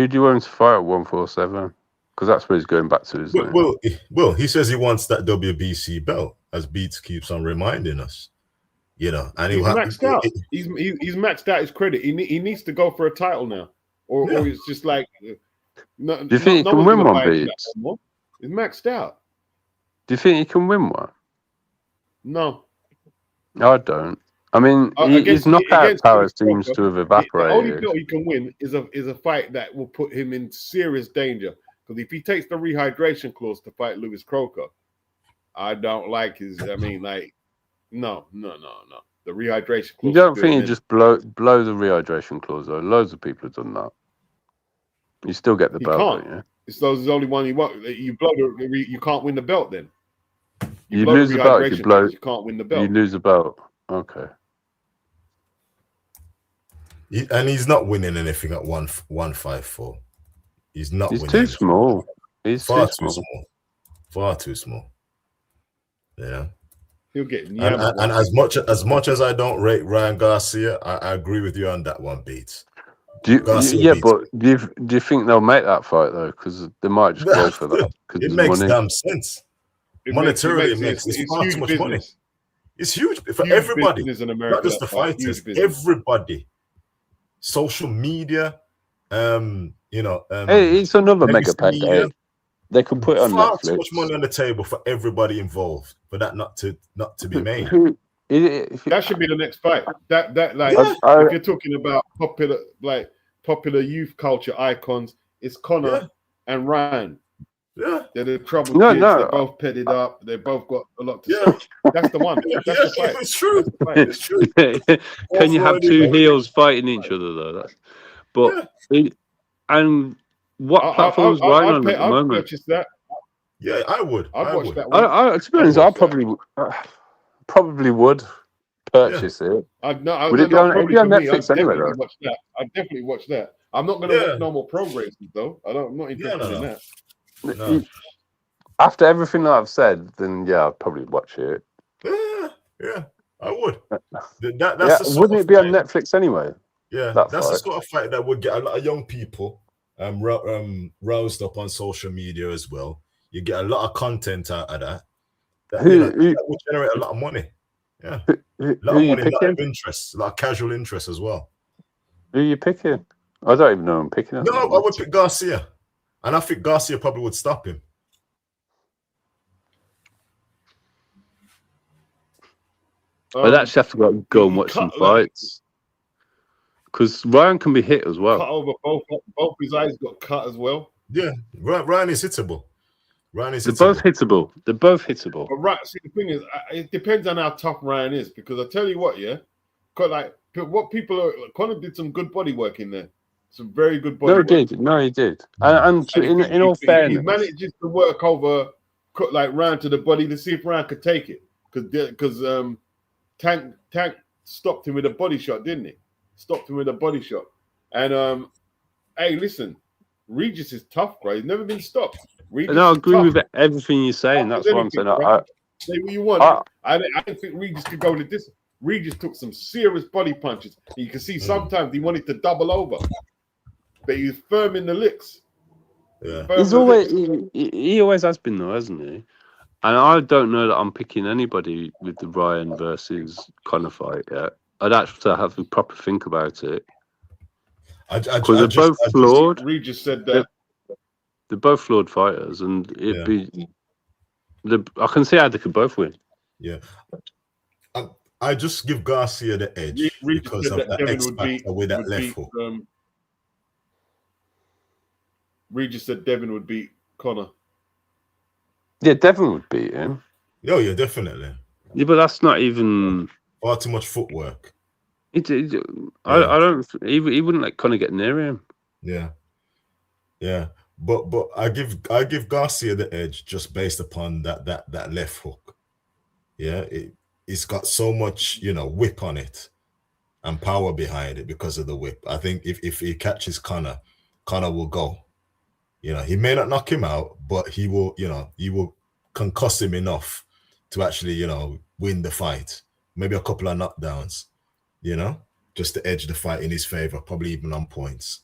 do you want to fight at 147? Because that's where he's going back to, isn't it?
Well, he says he wants that WBC belt, as Beats keeps on reminding us. And
he's maxed out. He's maxed out his credit. He needs to go for a title now, or it's just like.
Do you think he can win one, Beats?
He's maxed out.
Do you think he can win one?
No.
I don't. I mean, his knockout power seems to have evaporated.
The only belt he can win is a fight that will put him in serious danger. Because if he takes the rehydration clause to fight Lewis Croker, I don't like his. I mean, like, no. The rehydration clause.
You don't think he just blow the rehydration clause though? Loads of people have done that. You still get the belt, don't you?
It's the only one you want. You blow you can't win the belt then.
You lose the belt.
You can't win the belt.
You lose the belt. Okay.
And he's not winning anything at 154. He's not.
He's
winning
too small. He's
far
too small.
Far too small. Yeah.
He'll get.
And as much as I don't rate Ryan Garcia, I agree with you on that one, Beats.
But do you think they'll make that fight though? Because they might just go for that.
It makes damn sense. Monetarily, it makes it's far too much
business.
money. It's huge for everybody, not just the fighters. Everybody, social media,
it's another mega payday. They can put it on
far
Netflix.
Too much money on the table for everybody involved for that not to be made.
That should be the next fight. If you're talking about popular youth culture icons, it's Conor and Ryan.
Yeah,
they're the troubled kids. They're both petted up. They both got a lot to say. That's the one. That's the fight.
It's true. It's true.
Can you have two heels fighting each other though? And what platforms Ryan on at the moment?
I'd purchase that.
Yeah, I would.
I'd watch that one.
To be honest, I probably would purchase it. Would it be on Netflix anyway?
I'd definitely watch that. I'm not going to watch normal programs though. I'm not interested in that.
No.
After everything that I've said, then I'd probably watch it.
Yeah, I would.
Wouldn't it be on Netflix anyway?
Yeah, that's the sort of fight that would get a lot of young people roused up on social media as well. You get a lot of content out of that. That would generate a lot of money. Yeah, a lot of money, a lot of interest, a lot of casual interest as well.
Who are you picking? I don't even know who I'm picking.
No, I would pick Garcia. And I think Garcia probably would stop him.
I'd actually have to go and watch some fights. Because Ryan can be hit as well.
Cut over both his eyes got cut as well.
Yeah, Ryan is hittable.
They're both hittable.
But see, the thing is, it depends on how tough Ryan is. Because I tell you what, Conor did some good body work in there. Some very good body work.
He did. And in all fairness,
he manages to work over Ryan to the body to see if Ryan could take it. Because Tank stopped him with a body shot, didn't he? Stopped him with a body shot. And hey, listen, Regis is tough, bro. He's never been stopped.
I agree with everything you're saying. That's what I'm saying.
Say what you want. I don't think Regis could go to this. Regis took some serious body punches. You can see sometimes he wanted to double over. But he's firm in the licks.
Yeah. He always has been though, hasn't he? And I don't know that I'm picking anybody with the Ryan versus Conor fight yet. I'd actually have to proper think about it. Because they're both flawed.
Regis said that.
They're both flawed fighters, and it'd be. I can see how they could both win.
Yeah. I just give Garcia the edge because of the X factor with that left hook.
Regis said Devin would beat Conor.
Yeah, Devin would beat him.
Oh, yeah, definitely.
Yeah, but that's not even
far too much footwork.
I don't. He wouldn't let Conor get near him.
Yeah. But I give Garcia the edge just based upon that left hook. Yeah, it's got so much whip on it and power behind it because of the whip. I think if he catches Conor will go. He may not knock him out, but he will concuss him enough to actually win the fight. Maybe a couple of knockdowns, just to edge the fight in his favor, probably even on points.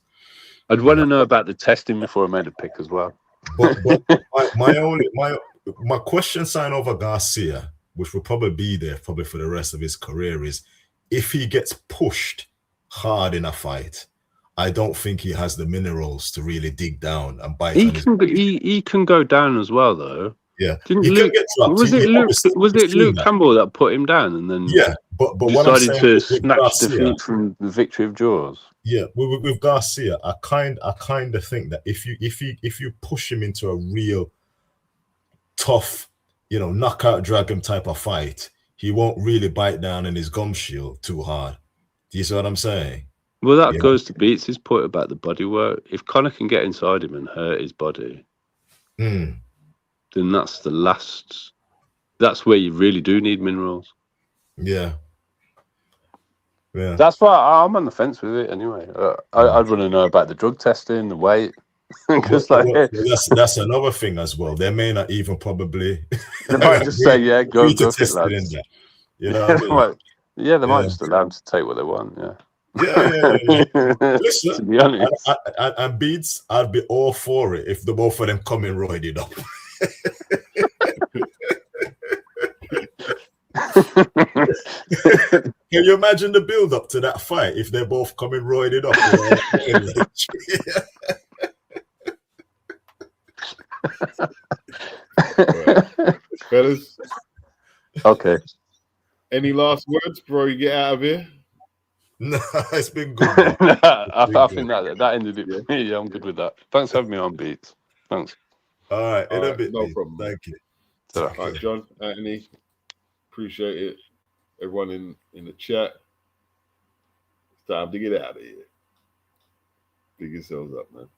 I'd want to know about the testing before I made a pick as well.
But my question sign over Garcia, which will probably be there probably for the rest of his career, is if he gets pushed hard in a fight, I don't think he has the minerals to really dig down and bite.
He can go down as well, though.
Yeah,
Didn't
he
Luke?
can get dropped.
Was it Luke? Was it Luke
that.
Campbell that put him down and then?
Yeah, but what I'm
decided
saying
to
with
snatch
Garcia,
defeat from the victory of Jaws.
Yeah, with Garcia, I kind of think that if you push him into a real tough, knockout drag him type of fight, he won't really bite down in his gum shield too hard. Do you see what I'm saying?
Well, that goes to Beats' point about the body work. If Conor can get inside him and hurt his body, then that's the last. That's where you really do need minerals.
Yeah. Yeah.
That's why I'm on the fence with it anyway. I'd want to know about the drug testing, the weight. Because
that's another thing as well. They may not even probably.
They might just say, "Yeah, go for it, lads."
You know what I mean?
They might just allow them to take what they want. Yeah.
Yeah. Listen,
to be honest,
and Beats, I'd be all for it if the both of them come in roided up. Can you imagine the build up to that fight if they're both coming roided up?
Right. Fellas,
okay.
Any last words before you get out of here?
No, it's been good.
I think that ended it for me. Yeah, I'm good with that. Thanks for having me on, Beats. Thanks.
All right, in a bit.
No problem.
Thank you.
All right, John, Anthony, appreciate it. Everyone in the chat. It's time to get out of here. Pick yourselves up, man.